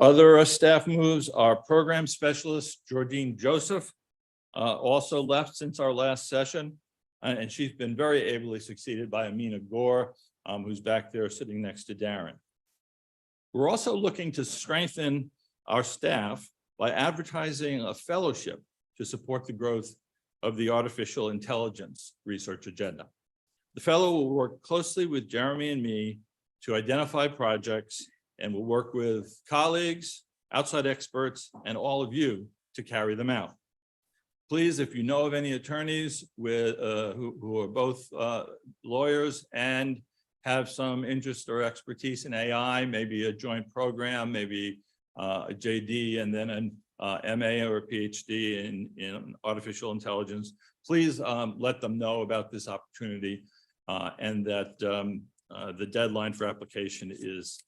Other staff moves are program specialist Jordine Joseph, also left since our last session, and she's been very ably succeeded by Amina Gore, who's back there sitting next to Darren. We're also looking to strengthen our staff by advertising a fellowship to support the growth of the artificial intelligence research agenda. The fellow will work closely with Jeremy and me to identify projects and will work with colleagues, outside experts, and all of you to carry them out. Please, if you know of any attorneys who are both lawyers and have some interest or expertise in AI, maybe a joint program, maybe a JD, and then an MA or a PhD in artificial intelligence, please let them know about this opportunity and that the deadline for application is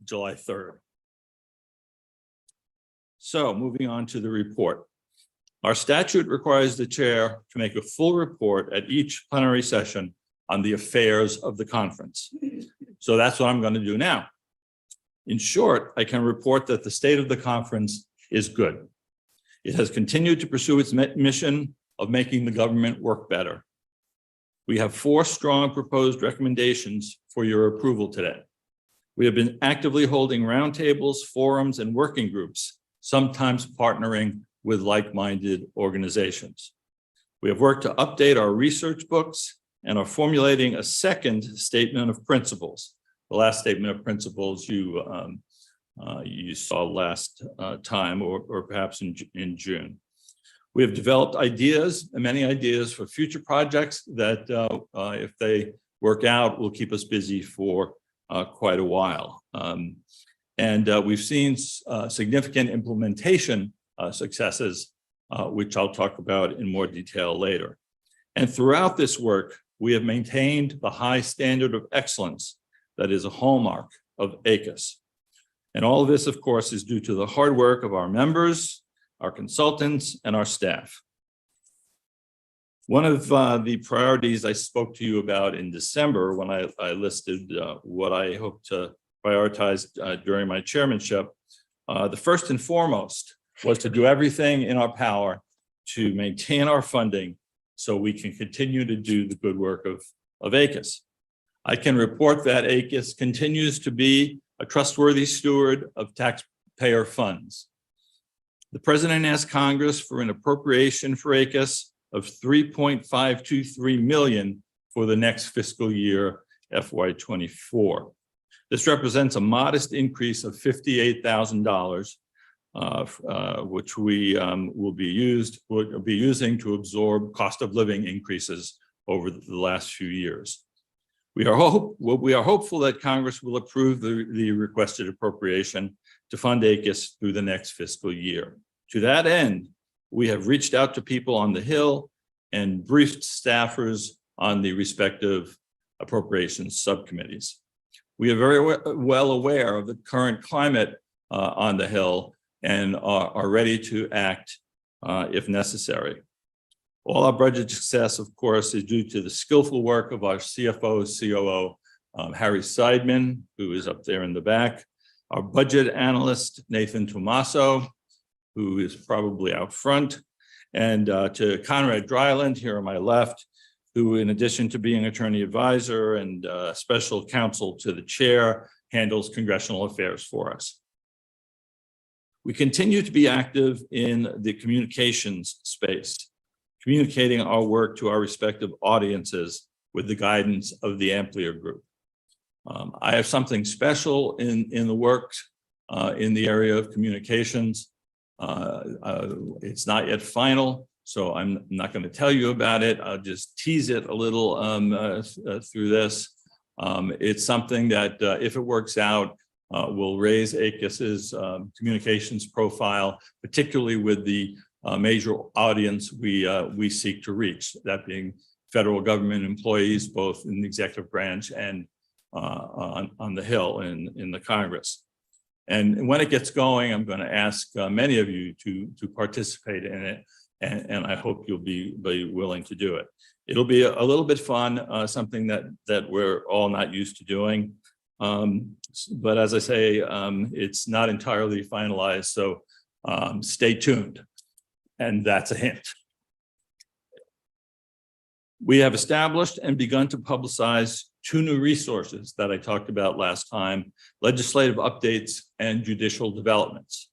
July 3rd. So moving on to the report. Our statute requires the chair to make a full report at each plenary session on the affairs of the conference. So that's what I'm going to do now. In short, I can report that the state of the conference is good. It has continued to pursue its mission of making the government work better. We have 4 strong proposed recommendations for your approval today. We have been actively holding roundtables, forums, and working groups, sometimes partnering with like-minded organizations. We have worked to update our research books and are formulating a second statement of principles. The last statement of principles you saw last time, or perhaps in June. We have developed ideas, many ideas for future projects that, if they work out, will keep us busy for quite a while. We've seen significant implementation successes, which I'll talk about in more detail later. And throughout this work, we have maintained the high standard of excellence that is a hallmark of ACUS. And all of this, of course, is due to the hard work of our members, our consultants, and our staff. One of the priorities I spoke to you about in December when I listed what I hope to prioritize during my chairmanship, the first and foremost was to do everything in our power to maintain our funding so we can continue to do the good work of ACUS. I can report that ACUS continues to be a trustworthy steward of taxpayer funds. The President asked Congress for an appropriation for ACUS of $3.523 million for the next fiscal year, FY24. This represents a modest increase of $58,000, which we will be using to absorb cost of living increases over the last few years. We are hopeful that Congress will approve the requested appropriation to fund ACUS through the next fiscal year. To that end, we have reached out to people on the Hill and briefed staffers on the respective appropriations subcommittees. We are very well aware of the current climate on the Hill and are ready to act if necessary. All our budget success, of course, is due to the skillful work of our CFO, COO, Harry Seidman, who is up there in the back, our budget analyst, Nathan Tomaso, who is probably out front, and to Conrad Dryland here on my left, who, in addition to being attorney advisor and special counsel to the chair, handles congressional affairs for us. We continue to be active in the communications space, communicating our work to our respective audiences with the guidance of the Amplier Group. I have something special in the works in the area of communications. It's not yet final, so I'm not going to tell you about it. I'll just tease it a little through this. It's something that, if it works out, will raise ACUS's communications profile, particularly with the major audience we seek to reach, that being federal government employees, both in the executive branch and on the Hill in the Congress. And when it gets going, I'm going to ask many of you to participate in it, and I hope you'll be willing to do it. It'll be a little bit fun, something that we're all not used to doing. But as I say, it's not entirely finalized, so stay tuned. And that's a hint. We have established and begun to publicize 2 new resources that I talked about last time: legislative updates and judicial developments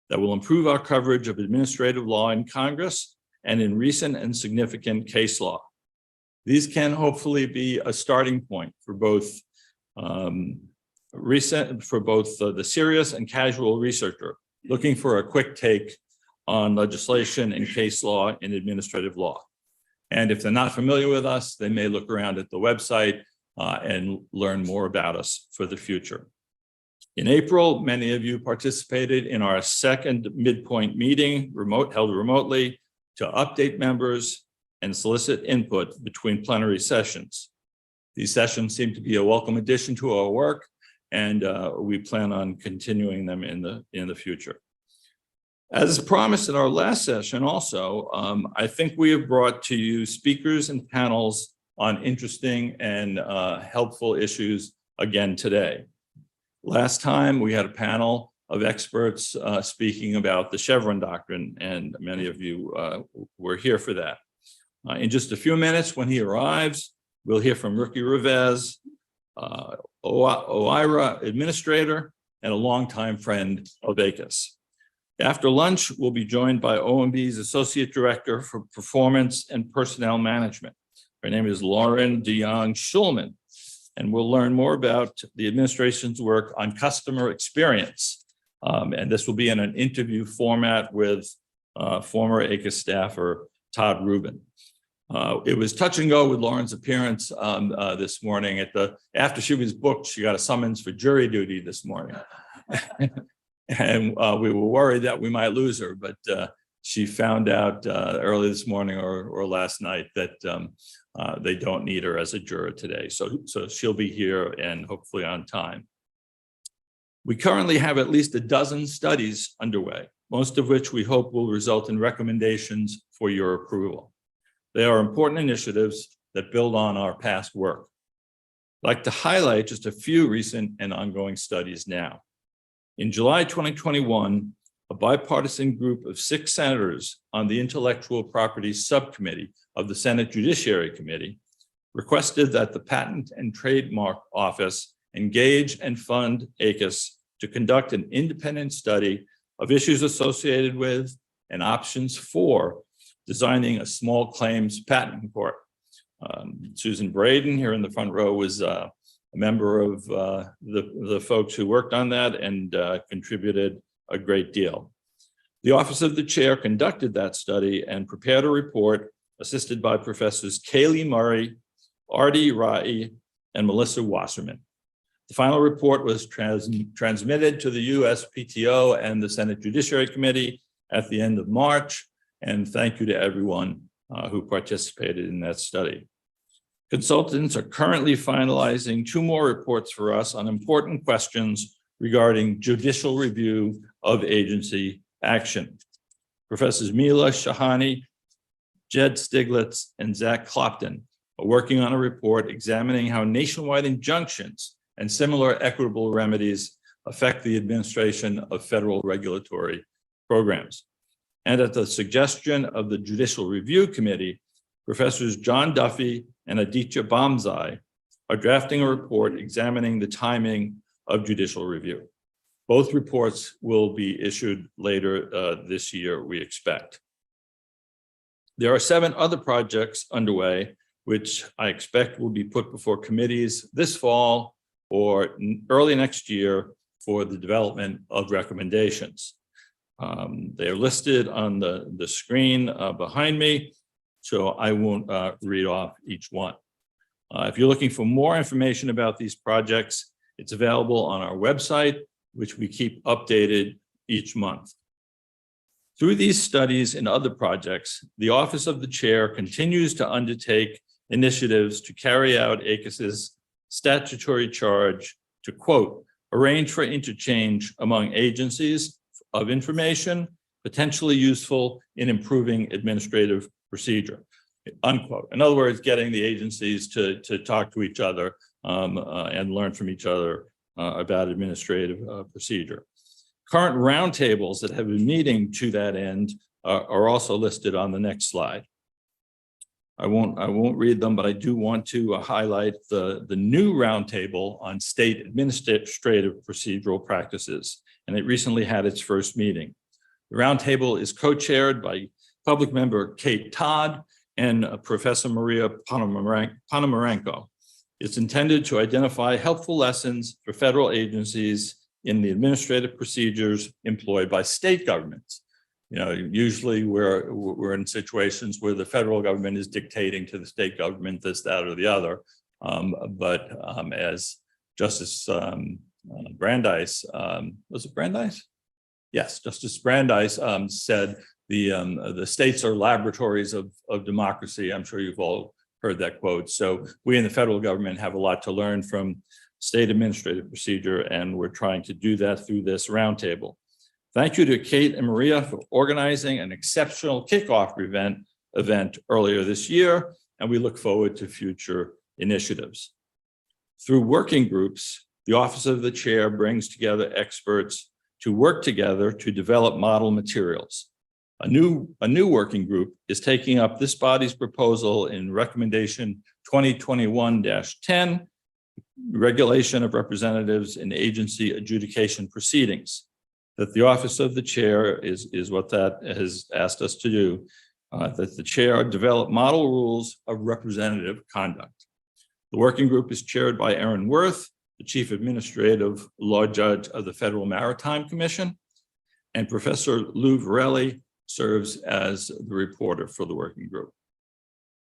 that will improve our coverage of administrative law in Congress and in recent and significant case law. These can hopefully be a starting point for both the serious and casual researcher looking for a quick take on legislation and case law in administrative law. And if they're not familiar with us, they may look around at the website and learn more about us for the future. In April, many of you participated in our second midpoint meeting, held remotely, to update members and solicit input between plenary sessions. These sessions seem to be a welcome addition to our work, and we plan on continuing them in the future. As promised in our last session also, I think we have brought to you speakers and panels on interesting and helpful issues again today. Last time we had a panel of experts speaking about the Chevron doctrine, and many of you were here for that. In just a few minutes when he arrives, we'll hear from Ricky Rivez, OIRA administrator, and a longtime friend of ACUS. After lunch, we'll be joined by OMB's Associate Director for Performance and Personnel Management. Her name is Lauren DeYoung-Schulman, and we'll learn more about the administration's work on customer experience. And this will be in an interview format with former ACUS staffer Todd Rubin. It was touch and go with Lauren's appearance this morning. After she was booked, she got a summons for jury duty this morning. And we were worried that we might lose her, but she found out early this morning or last night that they don't need her as a juror today. So she'll be here and hopefully on time. We currently have at least a dozen studies underway, most of which we hope will result in recommendations for your approval. They are important initiatives that build on our past work. I'd like to highlight just a few recent and ongoing studies now. In July 2021, a bipartisan group of 6 senators on the Intellectual Property Subcommittee of the Senate Judiciary Committee requested that the Patent and Trademark Office engage and fund ACUS to conduct an independent study of issues associated with and options for designing a small claims patent court. Susan Braden here in the front row was a member of the folks who worked on that and contributed a great deal. The Office of the Chair conducted that study and prepared a report assisted by Professors Kaylee Murray, Artie Rai, and Melissa Wasserman. The final report was transmitted to the USPTO and the Senate Judiciary Committee at the end of March, and thank you to everyone who participated in that study. Consultants are currently finalizing 2 more reports for us on important questions regarding judicial review of agency action. Professors Mila Shahani, Jed Stiglitz, and Zach Clopton are working on a report examining how nationwide injunctions and similar equitable remedies affect the administration of federal regulatory programs. And at the suggestion of the Judicial Review Committee, Professors John Duffy and Aditya Bamzai are drafting a report examining the timing of judicial review. Both reports will be issued later this year, we expect. There are 7 other projects underway, which I expect will be put before committees this fall or early next year for the development of recommendations. They're listed on the screen behind me, so I won't read off each one. If you're looking for more information about these projects, it's available on our website, which we keep updated each month. Through these studies and other projects, the Office of the Chair continues to undertake initiatives to carry out ACUS's statutory charge to, quote, arrange for interchange among agencies of information potentially useful in improving administrative procedure, unquote. In other words, getting the agencies to talk to each other and learn from each other about administrative procedure. Current roundtables that have been meeting to that end are also listed on the next slide. I won't read them, but I do want to highlight the new roundtable on state administrative procedural practices, and it recently had its first meeting. The roundtable is co-chaired by public member Kate Todd and Professor Maria Ponomarenko. It's intended to identify helpful lessons for federal agencies in the administrative procedures employed by state governments. You know, usually we're in situations where the federal government is dictating to the state government this, that, or the other. But as Justice Brandeis, was it Brandeis? Yes, Justice Brandeis said, the states are laboratories of democracy. I'm sure you've all heard that quote. So we in the federal government have a lot to learn from state administrative procedure, and we're trying to do that through this roundtable. Thank you to Kate and Maria for organizing an exceptional kickoff event earlier this year, and we look forward to future initiatives. Through working groups, the Office of the Chair brings together experts to work together to develop model materials. A new working group is taking up this body's proposal in recommendation 2021-10, regulation of representatives in agency adjudication proceedings. That the Office of the Chair is what that has asked us to do, that the Chair develop model rules of representative conduct. The working group is chaired by Erin Worth, the Chief Administrative Law Judge of the Federal Maritime Commission, and Professor Lou Varelli serves as the reporter for the working group.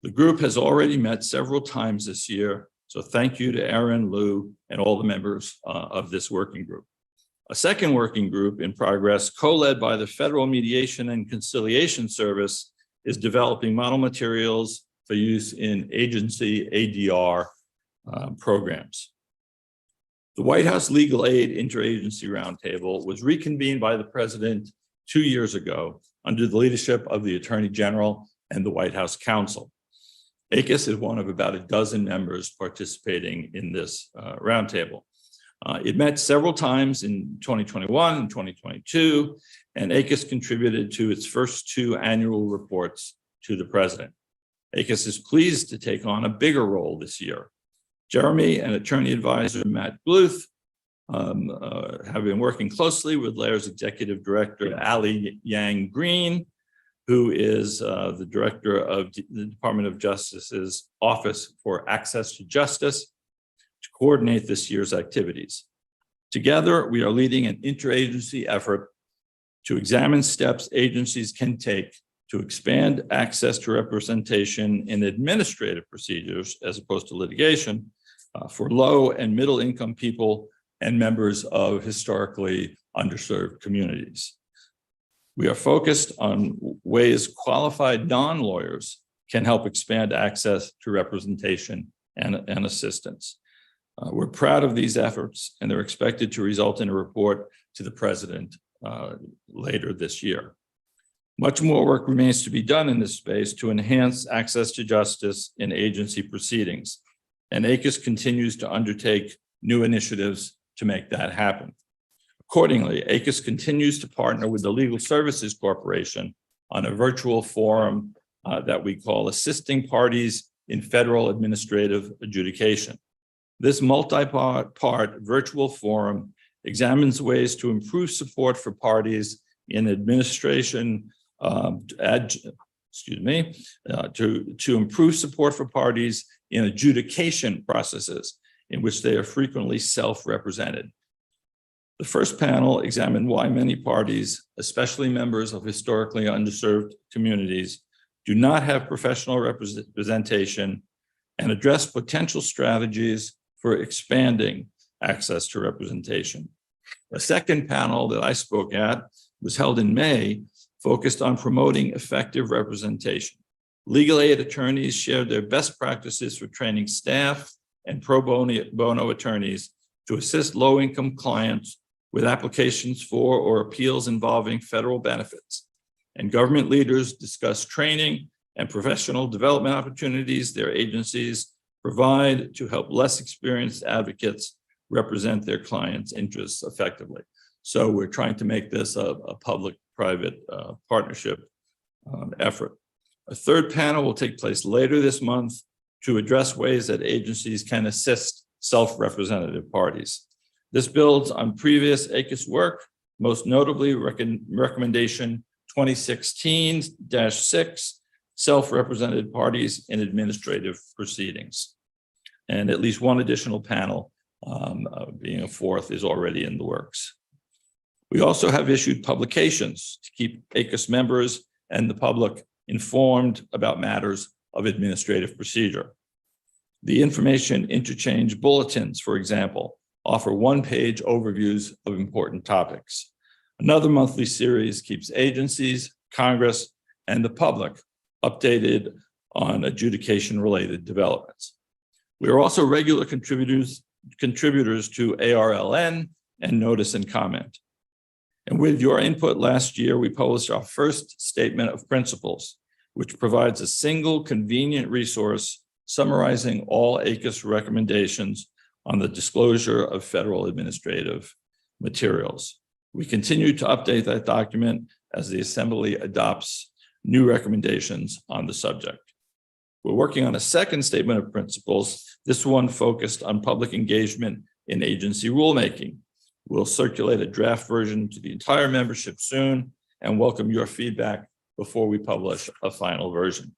The group has already met several times this year, so thank you to Erin, Lou, and all the members of this working group. A second working group in progress, co-led by the Federal Mediation and Conciliation Service, is developing model materials for use in agency ADR programs. The White House Legal Aid Interagency Roundtable was reconvened by the President 2 years ago under the leadership of the Attorney General and the White House Counsel. ACUS is one of about a dozen members participating in this roundtable. It met several times in 2021 and 2022, and ACUS contributed to its first 2 annual reports to the President. ACUS is pleased to take on a bigger role this year. Jeremy and Attorney Advisor Matt Bluth have been working closely with LAIR's Executive Director, Ali Yang Green, who is the Director of the Department of Justice's Office for Access to Justice, to coordinate this year's activities. Together, we are leading an interagency effort to examine steps agencies can take to expand access to representation in administrative procedures, as opposed to litigation, for low and middle income people and members of historically underserved communities. We are focused on ways qualified non-lawyers can help expand access to representation and assistance. We're proud of these efforts, and they're expected to result in a report to the President later this year. Much more work remains to be done in this space to enhance access to justice in agency proceedings, and ACUS continues to undertake new initiatives to make that happen. Accordingly, ACUS continues to partner with the Legal Services Corporation on a virtual forum that we call Assisting Parties in Federal Administrative Adjudication. This multi-part virtual forum examines ways to improve support for parties in administration, to improve support for parties in adjudication processes in which they are frequently self-represented. The first panel examined why many parties, especially members of historically underserved communities, do not have professional representation and address potential strategies for expanding access to representation. A second panel that I spoke at was held in May, focused on promoting effective representation. Legal aid attorneys shared their best practices for training staff and pro bono attorneys to assist low-income clients with applications for or appeals involving federal benefits. And government leaders discussed training and professional development opportunities their agencies provide to help less experienced advocates represent their clients' interests effectively. So we're trying to make this a public-private partnership effort. A third panel will take place later this month to address ways that agencies can assist self-representative parties. This builds on previous ACUS work, most notably recommendation 2016-6, self-represented parties in administrative proceedings. And at least one additional panel, being a fourth, is already in the works. We also have issued publications to keep ACUS members and the public informed about matters of administrative procedure. The information interchange bulletins, for example, offer one-page overviews of important topics. Another monthly series keeps agencies, Congress, and the public updated on adjudication-related developments. We are also regular contributors to ARLN and Notice and Comment. And with your input last year, we published our first statement of principles, which provides a single convenient resource summarizing all ACUS recommendations on the disclosure of federal administrative materials. We continue to update that document as the Assembly adopts new recommendations on the subject. We're working on a second statement of principles, this one focused on public engagement in agency rulemaking. We'll circulate a draft version to the entire membership soon and welcome your feedback before we publish a final version.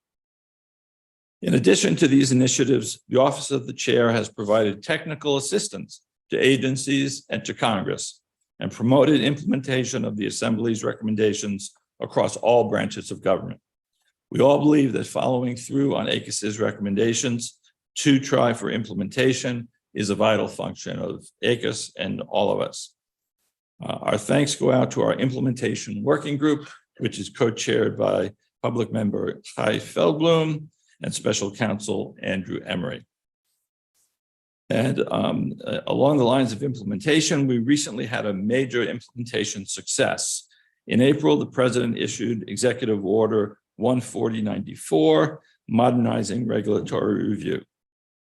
In addition to these initiatives, the Office of the Chair has provided technical assistance to agencies and to Congress and promoted implementation of the Assembly's recommendations across all branches of government. We all believe that following through on ACUS's recommendations to try for implementation is a vital function of ACUS and all of us. Our thanks go out to our implementation working group, which is co-chaired by public member Kai Feldblum and special counsel Andrew Emery. And along the lines of implementation, we recently had a major implementation success. In April, the president issued Executive Order 14094, modernizing regulatory review.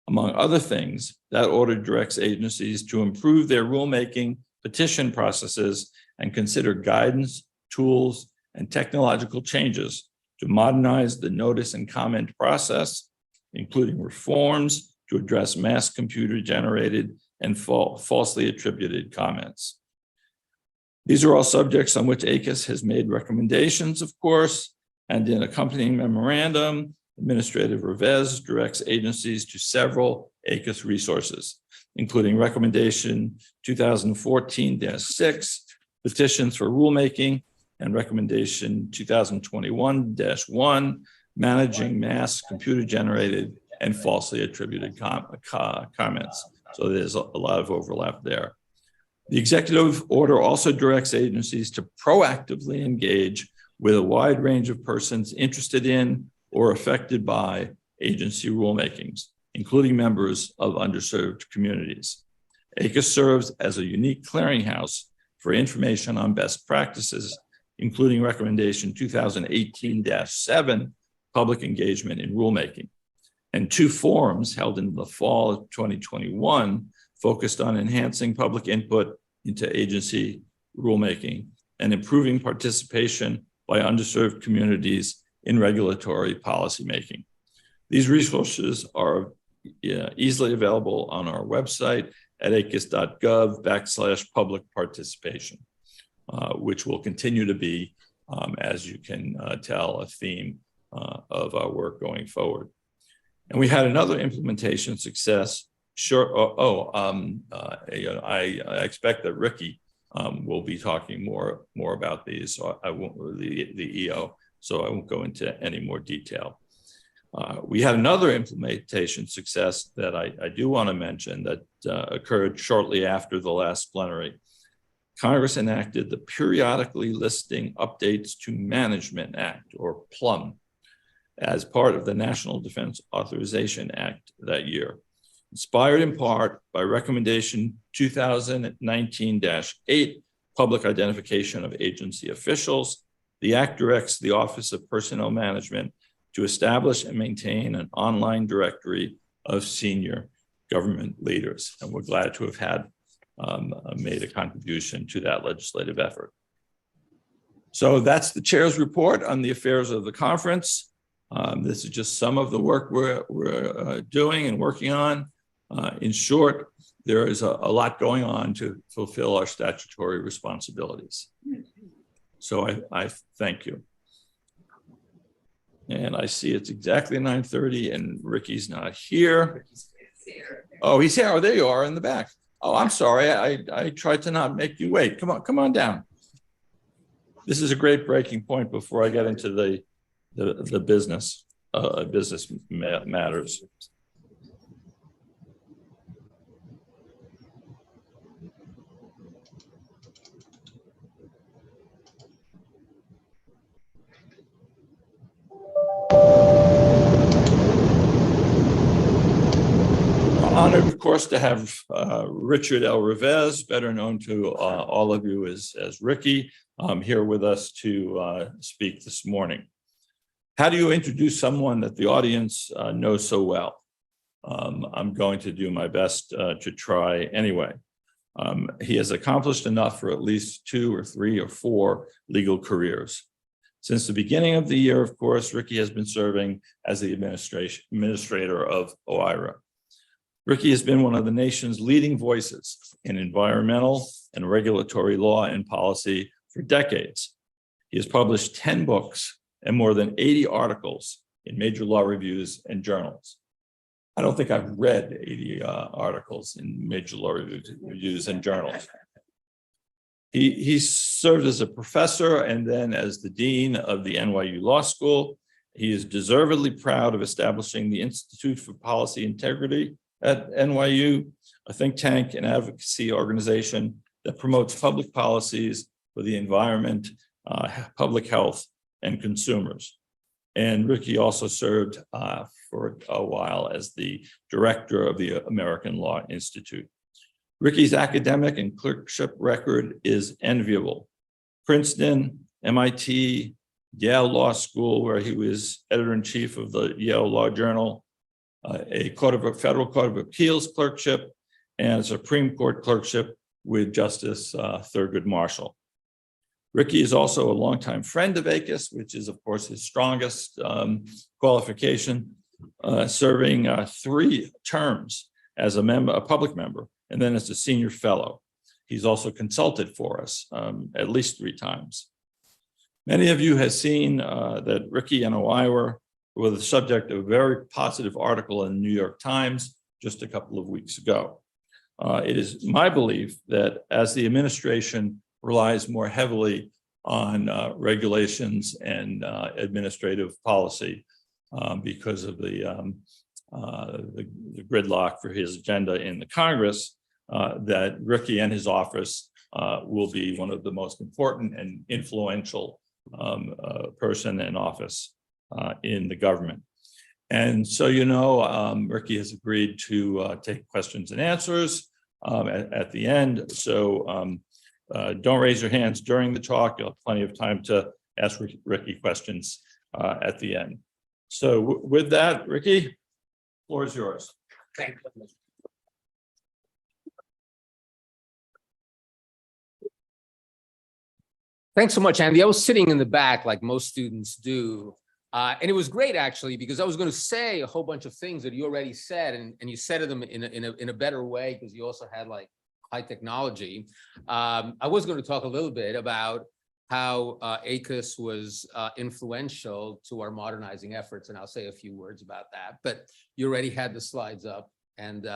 Among other things, that order directs agencies to improve their rulemaking petition processes and consider guidance, tools, and technological changes to modernize the notice and comment process, including reforms to address mass computer-generated and falsely attributed comments. These are all subjects on which ACUS has made recommendations, of course, and in accompanying memorandum, Administrative Revez directs agencies to several ACUS resources, including recommendation 2014-6, petitions for rulemaking, and recommendation 2021-1, managing mass computer-generated and falsely attributed comments. So there's a lot of overlap there. The executive order also directs agencies to proactively engage with a wide range of persons interested in or affected by agency rulemakings, including members of underserved communities. ACUS serves as a unique clearinghouse for information on best practices, including recommendation 2018-7, public engagement in rulemaking, and 2 forums held in the fall of 2021 focused on enhancing public input into agency rulemaking and improving participation by underserved communities in regulatory policymaking. These resources are easily available on our website at acus.gov/public participation, which will continue to be, as you can tell, a theme of our work going forward. And we had another implementation success. I expect that Ricky will be talking more about these. So I won't, the EO, so I won't go into any more detail. We had another implementation success that I do want to mention that occurred shortly after the last plenary. Congress enacted the Periodically Listing Updates to Management Act, or PLUM, as part of the National Defense Authorization Act that year. Inspired in part by recommendation 2019-8, public identification of agency officials, the Act directs the Office of Personnel Management to establish and maintain an online directory of senior government leaders. And we're glad to have had made a contribution to that legislative effort. So that's the chair's report on the affairs of the conference. This is just some of the work we're doing and working on. In short, there is a lot going on to fulfill our statutory responsibilities. So I thank you. And I see it's exactly 9:30 and Ricky's not here. Oh, he's here. Oh, there you are in the back. Oh, I'm sorry. I tried to not make you wait. Come on down. This is a great breaking point before I get into the business matters. Honored, of course, to have Richard L. Revesz, better known to all of you as Ricky, here with us to speak this morning. How do you introduce someone that the audience knows so well? I'm going to do my best to try anyway. He has accomplished enough for at least 2 or 3 or 4 legal careers. Since the beginning of the year, of course, Ricky has been serving as the administrator of OIRA. Ricky has been one of the nation's leading voices in environmental and regulatory law and policy for decades. He has published 10 books and more than 80 articles in major law reviews and journals. I don't think I've read 80 articles in major law reviews and journals. He served as a professor and then as the dean of the NYU Law School. He is deservedly proud of establishing the Institute for Policy Integrity at NYU, a think tank and advocacy organization that promotes public policies for the environment, public health, and consumers. And Ricky also served for a while as the director of the American Law Institute. Ricky's academic and clerkship record is enviable. Princeton, MIT, Yale Law School, where he was editor-in-chief of the Yale Law Journal, a Federal Court of Appeals clerkship, and a Supreme Court clerkship with Justice Thurgood Marshall. Ricky is also a longtime friend of ACUS, which is, of course, his strongest qualification, serving 3 terms as a public member, and then as a senior fellow. He's also consulted for us at least 3 times. Many of you have seen that Ricky and OIRA were the subject of a very positive article in the New York Times just a couple of weeks ago. It is my belief that as the administration relies more heavily on regulations and administrative policy because of the gridlock for his agenda in the Congress, that Ricky and his office will be one of the most important and influential person in office in the government. And so, Ricky has agreed to take questions and answers at the end. So don't raise your hands during the talk. You'll have plenty of time to ask Ricky questions at the end. So with that, Ricky, the floor is yours. Thank you. Thanks so much, Andy. I was sitting in the back like most students do. And it was great, actually, because I was going to say a whole bunch of things that you already said, and you said them in a better way because you also had like high technology. I was going to talk a little bit about how ACUS was influential to our modernizing efforts, and I'll say a few words about that. But you already had the slides up, and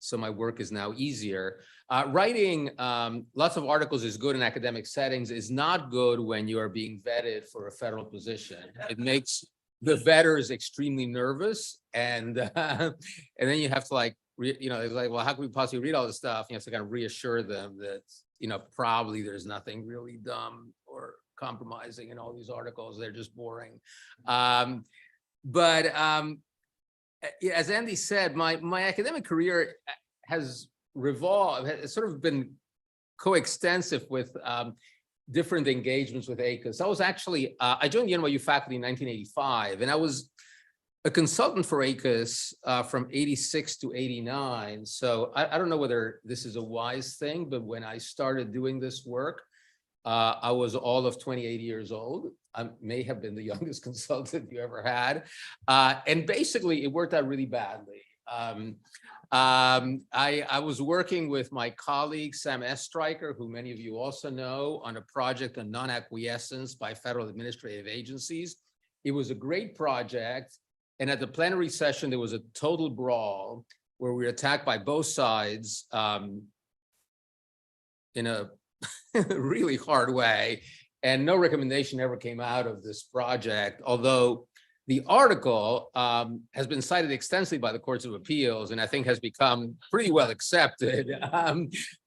so my work is now easier. Writing lots of articles is good in academic settings, is not good when you are being vetted for a federal position. It makes the vetters extremely nervous, and then you have to like, it's like, well, how can we possibly read all this stuff? You have to kind of reassure them that, probably there's nothing really dumb or compromising in all these articles. They're just boring. But as Andy said, my academic career has sort of been coextensive with different engagements with ACUS. I was actually, I joined the NYU faculty in 1985, and I was a consultant for ACUS from 86 to 89. So I don't know whether this is a wise thing, but when I started doing this work, I was all of 28 years old. I may have been the youngest consultant you ever had. And basically, it worked out really badly. I was working with my colleague, Sam Estreicher, who many of you also know, on a project on non-acquiescence by federal administrative agencies. It was a great project. And at the plenary session, there was a total brawl where we were attacked by both sides in a really hard way. And no recommendation ever came out of this project, although the article has been cited extensively by the courts of appeals and I think has become pretty well accepted,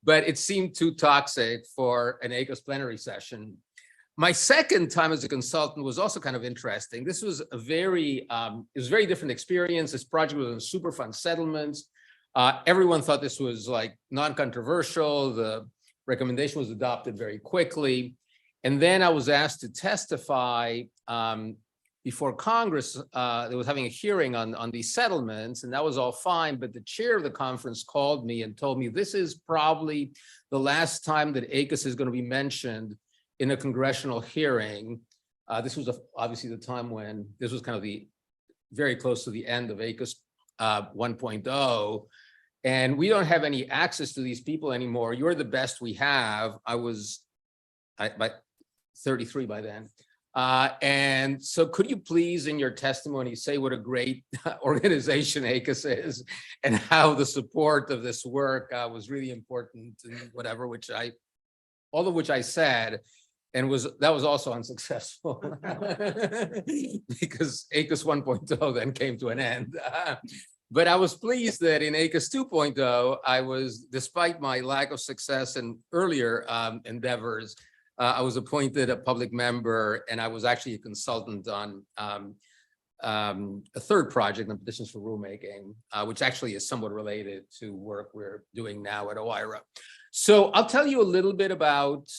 but it seemed too toxic for an ACUS plenary session. My second time as a consultant was also kind of interesting. This was a very different experience. This project was on Superfund settlements. Everyone thought this was like non-controversial. The recommendation was adopted very quickly. And then I was asked to testify before Congress that was having a hearing on these settlements, and that was all fine. But the chair of the conference called me and told me this is probably the last time that ACUS is going to be mentioned in a congressional hearing. This was obviously the time when this was kind of very close to the end of ACUS 1.0. And we don't have any access to these people anymore. You're the best we have. I was by 33 by then. And so could you please, in your testimony, say what a great organization ACUS is and how the support of this work was really important and whatever, all of which I said, and that was also unsuccessful because ACUS 1.0 then came to an end. But I was pleased that in ACUS 2.0, I was, despite my lack of success in earlier endeavors, I was appointed a public member, and I was actually a consultant on a third project on petitions for rulemaking, which actually is somewhat related to work we're doing now at OIRA. So I'll tell you a little bit about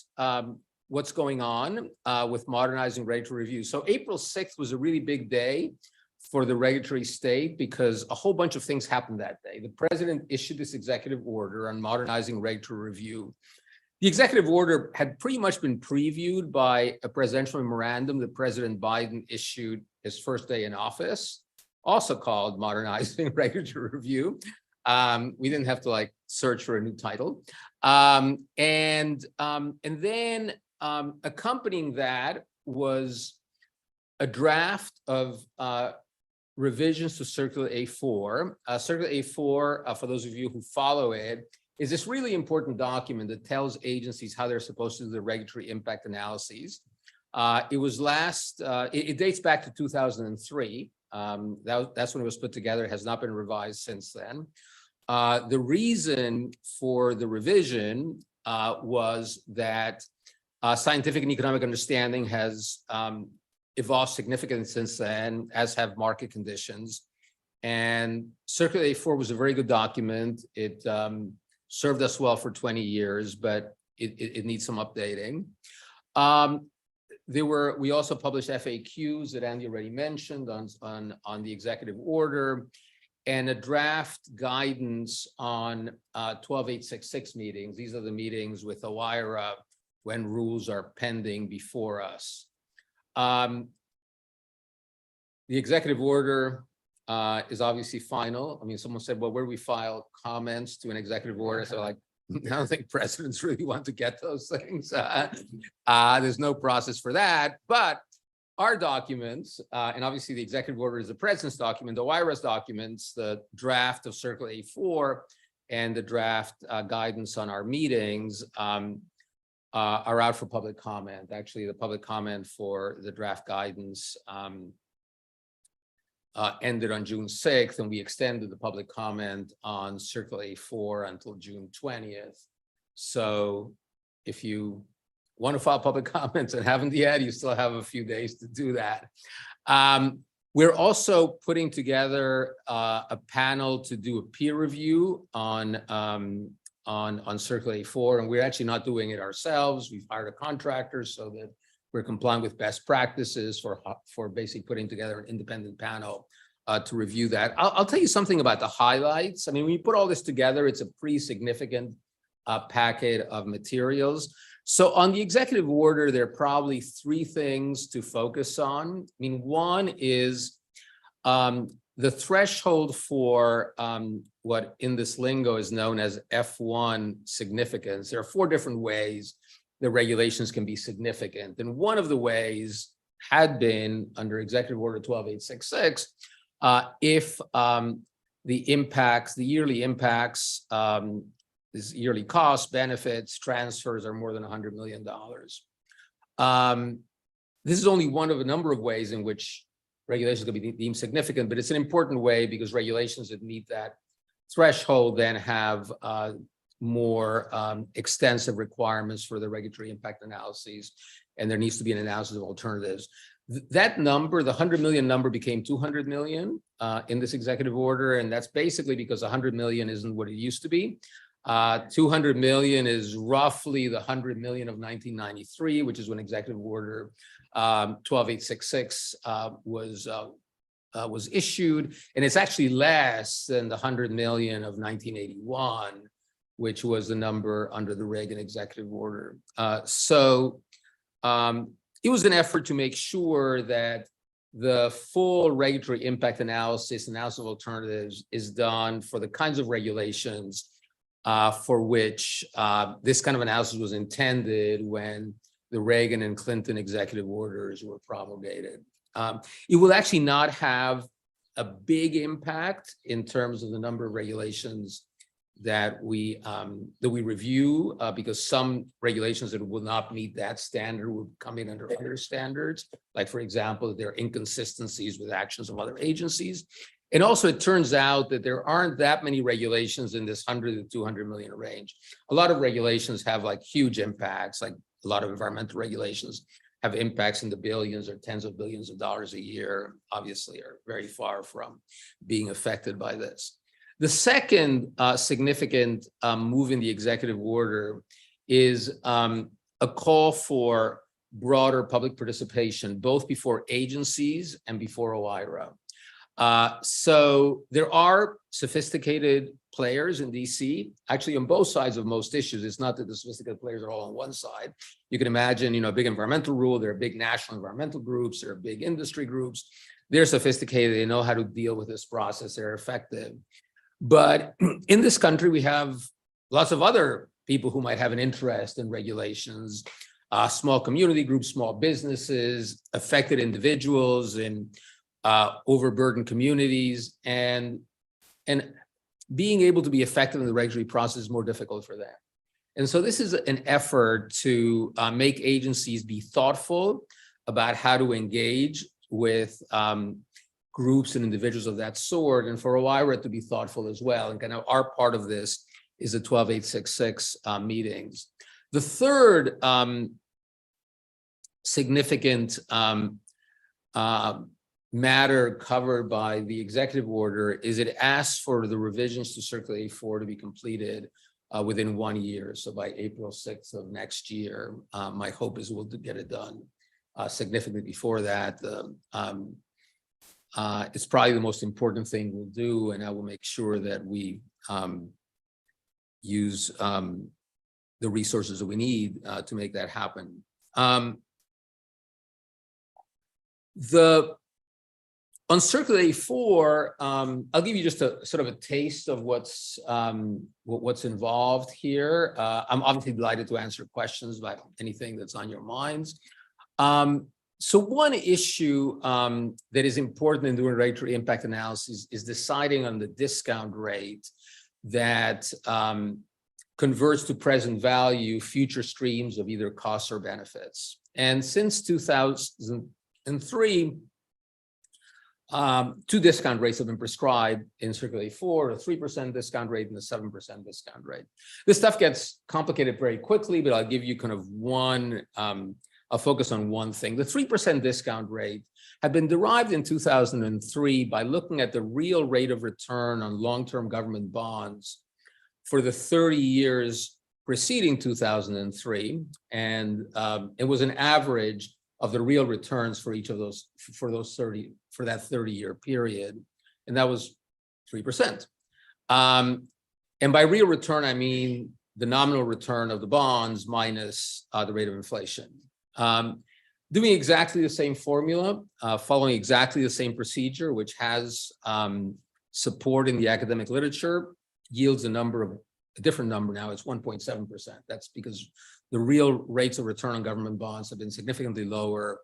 what's going on with modernizing regulatory review. So April 6th was a really big day for the regulatory state because a whole bunch of things happened that day. The president issued this executive order on modernizing regulatory review. The executive order had pretty much been previewed by a presidential memorandum that President Biden issued his first day in office, also called Modernizing Regulatory Review. We didn't have to search for a new title. And then accompanying that was a draft of revisions to Circular A4. Circular A4, for those of you who follow it, is this really important document that tells agencies how they're supposed to do the regulatory impact analyses. It dates back to 2003. That's when it was put together. It has not been revised since then. The reason for the revision was that scientific and economic understanding has evolved significantly since then, as have market conditions. And Circular A4 was a very good document. It served us well for 20 years, but it needs some updating. We also published FAQs that Andy already mentioned on the executive order, and a draft guidance on 12866 meetings. These are the meetings with OIRA when rules are pending before us. The executive order is obviously final. I mean, someone said, well, where do we file comments to an executive order? So I don't think presidents really want to get those things. There's no process for that, but our documents, and obviously the executive order is the president's document, OIRA's documents, the draft of Circular A4 and the draft guidance on our meetings are out for public comment. Actually, the public comment for the draft guidance ended on June 6th, and we extended the public comment on Circular A4 until June 20th. So if you want to file public comments and haven't yet, you still have a few days to do that. We're also putting together a panel to do a peer review on Circular A4, and we're actually not doing it ourselves. We've hired a contractor so that we're complying with best practices for basically putting together an independent panel to review that. I'll tell you something about the highlights. I mean, when you put all this together, it's a pretty significant packet of materials. So on the executive order, there are probably three things to focus on. I mean, one is the threshold for what in this lingo is known as F1 significance. There are four different ways the regulations can be significant. And one of the ways had been under Executive Order 12866, if the impacts, the yearly impacts, this yearly costs, benefits, transfers are more than $100 million. This is only one of a number of ways in which regulations can be deemed significant, but it's an important way because regulations that meet that threshold then have more extensive requirements for the regulatory impact analyses, and there needs to be an analysis of alternatives. That number, the 100 million number, became 200 million in this executive order, and that's basically because 100 million isn't what it used to be. 200 million is roughly the 100 million of 1993, which is when Executive Order 12866 was issued, and it's actually less than the 100 million of 1981, which was the number under the Reagan Executive Order. It was an effort to make sure that the full regulatory impact analysis of alternatives is done for the kinds of regulations for which this kind of analysis was intended when the Reagan and Clinton executive orders were promulgated. It will actually not have a big impact in terms of the number of regulations that we review, because some regulations that will not meet that standard will come in under other standards. Like, for example, there are inconsistencies with actions of other agencies. And also, it turns out that there aren't that many regulations in this 100 to 200 million range. A lot of regulations have like huge impacts, like a lot of environmental regulations have impacts in the billions or tens of billions of dollars a year, obviously are very far from being affected by this. The second significant move in the executive order is a call for broader public participation, both before agencies and before OIRA. So there are sophisticated players in DC, actually on both sides of most issues. It's not that the sophisticated players are all on one side. You can imagine, a big environmental rule, there are big national environmental groups, there are big industry groups. They're sophisticated, they know how to deal with this process, they're effective. But in this country, we have lots of other people who might have an interest in regulations, small community groups, small businesses, affected individuals, and overburdened communities, and being able to be effective in the regulatory process is more difficult for them. And so this is an effort to make agencies be thoughtful about how to engage with groups and individuals of that sort, and for OIRA to be thoughtful as well. And kind of our part of this is the 12866 meetings. The third significant matter covered by the executive order is it asks for the revisions to Circular 84 to be completed within 1 year. So by April 6th of next year, my hope is we'll get it done significantly before that. It's probably the most important thing we'll do, and I will make sure that we use the resources that we need to make that happen. On Circular 84, I'll give you just a sort of a taste of what's involved here. I'm obviously delighted to answer questions about anything that's on your minds. So one issue that is important in doing regulatory impact analysis is deciding on the discount rate that converts to present value future streams of either costs or benefits. And since 2003, two discount rates have been prescribed in Circular 84, a 3% discount rate and a 7% discount rate. This stuff gets complicated very quickly, but I'll give you kind of I'll focus on one thing. The 3% discount rate had been derived in 2003 by looking at the real rate of return on long-term government bonds for the 30 years preceding 2003. And it was an average of the real returns for each of those, for that 30-year period. and that was 3%. And by real return, I mean the nominal return of the bonds minus the rate of inflation. Doing exactly the same formula, following exactly the same procedure, which has support in the academic literature, yields a different number now. It's 1.7%. That's because the real rates of return on government bonds have been significantly lower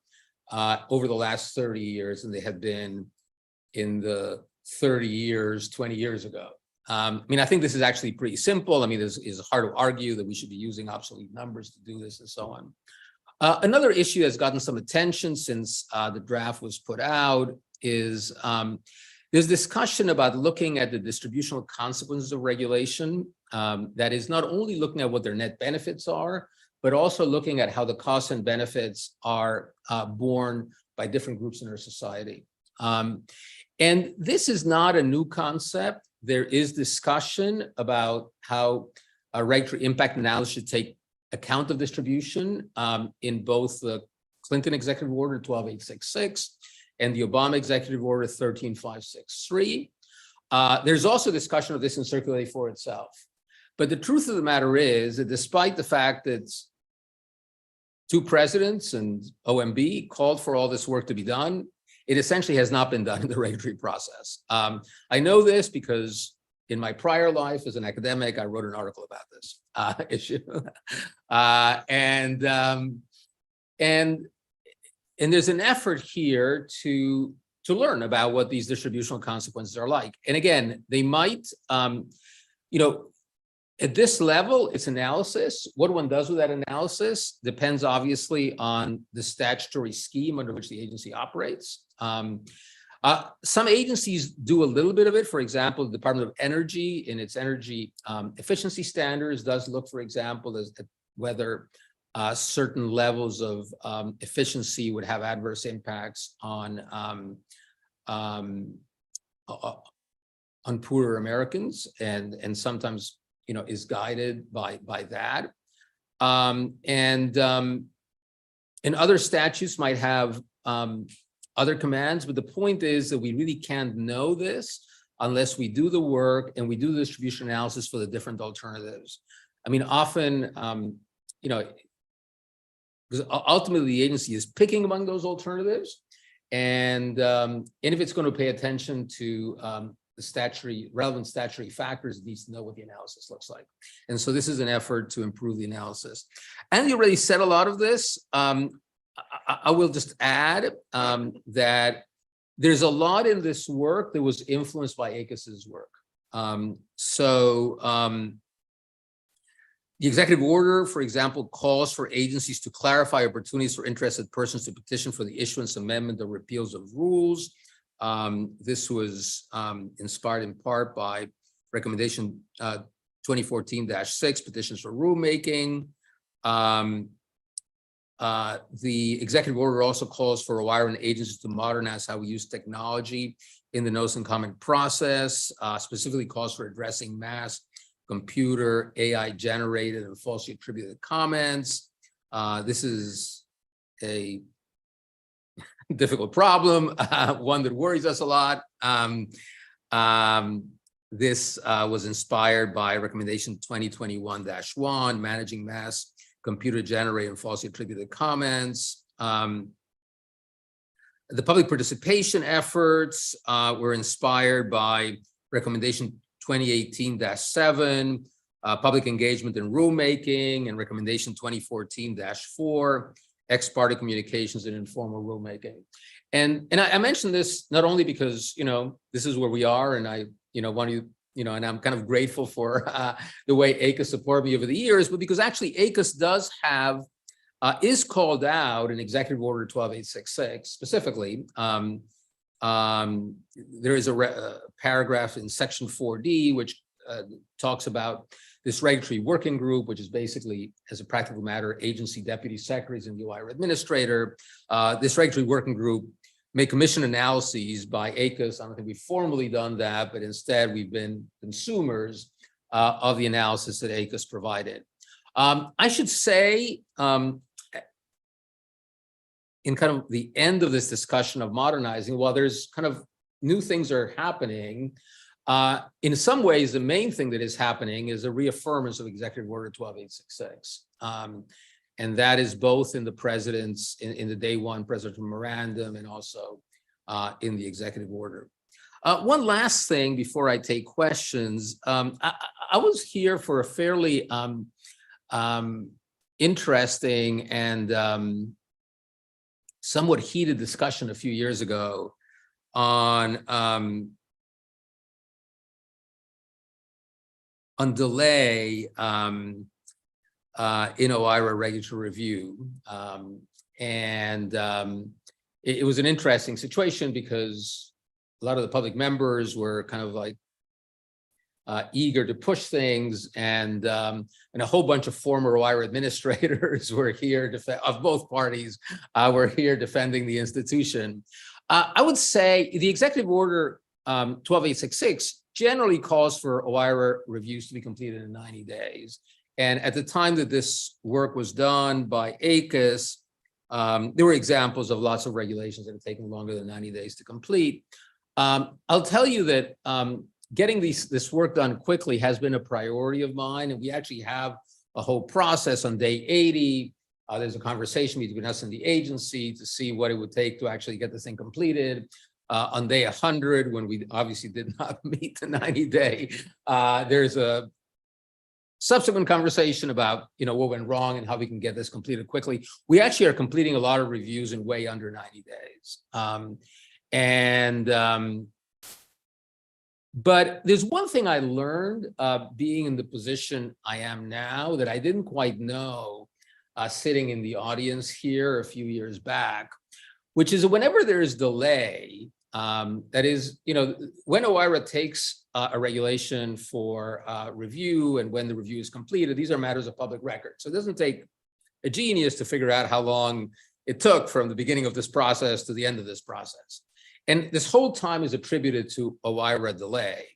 over the last 30 years than they had been in the 30 years, 20 years ago. I mean, I think this is actually pretty simple. I mean, it's hard to argue that we should be using obsolete numbers to do this and so on. Another issue that's gotten some attention since the draft was put out is there's discussion about looking at the distributional consequences of regulation. That is not only looking at what their net benefits are, but also looking at how the costs and benefits are borne by different groups in our society. And this is not a new concept. There is discussion about how a regulatory impact analysis should take account of distribution in both the Clinton Executive Order 12866 and the Obama Executive Order 13563. There's also discussion of this in Circular 84 itself. But the truth of the matter is that despite the fact that 2 presidents and OMB called for all this work to be done, it essentially has not been done in the regulatory process. I know this because in my prior life as an academic, I wrote an article about this issue. And there's an effort here to learn about what these distributional consequences are like. And again, they might, at this level, it's analysis. What one does with that analysis depends obviously on the statutory scheme under which the agency operates. Some agencies do a little bit of it. For example, the Department of Energy in its energy efficiency standards does look, for example, as whether certain levels of efficiency would have adverse impacts on poorer Americans, and sometimes is guided by that. And other statutes might have other commands, but the point is that we really can't know this unless we do the work and we do the distribution analysis for the different alternatives. I mean, often, because ultimately the agency is picking among those alternatives, and if it's going to pay attention to the relevant statutory factors, it needs to know what the analysis looks like. And so this is an effort to improve the analysis. And you already said a lot of this. I will just add that there's a lot in this work that was influenced by ACUS's work. The executive order, for example, calls for agencies to clarify opportunities for interested persons to petition for the issuance, amendment, or repeals of rules. This was inspired in part by recommendation 2014-6, petitions for rulemaking. The executive order also calls for requiring agencies to modernize how we use technology in the notice and comment process, specifically calls for addressing mass computer, AI generated and falsely attributed comments. This is a difficult problem, one that worries us a lot. This was inspired by recommendation 2021-1, managing mass computer generated and falsely attributed comments. The public participation efforts were inspired by recommendation 2018-7, public engagement in rulemaking, and recommendation 2014-4, ex parte communications and informal rulemaking. And I mentioned this not only because, this is where we are, and I, want to, and I'm kind of grateful for the way ACUS supported me over the years, but because actually ACUS does have, is called out in Executive Order 12866 specifically. There is a paragraph in section 4D, which talks about this regulatory working group, which is basically, as a practical matter, agency deputy secretaries and UIR administrator. This regulatory working group may commission analyses by ACUS. I don't think we've formally done that, but instead we've been consumers of the analysis that ACUS provided. I should say, in kind of the end of this discussion of modernizing, while there's kind of new things are happening. In some ways, the main thing that is happening is a reaffirmance of Executive Order 12866. And that is both in the president's, in the day one presidential memorandum and also in the executive order. One last thing before I take questions. I was here for a fairly interesting and somewhat heated discussion a few years ago on delay in OIRA regulatory review. It was an interesting situation because a lot of the public members were kind of like eager to push things, and a whole bunch of former OIRA administrators were here of both parties were here defending the institution. I would say the executive order 12866 generally calls for OIRA reviews to be completed in 90 days. And at the time that this work was done by ACUS, there were examples of lots of regulations that have taken longer than 90 days to complete. I'll tell you that getting this work done quickly has been a priority of mine, and we actually have a whole process. On day 80. There's a conversation between us and the agency to see what it would take to actually get this thing completed. On day 100, when we obviously did not meet the 90-day, there's a subsequent conversation about what went wrong and how we can get this completed quickly. We actually are completing a lot of reviews in way under 90 days. But there's one thing I learned being in the position I am now that I didn't quite know sitting in the audience here a few years back, which is whenever there's delay, that is, when OIRA takes a regulation for review and when the review is completed, these are matters of public record. So it doesn't take a genius to figure out how long it took from the beginning of this process to the end of this process. And this whole time is attributed to OIRA delay.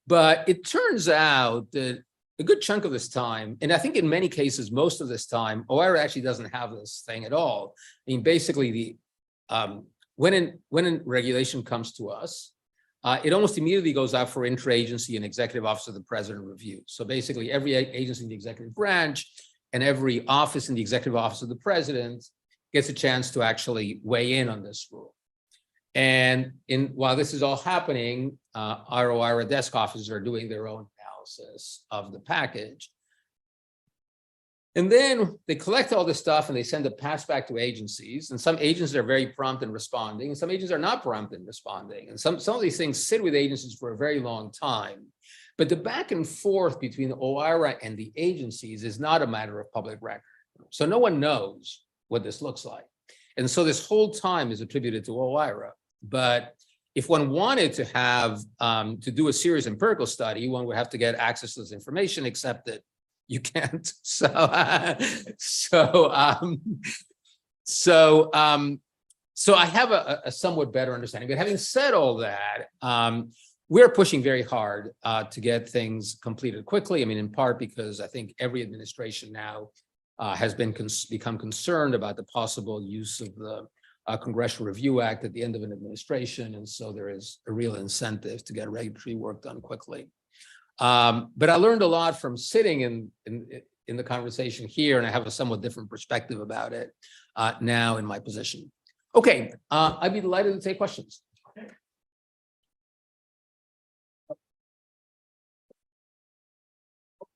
But it turns out that a good chunk of this time, and I think in many cases, most of this time, OIRA actually doesn't have this thing at all. I mean, basically, when a regulation comes to us, it almost immediately goes out for interagency and executive office of the president review. So basically, every agency in the executive branch and every office in the executive office of the president gets a chance to actually weigh in on this rule. And while this is all happening, our OIRA desk officers are doing their own analysis of the package. And then they collect all this stuff and they send it pass back to agencies. And some agencies are very prompt in responding, and some agencies are not prompt in responding. And some of these things sit with agencies for a very long time. But the back and forth between the OIRA and the agencies is not a matter of public record. So no one knows what this looks like. And so this whole time is attributed to OIRA. But if one wanted to have to do a serious empirical study, one would have to get access to this information, except that you can't. So I have a somewhat better understanding. But having said all that, we're pushing very hard to get things completed quickly. I mean, in part because I think every administration now has become concerned about the possible use of the Congressional Review Act at the end of an administration, and so there is a real incentive to get regulatory work done quickly. But I learned a lot from sitting in the conversation here, and I have a somewhat different perspective about it now in my position. Okay, I'd be delighted to take questions.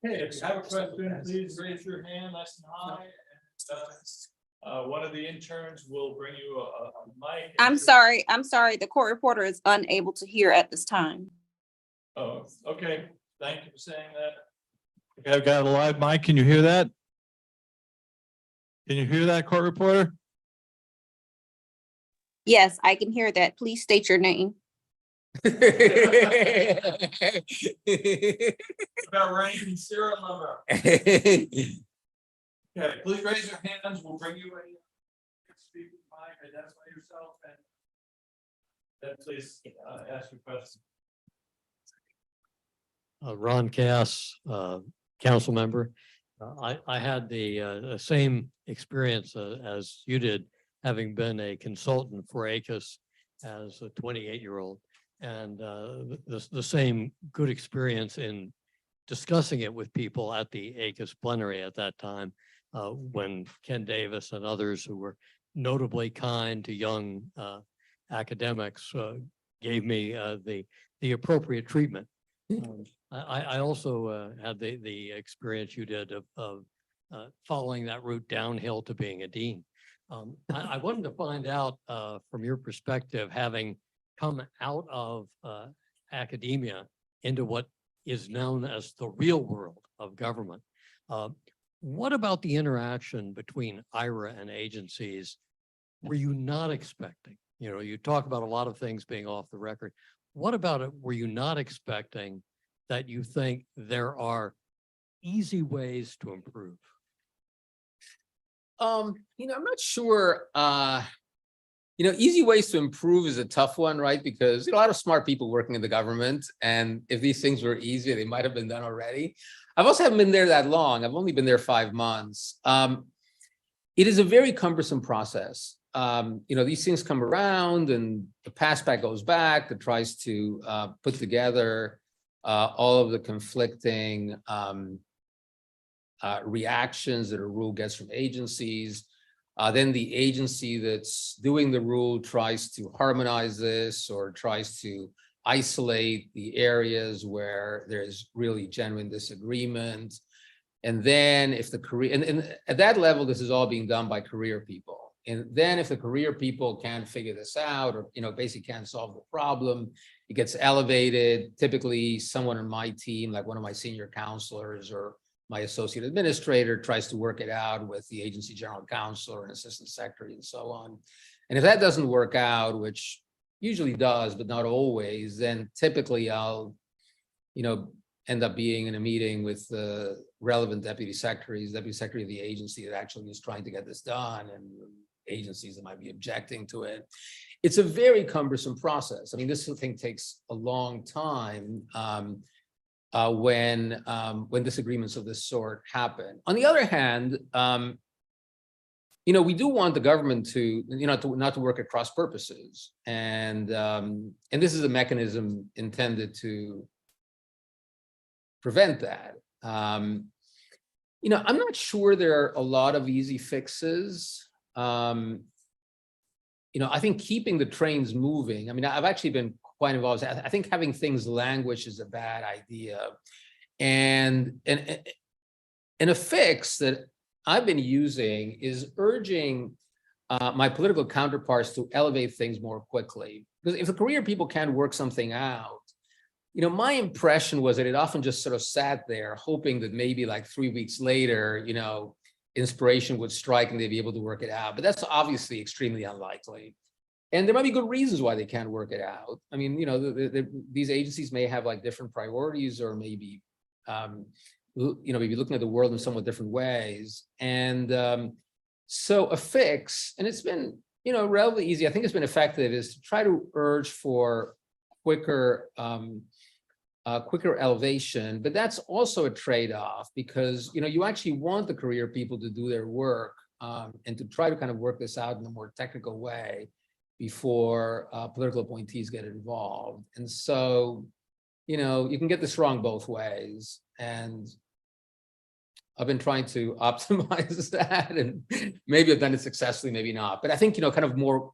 Okay, if you have a question, please raise your hand nice and high. And, one of the interns will bring you a mic. I'm sorry. The court reporter is unable to hear at this time. Oh, okay. Thank you for saying that. Okay, I've got a live mic. Can you hear that? Can you hear that, court reporter? Yes, I can hear that. Please state your name. About rank and serial number. Okay, please raise your hands. We'll bring you a speaker mic. Identify yourself and then please ask your question. Ron Cass, council member. I had the same experience as you did, having been a consultant for ACUS as a 28-year-old. and the same good experience in discussing it with people at the ACUS plenary at that time, when Ken Davis and others who were notably kind to young academics gave me the appropriate treatment. I also had the experience you did of following that route downhill to being a dean. I wanted to find out from your perspective, having come out of academia into what is known as the real world of government. What about the interaction between IRA and agencies were you not expecting? You know, you talk about a lot of things being off the record. What about it were you not expecting that you think there are easy ways to improve? You know, I'm not sure. You know, easy ways to improve is a tough one, right? Because a lot of smart people working in the government, and if these things were easier, they might have been done already. I've also haven't been there that long. I've only been there 5 months. It is a very cumbersome process. You know, these things come around, and the passback goes back that tries to put together all of the conflicting reactions that a rule gets from agencies. Then the agency that's doing the rule tries to harmonize this or tries to isolate the areas where there's really genuine disagreement. And then if the career, and at that level, this is all being done by career people. And then if the career people can't figure this out, or, you know, basically can't solve the problem, it gets elevated. Typically someone on my team, like one of my senior counselors or my associate administrator, tries to work it out with the agency general counsel or an assistant secretary and so on. And if that doesn't work out, which usually does, but not always, then typically I'll, you know, end up being in a meeting with the relevant deputy secretary of the agency that actually is trying to get this done, and agencies that might be objecting to it. It's a very cumbersome process. I mean, this thing takes a long time when disagreements of this sort happen. On the other hand, you know, we do want the government to, you know, not to work at cross purposes, and this is a mechanism intended to prevent that. You know, I'm not sure there are a lot of easy fixes. You know, I think keeping the trains moving. I mean, I've actually been quite involved. I think having things languish is a bad idea, and a fix that I've been using is urging my political counterparts to elevate things more quickly. Because if the career people can't work something out, you know, my impression was that it often just sort of sat there hoping that maybe like 3 weeks later, you know, inspiration would strike and they'd be able to work it out. But that's obviously extremely unlikely. And there might be good reasons why they can't work it out. I mean, you know, these agencies may have like different priorities, or maybe, you know, maybe looking at the world in somewhat different ways. And so a fix, and it's been, you know, relatively easy, I think it's been effective, is to try to urge for quicker elevation. But that's also a trade-off, because, you know, you actually want the career people to do their work and to try to kind of work this out in a more technical way before political appointees get involved. And so, you know, you can get this wrong both ways. And I've been trying to optimize that, and maybe I've done it successfully, maybe not. But I think, you know, kind of more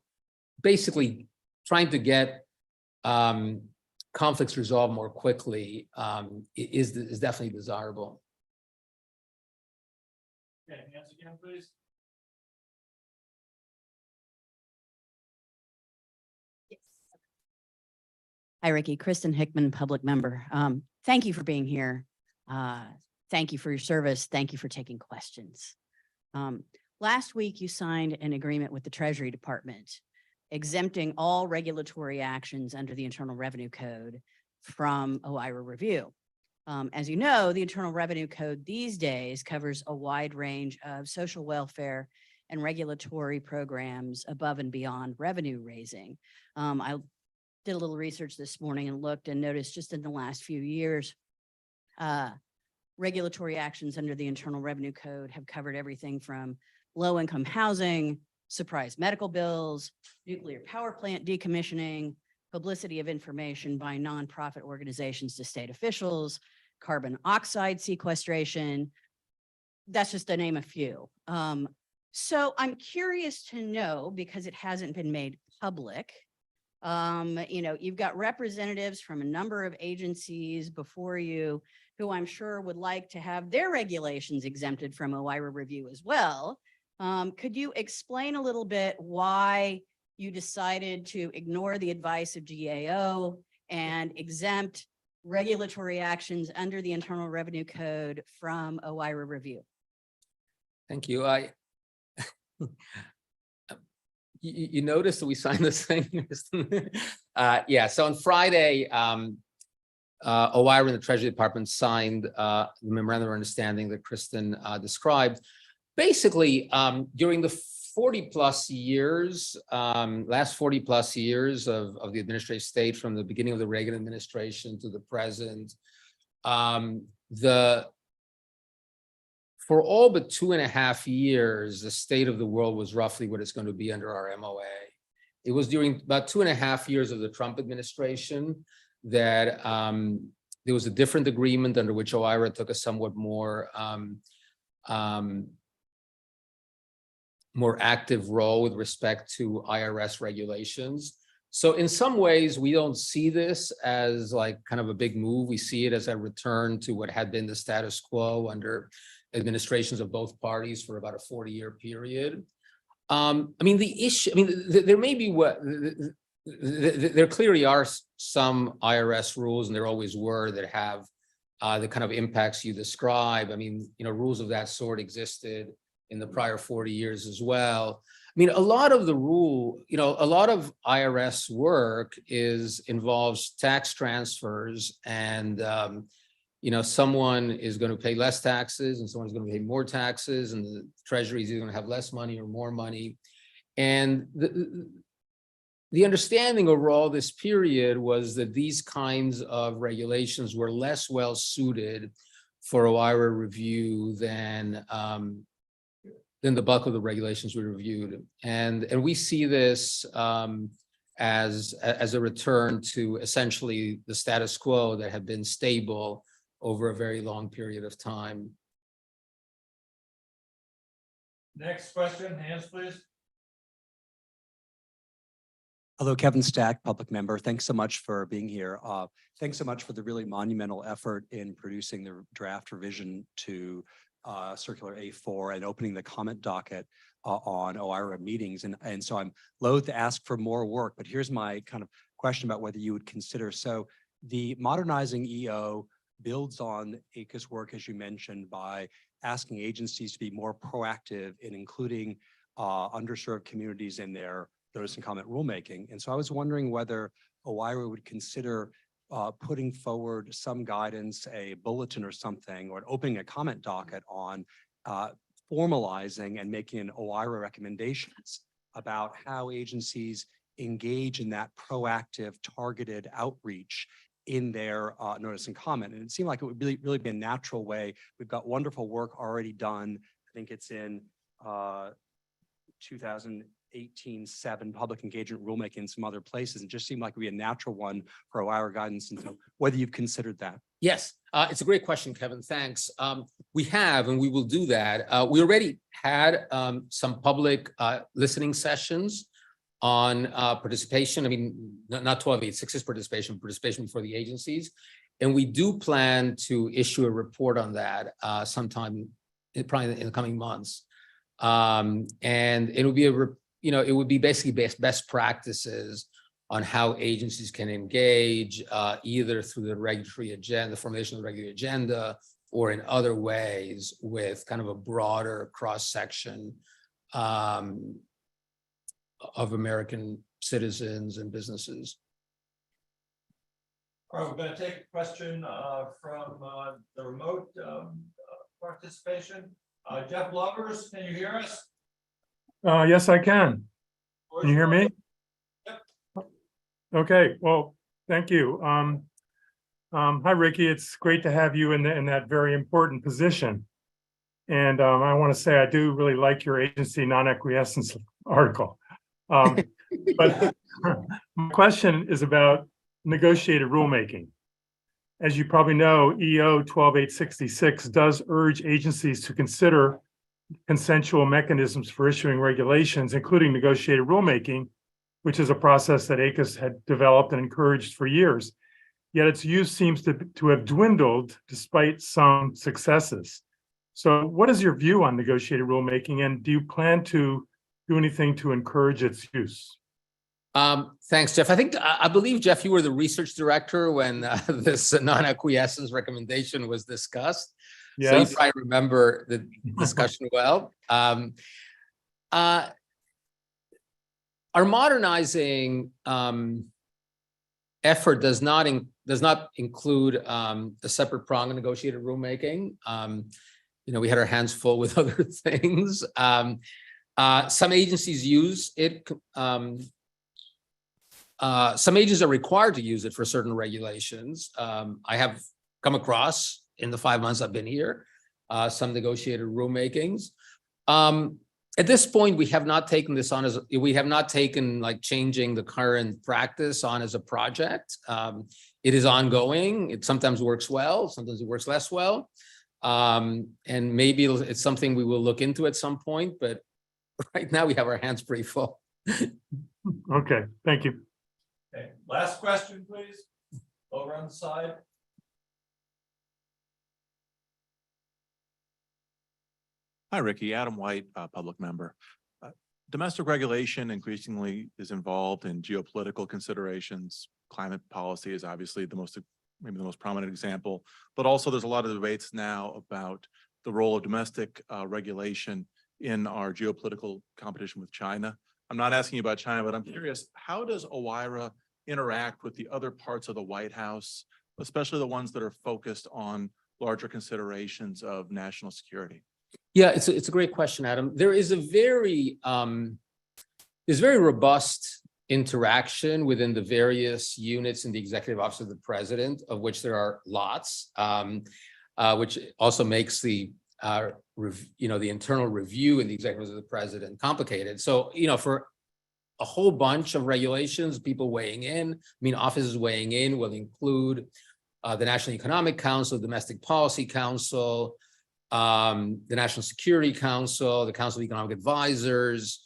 basically trying to get conflicts resolved more quickly is definitely desirable. Okay, hands again, please. Hi, Ricky. Kristen Hickman, public member. Thank you for being here. Thank you for your service. Thank you for taking questions. Last week, you signed an agreement with the Treasury Department exempting all regulatory actions under the Internal Revenue Code from OIRA review. As you know, the Internal Revenue Code these days covers a wide range of social welfare and regulatory programs above and beyond revenue raising. I did a little research this morning and looked and noticed just in the last few years, regulatory actions under the Internal Revenue Code have covered everything from low-income housing, surprise medical bills, nuclear power plant decommissioning, publicity of information by nonprofit organizations to state officials, carbon oxide sequestration. That's just to name a few. So I'm curious to know, because it hasn't been made public, you've got representatives from a number of agencies before you who I'm sure would like to have their regulations exempted from OIRA review as well. Could you explain a little bit why you decided to ignore the advice of GAO and exempt regulatory actions under the Internal Revenue Code from OIRA review? Thank you. You noticed that we signed this thing? Yeah, so on Friday, OIRA and the Treasury Department signed the memorandum of understanding that Kristen described. Basically, during the 40 plus years, last 40 plus years of the administrative state, from the beginning of the Reagan administration to the present, for all but 2.5 years, the state of the world was roughly what it's going to be under our MOA. It was during about 2.5 years of the Trump administration that there was a different agreement under which OIRA took a somewhat more active role with respect to IRS regulations. So in some ways, we don't see this as like kind of a big move. We see it as a return to what had been the status quo under administrations of both parties for about a 40-year period. The issue, there may be there clearly are some IRS rules, and there always were, that have the kind of impacts you describe. Rules of that sort existed in the prior 40 years as well. A lot of the a lot of IRS work involves tax transfers, and someone is going to pay less taxes and someone's going to pay more taxes, and the Treasury is either going to have less money or more money. And the understanding over all this period was that these kinds of regulations were less well suited for OIRA review than the bulk of the regulations we reviewed. And we see this as a return to essentially the status quo that had been stable over a very long period of time. Next question, hands please. Hello, Kevin Stack, public member. Thanks so much for being here. Thanks so much for the really monumental effort in producing the draft revision to Circular A4 and opening the comment docket on OIRA meetings. And so I'm loath to ask for more work, but here's my kind of question about whether you would consider. So the modernizing EO builds on ACUS work, as you mentioned, by asking agencies to be more proactive in including underserved communities in their notice and comment rulemaking. And so I was wondering whether OIRA would consider putting forward some guidance, a bulletin or something, or opening a comment docket on formalizing and making OIRA recommendations about how agencies engage in that proactive, targeted outreach in their notice and comment. And it seemed like it would really be a natural way. We've got wonderful work already done. I think it's in 2018-7 public engagement rulemaking in some other places, and just seemed like it would be a natural one for OIRA guidance. And so whether you've considered that. Yes, it's a great question, Kevin. Thanks. We have, and we will do that. We already had some public listening sessions on participation. Not 1286's participation before the agencies. And we do plan to issue a report on that sometime, probably in the coming months. And it would be it would be basically best practices on how agencies can engage either through the regulatory agenda, the formulation of the regulatory agenda, or in other ways with kind of a broader cross-section of American citizens and businesses. All right, we're going to take a question from the remote participation. Jeff Lovers, can you hear us? Yes, I can. Can you hear me? Yep. Okay, well, thank you. Hi, Ricky. It's great to have you in that very important position. And I want to say I do really like your agency non-acquiescence article. But my question is about negotiated rulemaking. As you probably know, EO 12866 does urge agencies to consider consensual mechanisms for issuing regulations, including negotiated rulemaking, which is a process that ACUS had developed and encouraged for years. Yet its use seems to have dwindled despite some successes. So what is your view on negotiated rulemaking, and do you plan to do anything to encourage its use? Thanks, Jeff. I believe, Jeff, you were the research director when this non-acquiescence recommendation was discussed. So you Yes. probably remember the discussion well. Our modernizing effort does not include a separate prong of negotiated rulemaking. We had our hands full with other things. Some agencies use it. Some agencies are required to use it for certain regulations. I have come across in the 5 months I've been here some negotiated rulemakings. At this point, we have not taken this on as we have not taken like changing the current practice on as a project. It is ongoing. It sometimes works well, sometimes it works less well. And maybe it's something we will look into at some point, but right now we have our hands pretty full. Okay, thank you. Okay, last question, please. Over on the side. Hi, Ricky. Adam White, public member. Domestic regulation increasingly is involved in geopolitical considerations. Climate policy is obviously maybe the most prominent example, but also there's a lot of debates now about the role of domestic regulation in our geopolitical competition with China. I'm not asking you about China, but I'm curious, how does OIRA interact with the other parts of the White House, especially the ones that are focused on larger considerations of national security? Yeah, it's a great question, Adam. There is a very robust interaction within the various units in the Executive Office of the President, of which there are lots, which also makes the the internal review in the Executive Office of the President complicated. So, for a whole bunch of regulations, people weighing in, offices weighing in will include the National Economic Council, Domestic Policy Council, the National Security Council, the Council of Economic Advisors,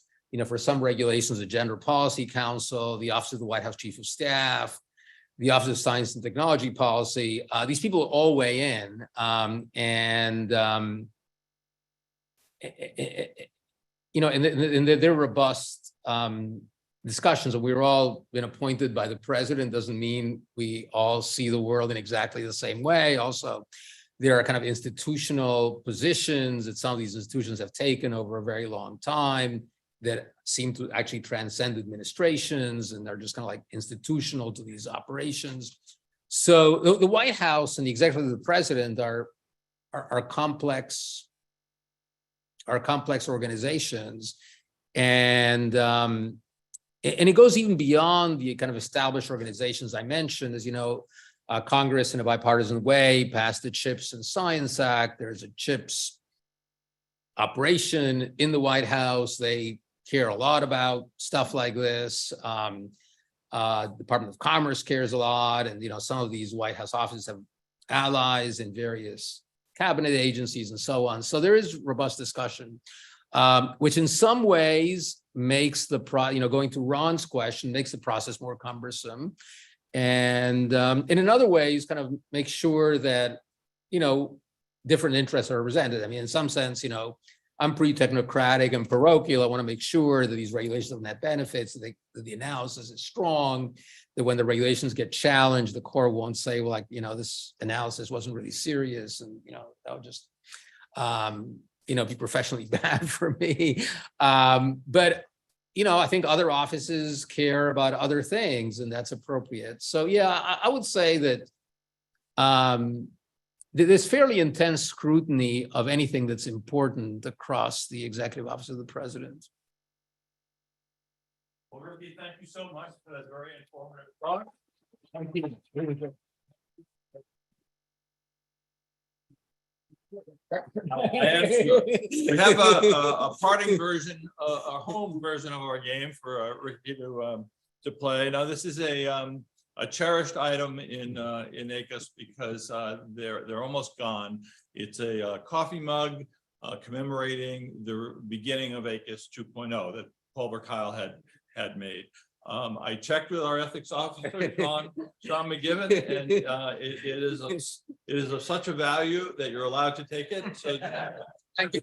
for some regulations, the Gender Policy Council, the Office of the White House Chief of Staff, the Office of Science and Technology Policy. These people all weigh in, and they're robust discussions. And we're all been appointed by the president doesn't mean we all see the world in exactly the same way. Also, there are kind of institutional positions that some of these institutions have taken over a very long time that seem to actually transcend administrations, and they're just kind of like institutional to these operations. So the White House and the Executive of the President are complex organizations, and it goes even beyond the kind of established organizations I mentioned. As you know, Congress, in a bipartisan way, passed the CHIPS and Science Act. There's a CHIPS operation in the White House. They care a lot about stuff like this. Department of Commerce cares a lot, and some of these White House offices have allies in various cabinet agencies and so on. So there is robust discussion, which in some ways makes the going to Ron's question, makes the process more cumbersome. And in other ways, kind of make sure that, different interests are represented. I mean, in some sense, I'm pretty technocratic and parochial. I want to make sure that these regulations have net benefits, that the analysis is strong, that when the regulations get challenged, the court won't say, well, this analysis wasn't really serious. And, that would just, be professionally bad for me. But I think other offices care about other things, and that's appropriate. So, yeah, I would say that there's fairly intense scrutiny of anything that's important across the Executive Office of the President. Well, Ricky, thank you so much for that very informative talk. Thank you. I am sure. We have a parting version, a home version of our game for Ricky to play. Now, this is a cherished item in ACUS because they're almost gone. It's a coffee mug commemorating the beginning of ACUS 2.0 that Paul Burkile had made. I checked with our ethics officer, Sean McGibbon, and it is of such a value that you're allowed to take it. So Thank you.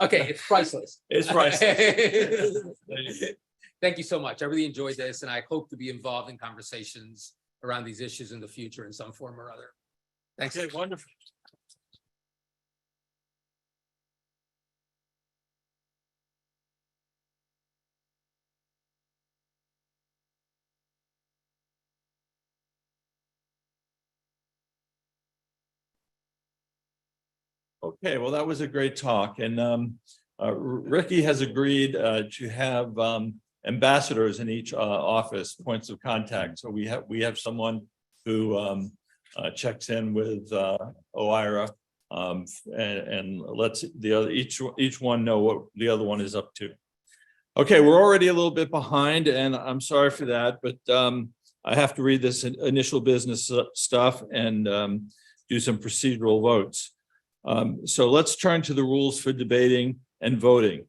Okay, it's priceless. it's priceless. Thank you so much. I really enjoyed this, and I hope to be involved in conversations around these issues in the future in some form or other. Thanks. Okay, wonderful. Okay, well, that was a great talk, and Ricky has agreed to have ambassadors in each office, points of contact. So we have someone who checks in with OIRA, and lets the other each one know what the other one is up to. Okay, we're already a little bit behind, and I'm sorry for that, but I have to read this initial business stuff and do some procedural votes. So let's turn to the rules for debating and voting.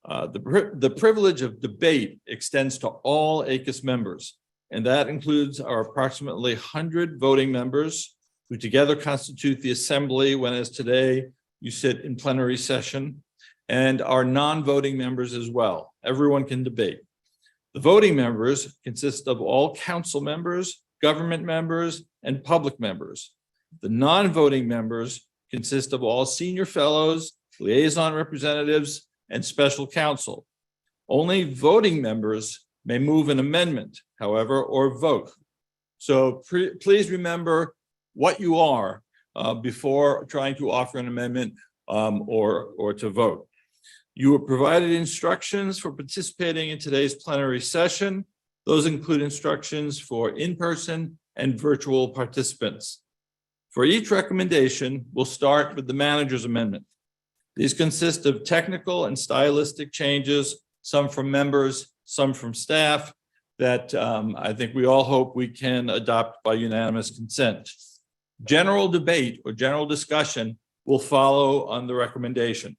The privilege of debate extends to all ACUS members, and that includes our approximately 100 voting members who together constitute the assembly when, as today, you sit in plenary session, and our non-voting members as well. Everyone can debate. The voting members consist of all council members, government members, and public members. The non-voting members consist of all senior fellows, liaison representatives, and special counsel. Only voting members may move an amendment, however, or vote. So please remember what you are before trying to offer an amendment or to vote. You were provided instructions for participating in today's plenary session. Those include instructions for in-person and virtual participants. For each recommendation, we'll start with the manager's amendment. These consist of technical and stylistic changes, some from members, some from staff, that I think we all hope we can adopt by unanimous consent. General debate or general discussion will follow on the recommendation.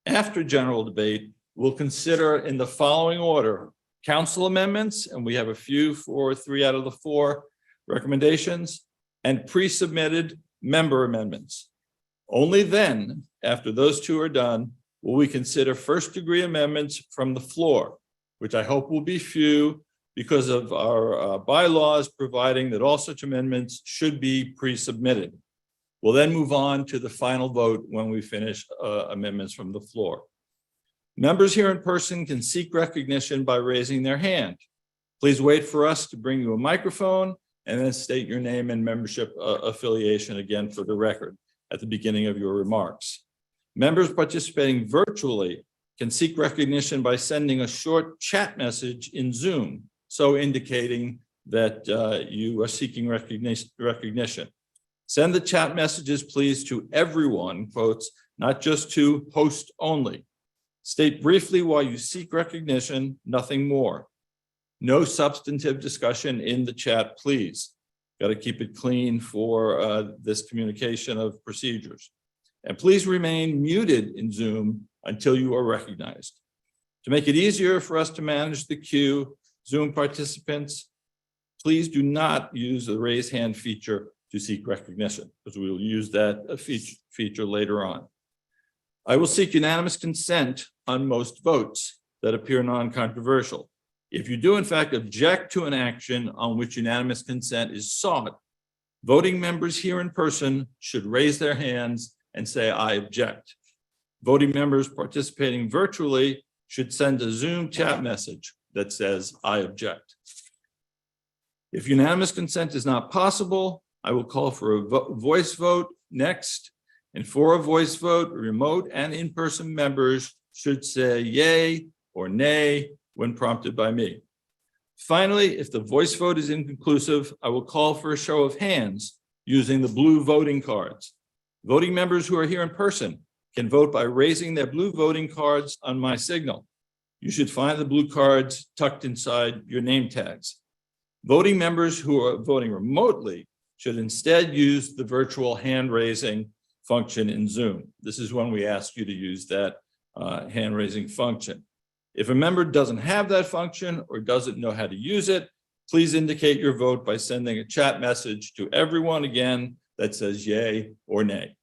After general debate, we'll consider in the following order: council amendments, and we have a few for 3 out of the 4 recommendations, and pre-submitted member amendments. Only then, after those 2 are done, will we consider first-degree amendments from the floor, which I hope will be few because of our bylaws providing that all such amendments should be pre-submitted. We'll then move on to the final vote when we finish amendments from the floor. Members here in person can seek recognition by raising their hand. Please wait for us to bring you a microphone and then state your name and membership affiliation again for the record at the beginning of your remarks. Members participating virtually can seek recognition by sending a short chat message in Zoom, so indicating that you are seeking recognition. Send the chat messages, please, to everyone, quotes, not just to host only. State briefly why you seek recognition, nothing more. No substantive discussion in the chat, please. Got to keep it clean for this communication of procedures. And please remain muted in Zoom until you are recognized. To make it easier for us to manage the queue, Zoom participants, please do not use the raise hand feature to seek recognition, because we will use that feature later on. I will seek unanimous consent on most votes that appear non-controversial. If you do in fact object to an action on which unanimous consent is sought, voting members here in person should raise their hands and say, "I object." Voting members participating virtually should send a Zoom chat message that says, "I object." If unanimous consent is not possible, I will call for a voice vote next. And for a voice vote, remote and in-person members should say yay or nay when prompted by me. Finally, if the voice vote is inconclusive, I will call for a show of hands using the blue voting cards. Voting members who are here in person can vote by raising their blue voting cards on my signal. You should find the blue cards tucked inside your name tags. Voting members who are voting remotely should instead use the virtual hand raising function in Zoom. This is when we ask you to use that hand raising function. If a member doesn't have that function or doesn't know how to use it, please indicate your vote by sending a chat message to everyone again that says yay or nay.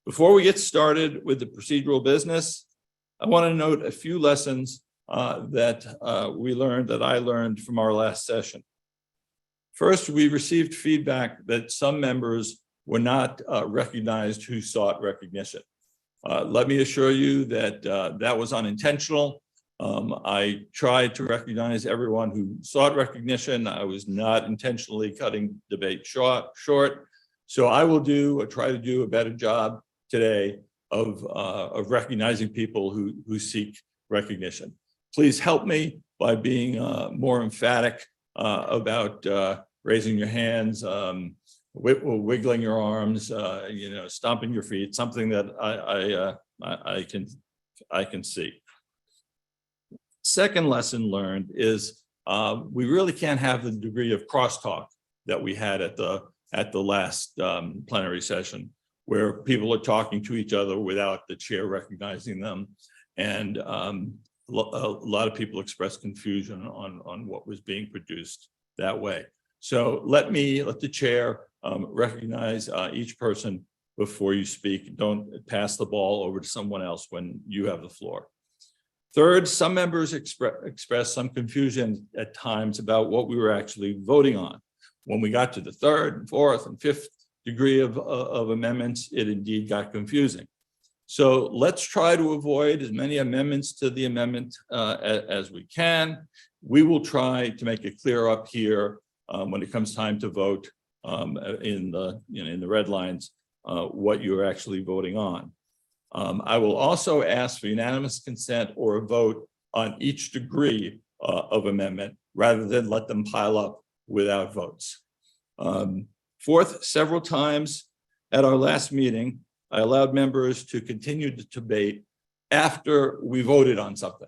Before we get started with the procedural business, I want to note a few lessons that I learned from our last session. First, we received feedback that some members were not recognized who sought recognition. Let me assure you that that was unintentional. I tried to recognize everyone who sought recognition. I was not intentionally cutting debate short. So I will try to do a better job today of recognizing people who seek recognition. Please help me by being more emphatic about raising your hands, wiggling your arms, stomping your feet, something that I can see. Second lesson learned is we really can't have the degree of crosstalk that we had at the last plenary session, where people are talking to each other without the chair recognizing them. And a lot of people expressed confusion on what was being produced that way. So let the chair recognize each person before you speak. Don't pass the ball over to someone else when you have the floor. Third, some members expressed some confusion at times about what we were actually voting on. When we got to the third and fourth and fifth degree of amendments, it indeed got confusing. So let's try to avoid as many amendments to the amendment as we can. We will try to make it clear up here when it comes time to vote in the red lines what you're actually voting on. I will also ask for unanimous consent or a vote on each degree of amendment rather than let them pile up without votes. Fourth, several times at our last meeting, I allowed members to continue the debate after we voted on something.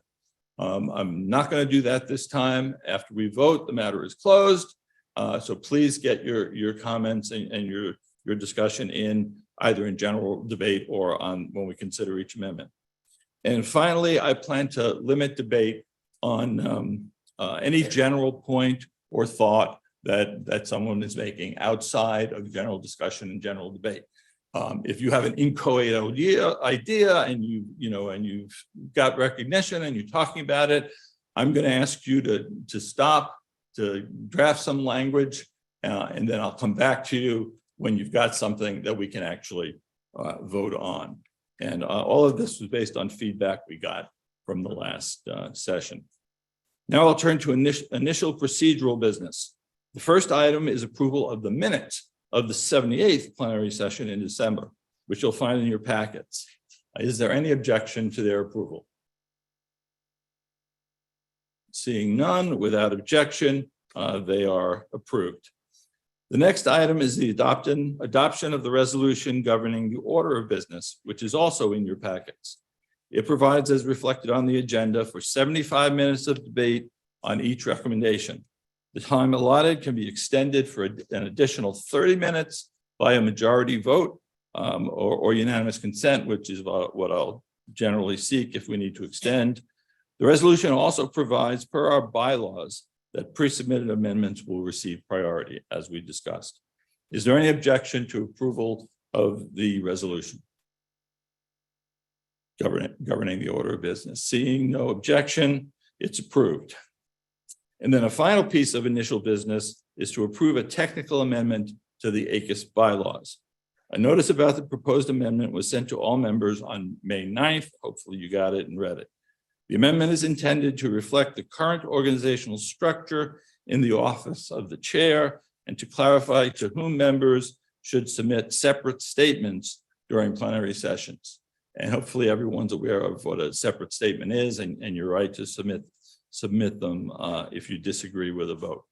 I'm not going to do that this time. After we vote, the matter is closed. So please get your comments and your discussion in either in general debate or on when we consider each amendment. And finally, I plan to limit debate on any general point or thought that someone is making outside of general discussion and general debate. If you have an inchoate idea and you've got recognition and you're talking about it, I'm going to ask you to stop, to draft some language, and then I'll come back to you when you've got something that we can actually vote on. And all of this was based on feedback we got from the last session. Now I'll turn to initial procedural business. The first item is approval of the minutes of the 78th plenary session in December, which you'll find in your packets. Is there any objection to their approval? Seeing none, without objection, they are approved. The next item is the adoption of the resolution governing the order of business, which is also in your packets. It provides, as reflected on the agenda, for 75 minutes of debate on each recommendation. The time allotted can be extended for an additional 30 minutes by a majority vote or unanimous consent, which is what I'll generally seek if we need to extend. The resolution also provides, per our bylaws, that pre-submitted amendments will receive priority, as we discussed. Is there any objection to approval of the resolution governing the order of business? Seeing no objection, it's approved. And then a final piece of initial business is to approve a technical amendment to the ACUS bylaws. A notice about the proposed amendment was sent to all members on May 9th. Hopefully you got it and read it. The amendment is intended to reflect the current organizational structure in the office of the chair and to clarify to whom members should submit separate statements during plenary sessions. And hopefully everyone's aware of what a separate statement is and you're right to submit them if you disagree with a vote.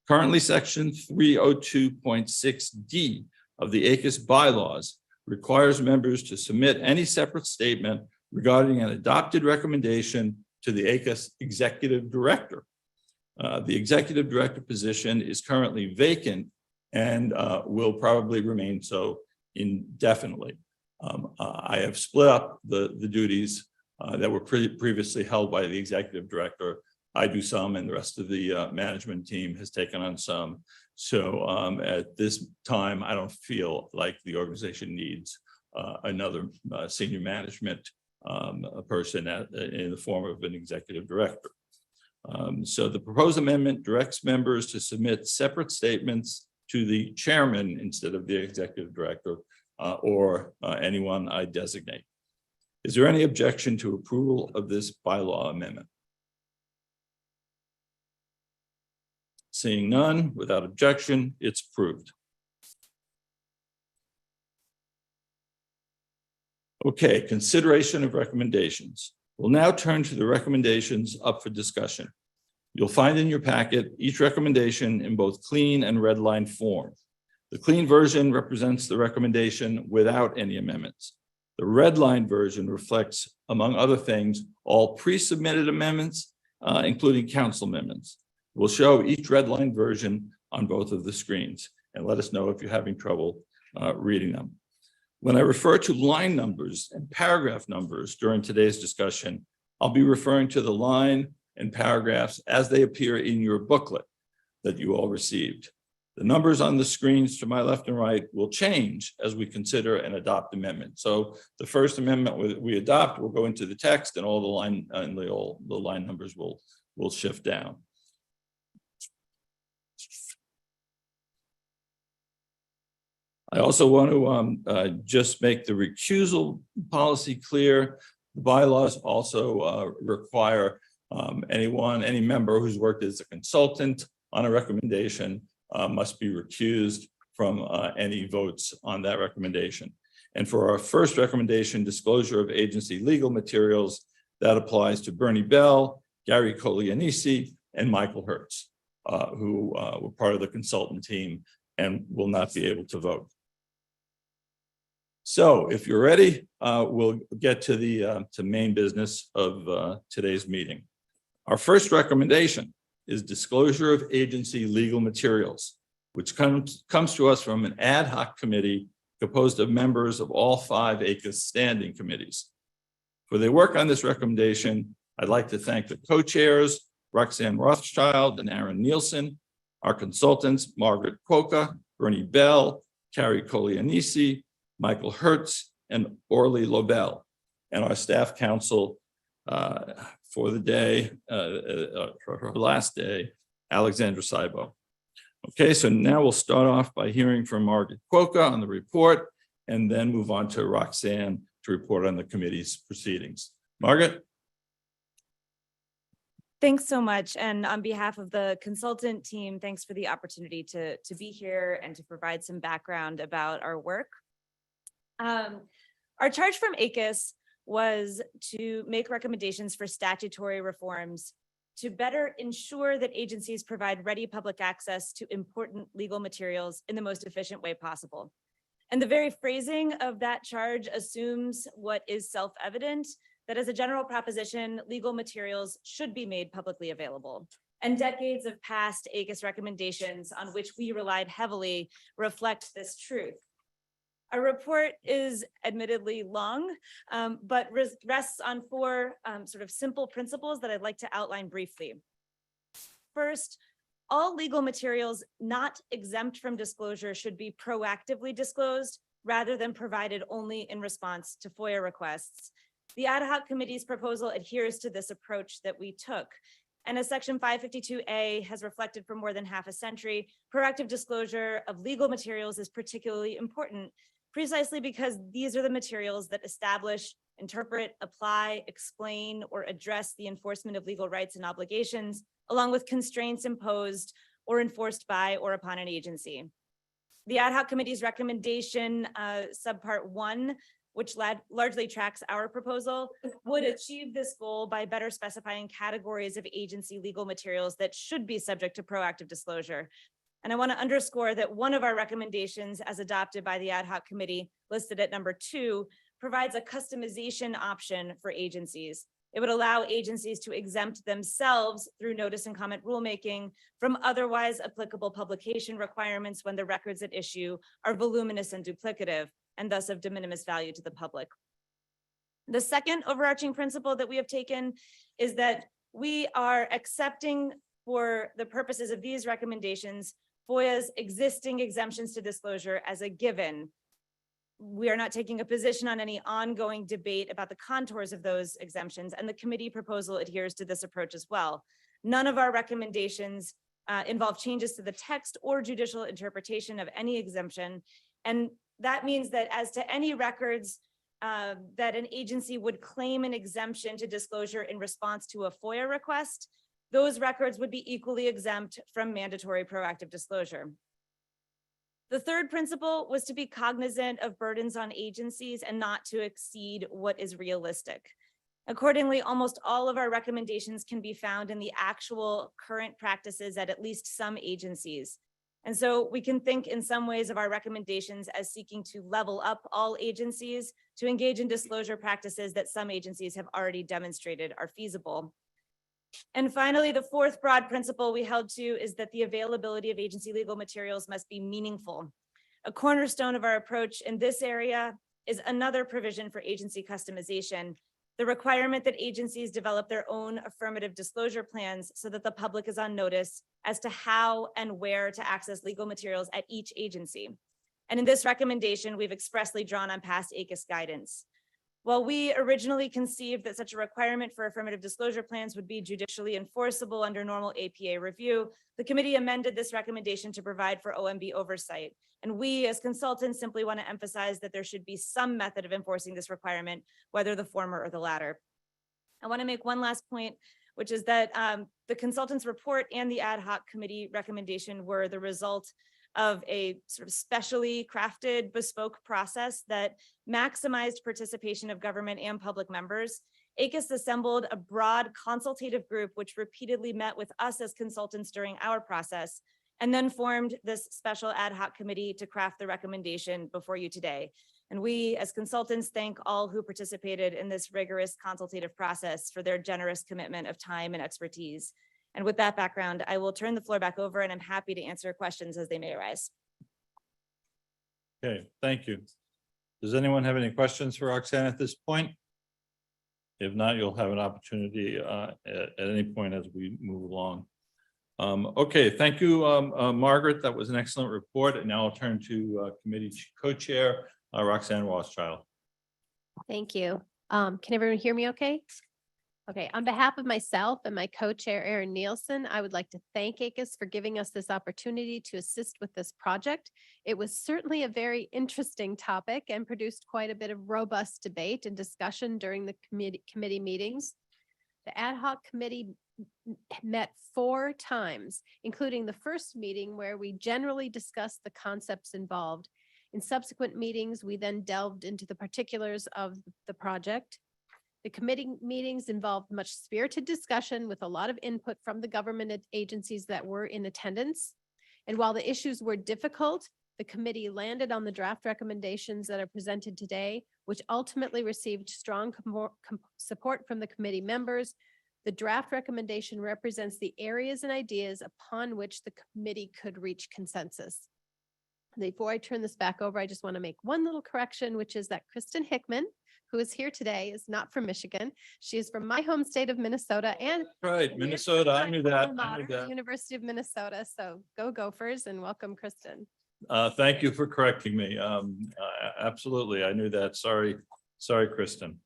Currently, section 302.6D of the ACUS bylaws requires members to submit any separate statement regarding an adopted recommendation to the ACUS Executive Director. The Executive Director position is currently vacant and will probably remain so indefinitely. I have split up the duties that were previously held by the Executive Director. I do some, and the rest of the management team has taken on some. So at this time, I don't feel like the organization needs another senior management person in the form of an Executive Director. So the proposed amendment directs members to submit separate statements to the chairman instead of the Executive Director or anyone I designate. Is there any objection to approval of this bylaw amendment? Seeing none, without objection, it's approved. Okay, consideration of recommendations. We'll now turn to the recommendations up for discussion. You'll find in your packet each recommendation in both clean and red line form. The clean version represents the recommendation without any amendments. The red line version reflects, among other things, all pre-submitted amendments, including council amendments. We'll show each red line version on both of the screens and let us know if you're having trouble reading them. When I refer to line numbers and paragraph numbers during today's discussion, I'll be referring to the line and paragraphs as they appear in your booklet that you all received. The numbers on the screens to my left and right will change as we consider and adopt amendment. So the first amendment we adopt will go into the text, and all the line and the line numbers will shift down. I also want to just make the recusal policy clear. The bylaws also require any member who's worked as a consultant on a recommendation must be recused from any votes on that recommendation. And for our first recommendation, disclosure of agency legal materials, that applies to Bernie Bell, Gary Kolianisi, and Michael Hertz, who were part of the consultant team and will not be able to vote. So if you're ready, we'll get to the main business of today's meeting. Our first recommendation is disclosure of agency legal materials, which comes to us from an ad hoc committee composed of members of all 5 ACUS standing committees. For their work on this recommendation, I'd like to thank the co-chairs, Roxanne Rothschild and Aaron Nielsen, our consultants, Margaret Quokka, Bernie Bell, Carrie Kolianisi, Michael Hertz, and Orly Lobel, and our staff counsel for the day, for her last day, Alexandra Saibo. Okay, so now we'll start off by hearing from Margaret Quokka on the report, and then move on to Roxanne to report on the committee's proceedings. Margaret? Thanks so much. And on behalf of the consultant team, thanks for the opportunity to be here and to provide some background about our work. Our charge from ACUS was to make recommendations for statutory reforms to better ensure that agencies provide ready public access to important legal materials in the most efficient way possible. And the very phrasing of that charge assumes what is self-evident, that as a general proposition, legal materials should be made publicly available. And decades of past ACUS recommendations on which we relied heavily reflect this truth. Our report is admittedly long, but rests on 4 sort of simple principles that I'd like to outline briefly. First, all legal materials not exempt from disclosure should be proactively disclosed rather than provided only in response to FOIA requests. The ad hoc committee's proposal adheres to this approach that we took. And as Section 552A has reflected for more than half a century, proactive disclosure of legal materials is particularly important, precisely because these are the materials that establish, interpret, apply, explain, or address the enforcement of legal rights and obligations, along with constraints imposed or enforced by or upon an agency. The ad hoc committee's recommendation, subpart 1, which largely tracks our proposal, would achieve this goal by better specifying categories of agency legal materials that should be subject to proactive disclosure. And I want to underscore that one of our recommendations as adopted by the ad hoc committee listed at number 2 provides a customization option for agencies. It would allow agencies to exempt themselves through notice and comment rulemaking from otherwise applicable publication requirements when the records at issue are voluminous and duplicative and thus of de minimis value to the public. The second overarching principle that we have taken is that we are accepting for the purposes of these recommendations FOIA's existing exemptions to disclosure as a given. We are not taking a position on any ongoing debate about the contours of those exemptions, and the committee proposal adheres to this approach as well. None of our recommendations involve changes to the text or judicial interpretation of any exemption, and that means that as to any records that an agency would claim an exemption to disclosure in response to a FOIA request, those records would be equally exempt from mandatory proactive disclosure. The third principle was to be cognizant of burdens on agencies and not to exceed what is realistic. Accordingly, almost all of our recommendations can be found in the actual current practices at least some agencies. And so we can think in some ways of our recommendations as seeking to level up all agencies to engage in disclosure practices that some agencies have already demonstrated are feasible. And finally, the fourth broad principle we held to is that the availability of agency legal materials must be meaningful. A cornerstone of our approach in this area is another provision for agency customization, the requirement that agencies develop their own affirmative disclosure plans so that the public is on notice as to how and where to access legal materials at each agency. And in this recommendation, we've expressly drawn on past ACUS guidance. While we originally conceived that such a requirement for affirmative disclosure plans would be judicially enforceable under normal APA review, the committee amended this recommendation to provide for OMB oversight. And we as consultants simply want to emphasize that there should be some method of enforcing this requirement, whether the former or the latter. I want to make one last point, which is that the consultants report and the ad hoc committee recommendation were the result of a sort of specially crafted bespoke process that maximized participation of government and public members. ACUS assembled a broad consultative group which repeatedly met with us as consultants during our process, and then formed this special ad hoc committee to craft the recommendation before you today. And we as consultants thank all who participated in this rigorous consultative process for their generous commitment of time and expertise. And with that background, I will turn the floor back over and I'm happy to answer questions as they may arise. Okay, thank you. Does anyone have any questions for Roxanne at this point? If not, you'll have an opportunity at any point as we move along. Okay, thank you, Margaret. That was an excellent report. And now I'll turn to committee co-chair, Roxanne Rothschild. Thank you. Can everyone hear me okay? Okay, on behalf of myself and my co-chair, Erin Nielsen, I would like to thank ACUS for giving us this opportunity to assist with this project. It was certainly a very interesting topic and produced quite a bit of robust debate and discussion during the committee meetings. The ad hoc committee met 4 times, including the first meeting where we generally discussed the concepts involved. In subsequent meetings, we then delved into the particulars of the project. The committee meetings involved much spirited discussion with a lot of input from the government agencies that were in attendance. And while the issues were difficult, the committee landed on the draft recommendations that are presented today, which ultimately received strong support from the committee members. The draft recommendation represents the areas and ideas upon which the committee could reach consensus. Before I turn this back over, I just want to make one little correction, which is that Kristen Hickman, who is here today, is not from Michigan. She is from my home state of Minnesota and Right, Minnesota, I knew that. University of Minnesota. So go Gophers and welcome, Kristen. Thank you for correcting me. Absolutely, I knew that. Sorry, Kristen.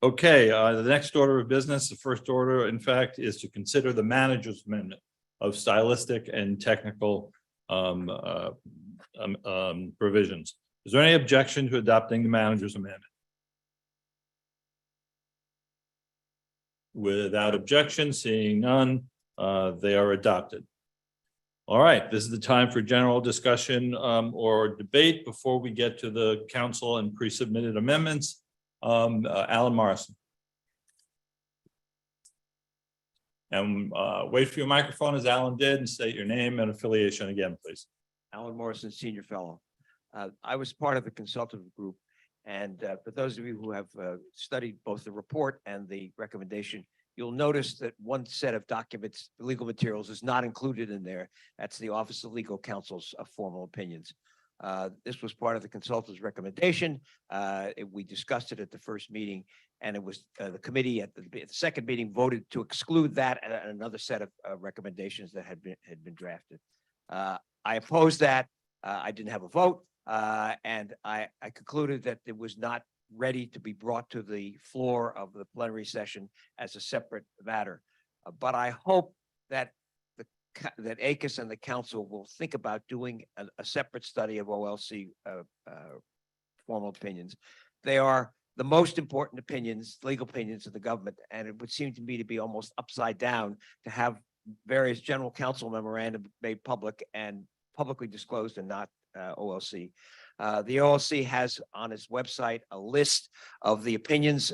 Okay, the next order of business, the first order, in fact, is to consider the manager's amendment of stylistic and technical provisions. Is there any objection to adopting the manager's amendment? Without objection, seeing none, they are adopted. All right, this is the time for general discussion or debate before we get to the council and pre-submitted amendments. Alan Morrison. And wait for your microphone as Alan did and state your name and affiliation again, please. Alan Morrison, Senior Fellow. I was part of the consultative group. And for those of you who have studied both the report and the recommendation, you'll notice that one set of documents, legal materials, is not included in there. That's the Office of Legal Counsel's formal opinions. This was part of the consultant's recommendation. We discussed it at the first meeting, and it was the committee at the second meeting voted to exclude that and another set of recommendations that had been drafted. I opposed that. I didn't have a vote, and I concluded that it was not ready to be brought to the floor of the plenary session as a separate matter. But I hope that that ACUS and the council will think about doing a separate study of OLC formal opinions. They are the most important opinions, legal opinions of the government, and it would seem to me to be almost upside down to have various general counsel memorandum made public and publicly disclosed and not OLC. The OLC has on its website a list of the opinions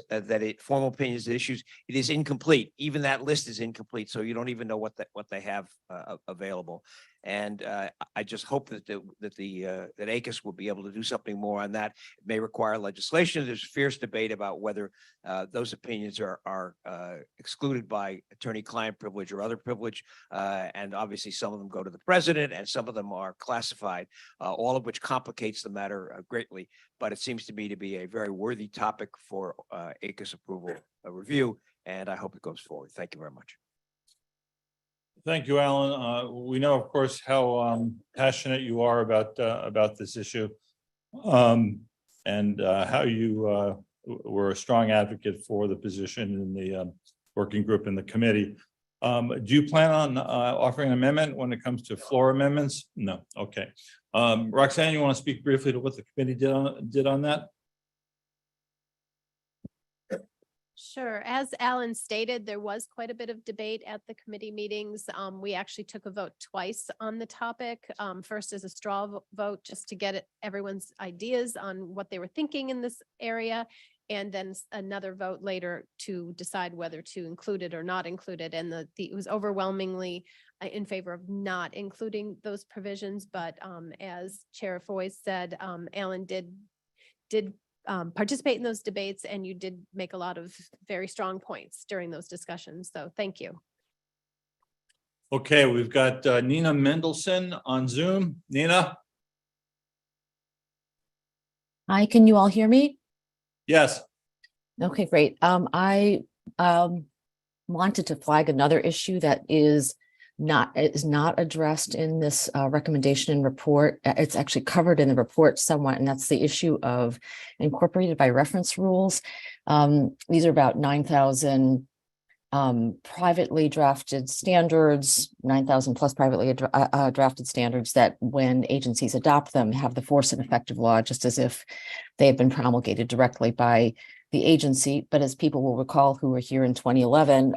formal opinions, issues. It is incomplete. Even that list is incomplete, so you don't even know what they have available. And I just hope that that ACUS will be able to do something more on that. It may require legislation. There's fierce debate about whether those opinions are excluded by attorney-client privilege or other privilege, and obviously some of them go to the president, and some of them are classified. All of which complicates the matter greatly. But it seems to me to be a very worthy topic for ACUS approval review, and I hope it goes forward. Thank you very much. Thank you, Alan. We know, of course, how passionate you are about this issue, and how you were a strong advocate for the position in the working group in the committee. Do you plan on offering an amendment when it comes to floor amendments? No. Okay. Roxanne, you want to speak briefly to what the committee did on that? Sure. As Alan stated, there was quite a bit of debate at the committee meetings. We actually took a vote twice on the topic. First as a straw vote, just to get everyone's ideas on what they were thinking in this area. And then another vote later to decide whether to include it or not include it. And it was overwhelmingly in favor of not including those provisions. But as Chair Foy said, Alan did participate in those debates, and you did make a lot of very strong points during those discussions. So thank you. Okay, we've got Nina Mendelson on Zoom. Nina? Hi, can you all hear me? Yes. Okay, great. I wanted to flag another issue that is not addressed in this recommendation and report. It's actually covered in the report somewhat, and that's the issue of incorporated by reference rules. These are about 9,000 privately drafted standards, 9,000 plus privately drafted standards that when agencies adopt them have the force and effect of law, just as if they have been promulgated directly by the agency. But as people will recall who were here in 2011,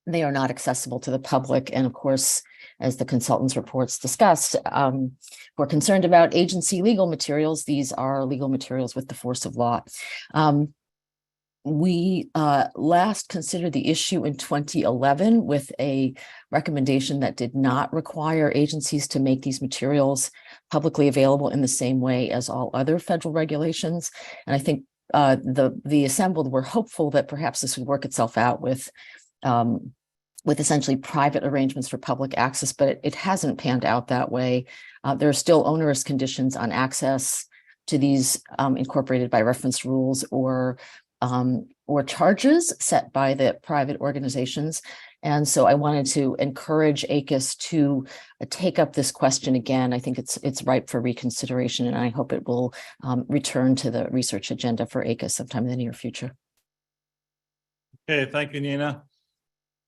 they are not accessible to the public. And of course, as the consultant's reports discussed, we're concerned about agency legal materials. These are legal materials with the force of law. We last considered the issue in 2011 with a recommendation that did not require agencies to make these materials publicly available in the same way as all other federal regulations. And I think the assembled were hopeful that perhaps this would work itself out with essentially private arrangements for public access, but it hasn't panned out that way. There are still onerous conditions on access to these incorporated by reference rules or charges set by the private organizations. And so I wanted to encourage ACUS to take up this question again. I think it's ripe for reconsideration, and I hope it will return to the research agenda for ACUS sometime in the near future. Okay, thank you, Nina.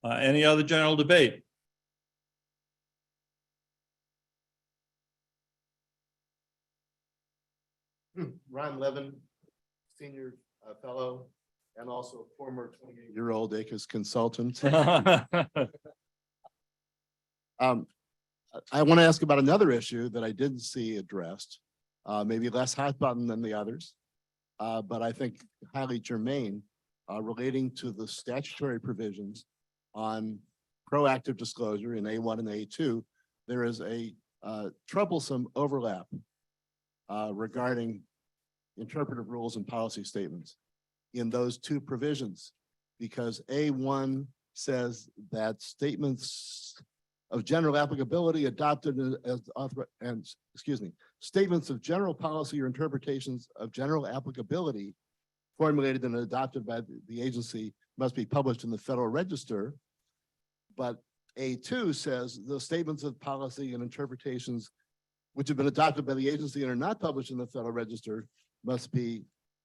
Any other general debate? Ron Levin, Senior Fellow, and also former 28-year-old ACUS consultant. I want to ask about another issue that I didn't see addressed, maybe less hot button than the others, but I think highly germane, relating to the statutory provisions on proactive disclosure in A1 and A2, there is a troublesome overlap regarding interpretive rules and policy statements in those two provisions, because A1 says that statements of general applicability adopted statements of general policy or interpretations of general applicability formulated and adopted by the agency must be published in the Federal Register. But A2 says the statements of policy and interpretations which have been adopted by the agency and are not published in the Federal Register must be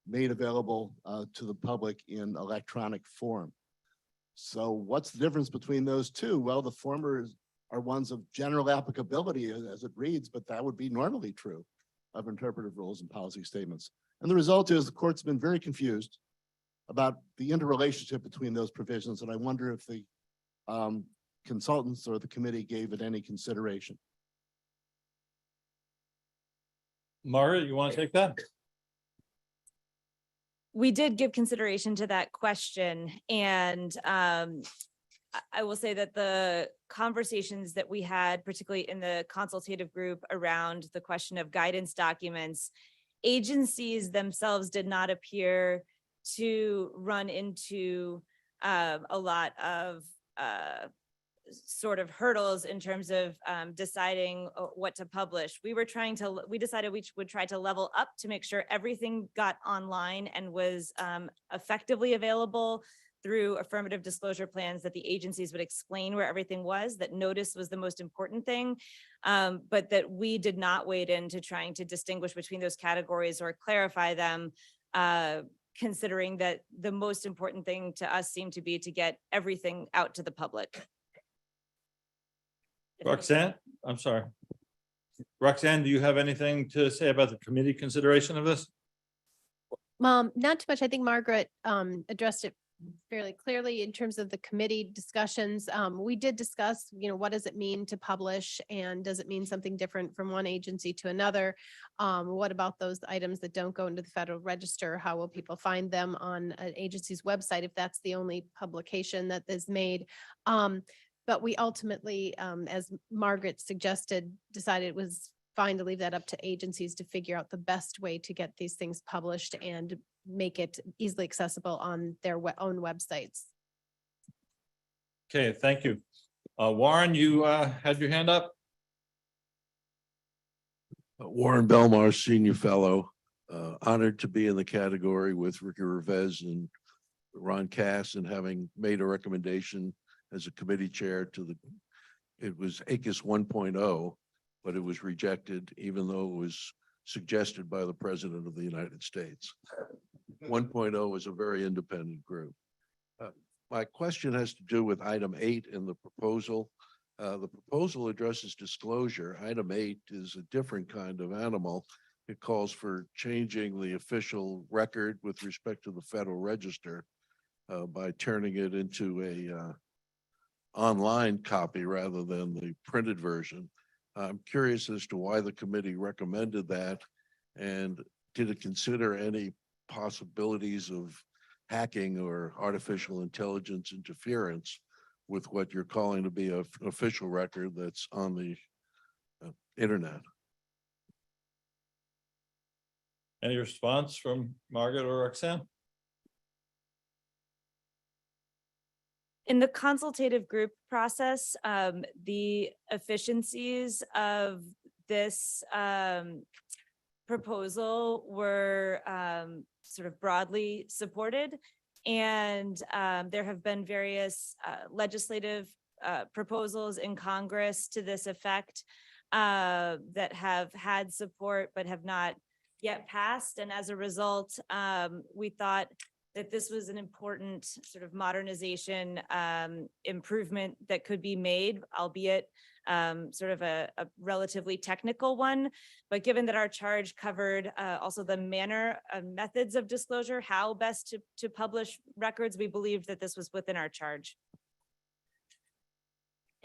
made available to the public in electronic form. So what's the difference between those two? Well, the former are ones of general applicability as it reads, but that would be normally true of interpretive rules and policy statements. And the result is the court's been very confused about the interrelationship between those provisions. And I wonder if the consultants or the committee gave it any consideration. Margaret, you want to take that? We did give consideration to that question, and I will say that the conversations that we had, particularly in the consultative group around the question of guidance documents, agencies themselves did not appear to run into a lot of sort of hurdles in terms of deciding what to publish. We decided we would try to level up to make sure everything got online and was effectively available through affirmative disclosure plans, that the agencies would explain where everything was, that notice was the most important thing, but that we did not wade into trying to distinguish between those categories or clarify them, considering that the most important thing to us seemed to be to get everything out to the public. Roxanne, I'm sorry. Roxanne, do you have anything to say about the committee consideration of this? Not too much. I think Margaret addressed it fairly clearly in terms of the committee discussions. We did discuss, what does it mean to publish, and does it mean something different from one agency to another? What about those items that don't go into the Federal Register? How will people find them on an agency's website if that's the only publication that is made? But we ultimately, as Margaret suggested, decided it was fine to leave that up to agencies to figure out the best way to get these things published and make it easily accessible on their own websites. Okay, thank you. Warren, you had your hand up? Warren Belmar, Senior Fellow, honored to be in the category with Ricky Revesz and Ron Cass, and having made a recommendation as a committee chair it was ACUS 1.0, but it was rejected even though it was suggested by the President of the United States. 1.0 was a very independent group. My question has to do with item 8 in the proposal. The proposal addresses disclosure. Item 8 is a different kind of animal. It calls for changing the official record with respect to the Federal Register by turning it into a online copy rather than the printed version. I'm curious as to why the committee recommended that, and did it consider any possibilities of hacking or artificial intelligence interference with what you're calling to be an official record that's on the internet? Any response from Margaret or Roxanne? In the consultative group process, the efficiencies of this proposal were sort of broadly supported. And there have been various legislative proposals in Congress to this effect that have had support but have not yet passed. And as a result, we thought that this was an important sort of modernization improvement that could be made, albeit sort of a relatively technical one. But given that our charge covered also the manner of methods of disclosure, how best to publish records, we believed that this was within our charge.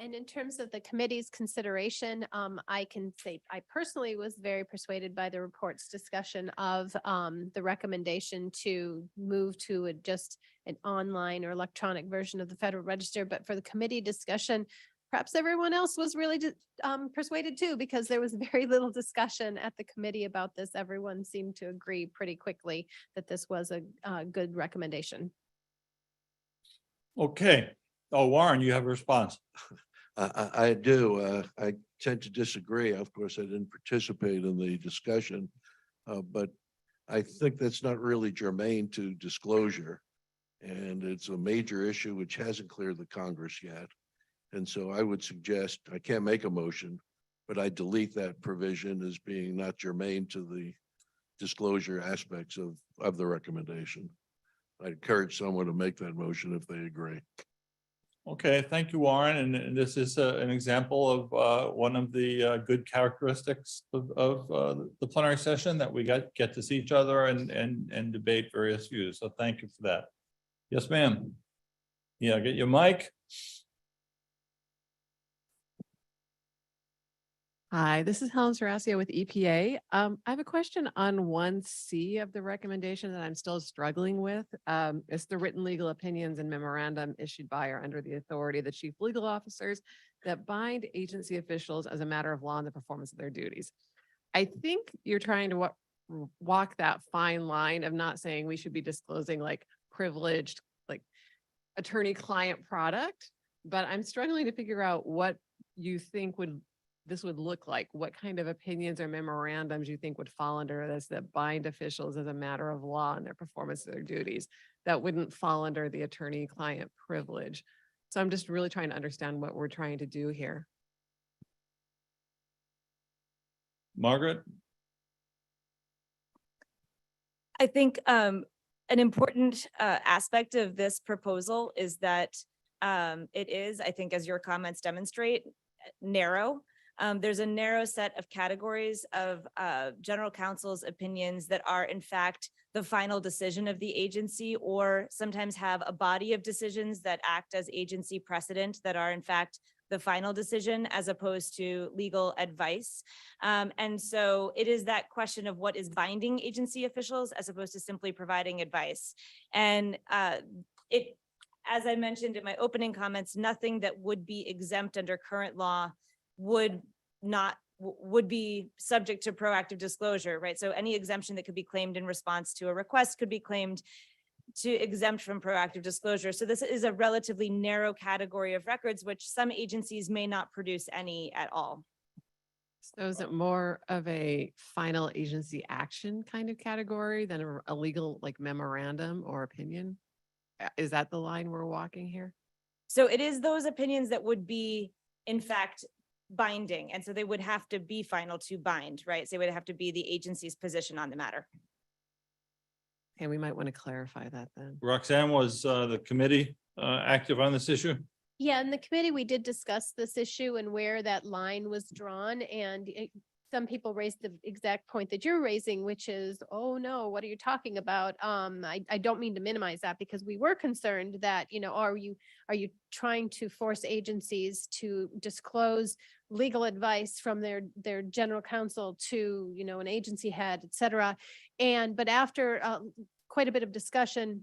And in terms of the committee's consideration, I can say I personally was very persuaded by the report's discussion of the recommendation to move to just an online or electronic version of the Federal Register. But for the committee discussion, perhaps everyone else was really persuaded too, because there was very little discussion at the committee about this. Everyone seemed to agree pretty quickly that this was a good recommendation. Okay. Oh, Warren, you have a response. I do. I tend to disagree. Of course, I didn't participate in the discussion, but I think that's not really germane to disclosure. And it's a major issue which hasn't cleared the Congress yet. And so I would suggest, I can't make a motion, but I delete that provision as being not germane to the disclosure aspects of the recommendation. I encourage someone to make that motion if they agree. Okay, thank you, Warren. And this is an example of one of the good characteristics of the plenary session, that we get to see each other and debate various views. So thank you for that. Yes, ma'am. Yeah, get your mic. Hi, this is Helen Sarasio with EPA. I have a question on 1C of the recommendation that I'm still struggling with. It's the written legal opinions and memorandum issued by or under the authority of the chief legal officers that bind agency officials as a matter of law in the performance of their duties. I think you're trying to walk that fine line of not saying we should be disclosing like privileged, like attorney-client product, but I'm struggling to figure out what you think this would look like. What kind of opinions or memorandums you think would fall under this that bind officials as a matter of law in their performance of their duties that wouldn't fall under the attorney-client privilege. So I'm just really trying to understand what we're trying to do here. Margaret? I think an important aspect of this proposal is that it is, I think, as your comments demonstrate, narrow. There's a narrow set of categories of general counsel's opinions that are in fact the final decision of the agency, or sometimes have a body of decisions that act as agency precedent that are in fact the final decision, as opposed to legal advice. And so it is that question of what is binding agency officials as opposed to simply providing advice. And as I mentioned in my opening comments, nothing that would be exempt under current law would be subject to proactive disclosure, right? So any exemption that could be claimed in response to a request could be claimed to exempt from proactive disclosure. So this is a relatively narrow category of records, which some agencies may not produce any at all. So is it more of a final agency action kind of category than a legal like memorandum or opinion? Is that the line we're walking here? So it is those opinions that would be, in fact, binding. And so they would have to be final to bind, right? So they would have to be the agency's position on the matter. And we might want to clarify that then. Roxanne, was the committee active on this issue? Yeah, in the committee, we did discuss this issue and where that line was drawn, and some people raised the exact point that you're raising, which is, oh no, what are you talking about? I don't mean to minimize that, because we were concerned that, are you trying to force agencies to disclose legal advice from their general counsel to, an agency head, et cetera. But after quite a bit of discussion,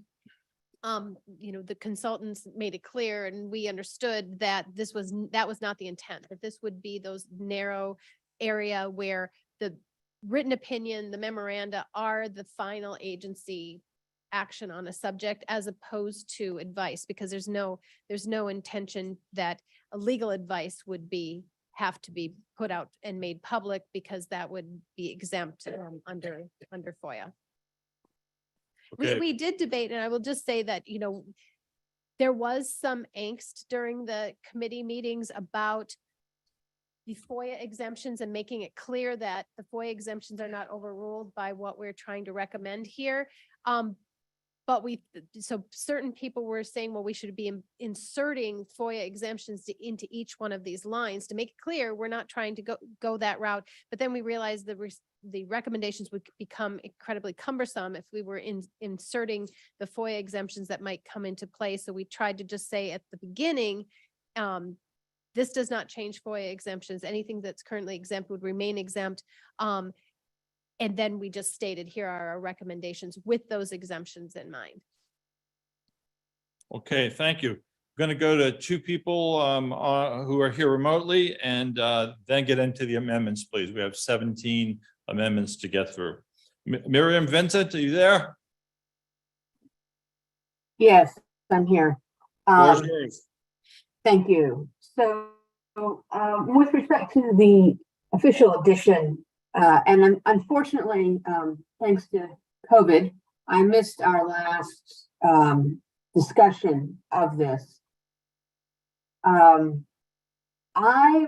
the consultants made it clear, and we understood that that was not the intent, that this would be those narrow area where the written opinion, the memoranda are the final agency action on a subject, as opposed to advice, because there's no intention that a legal advice would have to be put out and made public, because that would be exempt under FOIA. Okay. We did debate, and I will just say that, there was some angst during the committee meetings about the FOIA exemptions and making it clear that the FOIA exemptions are not overruled by what we're trying to recommend here. So certain people were saying, well, we should be inserting FOIA exemptions into each one of these lines to make it clear we're not trying to go that route. But then we realized the recommendations would become incredibly cumbersome if we were inserting the FOIA exemptions that might come into play. So we tried to just say at the beginning, this does not change FOIA exemptions. Anything that's currently exempt would remain exempt. And then we just stated, here are our recommendations with those exemptions in mind. Okay, thank you. Going to go to two people who are here remotely and then get into the amendments, please. We have 17 amendments to get through. Miriam Vincent, are you there? Yes, I'm here. Floor's yours. Thank you. So with respect to the official edition, and unfortunately, thanks to COVID, I missed our last discussion of this. I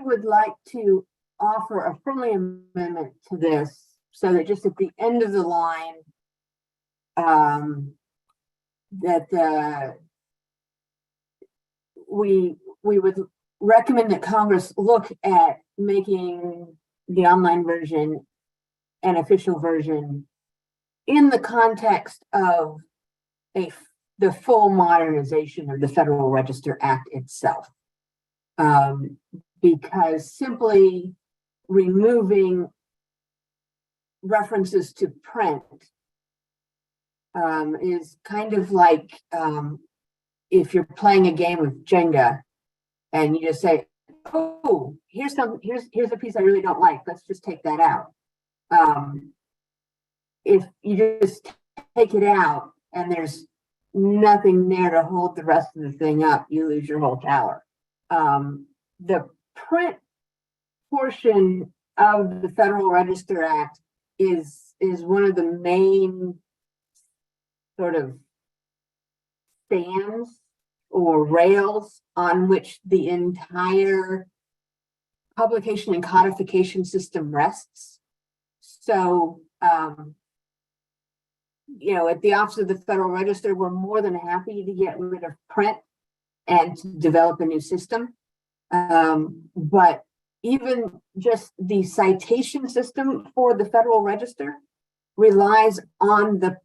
would like to offer a friendly amendment to this so that just at the end of the line, that we would recommend that Congress look at making the online version an official version in the context of the full modernization of the Federal Register Act itself. Because simply removing references to print is kind of like if you're playing a game of Jenga and you just say, oh, here's a piece I really don't like, let's just take that out. If you just take it out and there's nothing there to hold the rest of the thing up, you lose your whole tower. The print portion of the Federal Register Act is one of the main sort of stands or rails on which the entire publication and codification system rests. So, you know, at the Office of the Federal Register, we're more than happy to get rid of print and to develop a new system. But even just the citation system for the Federal Register relies on the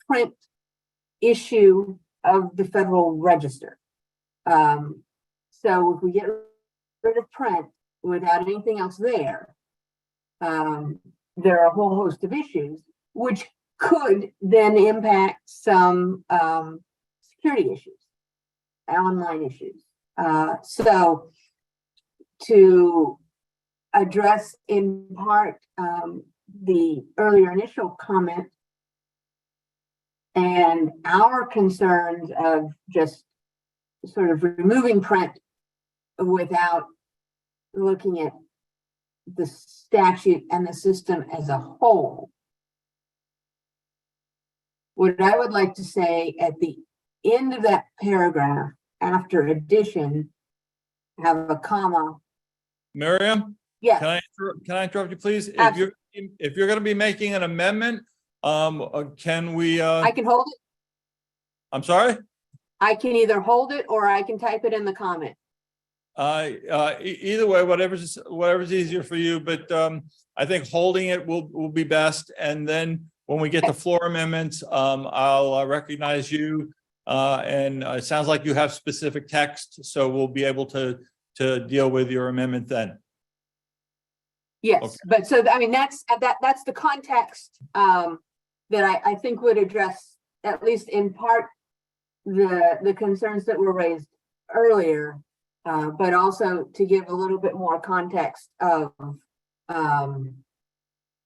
print issue of the Federal Register. So if we get rid of print without anything else there, there are a whole host of issues which could then impact some security issues, online issues. So to address in part the earlier initial comment and our concerns of just sort of removing print without looking at the statute and the system as a whole, what I would like to say at the end of that paragraph after addition, have a comma. Miriam? Yes. Can I interrupt you, please? Absolutely. If you're going to be making an amendment, can we? I can hold it. I'm sorry? I can either hold it or I can type it in the comment. Either way, whatever's easier for you, but I think holding it will be best. And then when we get to floor amendments, I'll recognize you. And it sounds like you have specific text, so we'll be able to deal with your amendment then. Yes, Okay. but so I mean that's the context that I think would address at least in part the concerns that were raised earlier, but also to give a little bit more context of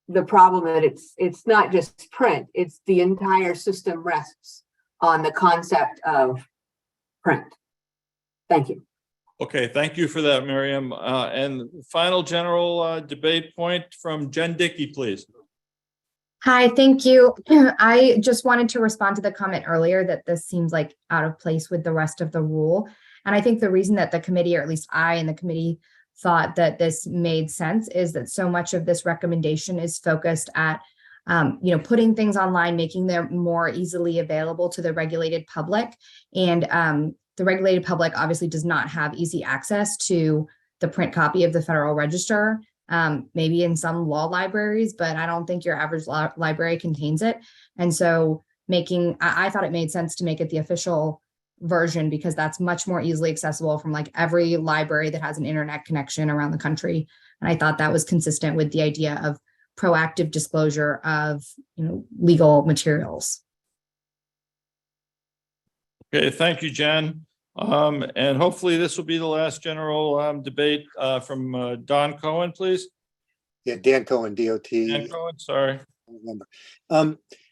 the problem that it's not just print, it's the entire system rests on the concept of print. Thank you. Okay, thank you for that, Miriam. And final general debate point from Jen Dickey, please. Hi, thank you. I just wanted to respond to the comment earlier that this seems like out of place with the rest of the rule. And I think the reason that the committee, or at least I and the committee, thought that this made sense is that so much of this recommendation is focused at putting things online, making them more easily available to the regulated public. And the regulated public obviously does not have easy access to the print copy of the Federal Register, maybe in some law libraries, but I don't think your average library contains it. And so I thought it made sense to make it the official version because that's much more easily accessible from like every library that has an internet connection around the country. And I thought that was consistent with the idea of proactive disclosure of, legal materials. Okay, thank you, Jen. And hopefully this will be the last general debate from Don Cohen, please. Yeah, Dan Cohen, DOT. Dan Cohen, sorry. Member.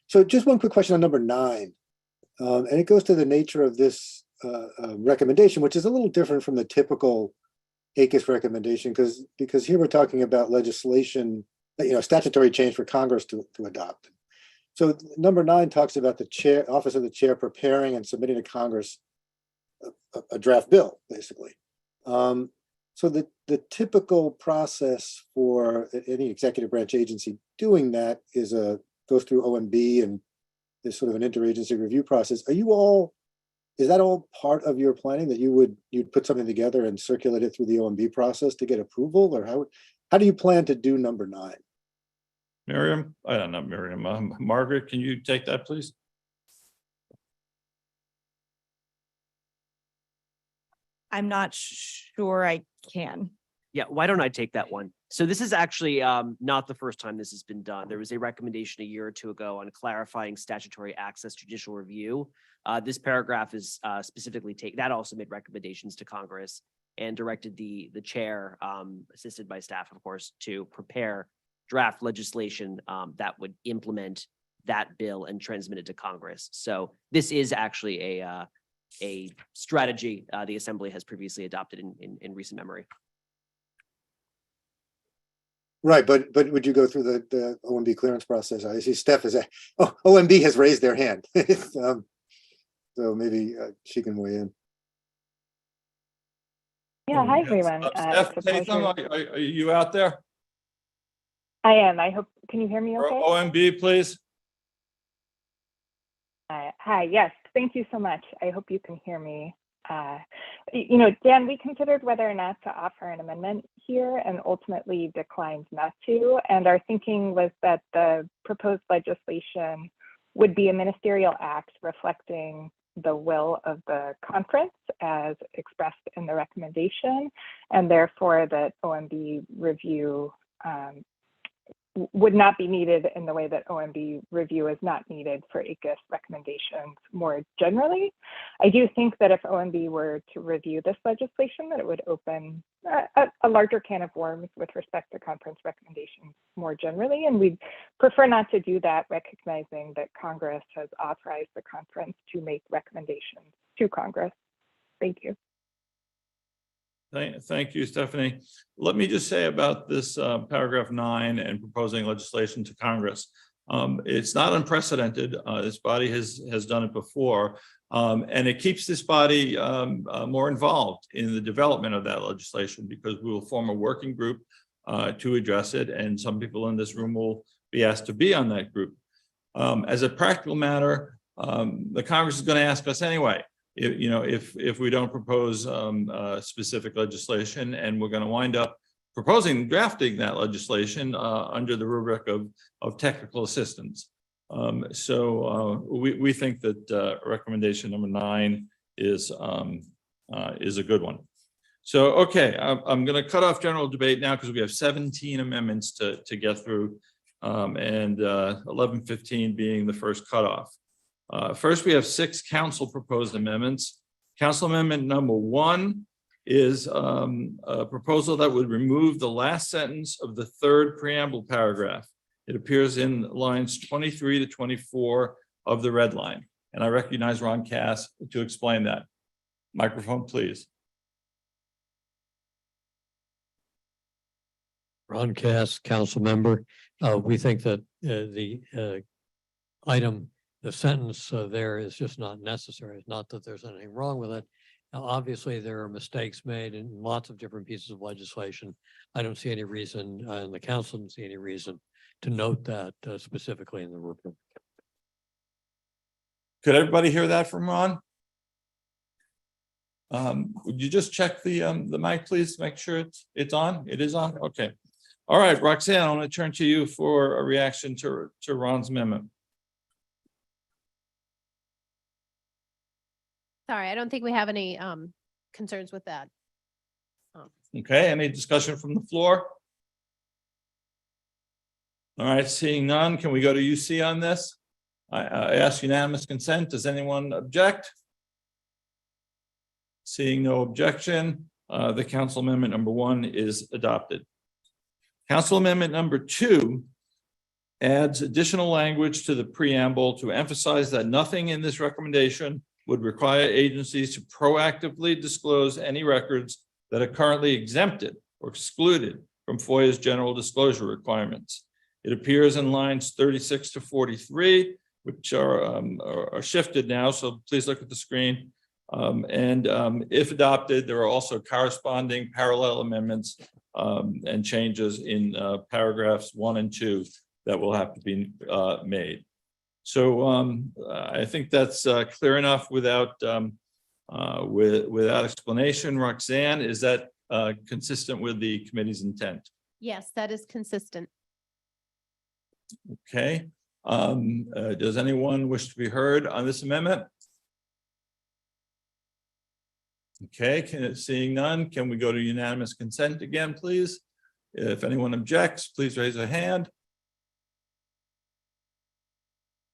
So just one quick question on number 9. And it goes to the nature of this recommendation, which is a little different from the typical ACUS recommendation, because here we're talking about legislation, statutory change for Congress to adopt. So number 9 talks about the chair, office of the chair, preparing and submitting to Congress a draft bill, basically. So the typical process for any executive branch agency doing that is goes through OMB, and there's sort of an interagency review process. Is that all part of your planning, that you'd put something together and circulate it through the OMB process to get approval, or how do you plan to do number 9? Miriam, not Miriam, Margaret, can you take that, please? I'm not sure I can. Yeah, why don't I take that one? So this is actually not the first time this has been done. There was a recommendation a year or two ago on clarifying statutory access judicial review. This paragraph is specifically that also made recommendations to Congress and directed the chair, assisted by staff, of course, to prepare draft legislation that would implement that bill and transmit it to Congress. So this is actually a strategy the Assembly has previously adopted in recent memory. Right, but would you go through the OMB clearance process? I see Steph OMB has raised their hand. So maybe she can weigh in. Yeah, hi everyone. Steph, are you out there? I am. I hope, can you hear me okay? OMB, please. Hi, yes, thank you so much. I hope you can hear me. Dan, we considered whether or not to offer an amendment here and ultimately declined not to. And our thinking was that the proposed legislation would be a ministerial act reflecting the will of the conference as expressed in the recommendation, and therefore that OMB review would not be needed in the way that OMB review is not needed for ACUS recommendations more generally. I do think that if OMB were to review this legislation, that it would open a larger can of worms with respect to conference recommendations more generally, and we'd prefer not to do that, recognizing that Congress has authorized the conference to make recommendations to Congress. Thank you. Thank you, Stephanie. Let me just say about this paragraph 9 and proposing legislation to Congress. It's not unprecedented. This body has done it before, and it keeps this body more involved in the development of that legislation, because we will form a working group to address it, and some people in this room will be asked to be on that group. As a practical matter, the Congress is going to ask us anyway. If we don't propose specific legislation, and we're going to wind up drafting that legislation under the rubric of technical assistance. So we think that recommendation number 9 is a good one. So, okay, I'm going to cut off general debate now because we have 17 amendments to get through, and 11:15 being the first cutoff. First, we have 6 council proposed amendments. Council amendment number 1 is a proposal that would remove the last sentence of the 3rd preamble paragraph. It appears in lines 23 to 24 of the red line. And I recognize Ron Cass to explain that. Microphone, please. Ron Cass, council member. We think that the sentence there is just not necessary. It's not that there's anything wrong with it. Now, obviously, there are mistakes made in lots of different pieces of legislation. I don't see any reason, and the council doesn't see any reason to note that specifically in the rubric. Could everybody hear that from Ron? Would you just check the mic, please? Make sure it's on. It is on. Okay. All right, Roxanne, I want to turn to you for a reaction to Ron's amendment. Sorry, I don't think we have any concerns with that. Okay, any discussion from the floor? All right, seeing none, can we go to UC on this? I ask unanimous consent. Does anyone object? Seeing no objection, the council amendment number 1 is adopted. Council amendment number 2 adds additional language to the preamble to emphasize that nothing in this recommendation would require agencies to proactively disclose any records that are currently exempted or excluded from FOIA's general disclosure requirements. It appears in lines 36 to 43, which are shifted now, so please look at the screen. If adopted, there are also corresponding parallel amendments and changes in paragraphs 1 and 2 that will have to be made. So I think that's clear enough without explanation. Roxanne, is that consistent with the committee's intent? Yes, that is consistent. Okay. Does anyone wish to be heard on this amendment? Okay, seeing none, can we go to unanimous consent again, please? If anyone objects, please raise a hand.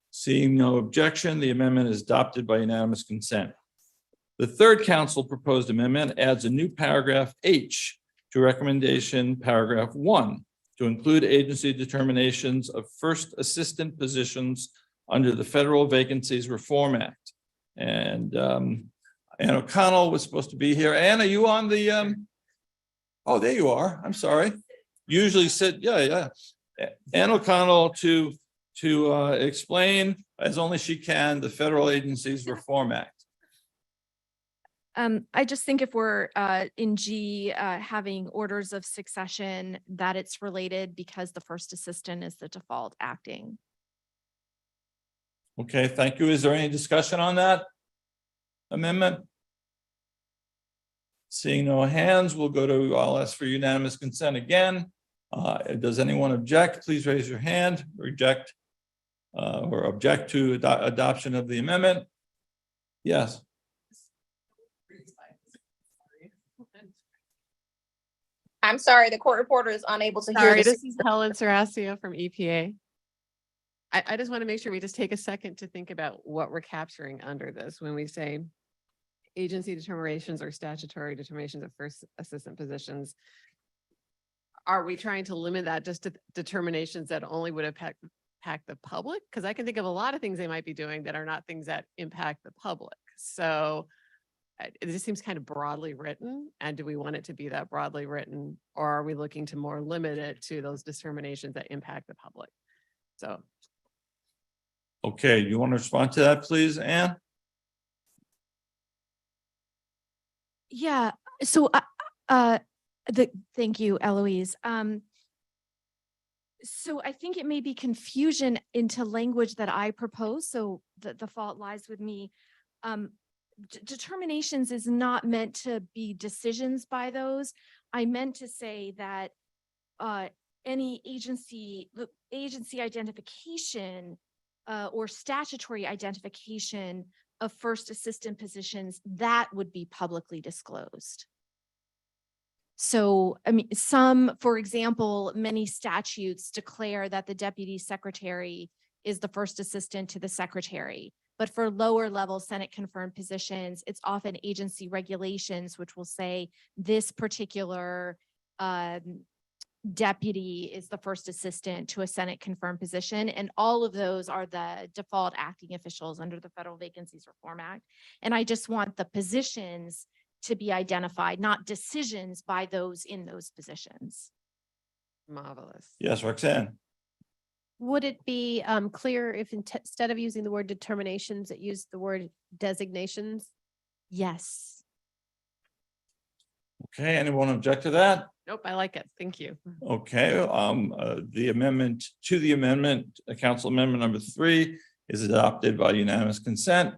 Seeing no objection, the amendment is adopted by unanimous consent. The third council proposed amendment adds a new paragraph H to recommendation paragraph 1 to include agency determinations of first assistant positions under the Federal Vacancies Reform Act. And Ann O'Connell was supposed to be here. Ann, are you on the, oh, there you are. I'm sorry. Usually sit, yeah. Ann O'Connell to explain, as only she can, the Federal Agencies Reform Act. I just think if we're in G, having orders of succession, that it's related because the first assistant is the default acting. Okay, thank you. Is there any discussion on that amendment? Seeing no hands, we'll go to, I'll ask for unanimous consent again. Does anyone object? Please raise your hand. Reject or object to adoption of the amendment? Yes. I'm sorry, the court reporter is unable to hear Sorry, this. this is Helen Saracio from EPA. I just want to make sure we just take a second to think about what we're capturing under this when we say agency determinations or statutory determinations of first assistant positions. Are we trying to limit that just to determinations that only would impact the public? Because I can think of a lot of things they might be doing that are not things that impact the public. So it just seems kind of broadly written. And do we want it to be that broadly written, or are we looking to more limit it to those determinations that impact the public? So. Okay, you want to respond to that, please, Ann? Yeah, so thank you, Eloise. So I think it may be confusion into language that I propose, so the fault lies with me. Determinations is not meant to be decisions by those. I meant to say that any agency identification or statutory identification of first assistant positions, that would be publicly disclosed. So, I mean, for example, many statutes declare that the deputy secretary is the first assistant to the secretary. But for lower level Senate confirmed positions, it's often agency regulations, which will say this particular deputy is the first assistant to a Senate confirmed position. And all of those are the default acting officials under the Federal Vacancies Reform Act. And I just want the positions to be identified, not decisions by those in those positions. Marvelous. Yes, Roxanne. Would it be clear if instead of using the word determinations, it used the word designations? Yes. Okay, anyone object to that? Nope, I like it. Thank you. Okay, the amendment to the amendment, council amendment number 3 is adopted by unanimous consent.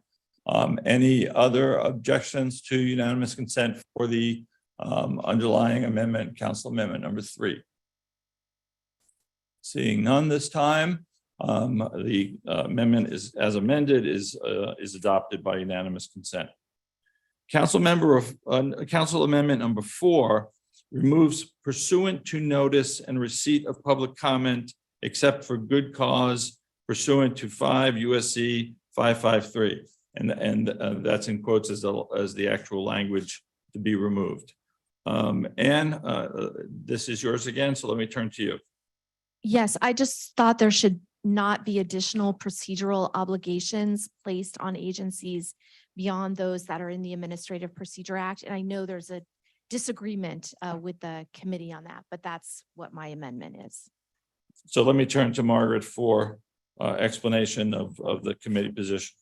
Any other objections to unanimous consent for the underlying amendment, council amendment number 3? Seeing none this time, the amendment is as amended is adopted by unanimous consent. Council Amendment number 4 removes pursuant to notice and receipt of public comment except for good cause pursuant to 5 USC 553. And that's in quotes as the actual language to be removed. Anne, this is yours again, so let me turn to you. Yes, I just thought there should not be additional procedural obligations placed on agencies beyond those that are in the Administrative Procedure Act. And I know there's a disagreement with the committee on that, but that's what my amendment is. So let me turn to Margaret for explanation of the committee position.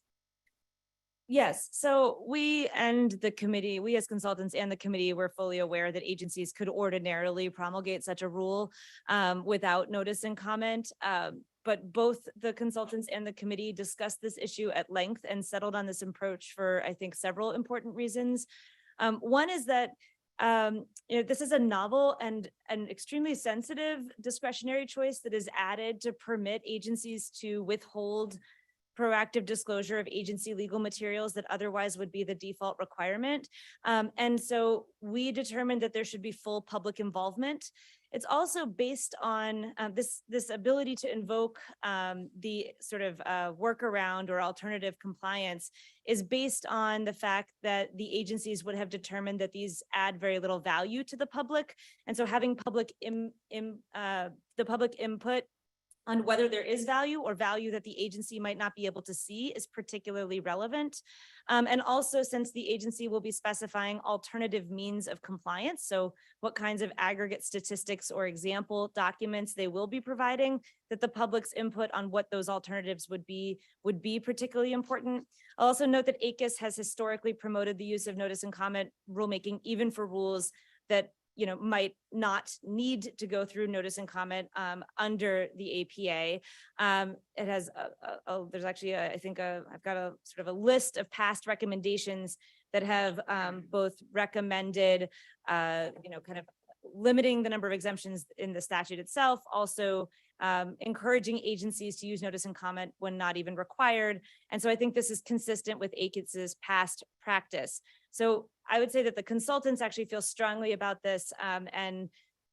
Yes, so we and the committee, we as consultants and the committee were fully aware that agencies could ordinarily promulgate such a rule without notice and comment. But both the consultants and the committee discussed this issue at length and settled on this approach for, I think, several important reasons. One is that this is a novel and an extremely sensitive discretionary choice that is added to permit agencies to withhold proactive disclosure of agency legal materials that otherwise would be the default requirement. And so we determined that there should be full public involvement. It's also based on this ability to invoke the sort of workaround or alternative compliance is based on the fact that the agencies would have determined that these add very little value to the public. And so having the public input on whether there is value or value that the agency might not be able to see is particularly relevant. And also, since the agency will be specifying alternative means of compliance, so what kinds of aggregate statistics or example documents they will be providing, that the public's input on what those alternatives would be particularly important. I'll also note that ACUS has historically promoted the use of notice and comment rulemaking, even for rules that might not need to go through notice and comment under the APA. It has, there's actually, I've got a sort of a list of past recommendations that have both recommended, kind of limiting the number of exemptions in the statute itself, also encouraging agencies to use notice and comment when not even required. And so I think this is consistent with ACUS's past practice. So I would say that the consultants actually feel strongly about this and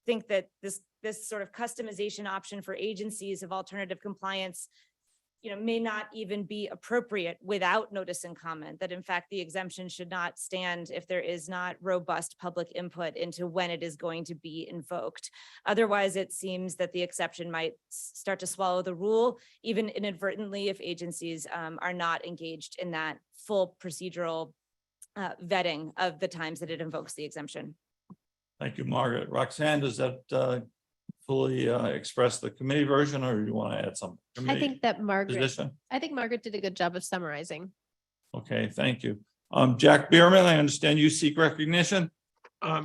think that this sort of customization option for agencies of alternative compliance, may not even be appropriate without notice and comment, that in fact, the exemption should not stand if there is not robust public input into when it is going to be invoked. Otherwise, it seems that the exception might start to swallow the rule, even inadvertently, if agencies are not engaged in that full procedural vetting of the times that it invokes the exemption. Thank you, Margaret. Roxanne, does that fully express the committee version, or do you want to add something? I think that Margaret did a good job of summarizing. Okay, thank you. Jack Bierman, I understand you seek recognition.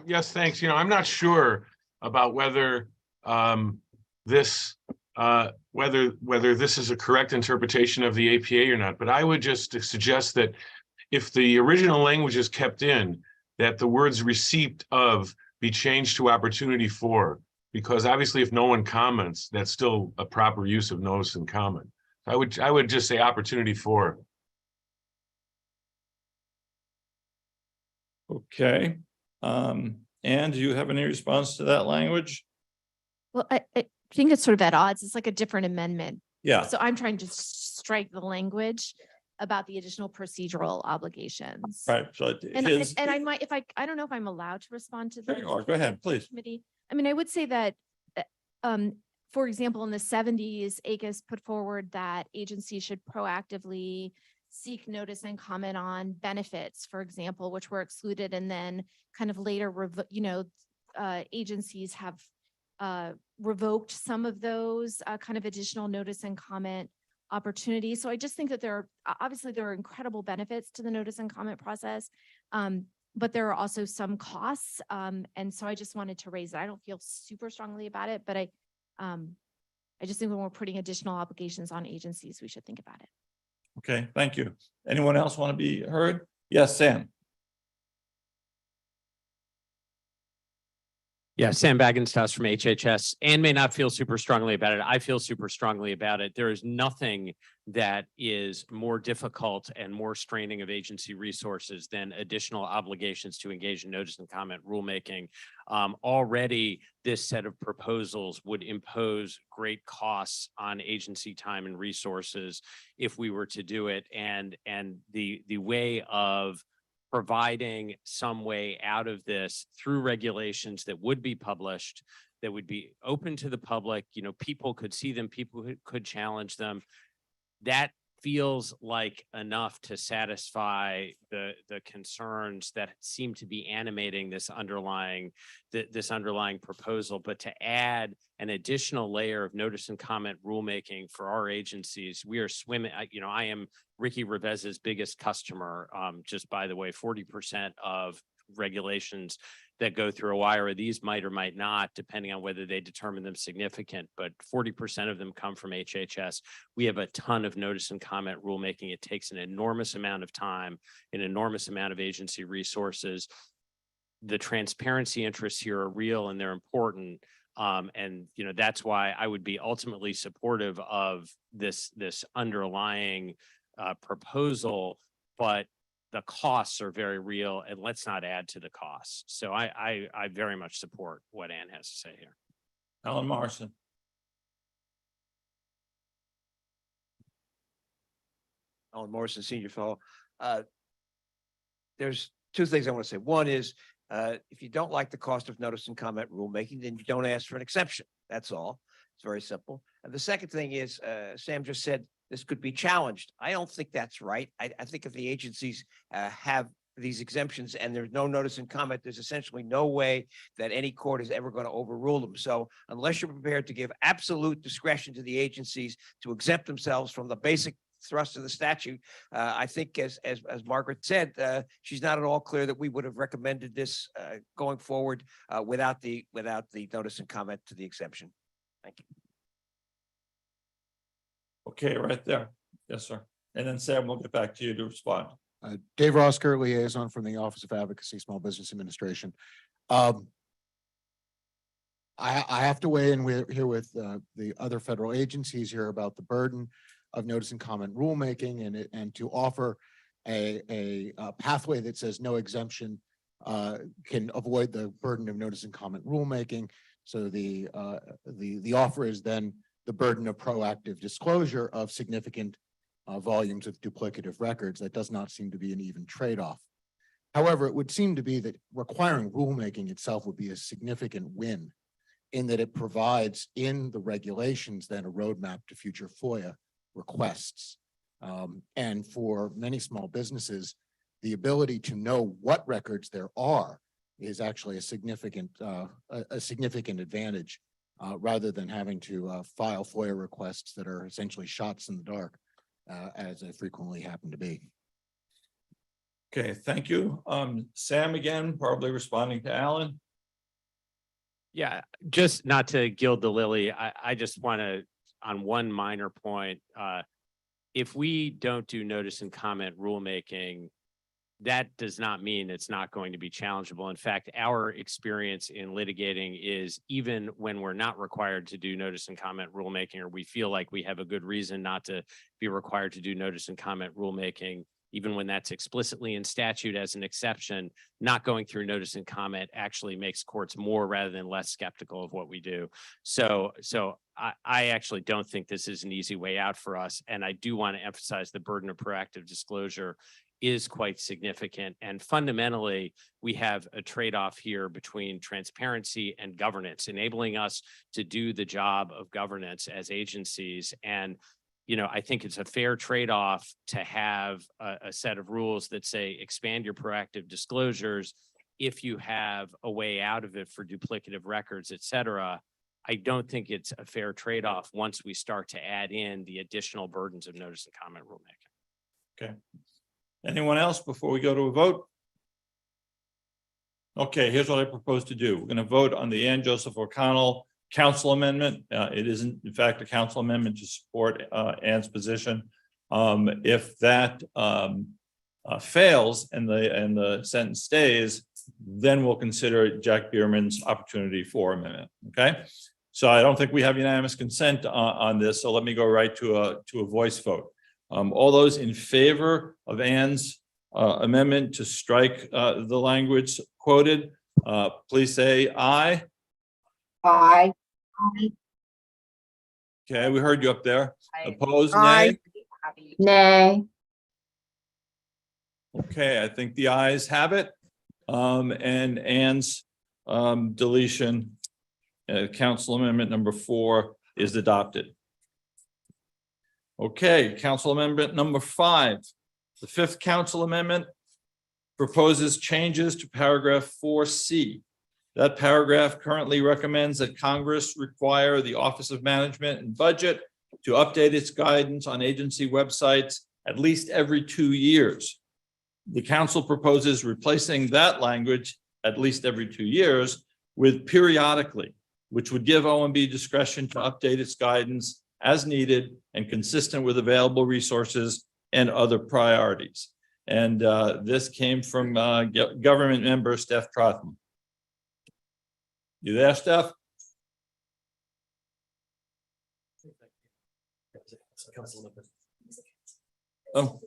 Yes, thanks. I'm not sure about whether this is a correct interpretation of the APA or not, but I would just suggest that if the original language is kept in, that the words receipt of be changed to opportunity for, because obviously if no one comments, that's still a proper use of notice and comment. I would just say opportunity for. Okay. And do you have any response to that language? Well, I think it's sort of at odds. It's like a different amendment. Yeah. So I'm trying to strike the language about the additional procedural obligations. Right. So And I might, I don't know if I'm allowed to respond to that. Go ahead, please. Committee. I mean, I would say that, for example, in the 70s, ACUS put forward that agencies should proactively seek notice and comment on benefits, for example, which were excluded, and then kind of later, agencies have revoked some of those kind of additional notice and comment opportunities. So I just think that there are incredible benefits to the notice and comment process, but there are also some costs. And so I just wanted to raise it. I don't feel super strongly about it, but I just think when we're putting additional obligations on agencies, we should think about it. Okay, thank you. Anyone else want to be heard? Yes, Sam. Yeah, Sam Bagenstos from HHS. Anne may not feel super strongly about it. I feel super strongly about it. There is nothing that is more difficult and more straining of agency resources than additional obligations to engage in notice and comment rulemaking. Already, this set of proposals would impose great costs on agency time and resources if we were to do it. And the way of providing some way out of this through regulations that would be published, that would be open to the public, people could see them, people could challenge them. That feels like enough to satisfy the concerns that seem to be animating this underlying proposal. But to add an additional layer of notice and comment rulemaking for our agencies, we are swimming. I am Ricky Revez's biggest customer. Just by the way, 40% of regulations that go through a wire of these might or might not, depending on whether they determine them significant, but 40% of them come from HHS. We have a ton of notice and comment rulemaking. It takes an enormous amount of time, an enormous amount of agency resources. The transparency interests here are real and they're important. And that's why I would be ultimately supportive of this underlying proposal, but the costs are very real, and let's not add to the costs. So I very much support what Ann has to say here. Alan Morrison. Alan Morrison, Senior Fellow. There's two things I want to say. One is, if you don't like the cost of notice and comment rulemaking, then you don't ask for an exception. That's all. It's very simple. And the second thing is, Sam just said this could be challenged. I don't think that's right. I think if the agencies have these exemptions and there's no notice and comment, there's essentially no way that any court is ever going to overrule them. So unless you're prepared to give absolute discretion to the agencies to exempt themselves from the basic thrust of the statute, I think as Margaret said, she's not at all clear that we would have recommended this going forward without the notice and comment to the exemption. Thank you. Okay, right there. Yes, sir. And then Sam, we'll get back to you to respond. Dave Rosker, liaison from the Office of Advocacy, Small Business Administration. I have to weigh in here with the other federal agencies here about the burden of notice and comment rulemaking, and to offer a pathway that says no exemption can avoid the burden of notice and comment rulemaking. So the offer is then the burden of proactive disclosure of significant volumes of duplicative records. That does not seem to be an even trade-off. However, it would seem to be that requiring rulemaking itself would be a significant win, in that it provides in the regulations then a roadmap to future FOIA requests. And for many small businesses, the ability to know what records there are is actually a significant advantage, rather than having to file FOIA requests that are essentially shots in the dark, as they frequently happen to be. Okay, thank you. Sam again, probably responding to Alan. Yeah, just not to gild the lily, I just want to, on one minor point, if we don't do notice and comment rulemaking, that does not mean it's not going to be challengeable. In fact, our experience in litigating is even when we're not required to do notice and comment rulemaking, or we feel like we have a good reason not to be required to do notice and comment rulemaking, even when that's explicitly in statute as an exception, not going through notice and comment actually makes courts more rather than less skeptical of what we do. So I actually don't think this is an easy way out for us. And I do want to emphasize the burden of proactive disclosure is quite significant. And fundamentally, we have a trade-off here between transparency and governance, enabling us to do the job of governance as agencies. And I think it's a fair trade-off to have a set of rules that say expand your proactive disclosures if you have a way out of it for duplicative records, et cetera. I don't think it's a fair trade-off once we start to add in the additional burdens of notice and comment rulemaking. Okay. Anyone else before we go to a vote? Okay, here's what I propose to do. We're going to vote on the Ann Joseph O'Connell council amendment. It isn't, in fact, a council amendment to support Ann's position. If that fails and the sentence stays, then we'll consider Jack Bierman's opportunity for amendment, okay? So I don't think we have unanimous consent on this, so let me go right to a voice vote. All those in favor of Ann's amendment to strike the language quoted, please say aye. Aye. Okay, we heard you up there. Opposed, Aye. nay? Nay. Okay, I think the ayes have it. And Ann's deletion, council amendment number 4 is adopted. Okay, council amendment number 5. The 5th council amendment proposes changes to paragraph 4C. That paragraph currently recommends that Congress require the Office of Management and Budget to update its guidance on agency websites at least every 2 years. The council proposes replacing that language at least every 2 years with periodically, which would give OMB discretion to update its guidance as needed and consistent with available resources and other priorities. And this came from government member Steph Trothman. You there, Steph? Oh.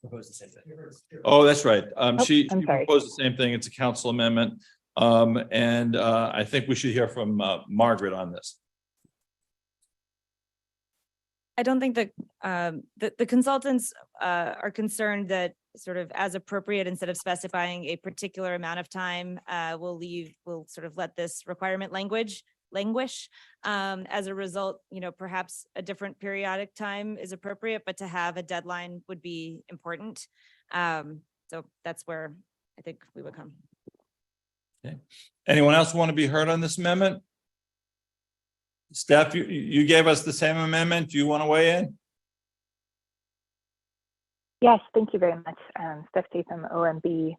Propose the same thing. Oh, that's right. She I'm sorry. proposed the same thing. It's a council amendment. And I think we should hear from Margaret on this. I don't think that the consultants are concerned that sort of as appropriate, instead of specifying a particular amount of time, we'll sort of let this requirement languish. As a result, perhaps a different periodic time is appropriate, but to have a deadline would be important. So that's where I think we would come. Okay. Anyone else want to be heard on this amendment? Steph, you gave us the same amendment. Do you want to weigh in? Yes, thank you very much, Steph Tatham, OMB.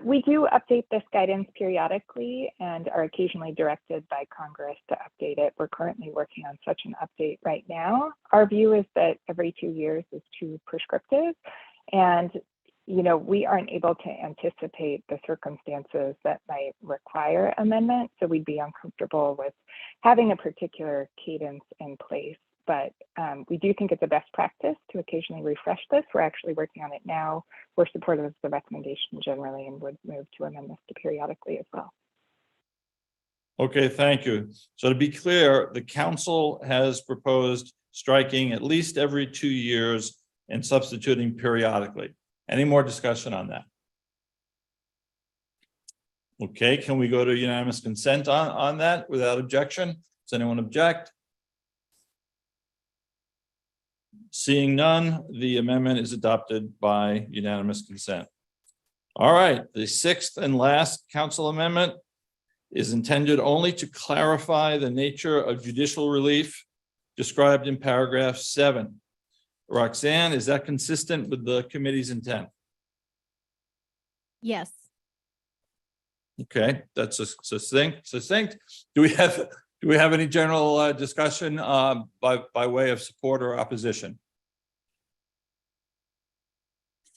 We do update this guidance periodically and are occasionally directed by Congress to update it. We're currently working on such an update right now. Our view is that every 2 years is too prescriptive, and we aren't able to anticipate the circumstances that might require amendment, so we'd be uncomfortable with having a particular cadence in place. But we do think it's a best practice to occasionally refresh this. We're actually working on it now. We're supportive of the recommendation generally and would move to amend this to periodically as well. Okay, thank you. So to be clear, the council has proposed striking at least every 2 years and substituting periodically. Any more discussion on that? Okay, can we go to unanimous consent on that without objection? Does anyone object? Seeing none, the amendment is adopted by unanimous consent. All right, the 6th and last council amendment is intended only to clarify the nature of judicial relief described in paragraph 7. Roxanne, is that consistent with the committee's intent? Yes. Okay, that's a succinct. Do we have any general discussion by way of support or opposition?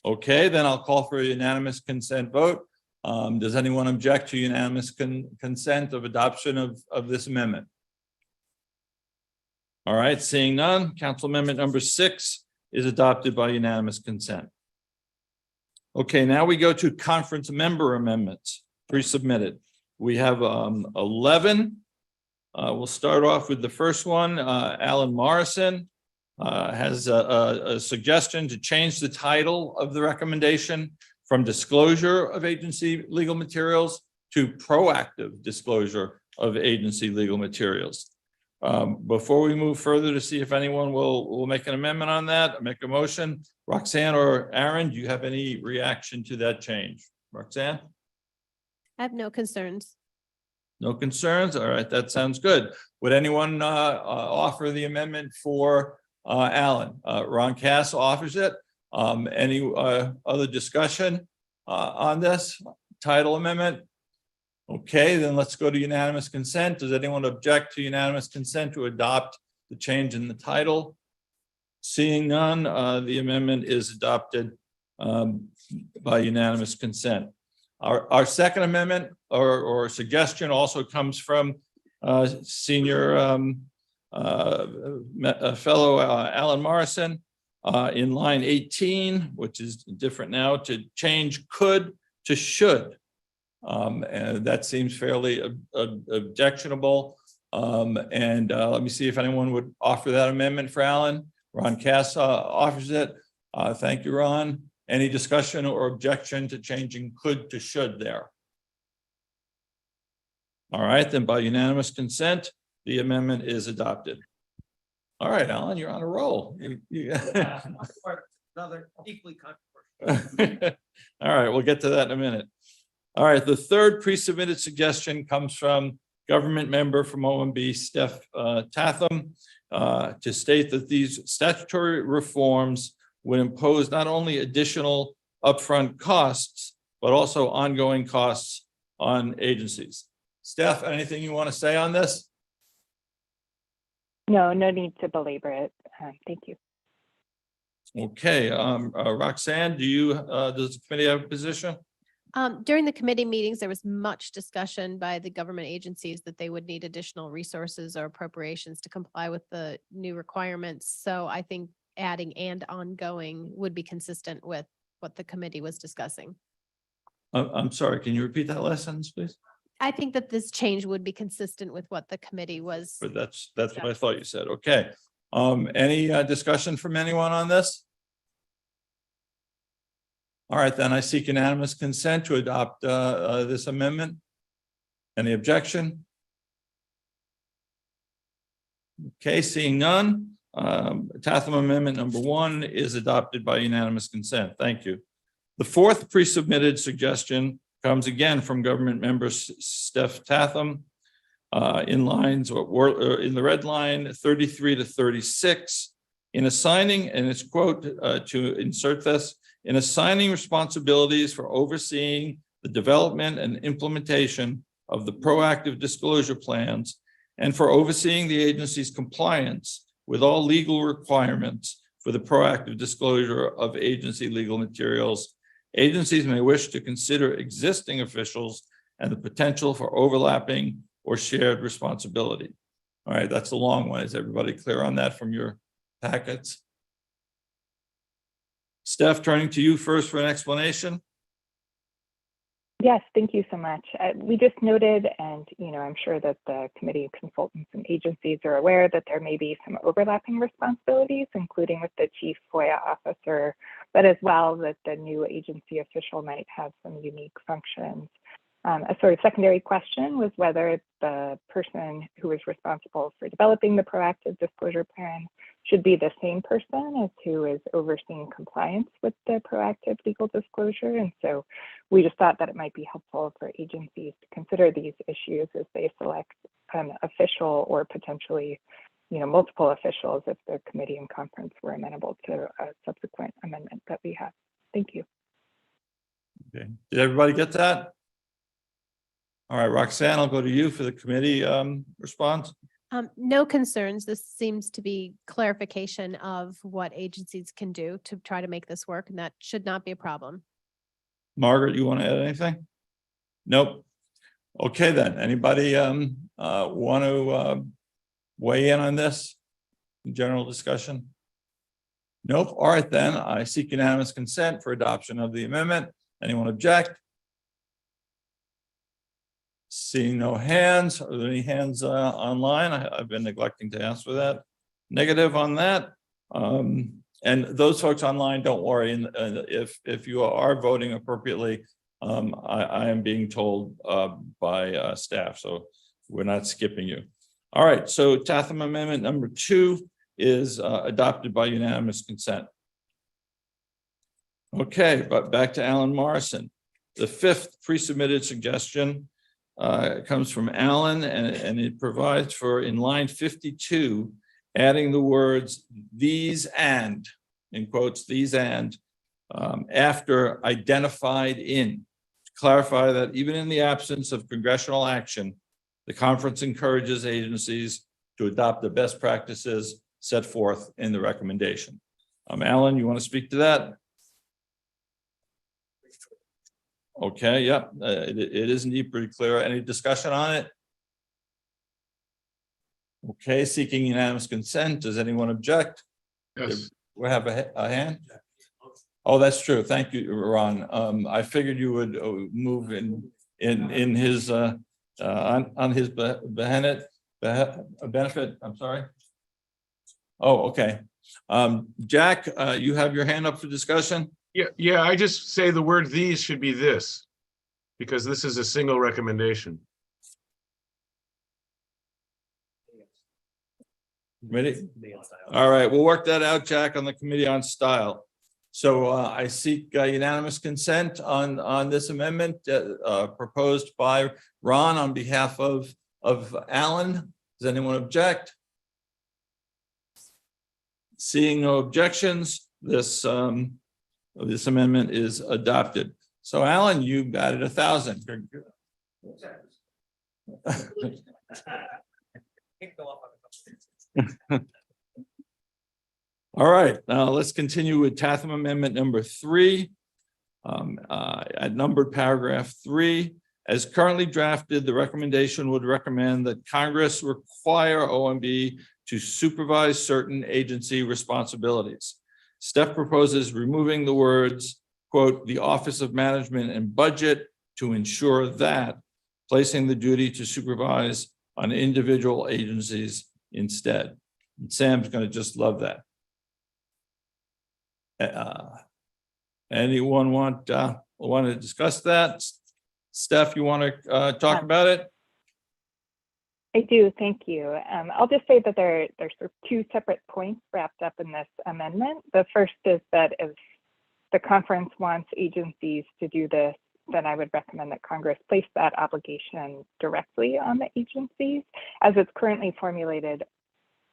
Okay, then I'll call for a unanimous consent vote. Does anyone object to unanimous consent of adoption of this amendment? All right, seeing none, council amendment number 6 is adopted by unanimous consent. Okay, now we go to conference member amendments pre-submitted. We have 11. We'll start off with the first one. Alan Morrison has a suggestion to change the title of the recommendation from disclosure of agency legal materials to proactive disclosure of agency legal materials. Before we move further to see if anyone will make an amendment on that, make a motion. Roxanne or Aaron, do you have any reaction to that change? Roxanne? I have no concerns. No concerns? All right, that sounds good. Would anyone offer the amendment for Alan? Ron Cass offers it. Any other discussion on this title amendment? Okay, then let's go to unanimous consent. Does anyone object to unanimous consent to adopt the change in the title? Seeing none, the amendment is adopted by unanimous consent. Our second amendment or suggestion also comes from senior fellow Alan Morrison in line 18, which is different now, to change could to should. And that seems fairly objectionable. Let me see if anyone would offer that amendment for Alan. Ron Cass offers it. Thank you, Ron. Any discussion or objection to changing could to should there? All right, then by unanimous consent, the amendment is adopted. All right, Alan, you're on a roll. Another equally controversial. All right, we'll get to that in a minute. All right, the third pre-submitted suggestion comes from government member from OMB, Steph Tatham, to state that these statutory reforms would impose not only additional upfront costs, but also ongoing costs on agencies. Steph, anything you want to say on this? No, no need to belabor it. Thank you. Okay, Roxanne, does the committee have a position? During the committee meetings, there was much discussion by the government agencies that they would need additional resources or appropriations to comply with the new requirements. So I think adding and ongoing would be consistent with what the committee was discussing. I'm sorry, can you repeat that last sentence, please? I think that this change would be consistent with what the committee was. But that's what I thought you said. Okay. Any discussion from anyone on this? All right, then I seek unanimous consent to adopt this amendment. Any objection? Okay, seeing none, Tatham Amendment number 1 is adopted by unanimous consent. Thank you. The fourth pre-submitted suggestion comes again from government member Steph Tatham in the red line 33 to 36 in assigning, and it's quote to insert this, in assigning responsibilities for overseeing the development and implementation of the proactive disclosure plans and for overseeing the agency's compliance with all legal requirements for the proactive disclosure of agency legal materials. Agencies may wish to consider existing officials and the potential for overlapping or shared responsibility. All right, that's a long one. Is everybody clear on that from your packets? Steph, turning to you first for an explanation. Yes, thank you so much. We just noted, and I'm sure that the committee consultants and agencies are aware that there may be some overlapping responsibilities, including with the chief FOIA officer, but as well that the new agency official might have some unique functions. A sort of secondary question was whether the person who is responsible for developing the proactive disclosure plan should be the same person as who is overseeing compliance with the proactive legal disclosure. And so we just thought that it might be helpful for agencies to consider these issues as they select an official or potentially multiple officials if the committee and conference were amenable to a subsequent amendment that we have. Thank you. Okay, did everybody get that? All right, Roxanne, I'll go to you for the committee response. No concerns. This seems to be clarification of what agencies can do to try to make this work, and that should not be a problem. Margaret, you want to add anything? Nope. Okay, then. Anybody want to weigh in on this? General discussion? Nope. All right, then. I seek unanimous consent for adoption of the amendment. Anyone object? Seeing no hands. Are there any hands online? I've been neglecting to ask for that. Negative on that. And those folks online, don't worry. And if you are voting appropriately, I am being told by staff, so we're not skipping you. All right, so Tatham Amendment number 2 is adopted by unanimous consent. Okay, but back to Alan Morrison. The fifth pre-submitted suggestion comes from Alan, and it provides for, in line 52, adding the words "these and," in quotes, "these and," after "identified in," to clarify that even in the absence of congressional action, the conference encourages agencies to adopt the best practices set forth in the recommendation. Alan, you want to speak to that? Okay, yep, it is indeed pretty clear. Any discussion on it? Okay, seeking unanimous consent. Does anyone object? Yes. We have a hand? Oh, that's true. Thank you, Ron. I figured you would move in his on his benefit, I'm sorry. Oh, okay. Jack, you have your hand up for discussion? Yeah, I just say the word these should be this, because this is a single recommendation. Ready? All right, we'll work that out, Jack, on the committee on style. So I seek unanimous consent on this amendment proposed by Ron on behalf of Alan. Does anyone object? Seeing no objections, this amendment is adopted. So Alan, you got it 1,000. All right, now let's continue with Tatham Amendment number 3. At numbered paragraph 3, as currently drafted, the recommendation would recommend that Congress require OMB to supervise certain agency responsibilities. Steph proposes removing the words, quote, the Office of Management and Budget to ensure that, placing the duty to supervise on individual agencies instead. And Sam's going to just love that. Anyone want to discuss that? Steph, you want to talk about it? I do, thank you. I'll just say that there's sort of two separate points wrapped up in this amendment. The first is that if the conference wants agencies to do this, then I would recommend that Congress place that obligation directly on the agencies. As it's currently formulated,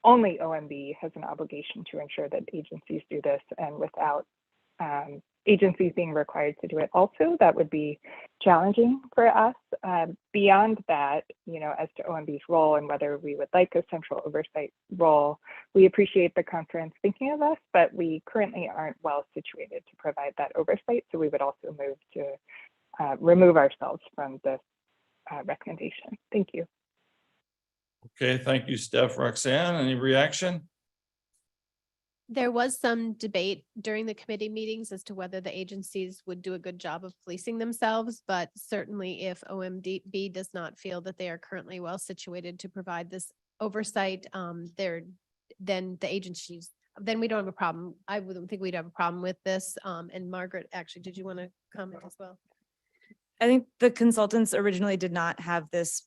only OMB has an obligation to ensure that agencies do this, and without agencies being required to do it also, that would be challenging for us. Beyond that, as to OMB's role and whether we would like a central oversight role, we appreciate the conference thinking of us, but we currently aren't well situated to provide that oversight. So we would also move to remove ourselves from this recommendation. Thank you. Okay, thank you, Steph. Roxanne, any reaction? There was some debate during the committee meetings as to whether the agencies would do a good job of policing themselves, but certainly if OMB does not feel that they are currently well situated to provide this oversight, then the agencies, then we don't have a problem. I wouldn't think we'd have a problem with this. And Margaret, actually, did you want to comment as well? I think the consultants originally did not have this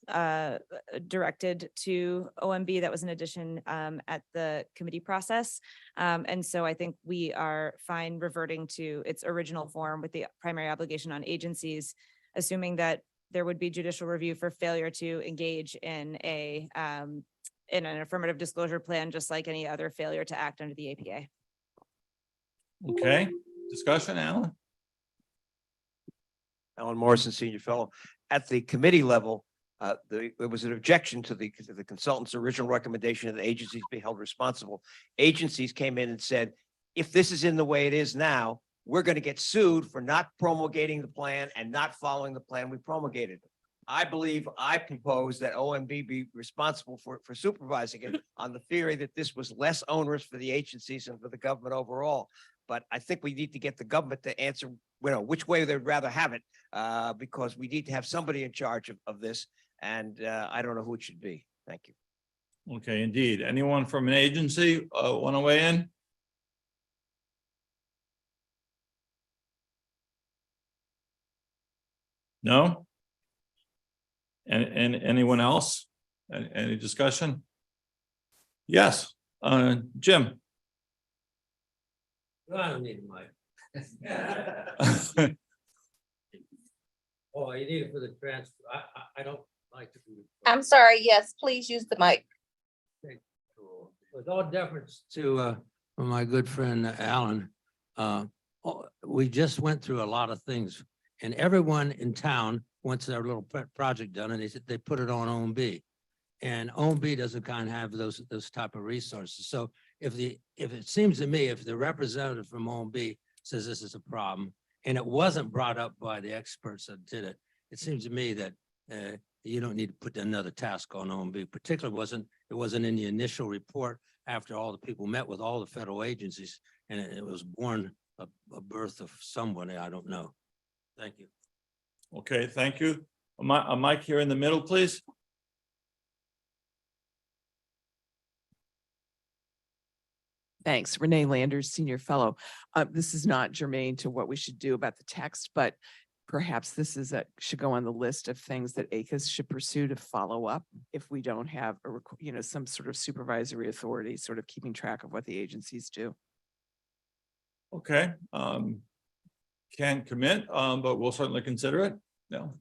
directed to OMB. That was an addition at the committee process. And so I think we are fine reverting to its original form with the primary obligation on agencies, assuming that there would be judicial review for failure to engage in an affirmative disclosure plan, just like any other failure to act under the APA. Okay, discussion, Alan? Alan Morrison, Senior Fellow. At the committee level, there was an objection to the consultant's original recommendation that agencies be held responsible. Agencies came in and said, if this is in the way it is now, we're going to get sued for not promulgating the plan and not following the plan we promulgated. I believe I proposed that OMB be responsible for supervising it on the theory that this was less onerous for the agencies and for the government overall. But I think we need to get the government to answer, which way they'd rather have it, because we need to have somebody in charge of this, and I don't know who it should be. Thank you. Okay, indeed. Anyone from an agency want to weigh in? No? And anyone else? Any discussion? Yes, Jim. I don't need a mic. Oh, you need it for the transfer. I don't like to do it. I'm sorry. Yes, please use the mic. With all deference to my good friend Alan, we just went through a lot of things, and everyone in town wants their little project done, and they put it on OMB, and OMB doesn't kind of have those type of resources. So if it seems to me, if the representative from OMB says this is a problem, and it wasn't brought up by the experts that did it, it seems to me that you don't need to put another task on OMB, particularly it wasn't in the initial report after all the people met with all the federal agencies, and it was born a birth of somebody, I don't know. Thank you. Okay, thank you. A mic here in the middle, please. Thanks. Renee Landers, Senior Fellow. This is not germane to what we should do about the text, but perhaps this should go on the list of things that ACUS should pursue to follow up if we don't have some sort of supervisory authority, sort of keeping track of what the agencies do. Okay, can't commit, but we'll certainly consider it. No.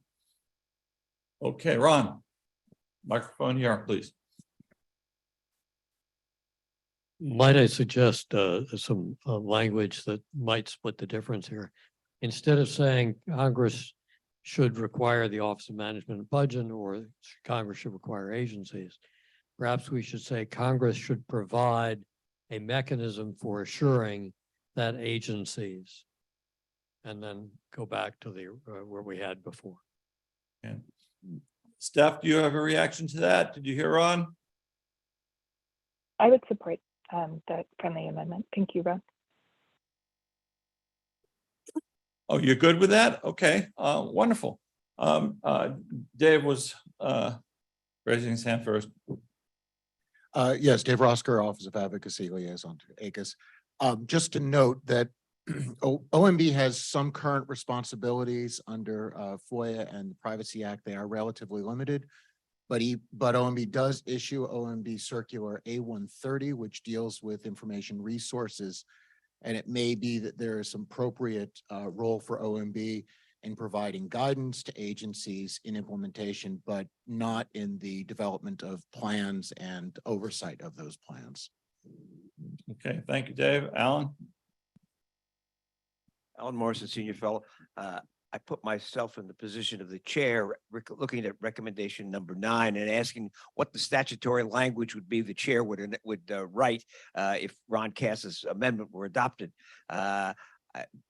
Okay, Ron, microphone here, please. Might I suggest some language that might split the difference here? Instead of saying Congress should require the Office of Management and Budget, or Congress should require agencies, perhaps we should say Congress should provide a mechanism for assuring that agencies, and then go back to the where we had before. Okay. Steph, do you have a reaction to that? Did you hear Ron? I would support that friendly amendment. Thank you, Ron. Oh, you're good with that? Okay, wonderful. Dave was raising his hand first. Yes, Dave Rosker, Office of Advocacy Liaison to ACUS. Just to note that OMB has some current responsibilities under FOIA and the Privacy Act. They are relatively limited, but OMB does issue OMB Circular A130, which deals with information resources. And it may be that there is some appropriate role for OMB in providing guidance to agencies in implementation, but not in the development of plans and oversight of those plans. Okay, thank you, Dave. Alan? Alan Morrison, Senior Fellow. I put myself in the position of the chair, looking at recommendation number 9 and asking what the statutory language would be the chair would write if Ron Cass's amendment were adopted.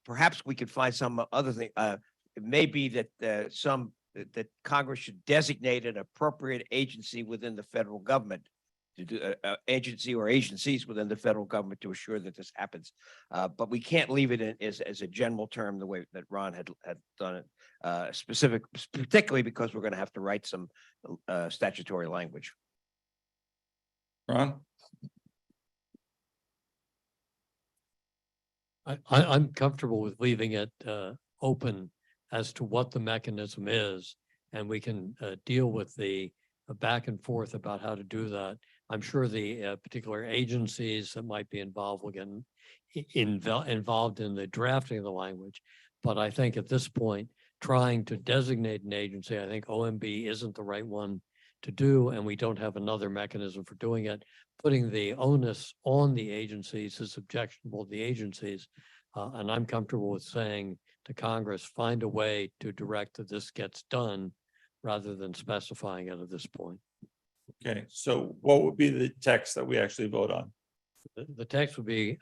Perhaps we could find some other thing. It may be that that Congress should designate an appropriate agency within the federal government to do agency or agencies within the federal government to assure that this happens. But we can't leave it as a general term the way that Ron had done it, specific, particularly because we're going to have to write some statutory language. Ron? I'm comfortable with leaving it open as to what the mechanism is, and we can deal with the back and forth about how to do that. I'm sure the particular agencies that might be involved will get involved in the drafting of the language. But I think at this point, trying to designate an agency, I think OMB isn't the right one to do, and we don't have another mechanism for doing it. Putting the onus on the agencies is objectionable to the agencies. And I'm comfortable with saying to Congress, find a way to direct that this gets done rather than specifying it at this point. Okay, so what would be the text that we actually vote on? The text would be,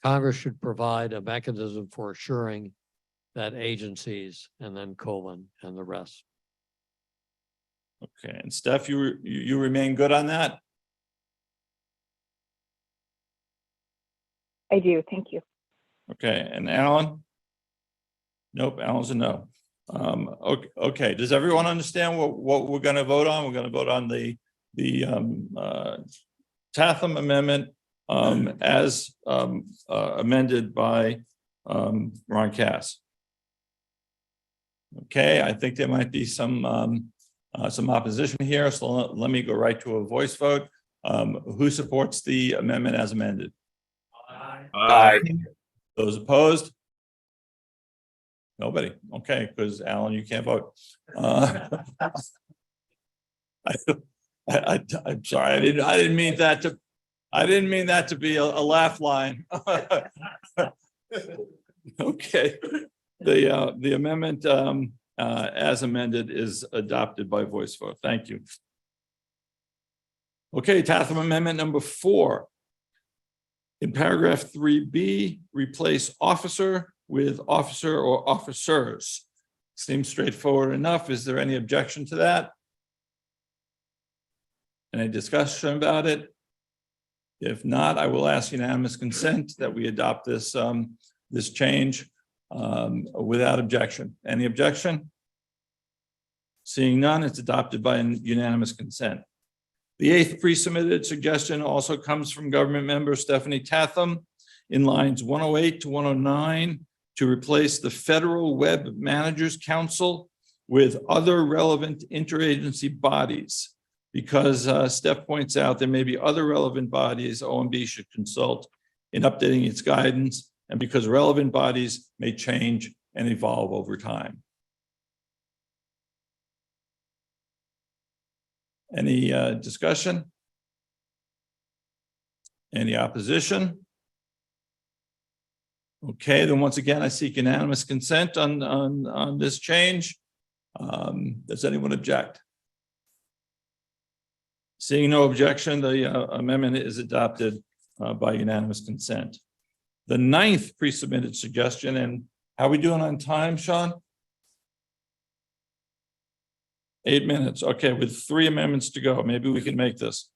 Congress should provide a mechanism for assuring that agencies, and then colon, and the rest. Okay, and Steph, you remain good on that? I do, thank you. Okay, and Alan? Nope, Alan's a no. Okay, does everyone understand what we're going to vote on? We're going to vote on the Tatham Amendment as amended by Ron Cass. Okay, I think there might be some opposition here, so let me go right to a voice vote. Who supports the amendment as amended? Aye. Those opposed? Nobody. Okay, because Alan, you can't vote. I'm sorry. I didn't mean that to be a laugh line. Okay, the amendment as amended is adopted by voice vote. Thank you. Okay, Tatham Amendment number 4. In paragraph 3B, replace officer with officer or officers. Seems straightforward enough. Is there any objection to that? Any discussion about it? If not, I will ask unanimous consent that we adopt this, this change without objection. Any objection? Seeing none, it's adopted by unanimous consent. The 8th pre-submitted suggestion also comes from government member Stephanie Tatham in lines 108 to 109 to replace the Federal Web Managers Council with other relevant interagency bodies. Because Steph points out there may be other relevant bodies OMB should consult in updating its guidance, and because relevant bodies may change and evolve over time. Any discussion? Any opposition? Okay, then once again, I seek unanimous consent on this change. Does anyone object? Seeing no objection, the amendment is adopted by unanimous consent. The 9th pre-submitted suggestion, and how are we doing on time, Sean? 8 minutes. Okay, with 3 amendments to go, maybe we can make this.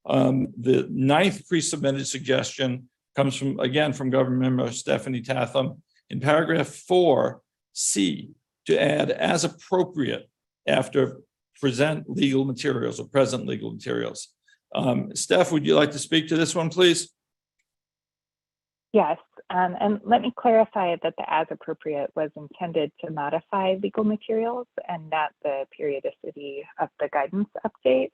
The 9th pre-submitted suggestion comes from, again, from government member Stephanie Tatham in paragraph 4C to add as appropriate after present legal materials or present legal materials. Steph, would you like to speak to this one, please? Yes, and let me clarify that the as appropriate was intended to modify legal materials and not the periodicity of the guidance update.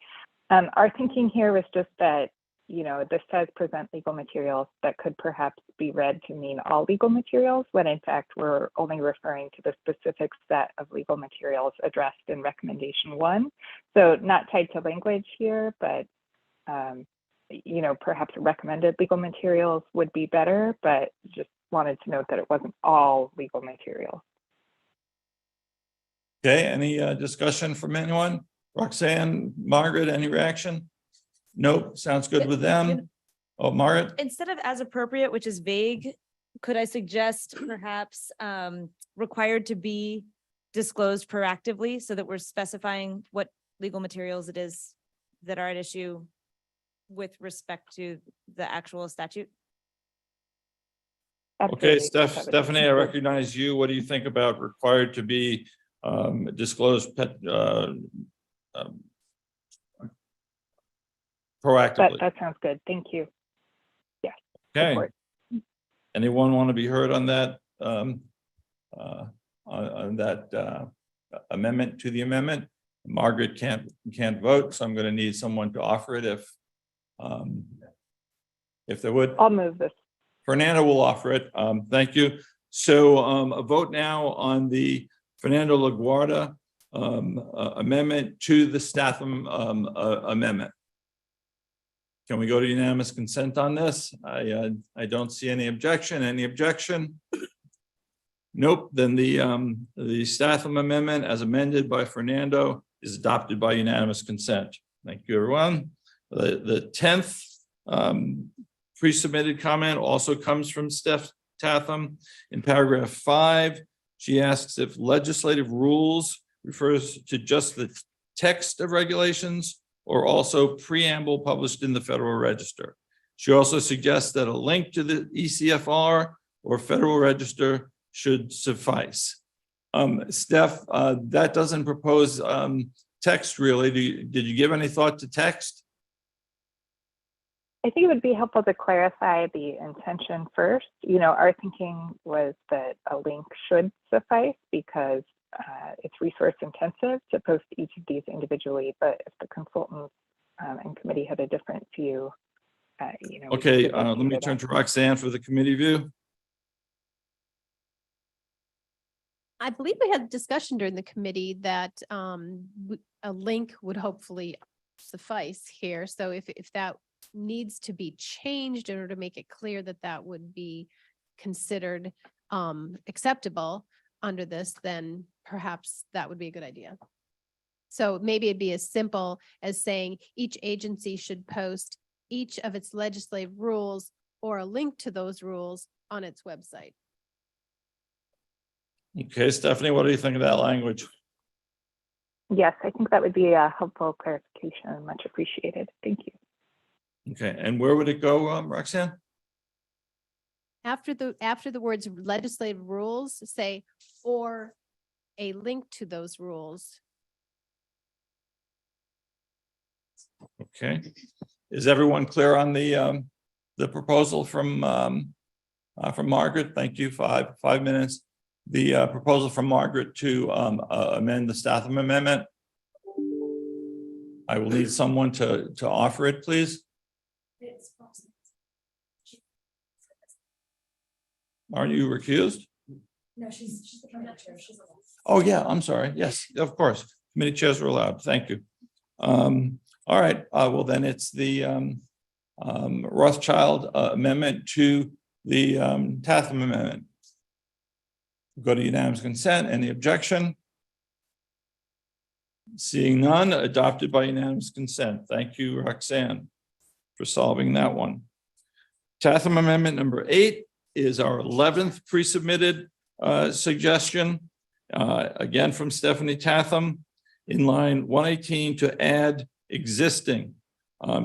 Our thinking here was just that, you know, this says present legal materials that could perhaps be read to mean all legal materials, when in fact we're only referring to the specific set of legal materials addressed in recommendation 1. So not tied to language here, but you know, perhaps recommended legal materials would be better, but just wanted to note that it wasn't all legal materials. Okay, any discussion from anyone? Roxanne, Margaret, any reaction? Nope, sounds good with them. Oh, Margaret? Instead of as appropriate, which is vague, could I suggest perhaps required to be disclosed proactively so that we're specifying what legal materials it is that are at issue with respect to the actual statute? Okay, Stephanie, I recognize you. What do you think about required to be disclosed proactively? That sounds good. Thank you. Yeah. Okay. Support. Anyone want to be heard on that amendment to the amendment? Margaret can't vote, so I'm going to need someone to offer it if they would. I'll move this. Fernando will offer it. Thank you. So a vote now on the Fernando LaGuardia amendment to the Statham amendment. Can we go to unanimous consent on this? I don't see any objection. Any objection? Nope. Then the Statham amendment as amended by Fernando is adopted by unanimous consent. Thank you, everyone. The 10th pre-submitted comment also comes from Steph Tatham. In paragraph 5, she asks if legislative rules refers to just the text of regulations or also preamble published in the Federal Register. She also suggests that a link to the ECFR or Federal Register should suffice. Steph, that doesn't propose text really. Did you give any thought to text? I think it would be helpful to clarify the intention first. You know, our thinking was that a link should suffice because it's resource intensive to post each of these individually, but if the consultants and committee had a different view, you know. Okay, let me turn to Roxanne for the committee view. I believe we had a discussion during the committee that a link would hopefully suffice here. So if that needs to be changed in order to make it clear that that would be considered acceptable under this, then perhaps that would be a good idea. So maybe it'd be as simple as saying each agency should post each of its legislative rules or a link to those rules on its website. Okay, Stephanie, what do you think of that language? Yes, I think that would be a helpful clarification. Much appreciated. Thank you. Okay, and where would it go, Roxanne? After the words legislative rules, say, or a link to those rules. Okay, is everyone clear on the proposal from Margaret? Thank you, 5 minutes. The proposal from Margaret to amend the Statham Amendment. I will need someone to offer it, please. Aren't you recused? No, she's the committee chair. She's. Oh, yeah, I'm sorry. Yes, of course. Committee chairs are allowed. Thank you. All right, well, then it's the Rothschild amendment to the Tatham Amendment. Go to unanimous consent. Any objection? Seeing none, adopted by unanimous consent. Thank you, Roxanne, for solving that one. Tatham Amendment number 8 is our 11th pre-submitted suggestion, again from Stephanie Tatham, in line 118 to add existing.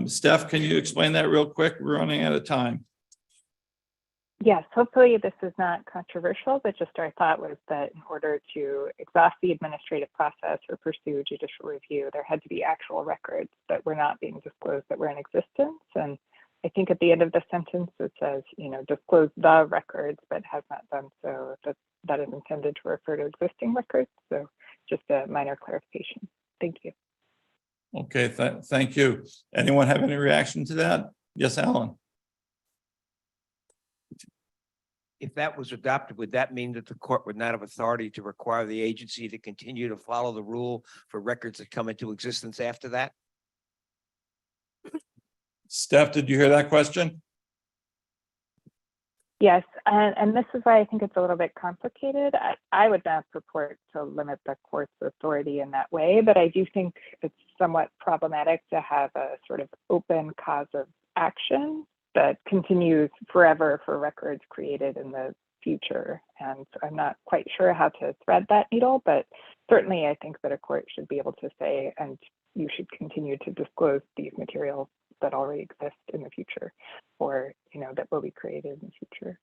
Steph, can you explain that real quick? We're running out of time. Yes, hopefully this is not controversial, but just our thought was that in order to exhaust the administrative process or pursue judicial review, there had to be actual records that were not being disclosed that were in existence. And I think at the end of the sentence, it says, disclose the records, but has not done so. That is intended to refer to existing records. So just a minor clarification. Thank you. Okay, thank you. Anyone have any reaction to that? Yes, Alan. If that was adopted, would that mean that the court would not have authority to require the agency to continue to follow the rule for records that come into existence after that? Steph, did you hear that question? Yes, and this is why I think it's a little bit complicated. I would not purport to limit the court's authority in that way, but I do think it's somewhat problematic to have a sort of open cause of action that continues forever for records created in the future. And I'm not quite sure how to thread that needle, but certainly I think that a court should be able to say, and you should continue to disclose these materials that already exist in the future, or that will be created in the future.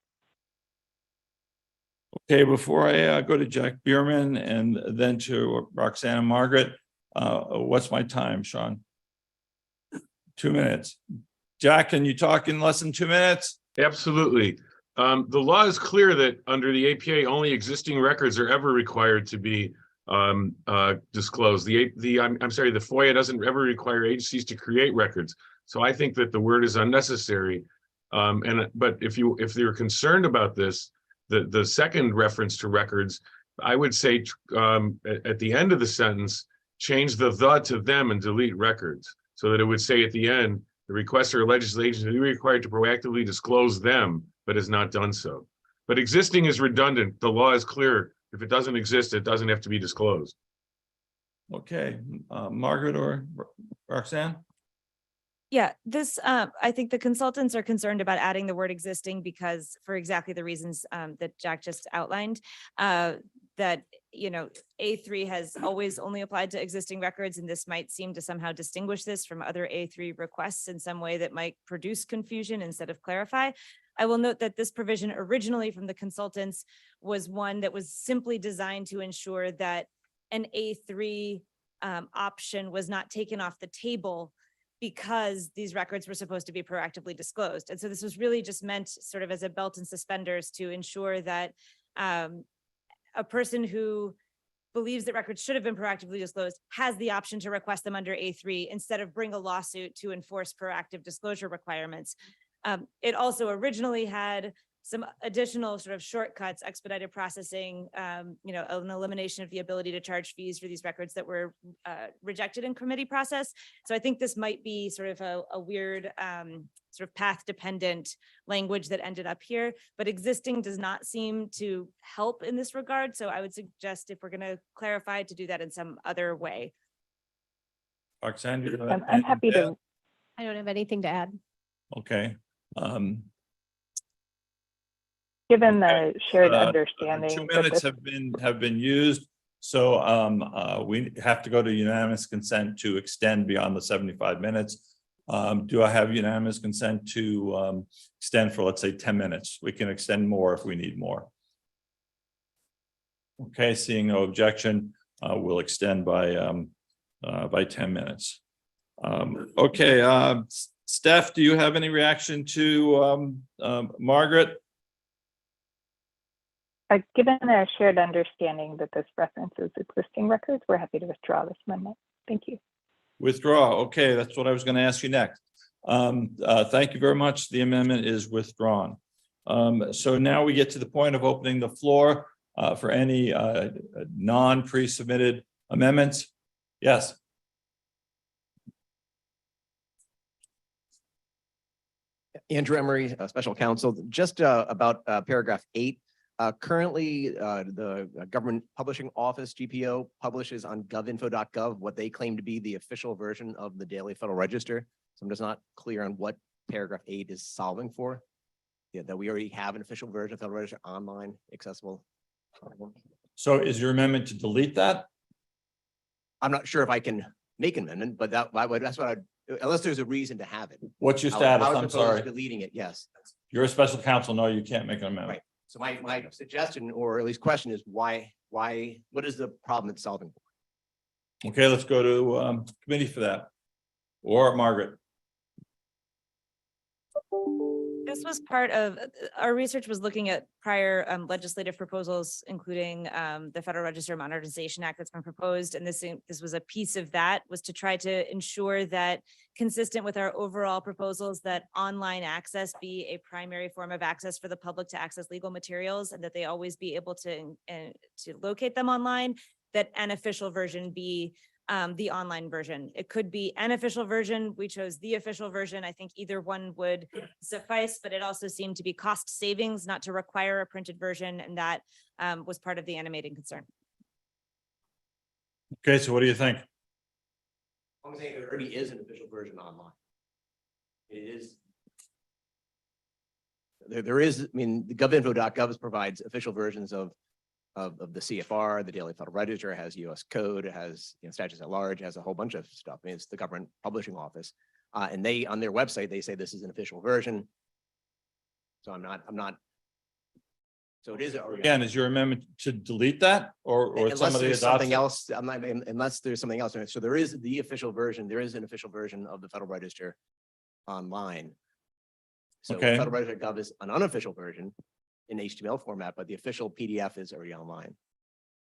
Okay, before I go to Jack Bierman and then to Roxanne and Margaret, what's my time, Sean? 2 minutes. Jack, can you talk in less than 2 minutes? Absolutely. The law is clear that under the APA, only existing records are ever required to be disclosed. I'm sorry, the FOIA doesn't ever require agencies to create records. So I think that the word is unnecessary. But if you're concerned about this, the second reference to records, I would say at the end of the sentence, change the to them and delete records, so that it would say at the end, the requester or legislation is required to proactively disclose them, but has not done so. But existing is redundant. The law is clear. If it doesn't exist, it doesn't have to be disclosed. Okay, Margaret or Roxanne? Yeah, this, I think the consultants are concerned about adding the word existing because for exactly the reasons that Jack just outlined, that, A3 has always only applied to existing records, and this might seem to somehow distinguish this from other A3 requests in some way that might produce confusion instead of clarify. I will note that this provision originally from the consultants was one that was simply designed to ensure that an A3 option was not taken off the table because these records were supposed to be proactively disclosed. And so this was really just meant sort of as a belt and suspenders to ensure that a person who believes that records should have been proactively disclosed has the option to request them under A3 instead of bring a lawsuit to enforce proactive disclosure requirements. It also originally had some additional sort of shortcuts, expedited processing, an elimination of the ability to charge fees for these records that were rejected in committee process. So I think this might be sort of a weird sort of path dependent language that ended up here, but existing does not seem to help in this regard. So I would suggest if we're going to clarify to do that in some other way. Roxanne, I'm happy to. I don't have anything to add. Okay. Given the shared 2 understanding that minutes this, have been used. So we have to go to unanimous consent to extend beyond the 75 minutes. Do I have unanimous consent to extend for, let's say, 10 minutes? We can extend more if we need more. Okay, seeing no objection, we'll extend by 10 minutes. Okay, Steph, do you have any reaction to Margaret? given a shared understanding that this references existing records, we're happy to withdraw this amendment. Thank you. Withdraw. Okay, that's what I was going to ask you next. Thank you very much. The amendment is withdrawn. So now we get to the point of opening the floor for any non-pre-submitted amendments. Yes. Andrew Emery, special counsel, just about paragraph 8. Currently, the Government Publishing Office, GPO, publishes on govinfo.gov what they claim to be the official version of the Daily Federal Register. So I'm just not clear on what paragraph 8 is solving for. Yeah, that we already have an official version of Federal Register online, accessible. So is your amendment to delete that? I'm not sure if I can make an amendment, but that's what I'd, unless there's a reason to have it. What's your I status? would I'm propose sorry. Deleting it, yes. You're a special counsel. No, you can't make an amendment. Right. So my suggestion, or at least question, is why, what is the problem it's solving for? Okay, let's go to committee for that. Or Margaret. This was part of, our research was looking at prior legislative proposals, including the Federal Register Modernization Act that's been proposed. And this was a piece of that, was to try to ensure that, consistent with our overall proposals, that online access be a primary form of access for the public to access legal materials, and that they always be able to locate them online, that an official version be the online version. It could be an official version. We chose the official version. I think either one would suffice, but it also seemed to be cost savings not to require a printed version. And that was part of the animating concern. Okay, so what do you think? I'm saying there already is an official version online. It is. There is, I mean, the govinfo.gov provides official versions of the CFR, the Daily Federal Register, has US code, it has statutes at large, it has a whole bunch of stuff. I mean, it's the Government Publishing Office. And they, on their website, they say this is an official version. So I'm not. So it is. Again, is your amendment to delete that or Unless somebody there's adopts something it? else, unless there's something else. So there is the official version, there is an official version of the Federal Register online. So Okay. Federal Register Gov is an unofficial version in HTML format, but the official PDF is already online.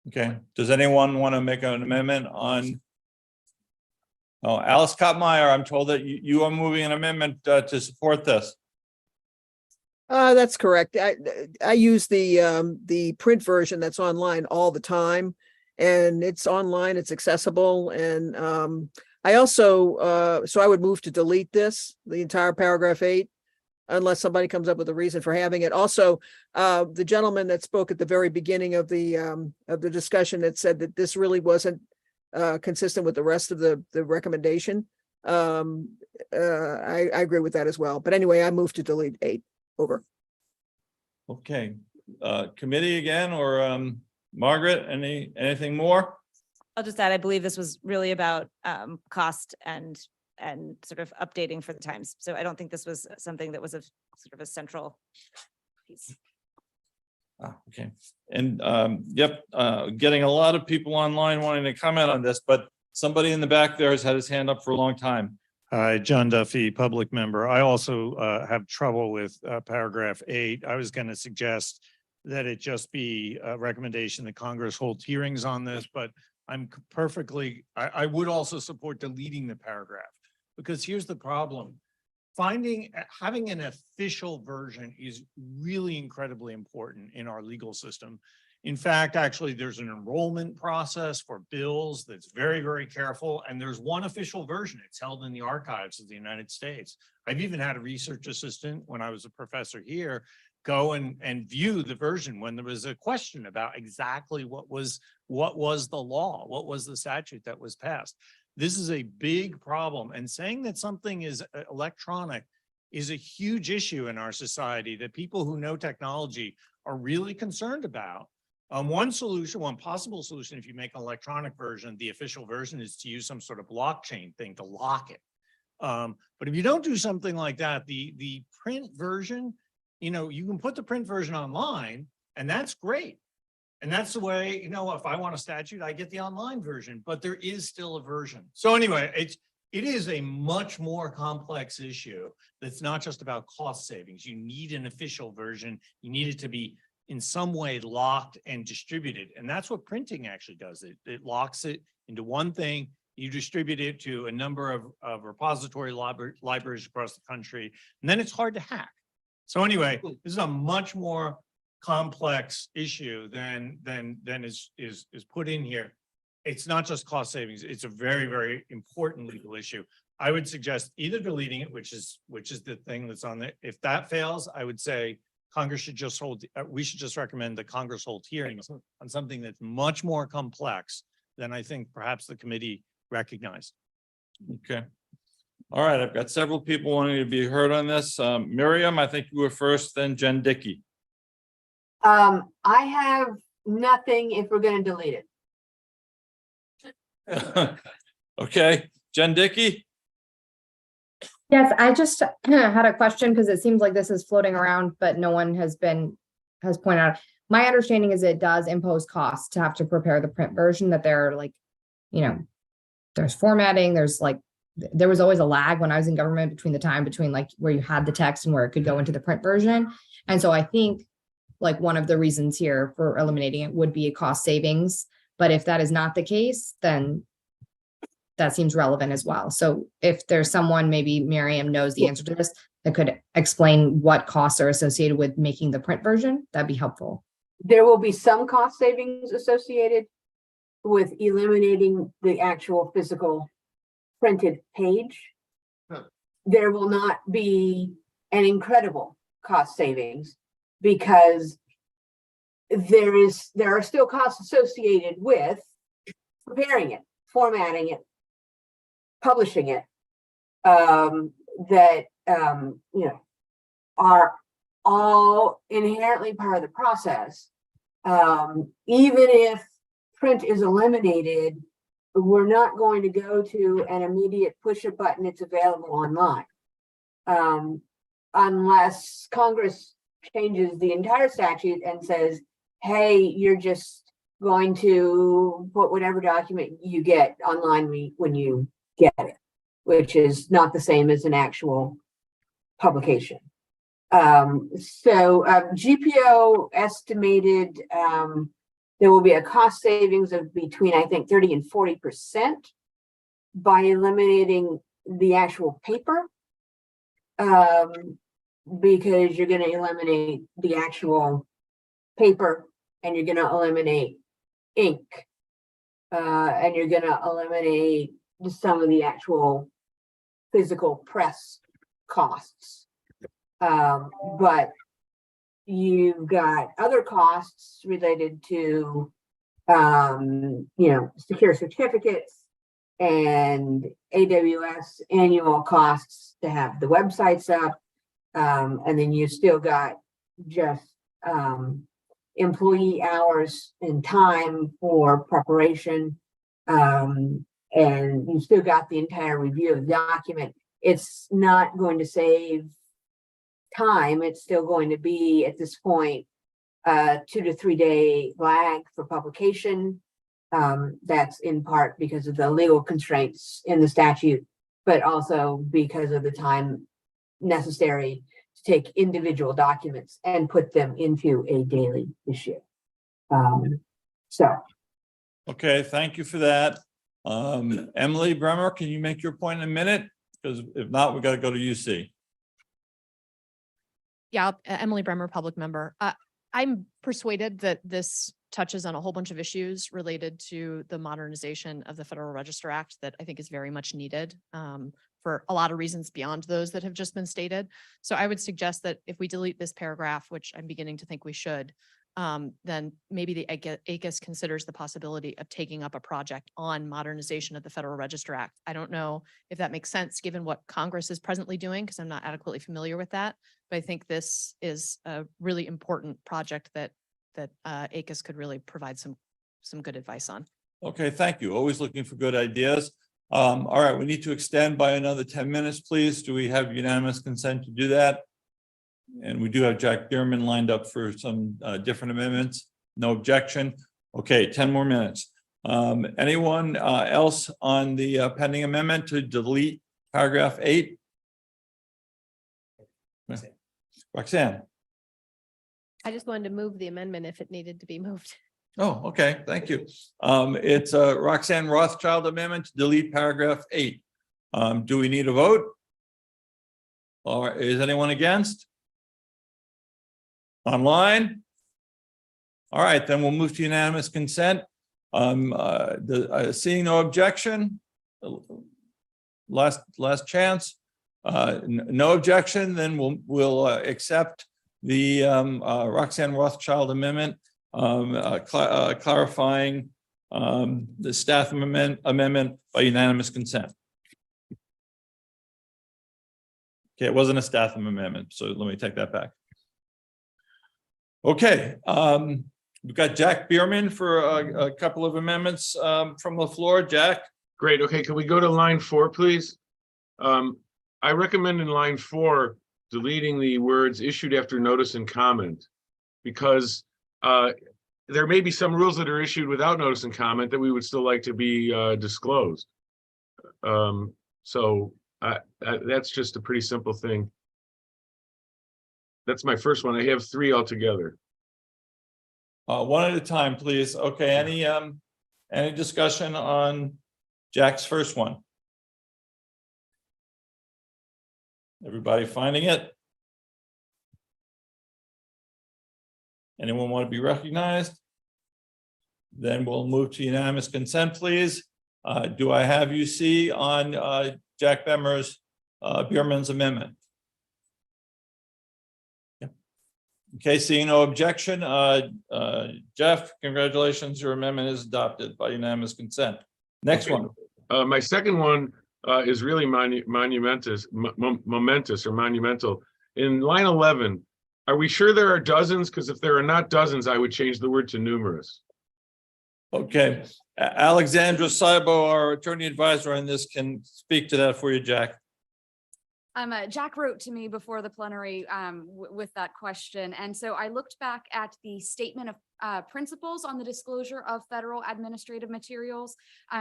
Okay, does anyone want to make an amendment on? Oh, Alice Kottmeyer, I'm told that you are moving an amendment to support this. That's correct. I use the print version that's online all the time, and it's online, it's accessible. And I also, so I would move to delete this, the entire paragraph 8, unless somebody comes up with a reason for having it. Also, the gentleman that spoke at the very beginning of the discussion that said that this really wasn't consistent with the rest of the recommendation. I agree with that as well. But anyway, I move to delete 8. Over. Okay, committee again, or Margaret, anything more? I'll just add, I believe this was really about cost and sort of updating for the times. So I don't think this was something that was a sort of a central piece. Okay, and yep, getting a lot of people online wanting to comment on this, but somebody in the back there has had his hand up for a long time. Hi, John Duffy, public member. I also have trouble with paragraph 8. I was going to suggest that it just be a recommendation that Congress hold hearings on this, but I'm perfectly, I would also support deleting the paragraph, because here's the problem. Having an official version is really incredibly important in our legal system. In fact, actually, there's an enrollment process for bills that's very, very careful. And there's one official version. It's held in the archives of the United States. I've even had a research assistant when I was a professor here go and view the version when there was a question about exactly what was the law, what was the statute that was passed. This is a big problem. And saying that something is electronic is a huge issue in our society, that people who know technology are really concerned about. One solution, one possible solution, if you make an electronic version, the official version is to use some sort of blockchain thing to lock it. But if you don't do something like that, the print version, you know, you can put the print version online and that's great. And that's the way, you know, if I want a statute, I get the online version, but there is still a version. So anyway, it is a much more complex issue. That's not just about cost savings. You need an official version. You need it to be in some way locked and distributed. And that's what printing actually does. It locks it into one thing. You distribute it to a number of repository libraries across the country, and then it's hard to hack. So anyway, this is a much more complex issue than is put in here. It's not just cost savings. It's a very, very important legal issue. I would suggest either deleting it, which is the thing that's on there. If that fails, I would say Congress should just we should just recommend that Congress hold hearings on something that's much more complex than I think perhaps the committee recognized. Okay. All right, I've got several people wanting to be heard on this. Miriam, I think you were first, then Jen Dickey. I have nothing if we're gonna delete it. Okay, Jen Dickey? Yes, I just had a question because it seems like this is floating around, but no one has pointed out. My understanding is it does impose costs to have to prepare the print version, that there are like, you know, there's formatting, there was always a lag when I was in government between like where you had the text and where it could go into the print version. And so I think like one of the reasons here for eliminating it would be a cost savings. But if that is not the case, then that seems relevant as well. So if there's someone, maybe Miriam knows the answer to this, that could explain what costs are associated with making the print version, that'd be helpful. There will be some cost savings associated with eliminating the actual physical printed page. There will not be an incredible cost savings because there are still costs associated with preparing it, formatting it, publishing it, that you know, are all inherently part of the process. Even if print is eliminated, we're not going to go to an immediate push a button, it's available online. Unless Congress changes the entire statute and says, hey, you're just going to put whatever document you get online when you get it, which is not the same as an actual publication. GPO estimated there will be a cost savings of between, I think, 30 and 40% by eliminating the actual paper, because you're going to eliminate the actual paper and you're going to eliminate ink, and you're going to eliminate some of the actual physical press costs. But you've got other costs related to, you know, secure certificates and AWS annual costs to have the websites up. And then you still got just employee hours and time for preparation. And you still got the entire review of the document. It's not going to save time. It's still going to be at this point 2 to 3 day lag for publication. That's in part because of the legal constraints in the statute, but also because of the time necessary to take individual documents and put them into a daily issue. Okay, thank you for that. Emily Bremer, can you make your point in a minute? Because if not, we got to go to UC. Yeah, Emily Bremer, public member. I'm persuaded that this touches on a whole bunch of issues related to the modernization of the Federal Register Act that I think is very much needed for a lot of reasons beyond those that have just been stated. So I would suggest that if we delete this paragraph, which I'm beginning to think we should, then maybe the ACUS considers the possibility of taking up a project on modernization of the Federal Register Act. I don't know if that makes sense, given what Congress is presently doing, because I'm not adequately familiar with that. But I think this is a really important project that ACUS could really provide some good advice on. Okay, thank you. Always looking for good ideas. All right, we need to extend by another 10 minutes, please. Do we have unanimous consent to do that? And we do have Jack Bierman lined up for some different amendments. No objection. Okay, 10 more minutes. Anyone else on the pending amendment to delete paragraph 8? Roxanne. I just wanted to move the amendment if it needed to be moved. Oh, okay, thank you. It's a Roxanne Rothschild amendment to delete paragraph 8. Do we need a vote? Or is anyone against? Online? All right, then we'll move to unanimous consent. Seeing no objection, last chance. No objection, then we'll accept the Roxanne Rothschild amendment, clarifying the staff amendment by unanimous consent. Okay, it wasn't a staff amendment, so let me take that back. Okay, we've got Jack Bierman for a couple of amendments from the floor. Jack? Great. Okay, can we go to line 4, please? I recommend in line 4, deleting the words issued after notice and comment, because there may be some rules that are issued without notice and comment that we would still like to be disclosed. So that's just a pretty simple thing. That's my first one. I have 3 altogether. One at a time, please. Okay, any discussion on Jack's first one? Everybody finding it? Anyone want to be recognized? Then we'll move to unanimous consent, please. Do I have you see on Jack Bierman's amendment? Okay, seeing no objection, Jeff, congratulations, your amendment is adopted by unanimous consent. Next one. My second one is really momentous. In line 11, are we sure there are dozens? Because if there are not dozens, I would change the word to numerous. Okay, Alexandra Saibo, our attorney advisor on this, can speak to that for you, Jack. Jack wrote to me before the plenary with that question. And so I looked back at the statement of principles on the disclosure of federal administrative materials,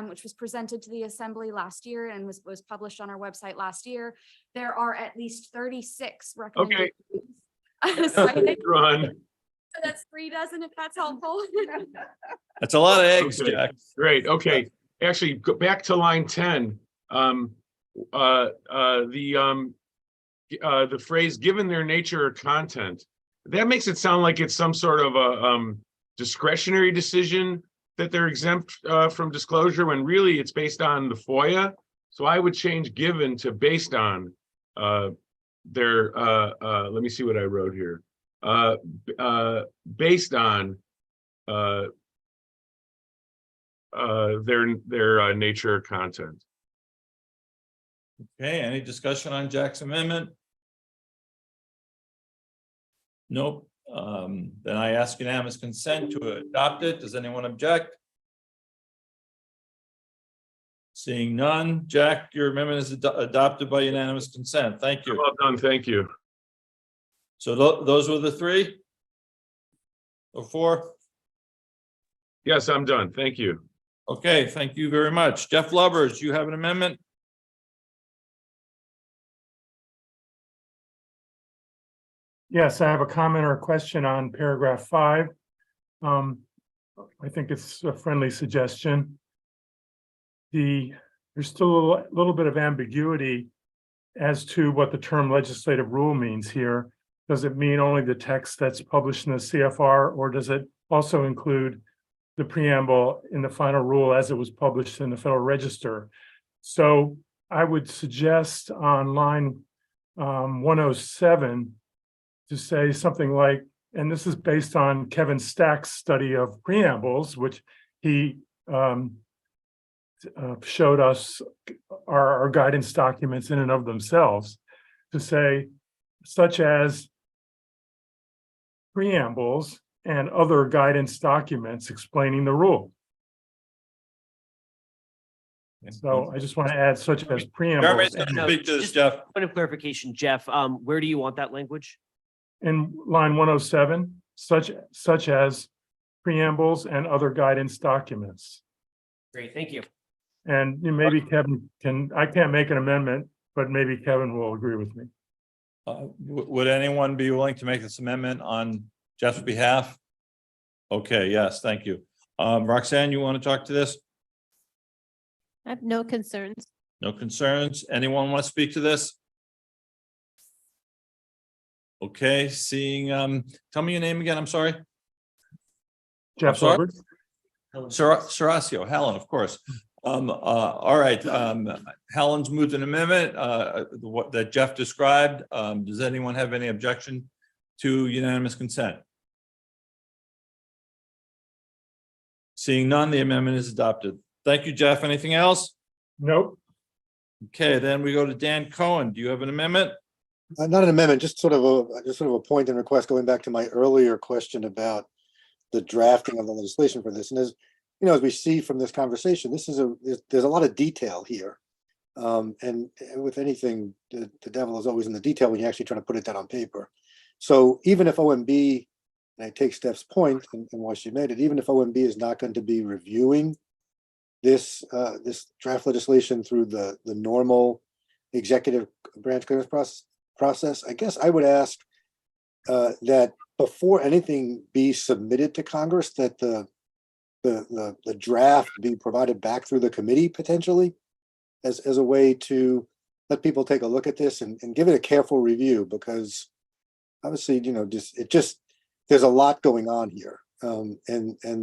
which was presented to the assembly last year and was published on our website last year. There are at least 36 recommendations. Okay. Run. So that's 3 dozen, if that's helpful. That's a lot of eggs, Okay. Jack. Great. Okay. Actually, go back to line 10. The phrase "given their nature or content," that makes it sound like it's some sort of a discretionary decision that they're exempt from disclosure, when really it's based on the FOIA. So I would change "given" to "based on" their. Let me see what I wrote here. Based on their nature or content. Okay, any discussion on Jack's amendment? Nope. Then I ask unanimous consent to adopt it. Does anyone object? Seeing none, Jack, your amendment is adopted by unanimous consent. Thank you. Well done, thank you. So those were the 3 or 4? Yes, I'm done. Thank you. Okay, thank you very much. Jeff Lubbers, you have an amendment? Yes, I have a comment or a question on paragraph 5. I think it's a friendly suggestion. There's still a little bit of ambiguity as to what the term legislative rule means here. Does it mean only the text that's published in the CFR, or does it also include the preamble in the final rule as it was published in the Federal Register? So I would suggest on line 107 to say something like, and this is based on Kevin Stack's study of preambles, which he showed us our guidance documents in and of themselves, to say such as preambles and other guidance documents explaining the rule. So I just want to add such as preambles. Jeremy's gonna speak to this, Jeff. Point of clarification, Jeff, where do you want that language? In line 107, such as preambles and other guidance documents. Great, thank you. And maybe Kevin I can't make an amendment, but maybe Kevin will agree with me. Would anyone be willing to make this amendment on Jeff's behalf? Okay, yes, thank you. Roxanne, you want to talk to this? I have no concerns. No concerns? Anyone want to speak to this? Okay, seeing, tell me your name again, I'm sorry. Jeff sorry? Hubbard. Seracio, Helen, of course. All right, Helen's moved an amendment, what that Jeff described. Does anyone have any objection to unanimous consent? Seeing none, the amendment is adopted. Thank you, Jeff. Anything else? Nope. Okay, then we go to Dan Cohen. Do you have an amendment? Not an amendment, just sort of a point and request going back to my earlier question about the drafting of the legislation for this. And as you know, as we see from this conversation, there's a lot of detail here. And with anything, the devil is always in the detail when you actually try to put it down on paper. So even if OMB, and I take Steph's point and why she made it, even if OMB is not going to be reviewing this draft legislation through the normal executive branch clearance process, I guess I would ask that before anything be submitted to Congress, that the draft be provided back through the committee potentially as a way to let people take a look at this and give it a careful review, because obviously, you know, there's a lot going on here, and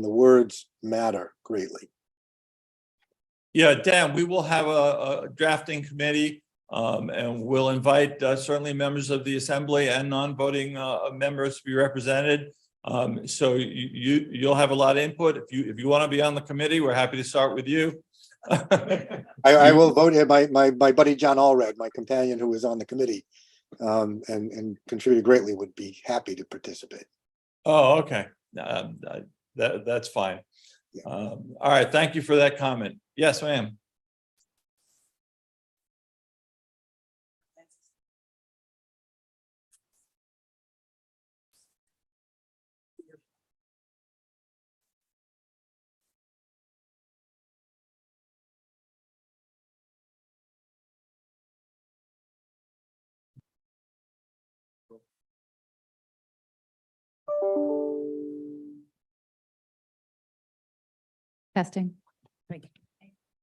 the words matter greatly. Yeah, Dan, we will have a drafting committee, and we'll invite certainly members of the assembly and non-voting members to be represented. So you'll have a lot of input. If you want to be on the committee, we're happy to start with you. I will vote. My buddy John Allred, my companion who was on the committee and contributed greatly, would be happy to participate. Oh, okay. That's fine. All right. Thank you for that comment. Yes, ma'am. Testing.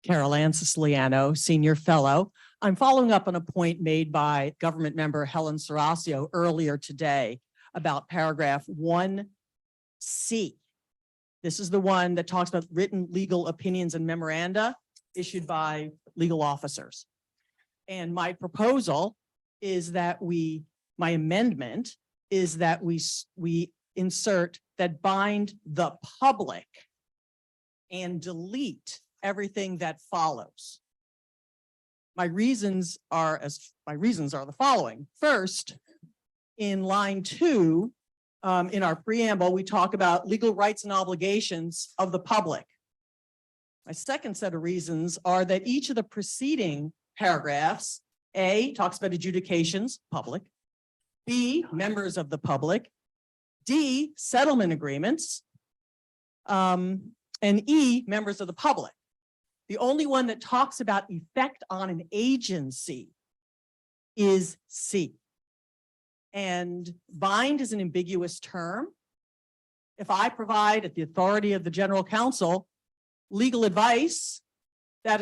Carol Ann Siciliano, Senior Fellow. I'm following up on a point made by Government Member Helen Seracio earlier today about paragraph 1C. This is the one that talks about written legal opinions and memoranda issued by legal officers. And my proposal is that my amendment is that we insert that bind the public and delete everything that follows. My reasons are the following. First, in line 2, in our preamble, we talk about legal rights and obligations of the public. My second set of reasons are that each of the preceding paragraphs, A, talks about adjudications, public, B, members of the public, D, settlement agreements, and E, members of the public. The only one that talks about effect on an agency is C. And bind is an ambiguous term. If I provide at the authority of the general counsel legal advice that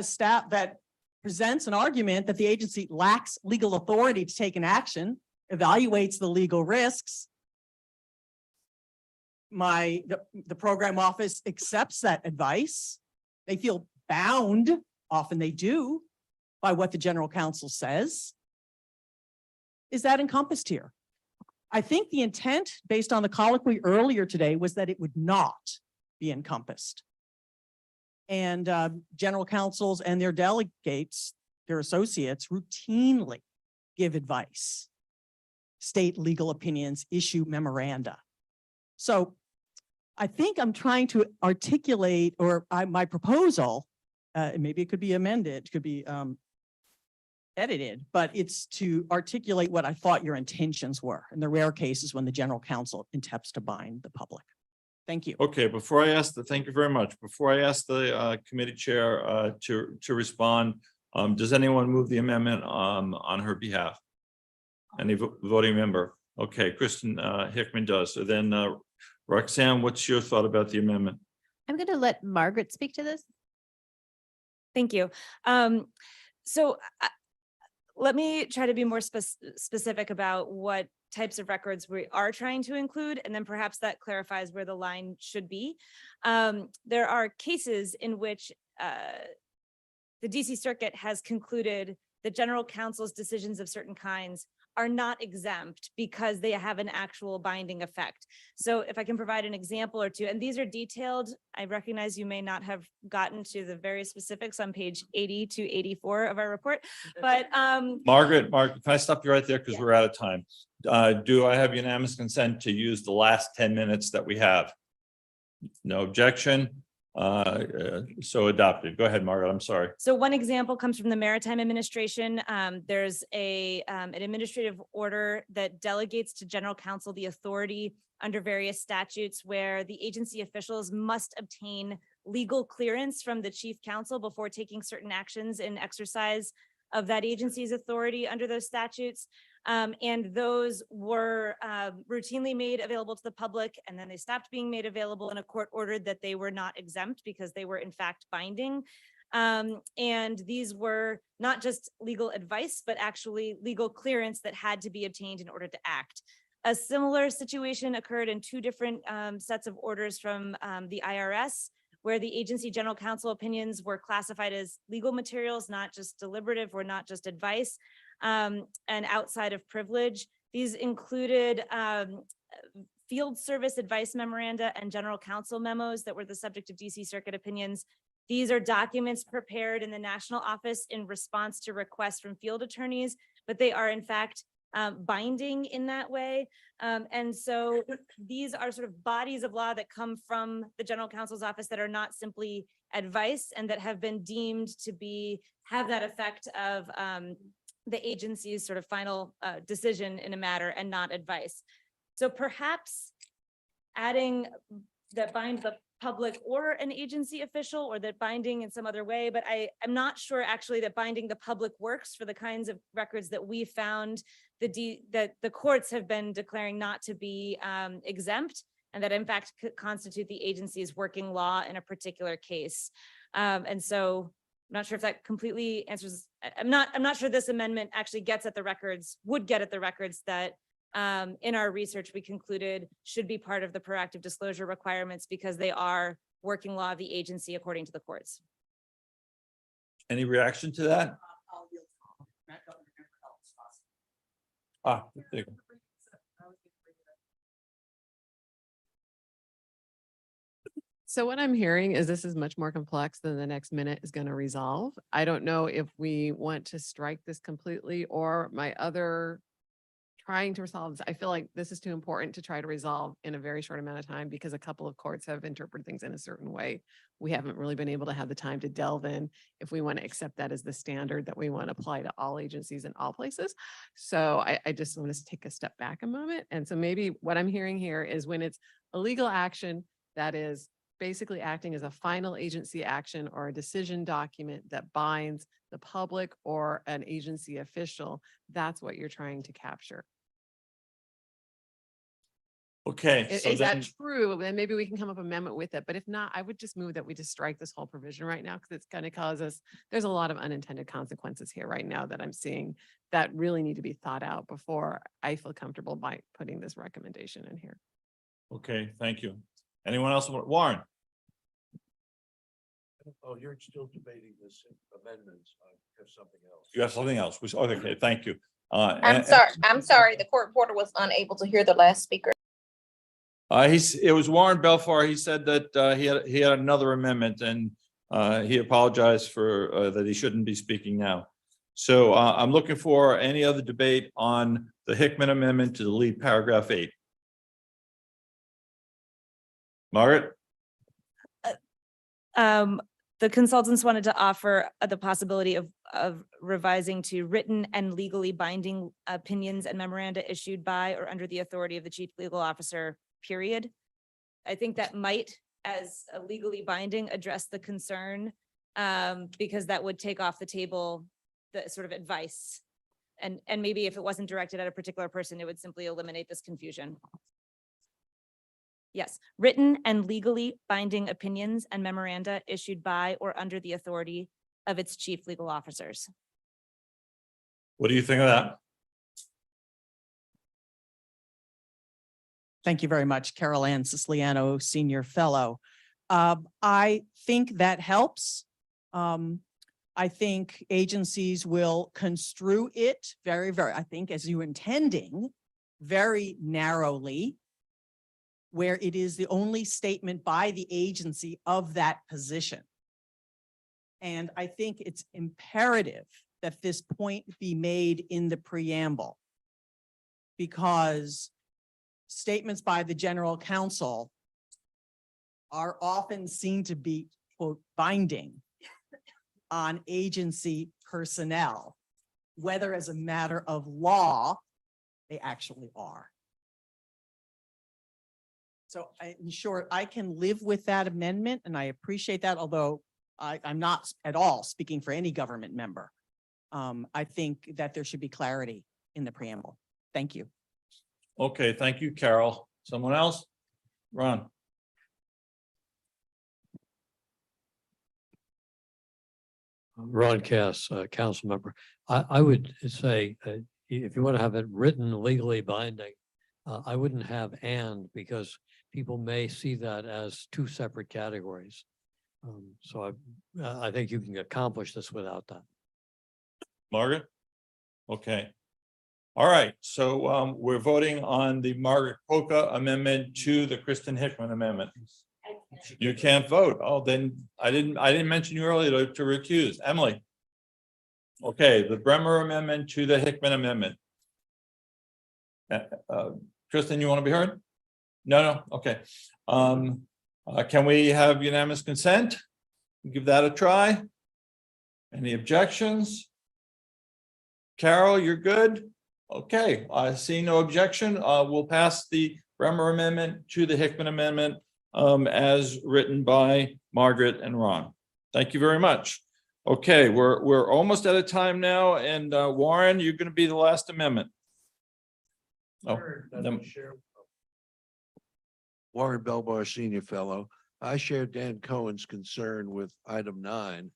presents an argument that the agency lacks legal authority to take an action, evaluates the legal risks, the program office accepts that advice. They feel bound, often they do, by what the general counsel says. Is that encompassed here? I think the intent, based on the colloquy earlier today, was that it would not be encompassed. And general counsels and their delegates, their associates, routinely give advice, state legal opinions, issue memoranda. So I think I'm trying to articulate, or my proposal, maybe it could be amended, could be edited, but it's to articulate what I thought your intentions were in the rare cases when the general counsel attempts to bind the public. Thank you. Okay, before I ask thank you very much. Before I ask the committee chair to respond, does anyone move the amendment on her behalf? Any voting member? Okay, Kristen Hickman does. So then Roxanne, what's your thought about the amendment? I'm going to let Margaret speak to this. Thank you. Let me try to be more specific about what types of records we are trying to include, and then perhaps that clarifies where the line should be. There are cases in which the DC Circuit has concluded that general counsel's decisions of certain kinds are not exempt because they have an actual binding effect. So if I can provide an example or two, and these are detailed, I recognize you may not have gotten to the very specifics on page 80 to 84 of our report, but Margaret, can I stop you right there because we're out of time? Do I have unanimous consent to use the last 10 minutes that we have? No objection. So adopted. Go ahead, Margaret. I'm sorry. So one example comes from the Maritime Administration. There's an administrative order that delegates to general counsel the authority under various statutes where the agency officials must obtain legal clearance from the chief counsel before taking certain actions in exercise of that agency's authority under those statutes. And those were routinely made available to the public, and then they stopped being made available, and a court ordered that they were not exempt because they were in fact binding. And these were not just legal advice, but actually legal clearance that had to be obtained in order to act. A similar situation occurred in two different sets of orders from the IRS, where the agency general counsel opinions were classified as legal materials, not just deliberative or not just advice. And outside of privilege. These included field service advice memoranda and general counsel memos that were the subject of DC Circuit opinions. These are documents prepared in the national office in response to requests from field attorneys, but they are in fact binding in that way. And so these are sort of bodies of law that come from the general counsel's office that are not simply advice and that have been deemed to have that effect of the agency's sort of final decision in a matter and not advice. So perhaps adding that bind the public or an agency official, or that binding in some other way, but I'm not sure actually that binding the public works for the kinds of records that we found that the courts have been declaring not to be exempt, and that in fact could constitute the agency's working law in a particular case. And so I'm not sure if that completely answers. I'm not sure this amendment actually gets at the records, would get at the records that in our research we concluded should be part of the proactive disclosure requirements because they are working law of the agency according to the courts. Any reaction to that? There you go. So what I'm hearing is this is much more complex than the next minute is going to resolve. I don't know if we want to strike this completely, or my other trying to resolve this. I feel like this is too important to try to resolve in a very short amount of time because a couple of courts have interpreted things in a certain way. We haven't really been able to have the time to delve in if we want to accept that as the standard that we want to apply to all agencies in all places. So I just want to take a step back a moment. And so maybe what I'm hearing here is when it's a legal action that is basically acting as a final agency action or a decision document that binds the public or an agency official, that's what you're trying to capture. Okay. Is So that then, true? Then maybe we can come up with an amendment with it. But if not, I would just move that we just strike this whole provision right now because it's going to cause us, there's a lot of unintended consequences here right now that I'm seeing that really need to be thought out before I feel comfortable by putting this recommendation in here. okay, thank you. Anyone else? Warren? Oh, you're still debating this amendments. I have something else. You have something else? Okay, thank you. I'm sorry, the court reporter was unable to hear the last speaker. It was Warren Belfar. He said that he had another amendment, and he apologized for that he shouldn't be speaking now. So I'm looking for any other debate on the Hickman Amendment to delete paragraph 8. Margaret? The consultants wanted to offer the possibility of revising to written and legally binding opinions and memoranda issued by or under the authority of the chief legal officer, period. I think that might, as a legally binding, address the concern, because that would take off the table the sort of advice. And maybe if it wasn't directed at a particular person, it would simply eliminate this confusion. Yes, written and legally binding opinions and memoranda issued by or under the authority of its chief legal officers. What do you think of that? Thank you very much, Carol Ann Siciliano, Senior Fellow. I think that helps. I think agencies will construe it I think as you intending, very narrowly, where it is the only statement by the agency of that position. And I think it's imperative that this point be made in the preamble, because statements by the general counsel are often seen to be, quote, binding on agency personnel, whether as a matter of law, they actually are. So in short, I can live with that amendment, and I appreciate that, although I'm not at all speaking for any government member. I think that there should be clarity in the preamble. Thank you. Okay, thank you, Carol. Someone else? Ron? Ron Cass, council member. I would say if you want to have it written legally binding, I wouldn't have "and" because people may see that as two separate categories. So I think you can accomplish this without that. Margaret? Okay. All right, so we're voting on the Margaret Poca amendment to the Kristen Hickman amendment. You can't vote. Oh, then I didn't mention you earlier to recuse. Emily? Okay, the Bremer amendment to the Hickman amendment. Kristen, you want to be heard? No, okay. Can we have unanimous consent? Give that a try. Any objections? Carol, you're good? Okay, I see no objection. We'll pass the Bremer amendment to the Hickman amendment as written by Margaret and Ron. Thank you very much. Okay, we're almost out of time now, and Warren, you're going to be the last amendment. Warren Belbar, Senior Fellow. I share Dan Cohen's concern with item 9.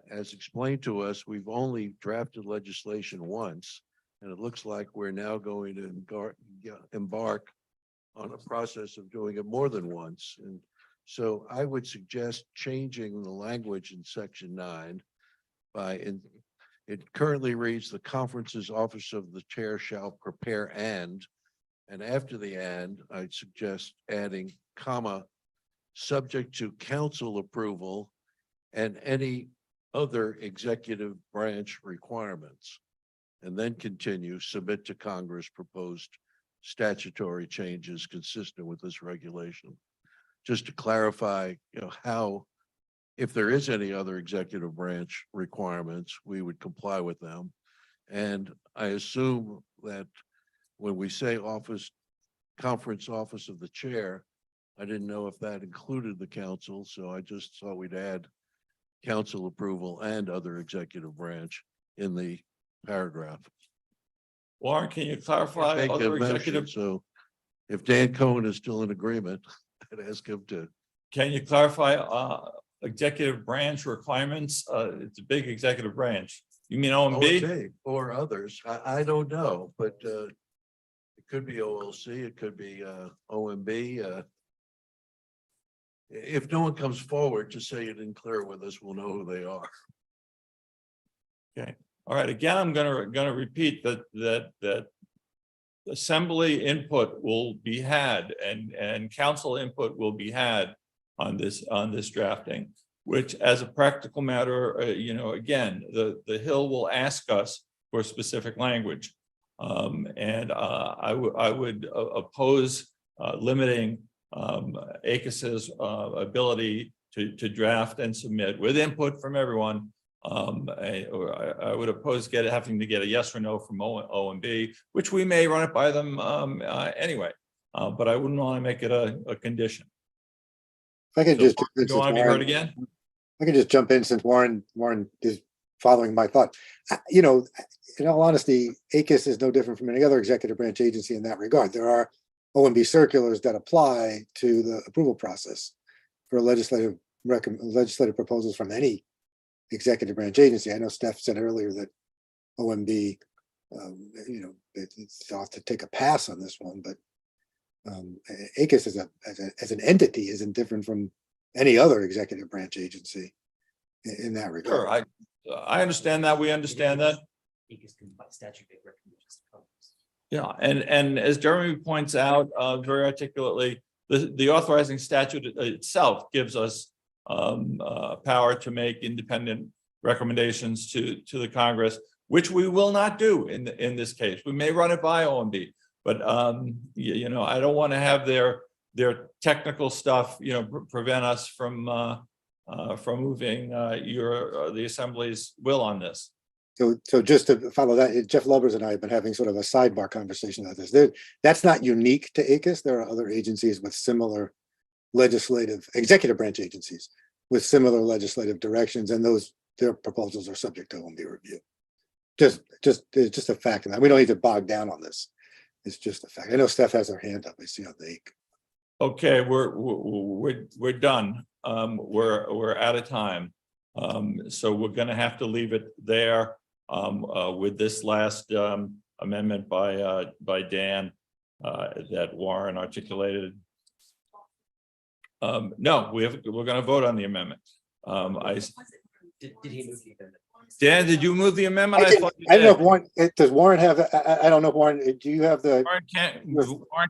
As explained to us, we've only drafted legislation once, and it looks like we're now going to embark on a process of doing it more than once. And so I would suggest changing the language in section 9 it currently reads, the conference's office of the chair shall prepare and after the "and," I'd suggest adding comma, subject to council approval and any other executive branch requirements, and then continue, submit to Congress proposed statutory changes consistent with this regulation. Just to clarify, how, if there is any other executive branch requirements, we would comply with them. And I assume that when we say conference office of the chair, I didn't know if that included the council, so I just thought we'd add council approval and other executive branch in the paragraph. Warren, can you clarify Make a other motion, executive? so if Dan Cohen is still in agreement, I'd ask him to. Can you clarify executive branch requirements? It's a big executive branch. You mean OMB? Okay, or others. I don't know, but it could be OLC, it could be OMB. If no one comes forward to say it in clear with us, we'll know who they are. Okay, all right, again, I'm gonna repeat that assembly input will be had and council input will be had on this drafting, which as a practical matter, again, the Hill will ask us for specific language. And I would oppose limiting ACUS's ability to draft and submit with input from everyone. I would oppose having to get a yes or no from OMB, which we may run it by them anyway. But I wouldn't want to make it a condition. If I could So, just, you want to be heard again? I can just jump in since Warren is following my thought. In all honesty, ACUS is no different from any other executive branch agency in that regard. There are OMB circulars that apply to the approval process for legislative proposals from any executive branch agency. I know Steph said earlier that OMB, it's off to take a pass on this one, but ACUS as an entity isn't different from any other executive branch agency in that regard. Sure, I understand that. We understand that. Yeah, and as Jeremy points out very articulately, the authorizing statute itself gives us power to make independent recommendations to the Congress, which we will not do in this case. We may run it by OMB, but I don't want to have their technical stuff prevent us from moving the Assembly's will on this. So just to follow that, Jeff Lubbers and I have been having sort of a sidebar conversation about this. That's not unique to ACUS. There are other agencies with similar executive branch agencies with similar legislative directions, and their proposals are subject to OMB review. It's just a fact, and we don't need to bog down on this. It's just a fact. I know Steph has her hand up. I see on the. Okay, we're done. We're out of time, so we're going to have to leave it there with this last amendment by Dan that Warren articulated. No, we're going to vote on the amendment. Did he move the amendment? Dan, did you move the amendment? I don't know if Warren, does Warren have, I don't know if Warren, do you have the? Warren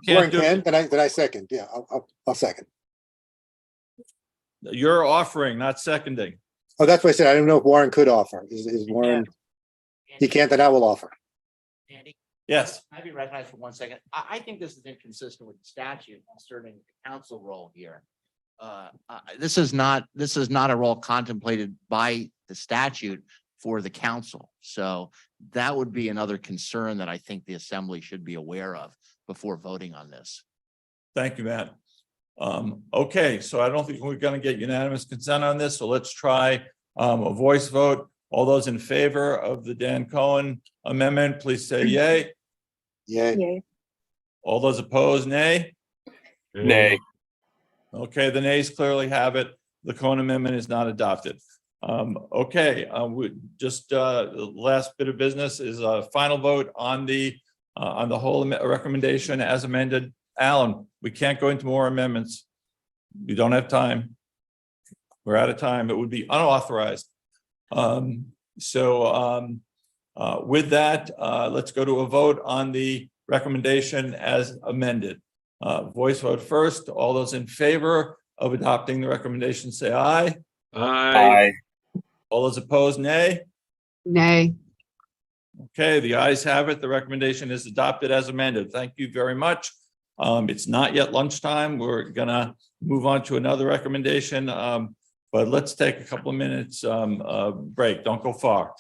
can't do it. Did I second? Yeah, I'll second. You're offering, not seconding. Oh, that's what I said. I don't know if Warren could offer. Is Warren? He can't, then I will offer. Andy? Yes. I'd be recognized for 1 second. I think this is inconsistent with the statute concerning the council role here. This is not a role contemplated by the statute for the council. So that would be another concern that I think the Assembly should be aware of before voting on this. Thank you, Matt. Okay, so I don't think we're going to get unanimous consent on this. So let's try a voice vote. All those in favor of the Dan Cohen amendment, please say yay. Yay. All those opposed, nay. Nay. Okay, the nays clearly have it. The Cohen amendment is not adopted. Okay, the last bit of business is a final vote on the whole recommendation as amended. Alan, we can't go into more amendments. We don't have time. We're out of time. It would be unauthorized. With that, let's go to a vote on the recommendation as amended. Voice vote first. All those in favor of adopting the recommendation, say aye. Aye. All those opposed, nay. Nay. Okay, the ayes have it. The recommendation is adopted as amended. Thank you very much. It's not yet lunchtime. We're gonna move on to another recommendation, but let's take a couple of minutes break. Don't go far.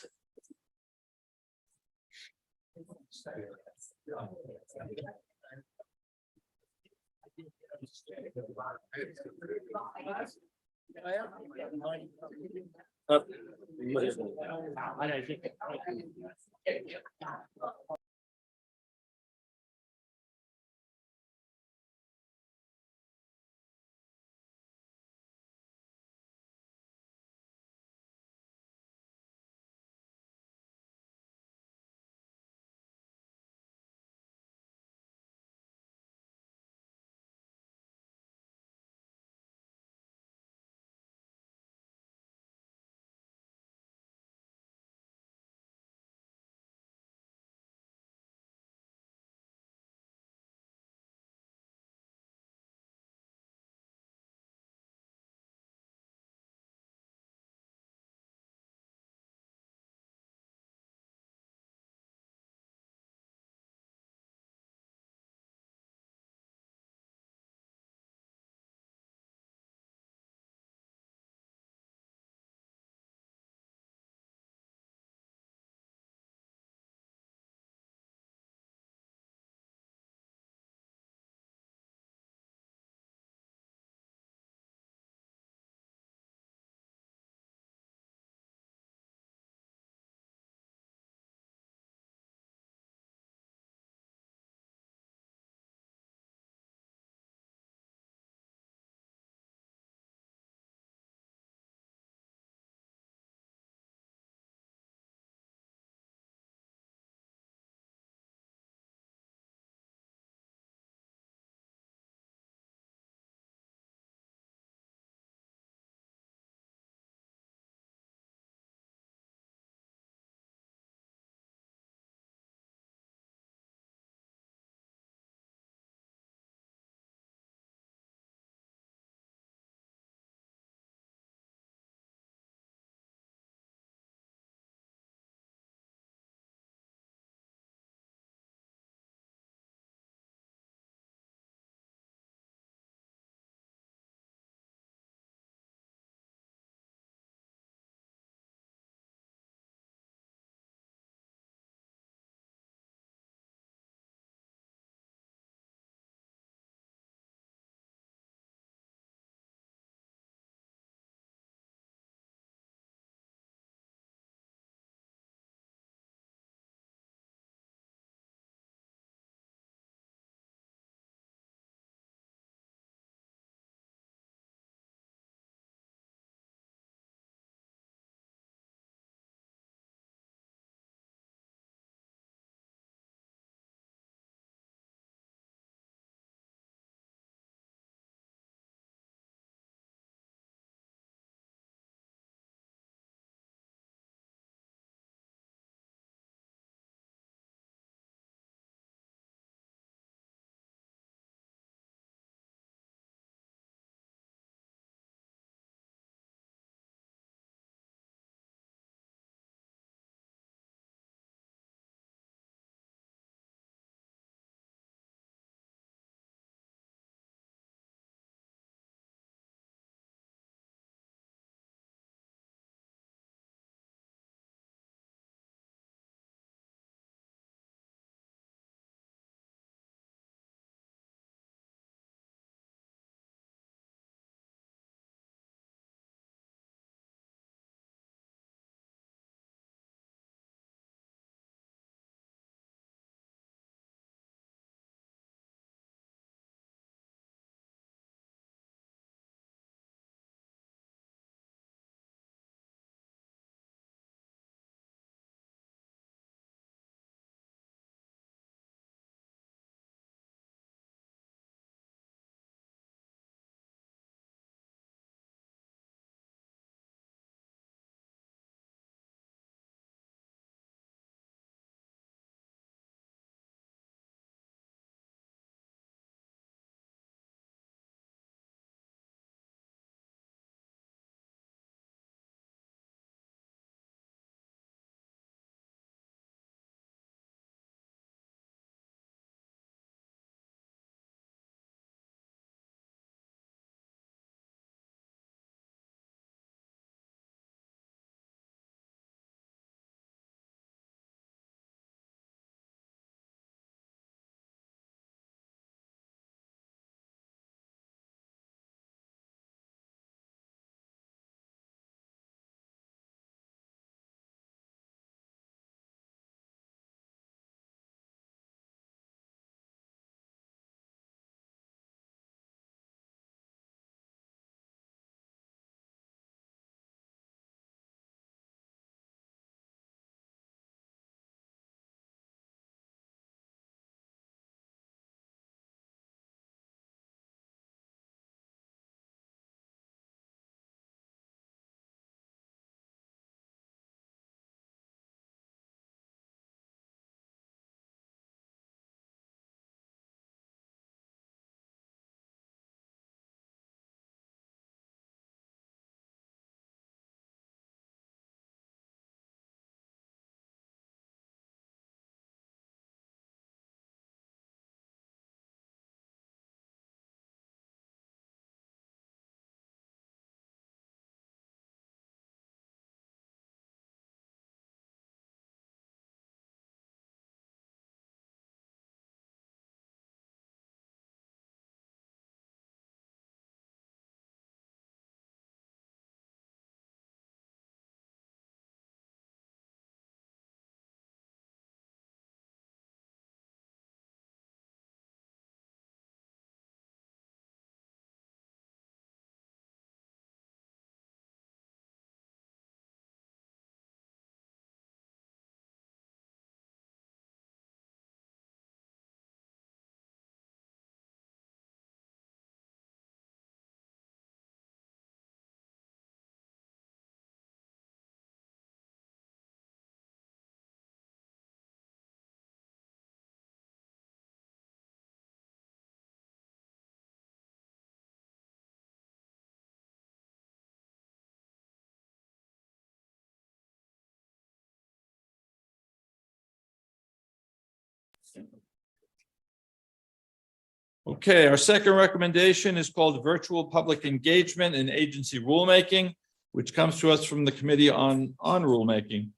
Okay, our second recommendation is called Virtual Public Engagement in Agency Rulemaking, which comes to us from the Committee on Rulemaking.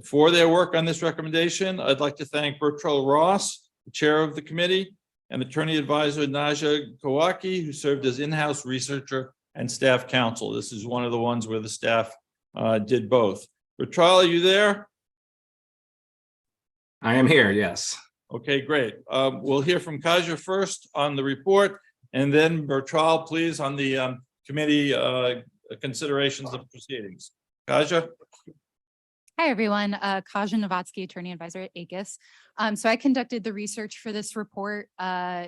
For their work on this recommendation, I'd like to thank Bertrell Ross, the chair of the committee, and attorney advisor Naja Kawaki, who served as in-house researcher and staff counsel. This is one of the ones where the staff did both. Bertrell, are you there? I am here, yes. Okay, great. We'll hear from Kaja first on the report, and then Bertrell, please, on the committee considerations of proceedings. Kaja? Hi, everyone. Kaja Novatsky, attorney advisor at ACUS. So I conducted the research for this report,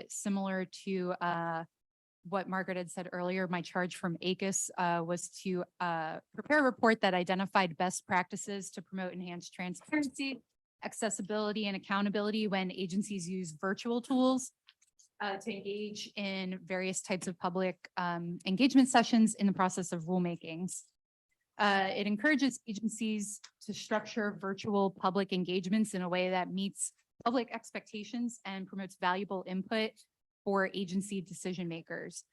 similar to what Margaret had said earlier. My charge from ACUS was to prepare a report that identified best practices to promote enhanced transparency, accessibility, and accountability when agencies use virtual tools to engage in various types of public engagement sessions in the process of rulemakings. It encourages agencies to structure virtual public engagements in a way that meets public expectations and promotes valuable input for agency decision makers.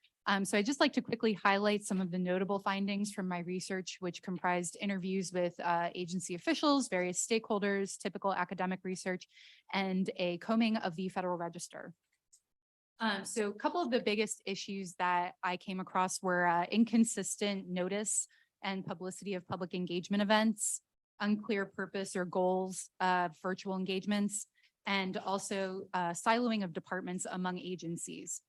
So I'd just like to quickly highlight some of the notable findings from my research, which comprised interviews with agency officials, various stakeholders, typical academic research, and a combing of the Federal Register. So a couple of the biggest issues that I came across were inconsistent notice and publicity of public engagement events, unclear purpose or goals of virtual engagements, and also siloing of departments among agencies.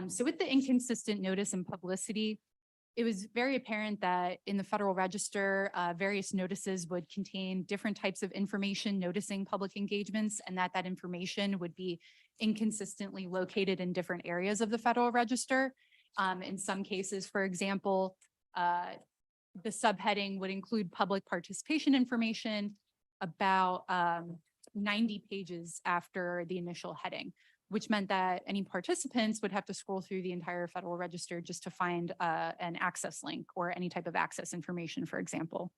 So with the inconsistent notice and publicity, it was very apparent that in the Federal Register, various notices would contain different types of information noticing public engagements, and that information would be inconsistently located in different areas of the Federal Register. In some cases, for example, the subheading would include public participation information about 90 pages after the initial heading, which meant that any participants would have to scroll through the entire Federal Register just to find an access link or any type of access information, for example.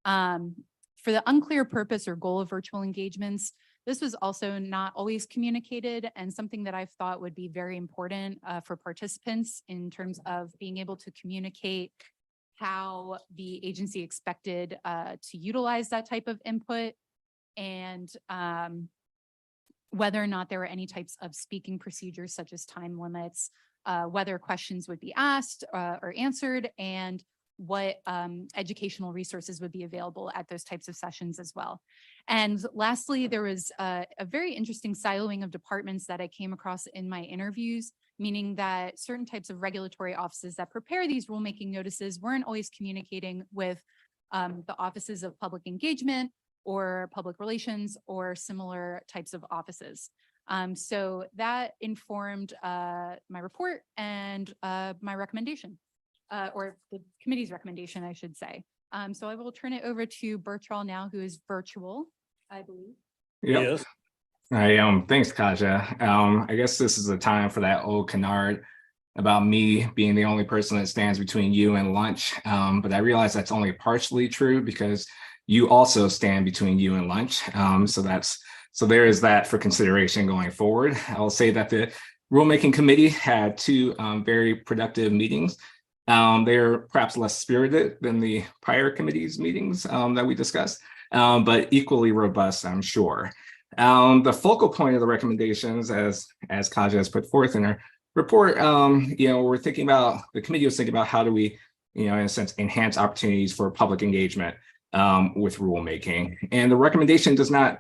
For the unclear purpose or goal of virtual engagements, this was also not always communicated, and something that I've thought would be very important for participants in terms of being able to communicate how the agency expected to utilize that type of input, and whether or not there were any types of speaking procedures such as time limits, whether questions would be asked or answered, and what educational resources would be available at those types of sessions as well. And lastly, there was a very interesting siloing of departments that I came across in my interviews, meaning that certain types of regulatory offices that prepare these rulemaking notices weren't always communicating with the offices of public engagement or public relations or similar types of offices. So that informed my report and my recommendation, or the committee's recommendation, I should say. So I will turn it over to Bertrell now, who is virtual, I believe. Yep. Yes. Thanks, Kaja. I guess this is a time for that old canard about me being the only person that stands between you and lunch. But I realize that's only partially true because you also stand between you and lunch. So there is that for consideration going forward. I will say that the Rulemaking Committee had two very productive meetings. They're perhaps less spirited than the prior committee's meetings that we discussed, but equally robust, I'm sure. The focal point of the recommendations, as Kaja has put forth in her report, we're thinking about, the committee was thinking about how do we, in a sense, enhance opportunities for public engagement with rulemaking. And the recommendation does not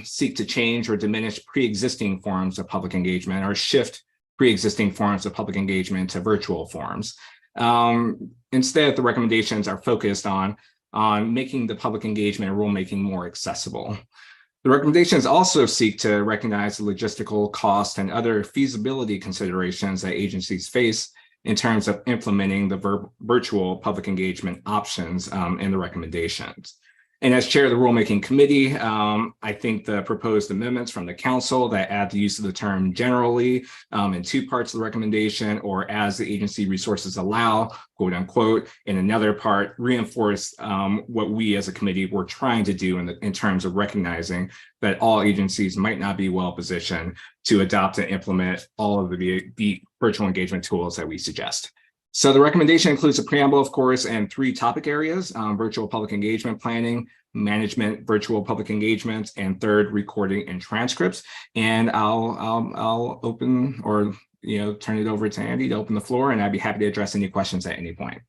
seek to change or diminish pre-existing forms of public engagement or shift pre-existing forms of public engagement to virtual forms. Instead, the recommendations are focused on making the public engagement and rulemaking more accessible. The recommendations also seek to recognize the logistical cost and other feasibility considerations that agencies face in terms of implementing the virtual public engagement options in the recommendations. And as chair of the rulemaking committee, I think the proposed amendments from the council that add the use of the term generally in 2 parts of the recommendation, or as the agency resources allow, quote unquote, in another part, reinforce what we as a committee were trying to do in terms of recognizing that all agencies might not be well positioned to adopt and implement all of the virtual engagement tools that we suggest. So the recommendation includes a preamble, of course, and 3 topic areas: virtual public engagement planning, management, virtual public engagement, and 3rd, recording and transcripts. And I'll open, or turn it over to Andy to open the floor, and I'd be happy to address any questions at any point.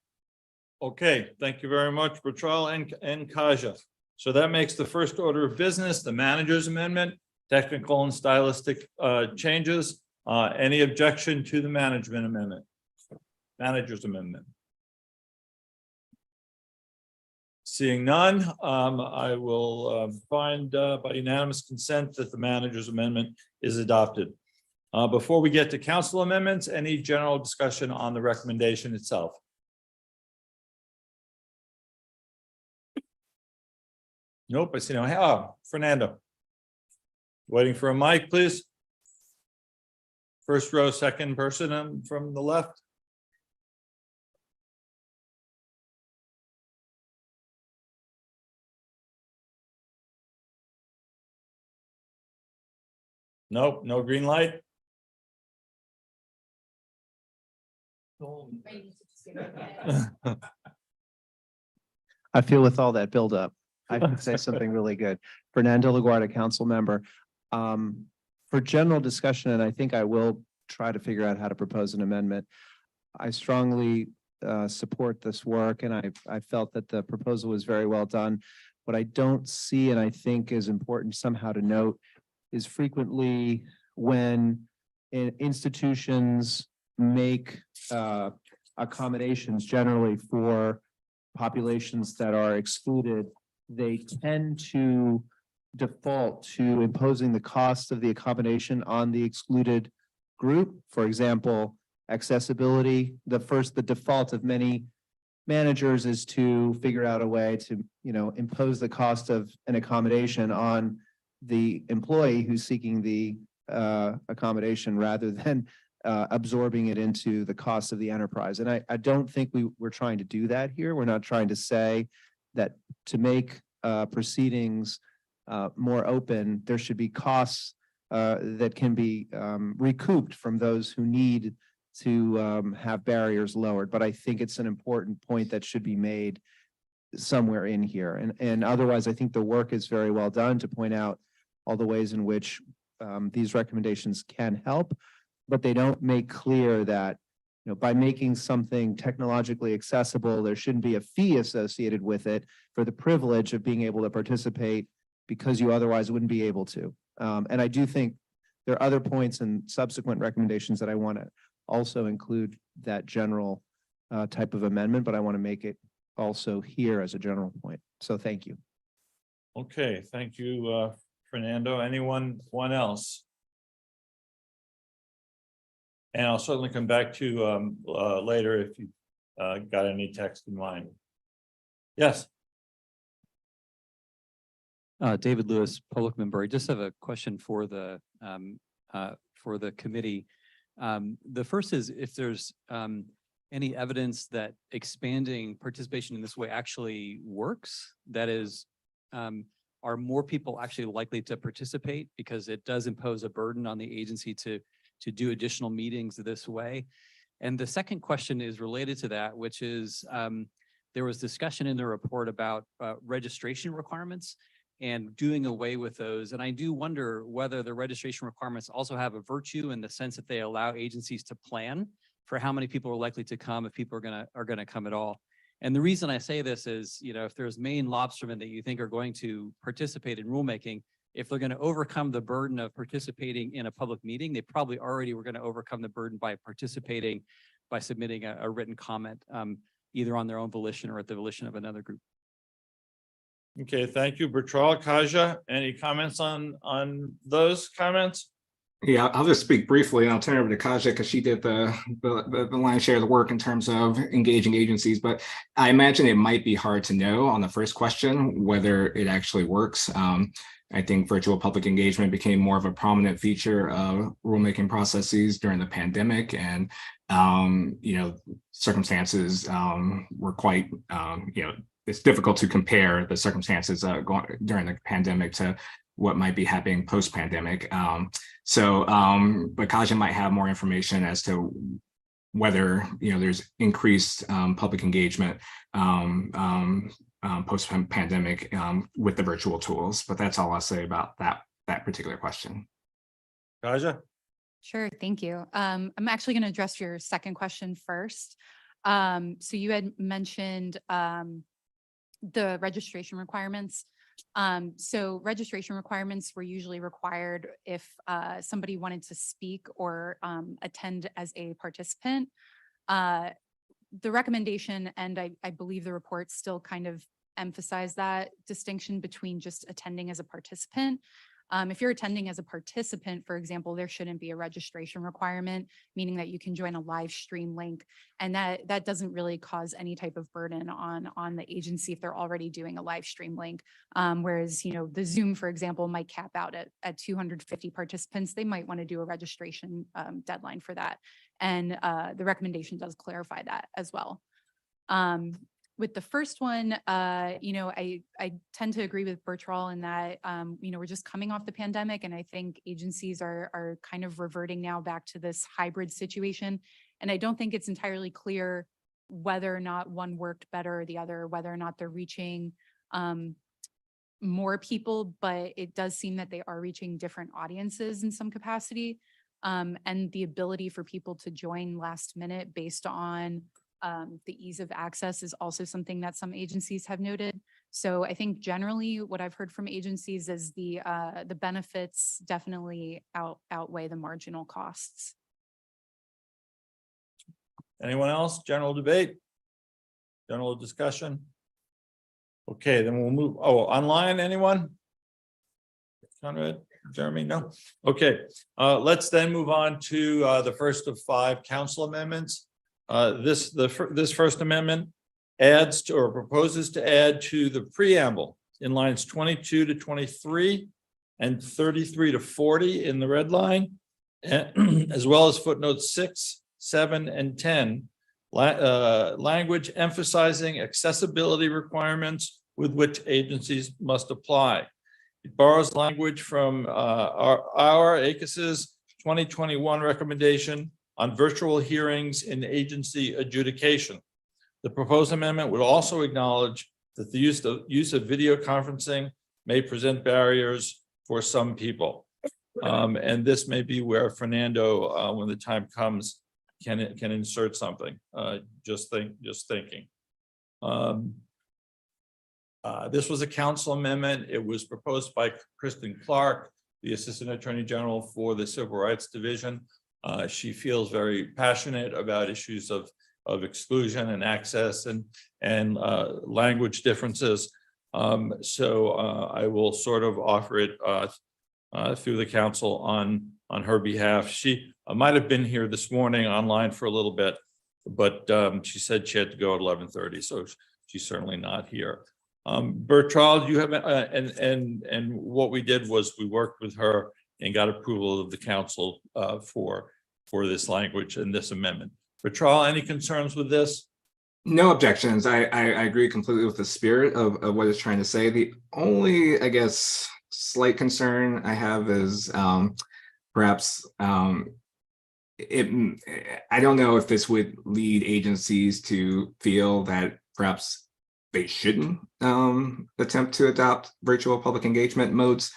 Okay, thank you very much, Bertrell and Kaja. So that makes the first order of business, the manager's amendment, technical and stylistic changes. Any objection to the manager's amendment? Seeing none, I will find by unanimous consent that the manager's amendment is adopted. Before we get to council amendments, any general discussion on the recommendation itself? Nope, I see no. Oh, Fernando. Waiting for a mic, please. First row, second person from the left. Nope, no green light. I feel with all that buildup, I can say something really good. Fernando LaGuardia, council member. For general discussion, and I think I will try to figure out how to propose an amendment. I strongly support this work, and I felt that the proposal was very well done. What I don't see, and I think is important somehow to note, is frequently when institutions make accommodations generally for populations that are excluded, they tend to default to imposing the cost of the accommodation on the excluded group. For example, accessibility, the default of many managers is to figure out a way to, impose the cost of an accommodation on the employee who's seeking the accommodation rather than absorbing it into the cost of the enterprise. And I don't think we're trying to do that here. We're not trying to say that to make proceedings more open, there should be costs that can be recouped from those who need to have barriers lowered. But I think it's an important point that should be made somewhere in here. And otherwise, I think the work is very well done to point out all the ways in which these recommendations can help, but they don't make clear that, by making something technologically accessible, there shouldn't be a fee associated with it for the privilege of being able to participate because you otherwise wouldn't be able to. And I do think there are other points and subsequent recommendations that I want to also include that general type of amendment, but I want to make it also here as a general point. So thank you. Okay, thank you, Fernando. Anyone else? And I'll certainly come back to later if you got any text in mind. Yes. David Lewis, public member. I just have a question for the committee. The first is if there's any evidence that expanding participation in this way actually works. That is, are more people actually likely to participate because it does impose a burden on the agency to do additional meetings this way. And the second question is related to that, which is there was discussion in the report about registration requirements and doing away with those. And I do wonder whether the registration requirements also have a virtue in the sense that they allow agencies to plan for how many people are likely to come, if people are gonna come at all. And the reason I say this is, if there's Maine lobstermen that you think are going to participate in rulemaking, if they're going to overcome the burden of participating in a public meeting, they probably already were going to overcome the burden by participating, by submitting a written comment, either on their own volition or at the volition of another group. Okay, thank you, Bertrand. Kaja, any comments on those comments? Yeah, I'll just speak briefly and I'll turn it over to Kaja because she did the lion's share of the work in terms of engaging agencies. But I imagine it might be hard to know on the first question whether it actually works. I think virtual public engagement became more of a prominent feature of rulemaking processes during the pandemic, and circumstances were quite it's difficult to compare the circumstances during the pandemic to what might be happening post-pandemic. But Kaja might have more information as to whether there's increased public engagement post-pandemic with the virtual tools. But that's all I'll say about that particular question. Kaja? Sure, thank you. I'm actually going to address your second question first. So you had mentioned the registration requirements. So registration requirements were usually required if somebody wanted to speak or attend as a participant. The recommendation, and I believe the report still kind of emphasize that distinction between just attending as a participant. If you're attending as a participant, for example, there shouldn't be a registration requirement, meaning that you can join a live stream link, and that doesn't really cause any type of burden on the agency if they're already doing a live stream link. Whereas, the Zoom, for example, might cap out at 250 participants. They might want to do a registration deadline for that. And the recommendation does clarify that as well. With the first one, I tend to agree with Bertrand in that, we're just coming off the pandemic, and I think agencies are kind of reverting now back to this hybrid situation. And I don't think it's entirely clear whether or not one worked better or the other, whether or not they're reaching more people, but it does seem that they are reaching different audiences in some capacity. And the ability for people to join last minute based on the ease of access is also something that some agencies have noted. So I think generally what I've heard from agencies is the benefits definitely outweigh the marginal costs. Anyone else? General debate? General discussion? Okay, then we'll move. Oh, online, anyone? Conrad, Jeremy, no? Okay, let's then move on to the first of 5 council amendments. This first amendment adds to or proposes to add to the preamble in lines 22 to 23 and 33 to 40 in the red line, as well as footnotes 6, 7, and 10, language emphasizing accessibility requirements with which agencies must apply. It borrows language from our ACUS's 2021 recommendation on virtual hearings in agency adjudication. The proposed amendment would also acknowledge that the use of video conferencing may present barriers for some people. And this may be where Fernando, when the time comes, can insert something. Just thinking. This was a council amendment. It was proposed by Kristen Clark, the Assistant Attorney General for the Civil Rights Division. She feels very passionate about issues of exclusion and access and language differences. So I will sort of offer it through the council on her behalf. She might have been here this morning online for a little bit, but she said she had to go at 11:30, so she's certainly not here. Bertrand, you have and what we did was we worked with her and got approval of the council for this language and this amendment. Bertrand, any concerns with this? No objections. I agree completely with the spirit of what it's trying to say. The only, I guess, slight concern I have is perhaps I don't know if this would lead agencies to feel that perhaps they shouldn't attempt to adopt virtual public engagement modes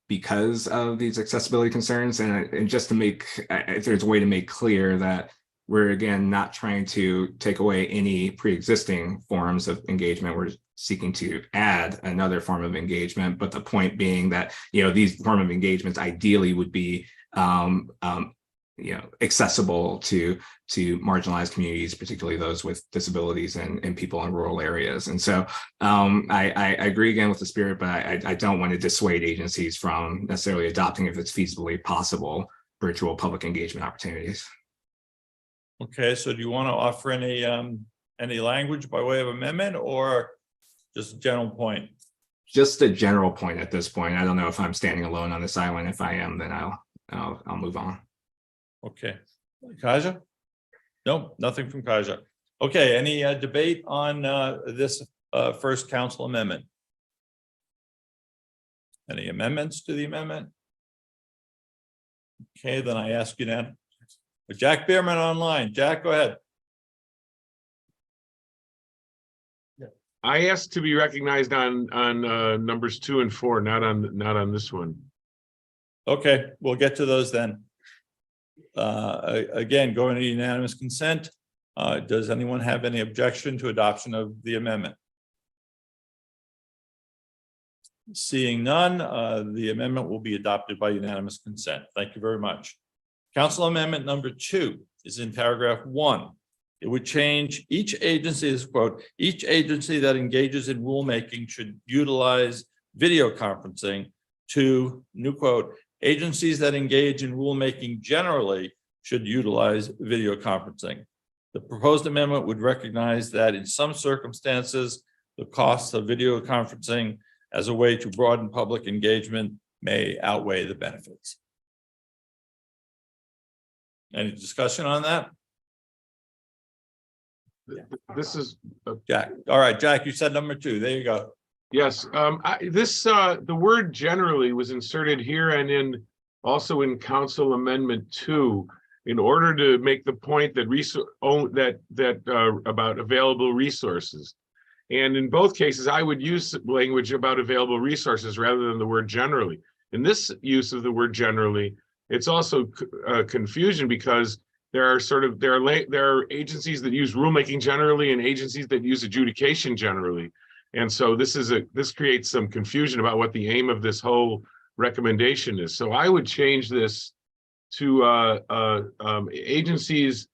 because of these accessibility concerns. And just to make, if there's a way to make clear that we're, again, not trying to take away any pre-existing forms of engagement. We're seeking to add another form of engagement. But the point being that, these form of engagements ideally would be accessible to marginalized communities, particularly those with disabilities and people in rural areas. And so I agree again with the spirit, but I don't want to dissuade agencies from necessarily adopting, if it's feasibly possible, virtual public engagement opportunities. Okay, so do you want to offer any language by way of amendment or just a general point? Just a general point at this point. I don't know if I'm standing alone on this island. If I am, then I'll move on. Okay, Kaja? No, nothing from Kaja. Okay, any debate on this first council amendment? Any amendments to the amendment? Okay, then I ask you now. Jack Bierman online. Jack, go ahead. I asked to be recognized on numbers 2 and 4, not on this one. Okay, we'll get to those then. Again, going to unanimous consent. Does anyone have any objection to adoption of the amendment? Seeing none, the amendment will be adopted by unanimous consent. Thank you very much. Council Amendment number 2 is in paragraph 1. It would change each agency, this quote, each agency that engages in rulemaking should utilize video conferencing to, new quote, agencies that engage in rulemaking generally should utilize video conferencing. The proposed amendment would recognize that in some circumstances, the costs of video conferencing as a way to broaden public engagement may outweigh the benefits. Any discussion on that? This is Jack. All right, Jack, you said number 2. There you go. Yes, the word generally was inserted here and also in Council Amendment 2 in order to make the point that about available resources. And in both cases, I would use language about available resources rather than the word generally. In this use of the word generally, it's also confusion because there are agencies that use rulemaking generally and agencies that use adjudication generally. And so this creates some confusion about what the aim of this whole recommendation is. So I would change this to agencies.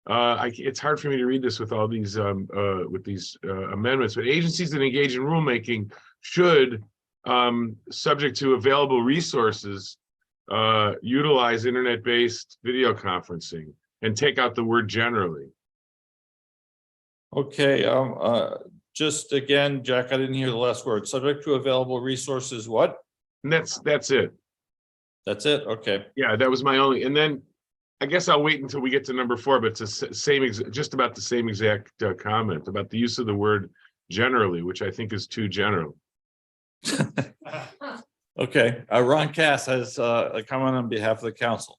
It's hard for me to read this with all these amendments, but agencies that engage in rulemaking should, subject to available resources, utilize internet-based video conferencing and take out the word generally. Okay, just again, Jack, I didn't hear the last word. Subject to available resources, what? And that's it. That's it? Okay. Yeah, that was my only, and then I guess I'll wait until we get to number 4, but it's the just about the same exact comment about the use of the word generally, which I think is too general. Okay, Ron Cass has a comment on behalf of the council.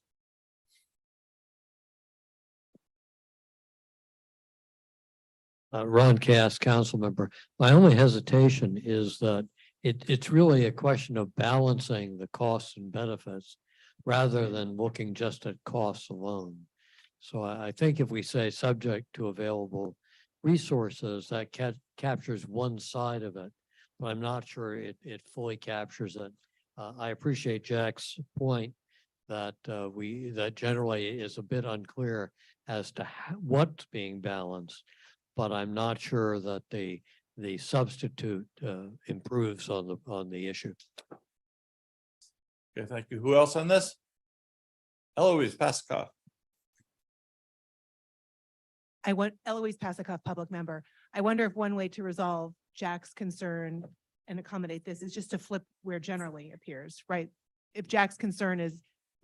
Ron Cass, council member. My only hesitation is that it's really a question of balancing the costs and benefits rather than looking just at costs alone. So I think if we say subject to available resources, that captures one side of it, but I'm not sure it fully captures it. I appreciate Jack's point that that generally is a bit unclear as to what's being balanced, but I'm not sure that the substitute improves on the issue. Okay, thank you. Who else on this? Eloise Pascoe. Eloise Pasikoff, public member. I wonder if one way to resolve Jack's concern and accommodate this is just to flip where generally appears, right? If Jack's concern is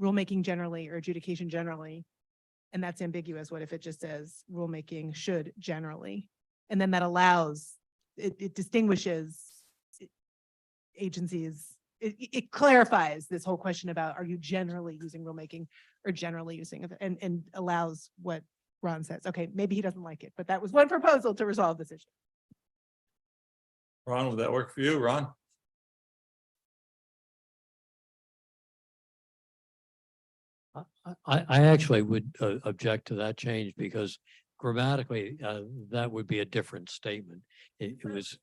rulemaking generally or adjudication generally, and that's ambiguous, what if it just says rulemaking should generally? And then that allows, it distinguishes agencies. It clarifies this whole question about, are you generally using rulemaking or generally using it, and allows what Ron says. Okay, maybe he doesn't like it, but that was one proposal to resolve this issue. Ron, would that work for you, Ron? I actually would object to that change because grammatically that would be a different statement. It was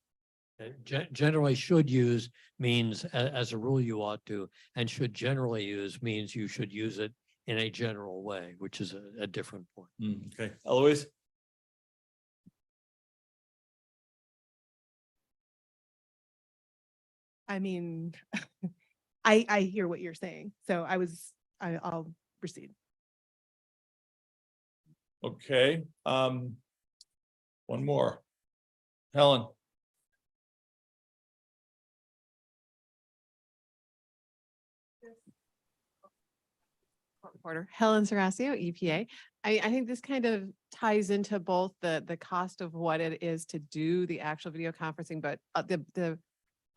generally should use means as a rule you ought to, and should generally use means you should use it in a general way, which is a different point. Okay, Eloise? I mean, I hear what you're saying, so I'll proceed. Okay, one more. Helen? Reporter Helen Serasio, EPA. I think this kind of ties into both the cost of what it is to do the actual video conferencing, but the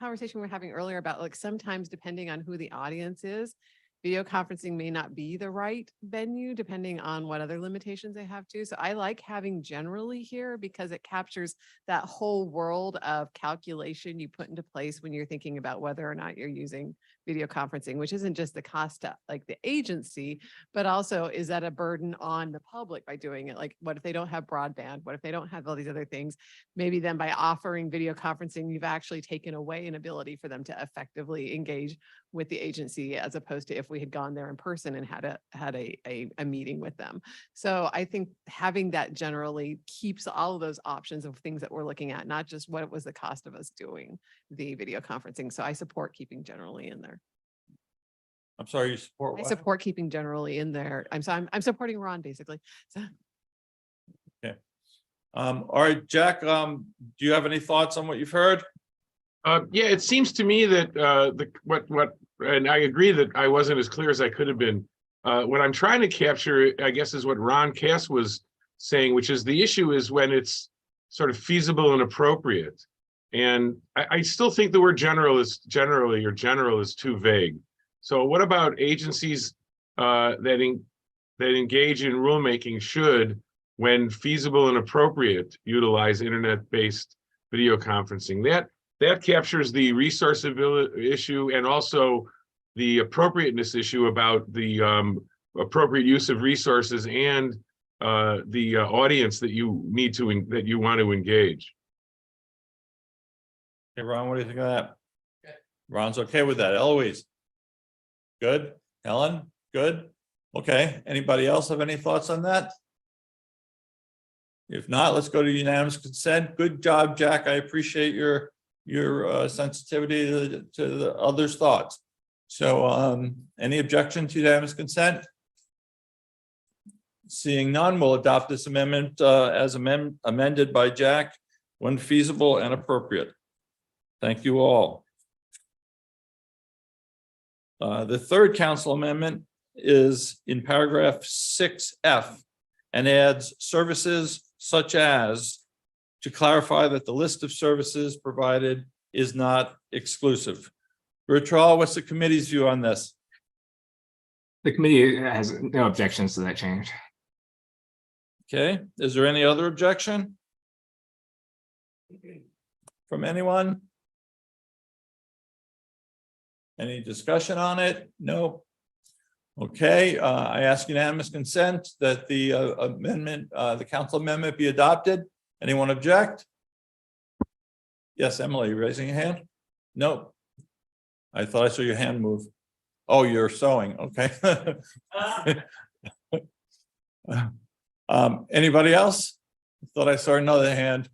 conversation we were having earlier about like sometimes depending on who the audience is, video conferencing may not be the right venue depending on what other limitations they have too. So I like having generally here because it captures that whole world of calculation you put into place when you're thinking about whether or not you're using video conferencing, which isn't just the cost to like the agency, but also is that a burden on the public by doing it? Like, what if they don't have broadband? What if they don't have all these other things? Maybe then by offering video conferencing, you've actually taken away an ability for them to effectively engage with the agency as opposed to if we had gone there in person and had a meeting with them. So I think having that generally keeps all of those options of things that we're looking at, not just what was the cost of us doing the video conferencing. So I support keeping generally in there. I'm sorry, you support I what? support keeping generally in there. I'm supporting Ron basically. So. Okay. All right, Jack, do you have any thoughts on what you've heard? Yeah, it seems to me that and I agree that I wasn't as clear as I could have been. What I'm trying to capture, I guess, is what Ron Cass was saying, which is the issue is when it's sort of feasible and appropriate. And I still think the word general is too vague. So what about agencies that engage in rulemaking should, when feasible and appropriate, utilize internet-based video conferencing? That captures the resource issue and also the appropriateness issue about the appropriate use of resources and the audience that you want to engage. Hey, Ron, what do you think of that? Ron's okay with that. Eloise? Good? Helen? Good? Okay. Anybody else have any thoughts on that? If not, let's go to unanimous consent. Good job, Jack. I appreciate your sensitivity to the others' thoughts. So any objection to unanimous consent? Seeing none, we'll adopt this amendment as amended by Jack when feasible and appropriate. Thank you all. The third council amendment is in paragraph 6F and adds services such as to clarify that the list of services provided is not exclusive. Bertrand, what's the committee's view on this? The committee has no objections to that change. Okay, is there any other objection from anyone? Any discussion on it? No. Okay, I ask unanimous consent that the amendment, the council amendment be adopted. Anyone object? Yes, Emily, raising your hand? No. I thought I saw your hand move. Oh, you're sewing, okay. Anybody else? I thought I saw another hand.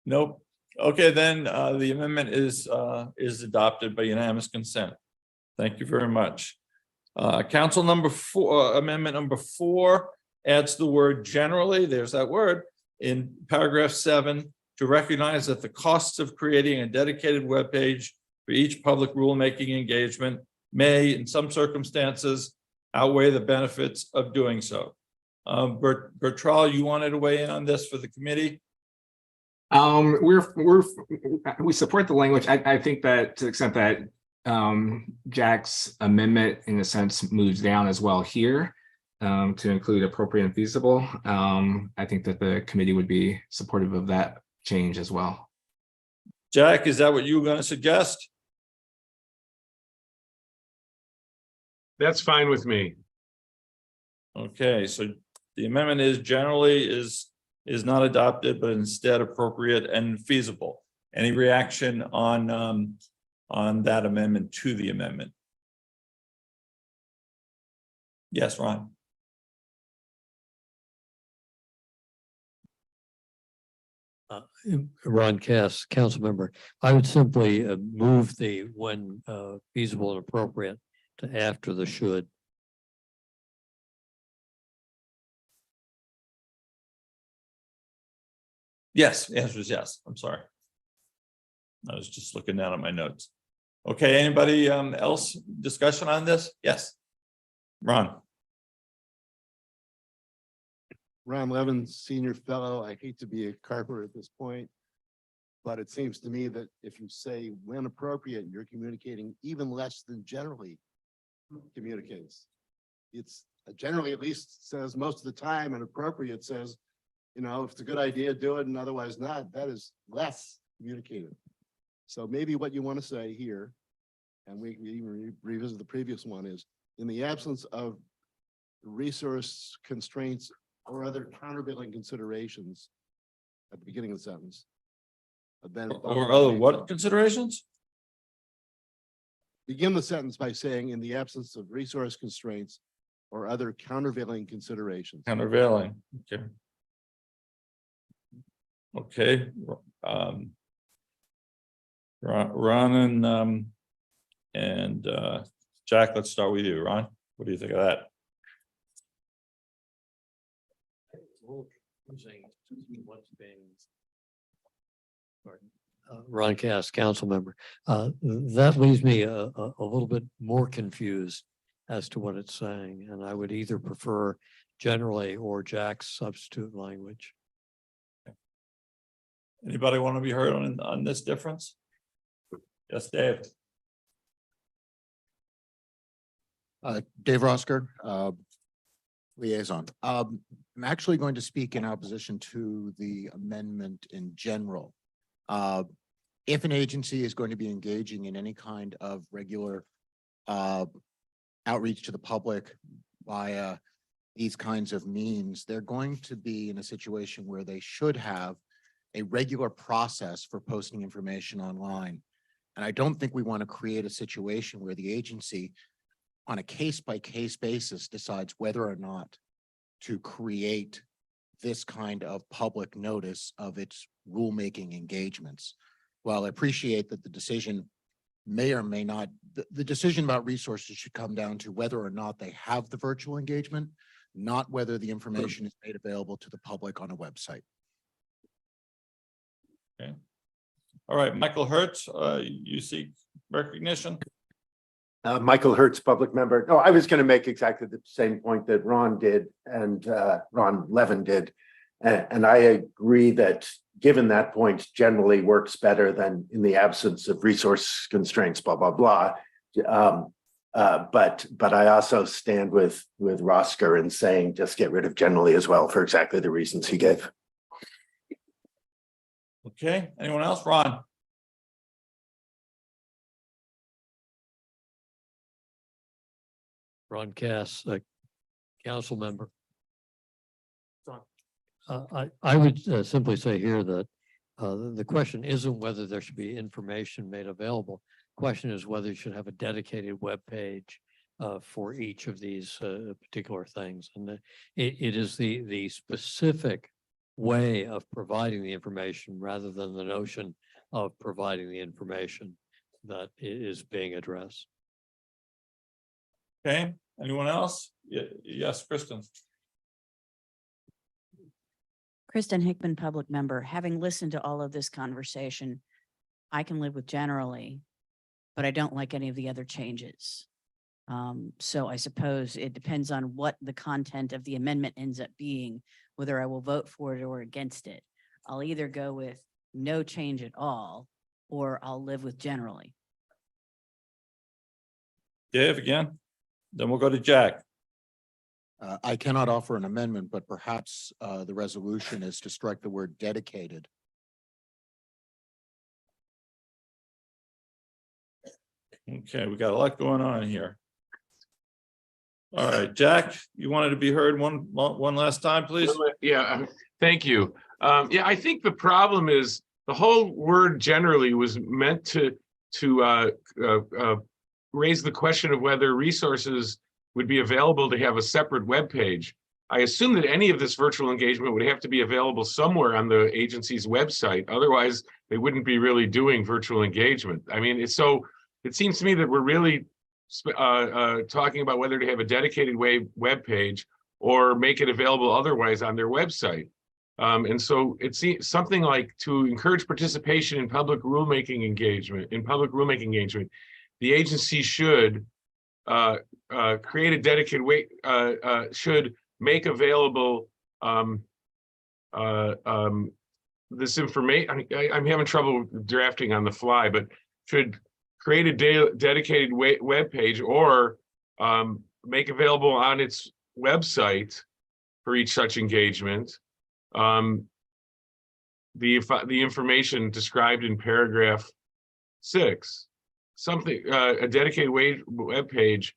Nope. Okay, then the amendment is adopted by unanimous consent. Thank you very much. Council number 4, amendment number 4 adds the word generally, there's that word, in paragraph 7 to recognize that the costs of creating a dedicated web page for each public rulemaking engagement may, in some circumstances, outweigh the benefits of doing so. Bertrand, you wanted to weigh in on this for the committee? We support the language. I think that to the extent that Jack's amendment in a sense moves down as well here to include appropriate and feasible. I think that the committee would be supportive of that change as well. Jack, is that what you were going to suggest? That's fine with me. Okay, so the amendment is generally is not adopted, but instead appropriate and feasible. Any reaction on that amendment to the amendment? Yes, Ron. Ron Cass, council member, I would simply move the when feasible and appropriate to after the should. Yes, the answer is yes. I'm sorry. I was just looking down at my notes. Okay, anybody else discussion on this? Yes. Ron. Ron Levin, Senior Fellow. I hate to be a carper at this point, but it seems to me that if you say when appropriate, you're communicating even less than generally communicates. It's generally at least says most of the time, and appropriate says, you know, if it's a good idea, do it, and otherwise not. That is less communicated. So maybe what you want to say here, and we even revisit the previous one, is in the absence of resource constraints or other countervailing considerations at the beginning of the sentence. Then Or other what considerations? Begin the sentence by saying in the absence of resource constraints or other countervailing considerations. Countervailing, okay. Okay. Ron and Jack, let's start with you. Ron, what do you think of that? Ron Cass, council member. That leaves me a little bit more confused as to what it's saying, and I would either prefer generally or Jack's substitute language. Anybody want to be heard on this difference? Yes, Dave. Dave Rosker, liaison. I'm actually going to speak in opposition to the amendment in general. If an agency is going to be engaging in any kind of regular outreach to the public via these kinds of means, they're going to be in a situation where they should have a regular process for posting information online. And I don't think we want to create a situation where the agency on a case-by-case basis decides whether or not to create this kind of public notice of its rulemaking engagements. While I appreciate that the decision may or may not, the decision about resources should come down to whether or not they have the virtual engagement, not whether the information is made available to the public on a website. Okay. All right, Michael Hertz, you seek recognition? Michael Hertz, public member. No, I was going to make exactly the same point that Ron did and Ron Levin did. And I agree that given that point generally works better than in the absence of resource constraints, blah, blah, blah. But I also stand with Rosker in saying just get rid of generally as well for exactly the reasons he gave. Okay, anyone else? Ron? Ron Cass, council member. I would simply say here that the question isn't whether there should be information made available. Question is whether you should have a dedicated web page for each of these particular things. And it is the specific way of providing the information rather than the notion of providing the information that is being addressed. Okay, anyone else? Yes, Kristen. Kristen Hickman, public member. Having listened to all of this conversation, I can live with generally, but I don't like any of the other changes. So I suppose it depends on what the content of the amendment ends up being, whether I will vote for it or against it. I'll either go with no change at all, or I'll live with generally. Dave again, then we'll go to Jack. I cannot offer an amendment, but perhaps the resolution is to strike the word dedicated. Okay, we got a lot going on here. All right, Jack, you wanted to be heard one last time, please? Yeah, thank you. Yeah, I think the problem is the whole word generally was meant to raise the question of whether resources would be available to have a separate web page. I assume that any of this virtual engagement would have to be available somewhere on the agency's website. Otherwise, they wouldn't be really doing virtual engagement. I mean, it seems to me that we're really talking about whether to have a dedicated web page or make it available otherwise on their website. And so it's something like to encourage participation in public rulemaking engagement. The agency should create a dedicated should make available this information. I'm having trouble drafting on the fly, but should create a dedicated web page or make available on its website for each such engagement the information described in paragraph 6, something a dedicated web page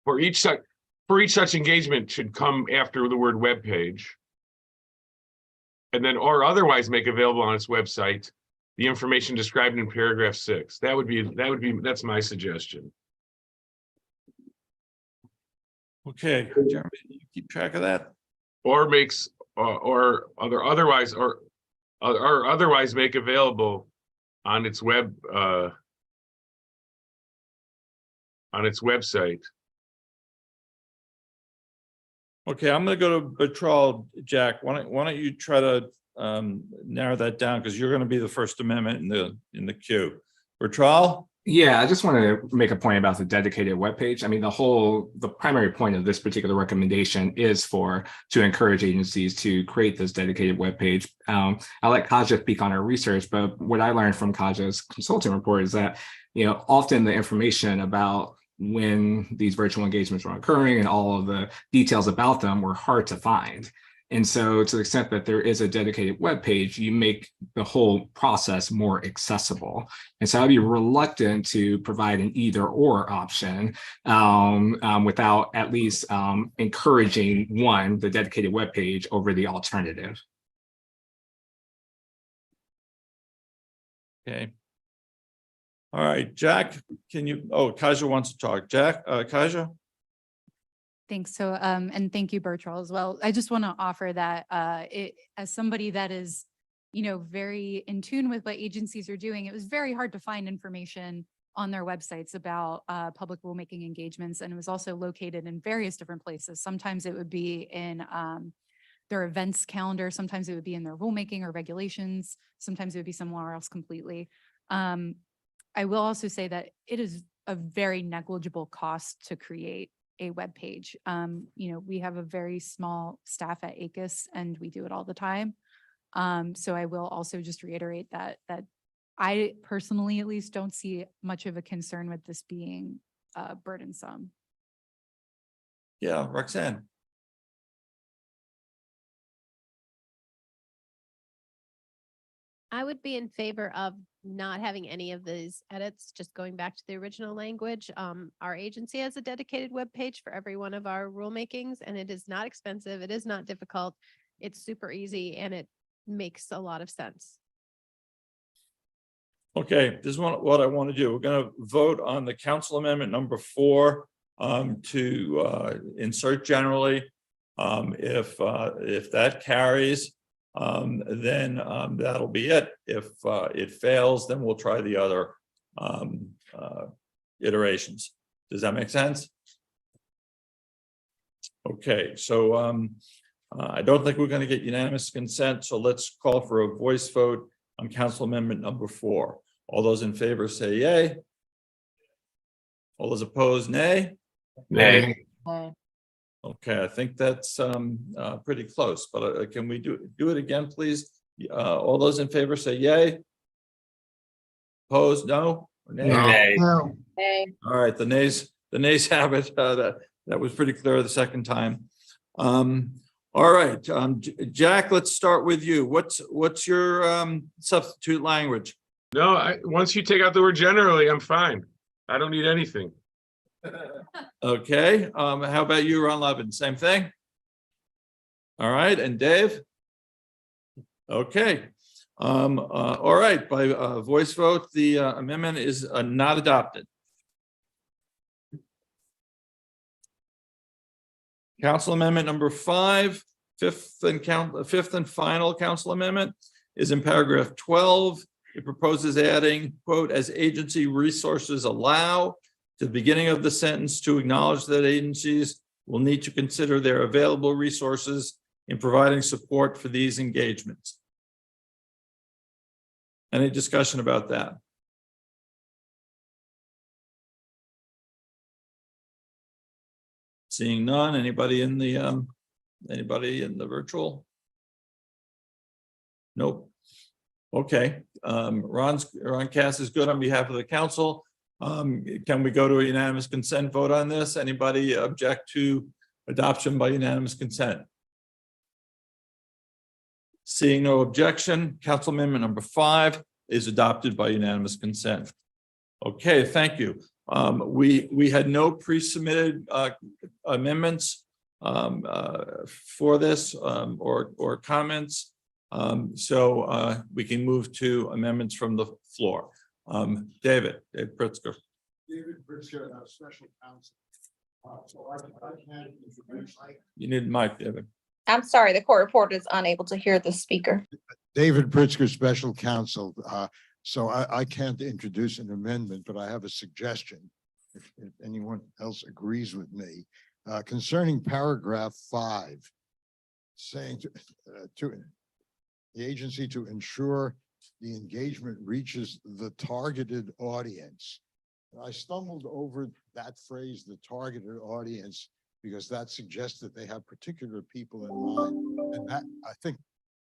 for each such engagement should come after the word web page, and then or otherwise make available on its website the information described in paragraph 6. That's my suggestion. Okay, Jeremy, you keep track of that? Or makes or otherwise make available on its website. Okay, I'm gonna go to Bertrand. Jack, why don't you try to narrow that down, because you're gonna be the first amendment in the queue. Bertrand? Yeah, I just want to make a point about the dedicated webpage. I mean, the primary point of this particular recommendation is to encourage agencies to create this dedicated webpage. I'll let Kaja speak on her research, but what I learned from Kaja's consulting report is that, often the information about when these virtual engagements were occurring and all of the details about them were hard to find. And so to the extent that there is a dedicated web page, you make the whole process more accessible. And so I'd be reluctant to provide an either or option without at least encouraging the dedicated web page over the alternative. Okay. All right, Jack, Kaja wants to talk. Jack, Kaja? Thanks. So, and thank you, Bertrand, as well. I just want to offer that as somebody that is, very in tune with what agencies are doing, it was very hard to find information on their websites about public rulemaking engagements. And it was also located in various different places. Sometimes it would be in their events calendar. Sometimes it would be in their rulemaking or regulations. Sometimes it would be somewhere else completely. I will also say that it is a very negligible cost to create a web page. We have a very small staff at ACUS and we do it all the time. So I will also just reiterate that I personally, at least, don't see much of a concern with this being burdensome. Yeah, Roxanne. I would be in favor of not having any of these edits, just going back to the original language. Our agency has a dedicated web page for every one of our rulemakings, and it is not expensive. It is not difficult. It's super easy, and it makes a lot of sense. Okay, this is what I want to do. We're going to vote on the council amendment number 4 to insert generally. If that carries, then that'll be it. If it fails, then we'll try the other iterations. Does that make sense? Okay, so I don't think we're going to get unanimous consent, so let's call for a voice vote on council amendment number 4. All those in favor say yay. All those opposed, nay. Nay. Okay, I think that's pretty close, but can we do it again, please? All those in favor say yay. Opposed, no? Or nay? Nay. No. All right, the nays have it. That was pretty clear the second time. All right, Jack, let's start with you. What's your substitute language? No, once you take out the word generally, I'm fine. I don't need anything. Okay, how about you, Ron Levin? Same thing? All right, and Dave? Okay. All right, by voice vote, the amendment is not adopted. Council Amendment number 5, fifth and final council amendment is in paragraph 12. It proposes adding, quote, as agency resources allow, to the beginning of the sentence, to acknowledge that agencies will need to consider their available resources in providing support for these engagements. Any discussion about that? Seeing none, anybody in the virtual? Nope. Okay, Ron Cass is good on behalf of the council. Can we go to a unanimous consent vote on this? Anybody object to adoption by unanimous consent? Seeing no objection, council amendment number 5 is adopted by unanimous consent. Okay, thank you. We had no pre-submitted amendments for this or comments. So we can move to amendments from the floor. David Pritzker. David Pritzker, special counsel. So I can't introduce. You need a mic, David. I'm sorry, the court reporter is unable to hear the speaker. David Pritzker, special counsel. So I can't introduce an amendment, but I have a suggestion. If anyone else agrees with me, concerning paragraph 5, saying to the agency to ensure the engagement reaches the targeted audience. I stumbled over that phrase, the targeted audience, because that suggests that they have particular people in mind. And that, I think,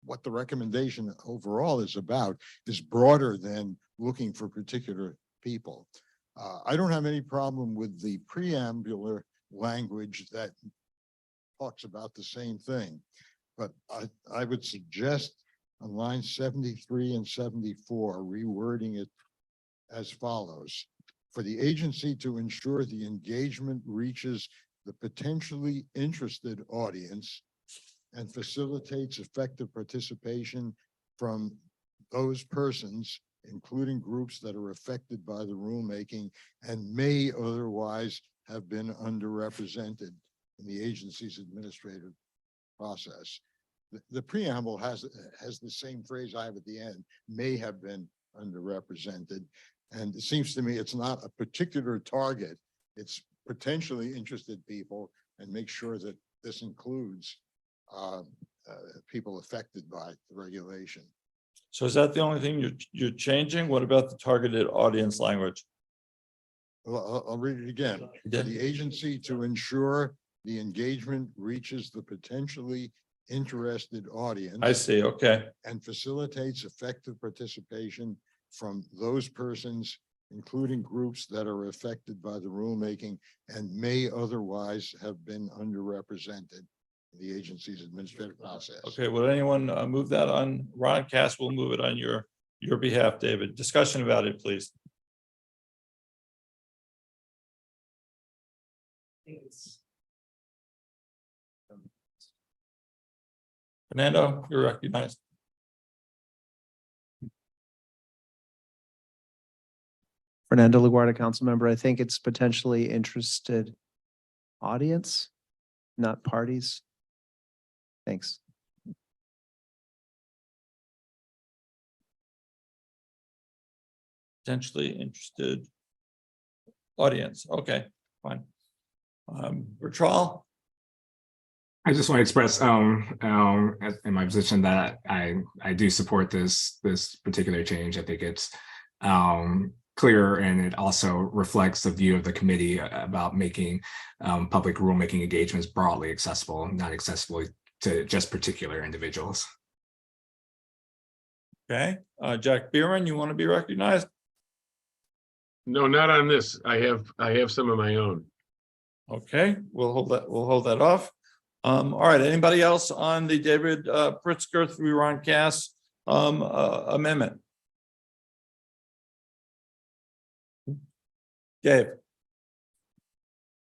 what the recommendation overall is about is broader than looking for particular people. I don't have any problem with the preambular language that talks about the same thing, but I would suggest on lines 73 and 74, rewording it as follows. For the agency to ensure the engagement reaches the potentially interested audience and facilitates effective participation from those persons, including groups that are affected by the rulemaking and may otherwise have been underrepresented in the agency's administrative process. The preamble has the same phrase I have at the end, may have been underrepresented. And it seems to me it's not a particular target. It's potentially interested people, and make sure that this includes people affected by the regulation. So is that the only thing you're changing? What about the targeted audience language? Well, I'll read it again. For the agency to ensure the engagement reaches the potentially interested audience. I see, okay. And facilitates effective participation from those persons, including groups that are affected by the rulemaking and may otherwise have been underrepresented in the agency's administrative process. Okay, would anyone move that on? Ron Cass will move it on your behalf, David. Discussion about it, please. Fernando, you're recognized. Fernando LaGuardia, council member. I think it's potentially interested audience, not parties. Thanks. Potentially interested audience. Okay, fine. Bertrand? I just want to express in my position that I do support this particular change. I think it's clear, and it also reflects the view of the committee about making public rulemaking engagements broadly accessible, not accessible to just particular individuals. Okay, Jack Bieran, you want to be recognized? No, not on this. I have some of my own. Okay, we'll hold that off. All right, anybody else on the David Pritzker through Ron Cass amendment? Dave.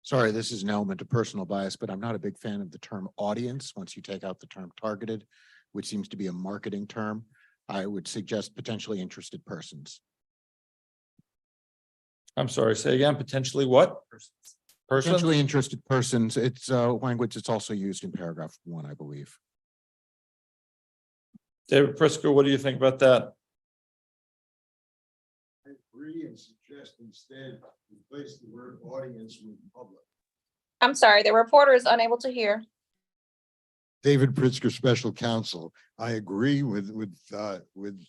Sorry, this is an element of personal bias, but I'm not a big fan of the term audience. Once you take out the term targeted, which seems to be a marketing term, I would suggest potentially interested persons. I'm sorry, say again, potentially what? Persons? interested persons, it's language that's also used in paragraph 1, I believe. David Pritzker, what do you think about that? I agree and suggest instead replace the word audience with public. I'm sorry, the reporter is unable to hear. David Pritzker, special counsel. I agree with David.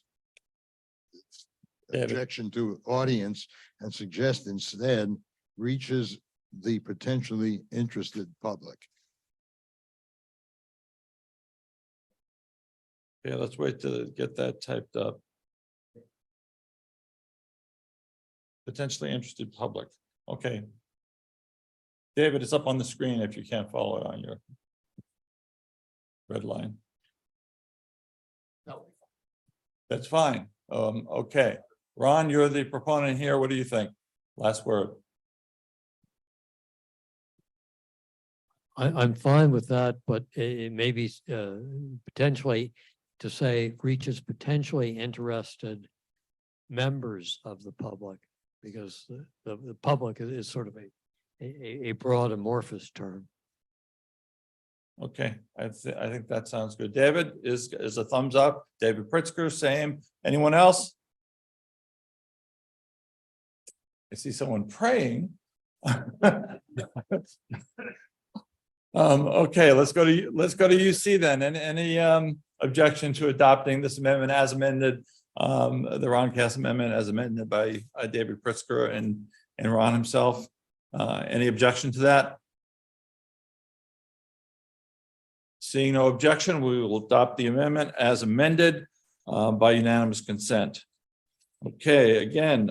objection to audience and suggest instead reaches the potentially interested public. Yeah, let's wait to get that typed up. Potentially interested public. Okay. David, it's up on the screen if you can't follow it on your red line. No. That's fine. Okay. Ron, you're the proponent here. What do you think? Last word. I'm fine with that, but it may be potentially to say reaches potentially interested members of the public, because the public is sort of a broad amorphous term. Okay, I think that sounds good. David is a thumbs up. David Pritzker, same. Anyone else? I see someone praying. Okay, let's go to UC then. Any objection to adopting this amendment as amended, the Ron Cass amendment as amended by David Pritzker and Ron himself? Any objection to that? Seeing no objection, we will adopt the amendment as amended by unanimous consent. Okay, again,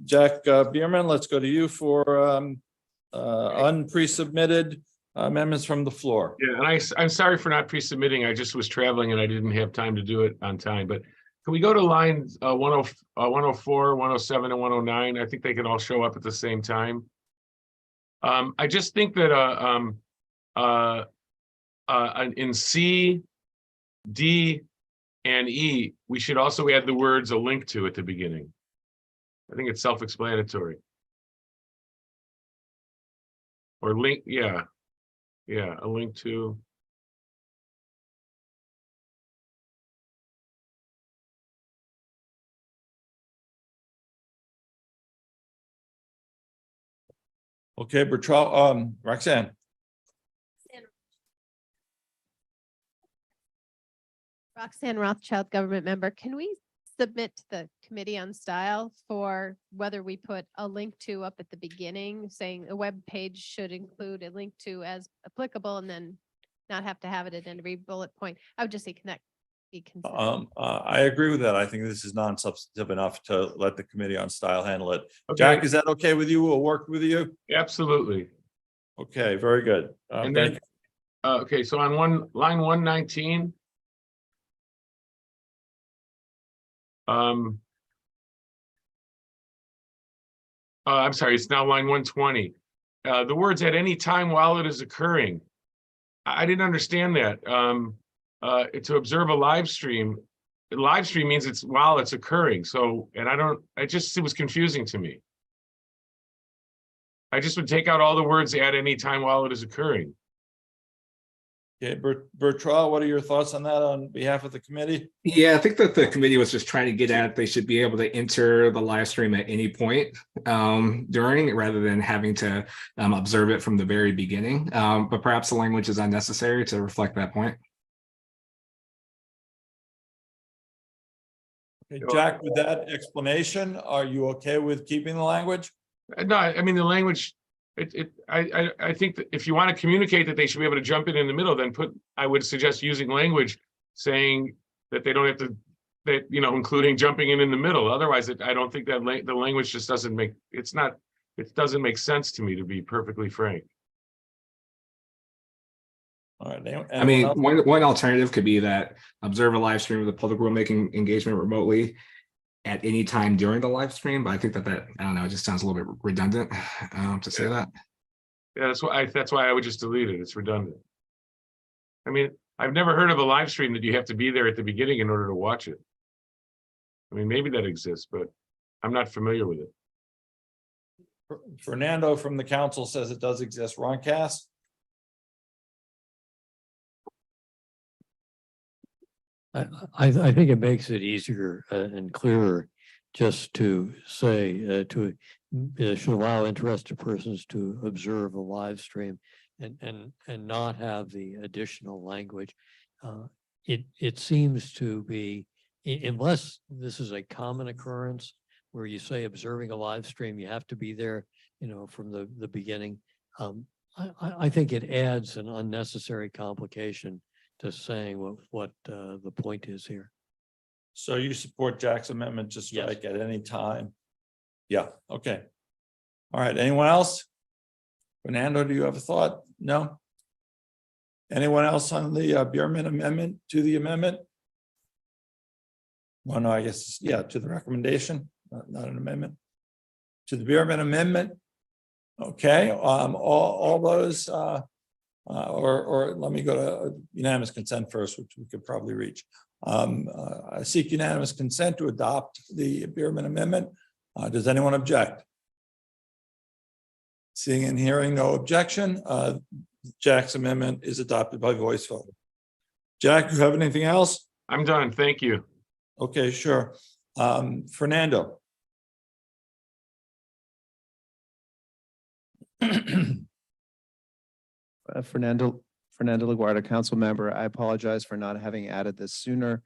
Jack Bierman, let's go to you for unpre-submitted amendments from the floor. Yeah, and I'm sorry for not pre-submitting. I just was traveling and I didn't have time to do it on time, but can we go to line 104, 107, and 109? I think they can all show up at the same time. I just think that in C, D, and E, we should also add the words "a link to" at the beginning. I think it's self-explanatory. Or link, yeah, a link to. Okay, Bertrand, Roxanne. Roxanne Rothschild, government member. Can we submit to the Committee on Style for whether we put a link to up at the beginning, saying a web page should include a link to as applicable, and then not have to have it at every bullet point? I would just say be considered. I agree with that. I think this is non-substantive enough to let the Committee on Style handle it. Okay. Jack, is that okay with you? We'll work with you. Absolutely. Okay, very good. And Thank then, you. okay, so on line 119. I'm sorry, it's now line 120. The words "at any time while it is occurring." I didn't understand that. To observe a live stream means it's while it's occurring. So, and it was confusing to me. I just would take out all the words "at any time while it is occurring." Okay, Bertrand, what are your thoughts on that on behalf of the committee? Yeah, I think that the committee was just trying to get at, they should be able to enter the live stream at any point during, rather than having to observe it from the very beginning. But perhaps the language is unnecessary to reflect that point. Okay, Jack, with that explanation, are you okay with keeping the language? No, I mean, the language, I think that if you want to communicate that they should be able to jump in the middle, then I would suggest using language saying that they don't have to, including jumping in the middle. Otherwise, I don't think that the language just doesn't make, it doesn't make sense to me, to be perfectly frank. All right. I mean, one alternative could be that observe a live stream of the public rulemaking engagement remotely at any time during the live stream, but I think that I don't know, it just sounds a little bit redundant to say that. Yeah, that's why I would just delete it. It's redundant. I mean, I've never heard of a live stream that you have to be there at the beginning in order to watch it. I mean, maybe that exists, but I'm not familiar with it. Fernando from the council says it does exist. Ron Cass? I think it makes it easier and clearer just to say should allow interested persons to observe a live stream and not have the additional language. It seems to be, unless this is a common occurrence where you say observing a live stream, you have to be there, from the beginning. I think it adds an unnecessary complication to saying what the point is here. So you support Jack's amendment to strike at any time? Yeah, okay. All right, anyone else? Fernando, do you have a thought? No? Anyone else on the Bierman amendment to the amendment? Well, no, I guess, yeah, to the recommendation, not an amendment. To the Bierman amendment. Okay, all those, or let me go to unanimous consent first, which we could probably reach. I seek unanimous consent to adopt the Bierman amendment. Does anyone object? Seeing and hearing no objection, Jack's amendment is adopted by voice vote. Jack, you have anything else? I'm done. Thank you. Okay, sure. Fernando. Fernando LaGuardia, council member, I apologize for not having added this sooner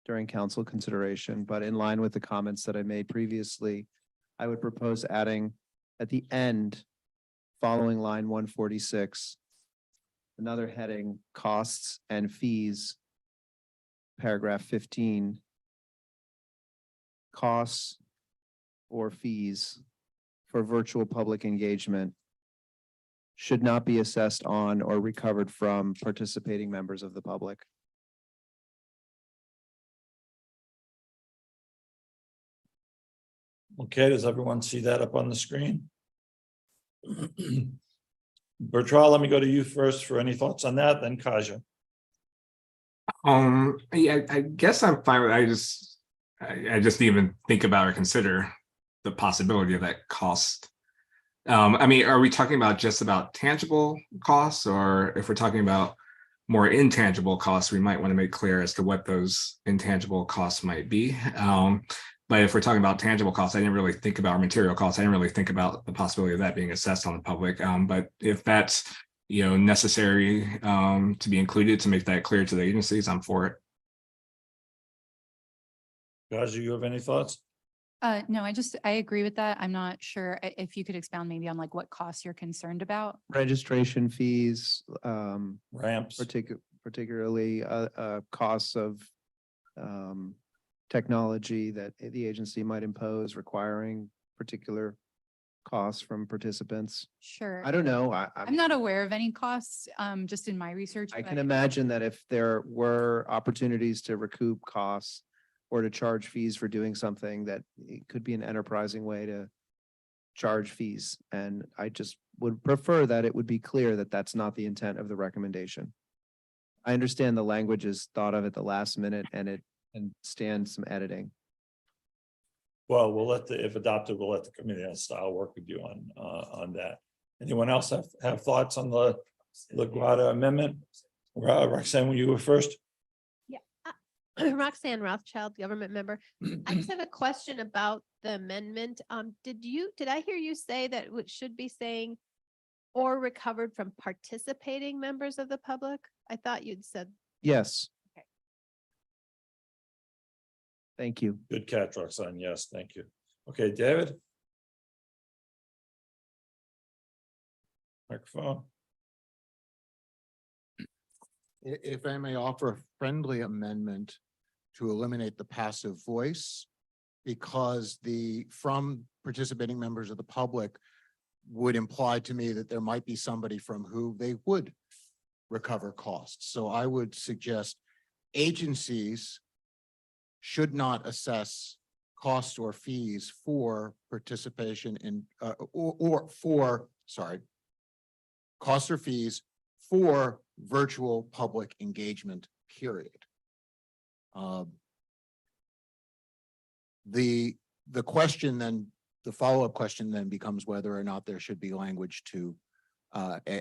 during council consideration, but in line with the comments that I made previously, I would propose adding at the end, following line 146, another heading, costs and fees, paragraph 15, costs or fees for virtual public engagement should not be assessed on or recovered from participating members of the public. Okay, does everyone see that up on the screen? Bertrand, let me go to you first for any thoughts on that, then Kaja. Yeah, I guess I'm fine with, I just didn't even think about or consider the possibility of that cost. I mean, are we talking about just about tangible costs, or if we're talking about more intangible costs, we might want to make clear as to what those intangible costs might be. But if we're talking about tangible costs, I didn't really think about material costs. I didn't really think about the possibility of that being assessed on the public. But if that's, necessary to be included to make that clear to the agencies, I'm for it. Kaja, you have any thoughts? No, I agree with that. I'm not sure if you could expound maybe on like what costs you're concerned about. Registration fees, ramps, particularly costs of technology that the agency might impose requiring particular costs from participants. Sure. I don't know. I'm not aware of any costs, just in my research. I but can imagine that if there were opportunities to recoup costs or to charge fees for doing something, that it could be an enterprising way to charge fees. And I just would prefer that it would be clear that that's not the intent of the recommendation. I understand the language is thought of at the last minute and it can stand some editing. Well, if adopted, we'll let the committee on style work with you on that. Anyone else have thoughts on the LaGuardia amendment? Roxanne, will you go first? Roxanne Rothschild, government member. I just have a question about the amendment. Did I hear you say that it should be saying or recovered from participating members of the public? I thought you'd said. Yes. Okay. Thank you. Good catch, Roxanne. Yes, thank you. Okay, David. Microphone. If I may offer a friendly amendment to eliminate the passive voice, because from participating members of the public would imply to me that there might be somebody from who they would recover costs. So I would suggest agencies should not assess costs or fees for participation in, costs or fees for virtual public engagement, period. The question then, the follow-up question then becomes whether or not there should be language to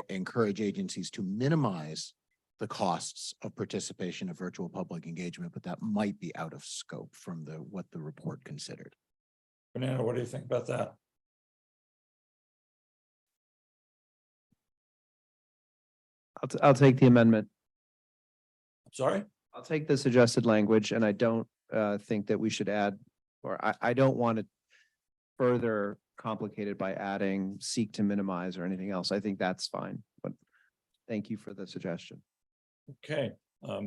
encourage agencies to minimize the costs of participation of virtual public engagement, but that might be out of scope from what the report considered. Fernando, what do you think about that? I'll take the amendment. Sorry? I'll take the suggested language, and I don't think that we should add, or I don't want it further complicated by adding seek to minimize or anything else. I think that's fine, but thank you for the suggestion. Okay,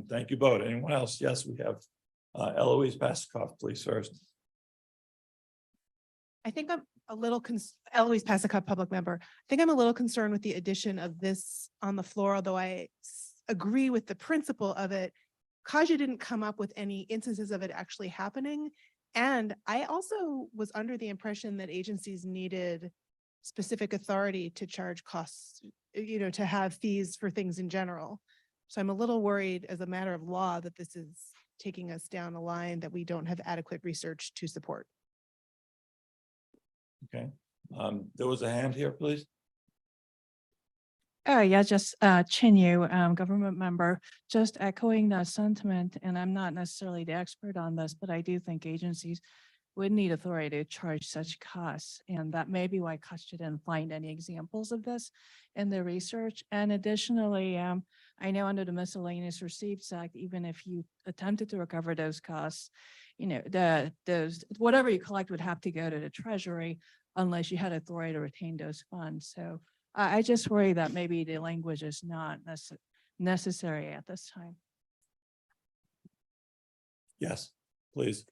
thank you both. Anyone else? Yes, we have Eloise Pascoff, please first. I think I'm a little Eloise Pasicott, public member. I think I'm a little concerned with the addition of this on the floor, although I agree with the principle of it. Kaja didn't come up with any instances of it actually happening. And I also was under the impression that agencies needed specific authority to charge costs, to have fees for things in general. So I'm a little worried as a matter of law that this is taking us down a line that we don't have adequate research to support. Okay, there was a hand here, please. Yeah, just Chen Yu, government member, just echoing that sentiment. And I'm not necessarily the expert on this, but I do think agencies would need authority to charge such costs. And that may be why Kasia didn't find any examples of this in the research. And additionally, I know under the Miscellaneous Receipts Act, even if you attempted to recover those costs, those whatever you collect would have to go to the Treasury unless you had authority to retain those funds. So I just worry that maybe the language is not necessary at this time. Yes, please.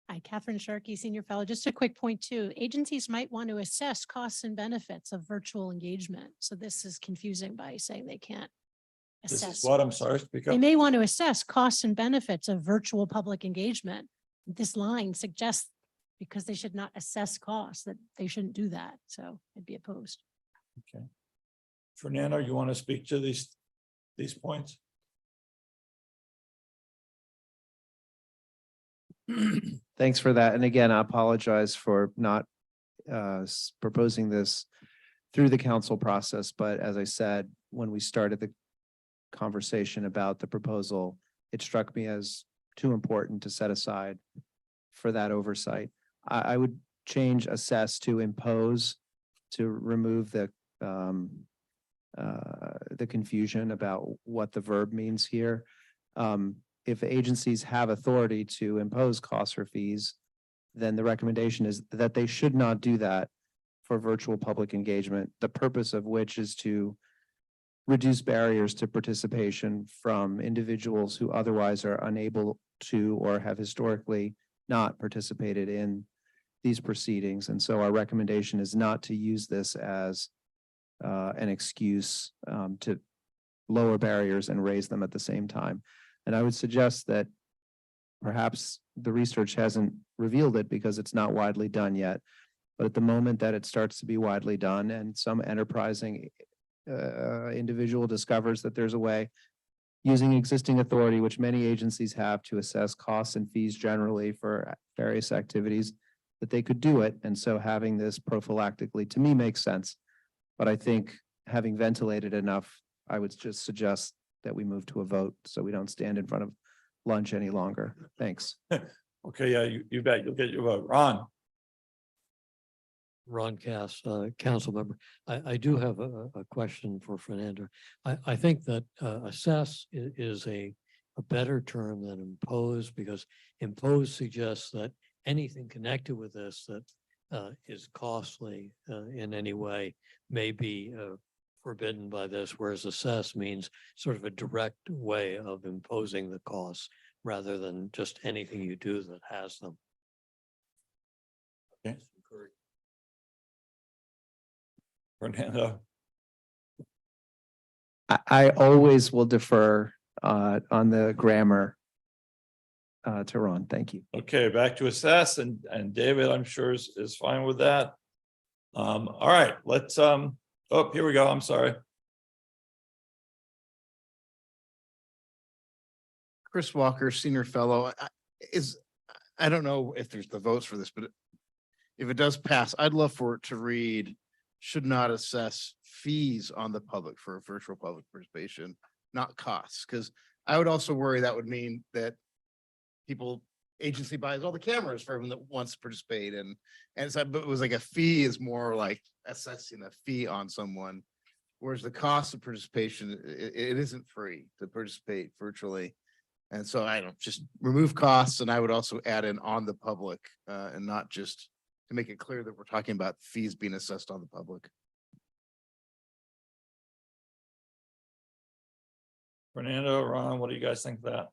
Hi, Catherine Sharkey, Senior Fellow. Just a quick point too. Agencies might want to assess costs and benefits of virtual engagement. So this is confusing by saying they can't This assess. is what, I'm sorry, speak up. They may want to assess costs and benefits of virtual public engagement. This line suggests because they should not assess costs that they shouldn't do that. So I'd be opposed. Okay. Fernando, you want to speak to these points? Thanks for that. And again, I apologize for not proposing this through the council process. But as I said, when we started the conversation about the proposal, it struck me as too important to set aside for that oversight. I would change assess to impose to remove the confusion about what the verb means here. If agencies have authority to impose costs or fees, then the recommendation is that they should not do that for virtual public engagement, the purpose of which is to reduce barriers to participation from individuals who otherwise are unable to or have historically not participated in these proceedings. And so our recommendation is not to use this as an excuse to lower barriers and raise them at the same time. And I would suggest that perhaps the research hasn't revealed it because it's not widely done yet. But at the moment that it starts to be widely done and some enterprising individual discovers that there's a way using existing authority, which many agencies have to assess costs and fees generally for various activities, that they could do it. And so having this prophylactically to me makes sense. But I think having ventilated enough, I would just suggest that we move to a vote so we don't stand in front of lunch any longer. Thanks. Okay, yeah, you bet you'll get your vote. Ron. Ron Cass, council member. I do have a question for Fernando. I think that assess is a better term than impose, because impose suggests that anything connected with this that is costly in any way may be forbidden by this, whereas assess means sort of a direct way of imposing the costs rather than just anything you do that has them. Okay. Fernando. I always will defer on the grammar to Ron. Thank you. Okay, back to assess, and David, I'm sure is fine with that. All right, let's oh, here we go. I'm sorry. Chris Walker, Senior Fellow, I don't know if there's the votes for this, but if it does pass, I'd love for it to read, should not assess fees on the public for virtual public participation, not costs, because I would also worry that would mean that agency buys all the cameras for everyone that wants to participate, and so but it was like a fee is more like assessing a fee on someone. Whereas the cost of participation, it isn't free to participate virtually. And so I don't just remove costs, and I would also add in on the public, and not just to make it clear that we're talking about fees being assessed on the public. Fernando, Ron, what do you guys think of that?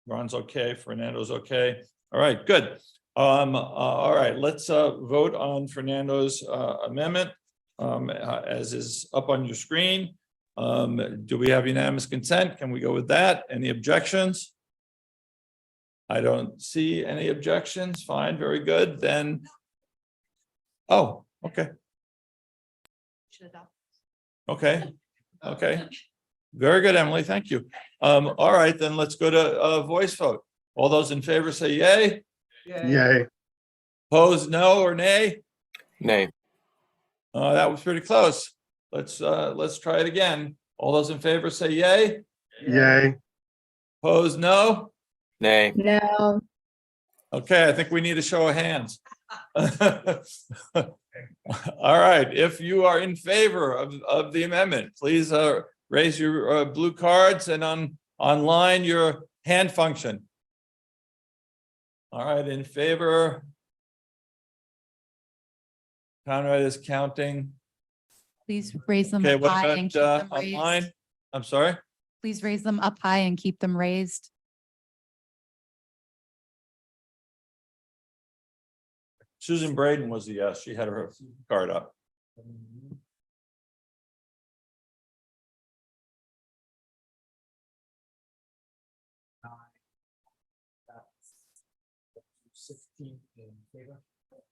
Ron's okay, Fernando's okay. All right, good. All right, let's vote on Fernando's amendment as is up on your screen. Do we have unanimous consent? Can we go with that? Any objections? I don't see any objections. Fine, very good. Then, oh, okay. Okay, okay. Very good, Emily. Thank you. All right, then let's go to a voice vote. All those in favor say yay. Yay. Opposed, no or nay? Nay. That was pretty close. Let's try it again. All those in favor say yay. Yay. Opposed, no? Nay. No. Okay, I think we need a show of hands. All right, if you are in favor of the amendment, please raise your blue cards, and online your hand function. All right, in favor. Conrad is counting. Please raise them Okay, up what high and keep about them raised. online? I'm sorry? Please raise them up high and keep them raised. Susan Braden was a yes. She had her card up.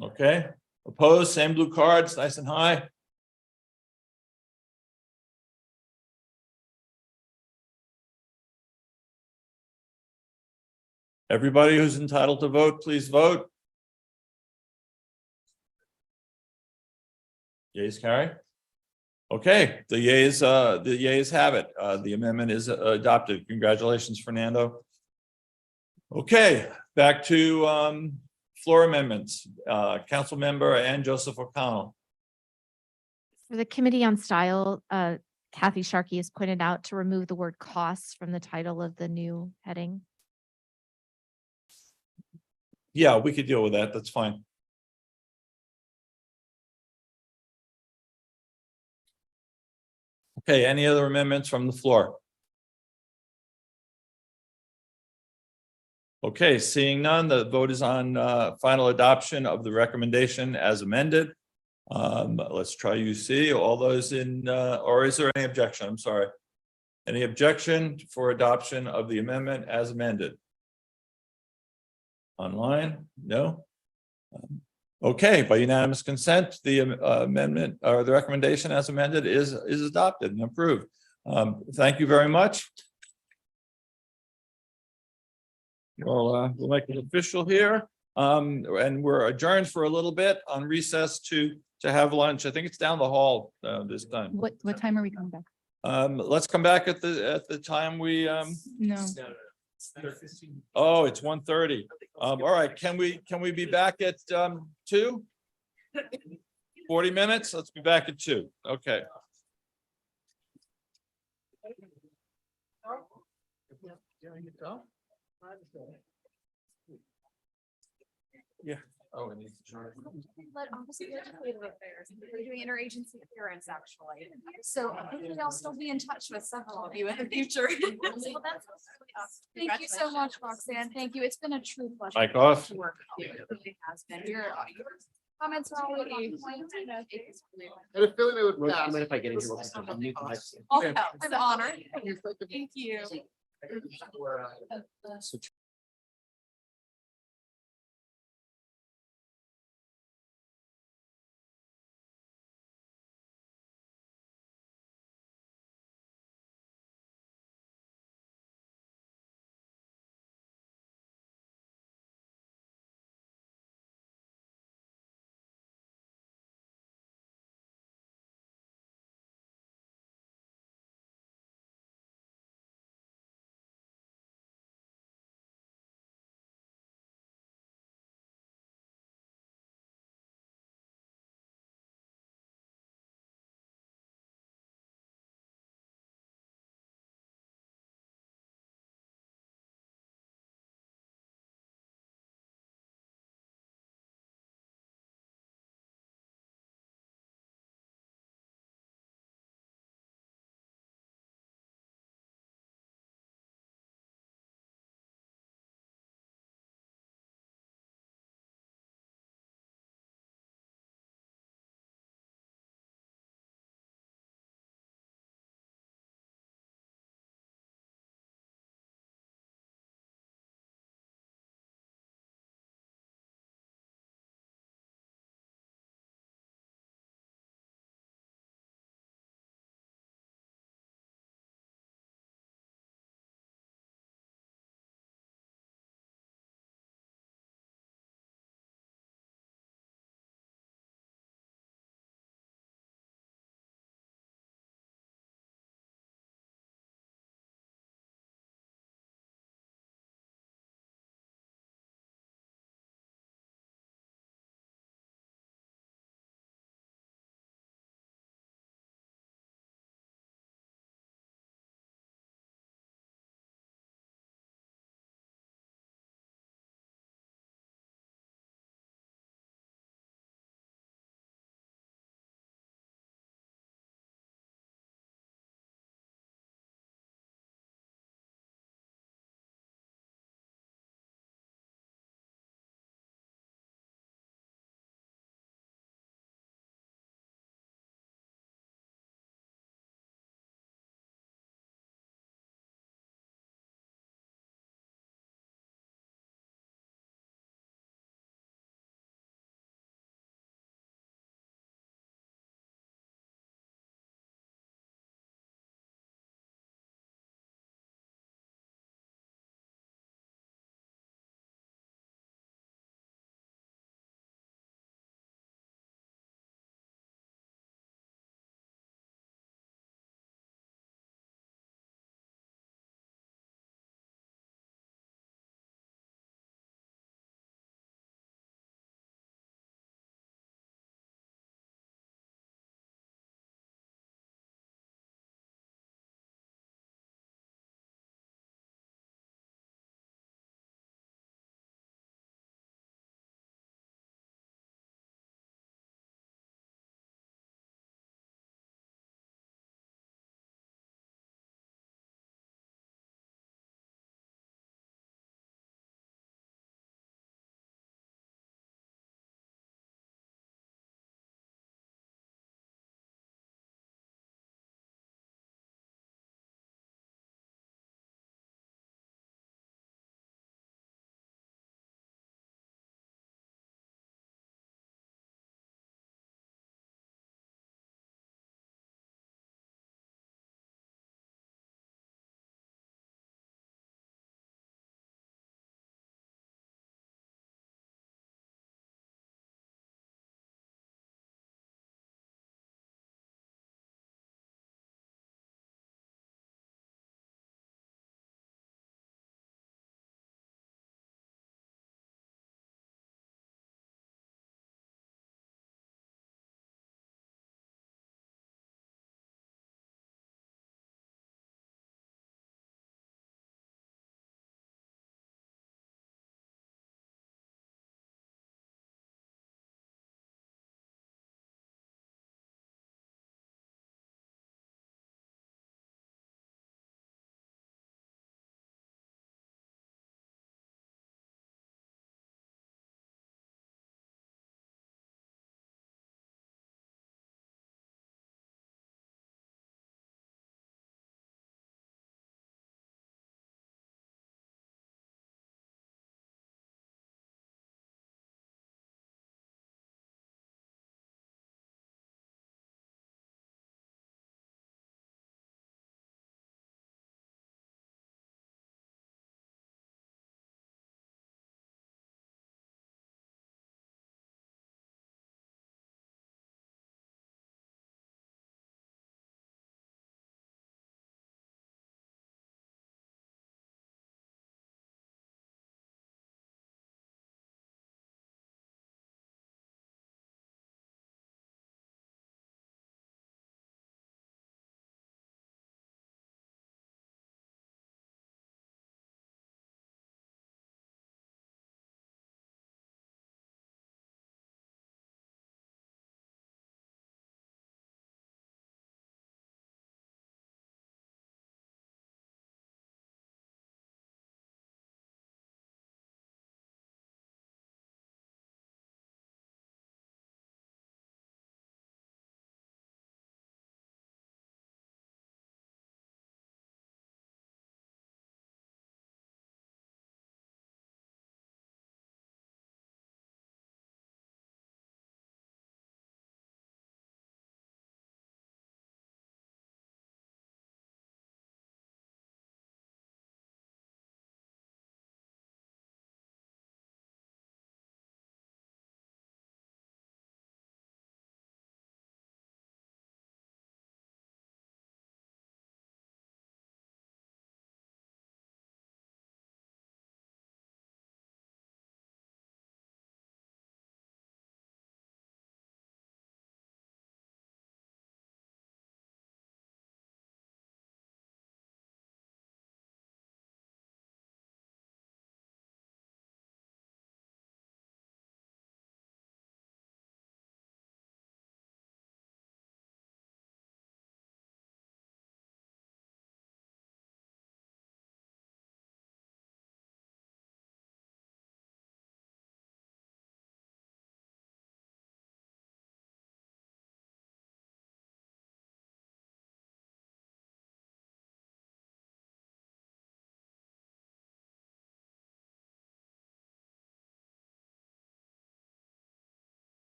Okay, opposed, same blue cards, nice and high. Everybody who's entitled to vote, please vote. Yeas carry. Okay, the yeas have it. The amendment is adopted. Congratulations, Fernando. Okay, back to floor amendments. Council member and Joseph O'Connell. For the Committee on Style, Kathy Sharkey has pointed out to remove the word costs from the title of the new heading. Yeah, we could deal with that. That's fine. Okay, any other amendments from the floor? Okay, seeing none, the vote is on final adoption of the recommendation as amended. Let's try UC. All those in, or is there any objection? I'm sorry. Any objection for adoption of the amendment as amended? Online? No? Okay, by unanimous consent, the amendment or the recommendation as amended is adopted and approved. Thank you very much. We'll make it official here. And we're adjourned for a little bit on recess to have lunch. I think it's down the hall this time. What time are we coming back? Let's come back at the time we No. oh, it's 1:30. All right, can we be back at 2? 40 minutes? Let's be back at 2. Okay. Yeah. Oh, it needs to charge. Let Office of Legislative Affairs, we're doing interagency appearance actually. So hopefully I'll still be in touch with several of you in the future. Well, that's thank you so much, Roxanne. Thank you. It's been a true pleasure. Mic off. To work with you. It really has been. Your comments are always on point. I had a feeling it would pass. If I get into Oh, an honor. Thank you.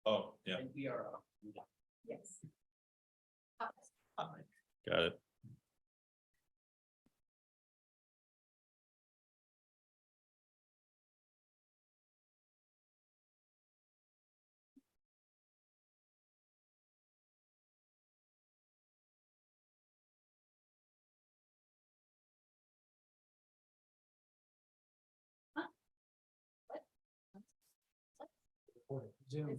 Oh, yeah, We are. Yes. got it. Zoom.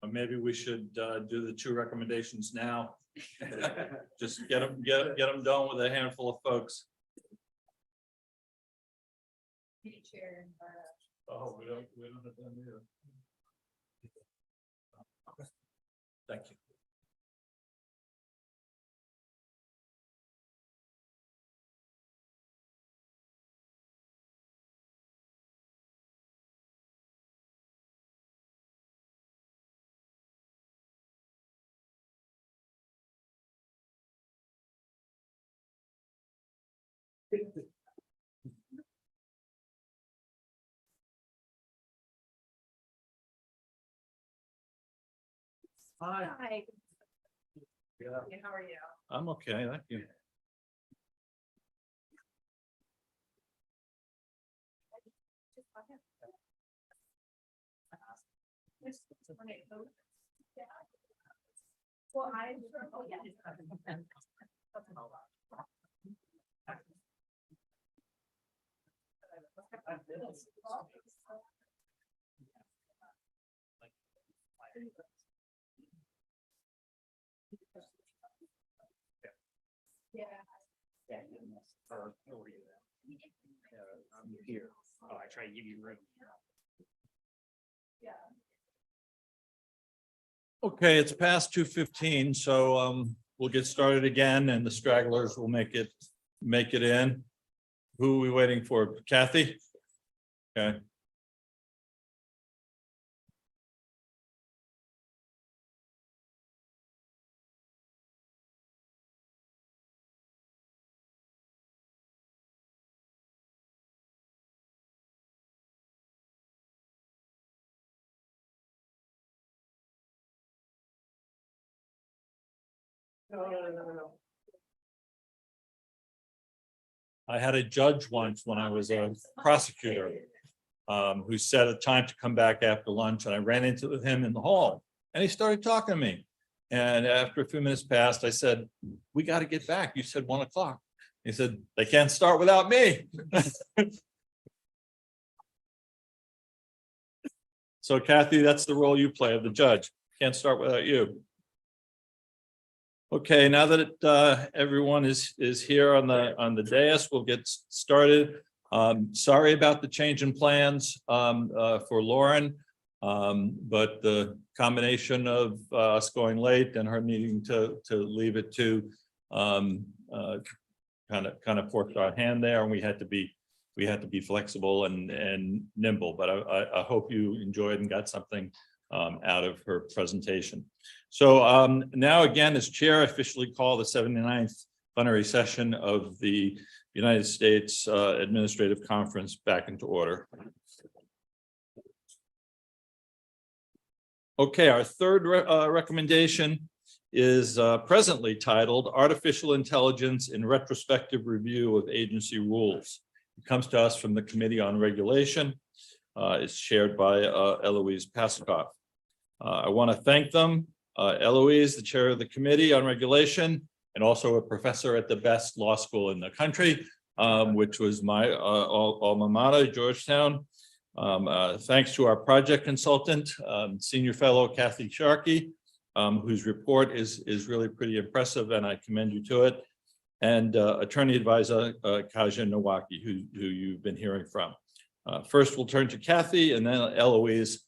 Or maybe we should do the two recommendations now. Just get them done with a handful of folks. Oh, we don't have them either. Thank you. Hi. Yeah. How are you? I'm okay, thank you. Well, I. Oh, yeah. Yeah. I'm here. Oh, I try to give you room. Yeah. Okay, it's past 2:15, so we'll get started again and the stragglers will make it in. Who are we waiting for? Kathy? Okay. No. I had a judge once when I was a prosecutor who set a time to come back after lunch, and I ran into him in the hall and he started talking to me. And after a few minutes passed, I said, "We got to get back. You said 1 o'clock." He said, "They can't start without me." So Kathy, that's the role you play of the judge. Can't start without you. Okay, now that everyone is here on the dais, we'll get started. Sorry about the change in plans for Lauren, but the combination of us going late and her needing to leave at 2 kind of forced our hand there, and we had to be flexible and nimble. But I hope you enjoyed and got something out of her presentation. So now again, as chair, I officially call the 79th plenary session of the United States Administrative Conference back into order. Okay, our third recommendation is presently titled Artificial Intelligence in Retrospective Review of Agency Rules. It comes to us from the Committee on Regulation. It's shared by Eloise Pasakoff. I want to thank them. Eloise, the chair of the Committee on Regulation, and also a professor at the best law school in the country, which was my alma mater, Georgetown. Thanks to our project consultant, senior fellow Kathy Sharkey, whose report is really pretty impressive, and I commend you to it, and attorney advisor Kaja Nowacki, who you've been hearing from. First, we'll turn to Kathy and then Eloise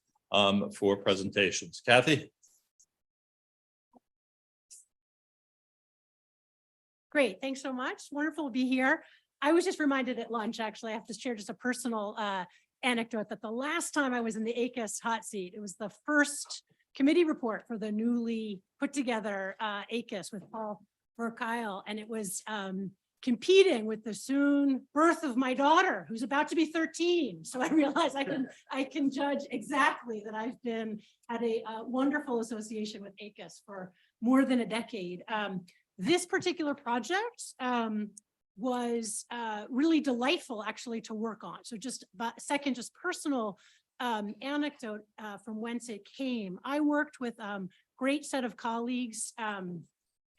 for presentations. Kathy? Great, thanks so much. Wonderful to be here. I was just reminded at lunch, actually, I have to share just a personal anecdote that the last time I was in the ACUS hot seat, it was the first committee report for the newly put together ACUS with Paul Burkile, and it was competing with the soon birth of my daughter, who's about to be 13. So I realized I can judge exactly that I've been at a wonderful association with ACUS for more than a decade. This particular project was really delightful actually to work on. So just a second, just personal anecdote from whence it came. I worked with great set of colleagues,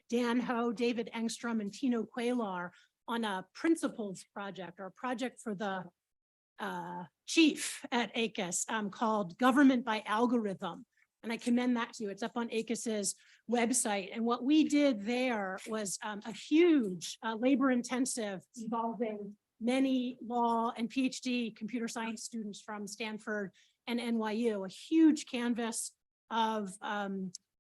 Dan Ho, David Engstrom, and Tino Quaylar on a principles project, or a project for the chief at ACUS called Government by Algorithm. And I commend that to you. It's up on ACUS's website. And what we did there was a huge labor-intensive, involving many law and PhD computer science students from Stanford and NYU, a huge canvas of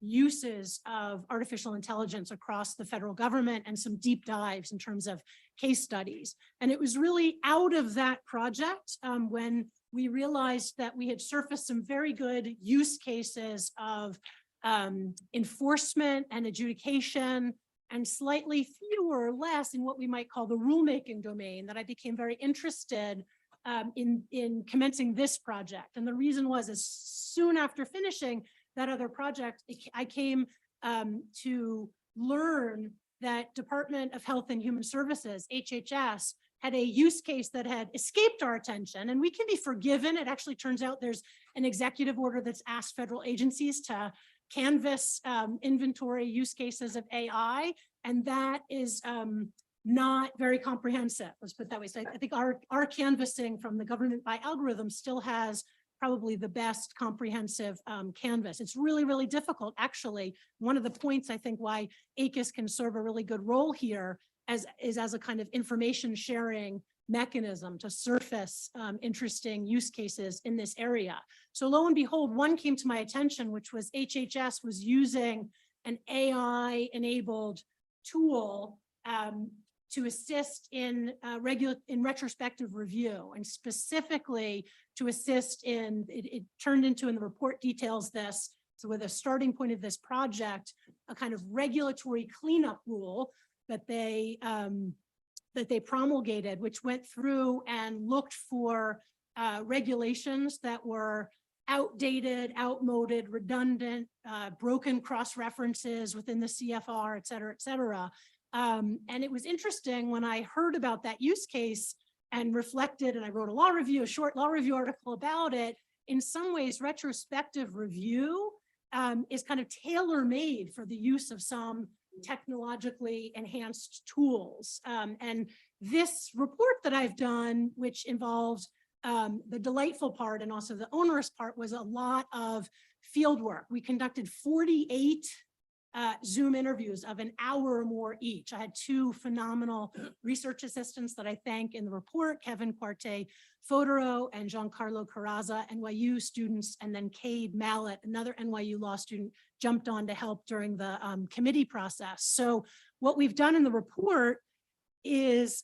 uses of artificial intelligence across the federal government, and some deep dives in terms of case studies. And it was really out of that project when we realized that we had surfaced some very good use cases of enforcement and adjudication, and slightly fewer or less in what we might call the rulemaking domain, that I became very interested in commencing this project. And the reason was, as soon after finishing that other project, I came to learn that Department of Health and Human Services, HHS, had a use case that had escaped our attention, and we can be forgiven. It actually turns out there's an executive order that's asked federal agencies to canvass inventory use cases of AI, and that is not very comprehensive. Let's put it that way. So I think our canvassing from the Government by Algorithm still has probably the best comprehensive canvas. It's really, really difficult. Actually, one of the points I think why ACUS can serve a really good role here is as a kind of information sharing mechanism to surface interesting use cases in this area. So lo and behold, one came to my attention, which was HHS was using an AI-enabled tool to assist in retrospective review, and specifically to assist in, it turned into, in the report details this, so with a starting point of this project, a kind of regulatory cleanup rule that they promulgated, which went through and looked for regulations that were outdated, outmoded, redundant, broken cross-references within the CFR, et cetera, et cetera. And it was interesting when I heard about that use case and reflected, and I wrote a short law review article about it. In some ways, retrospective review is kind of tailor-made for the use of some technologically enhanced tools. And this report that I've done, which involved the delightful part and also the onerous part, was a lot of field work. We conducted 48 Zoom interviews of an hour or more each. I had two phenomenal research assistants that I thank in the report, Kevin Quarte Fodoro and Giancarlo Carrazza, NYU students, and then Cade Mallet, another NYU law student, jumped on to help during the committee process. So what we've done in the report is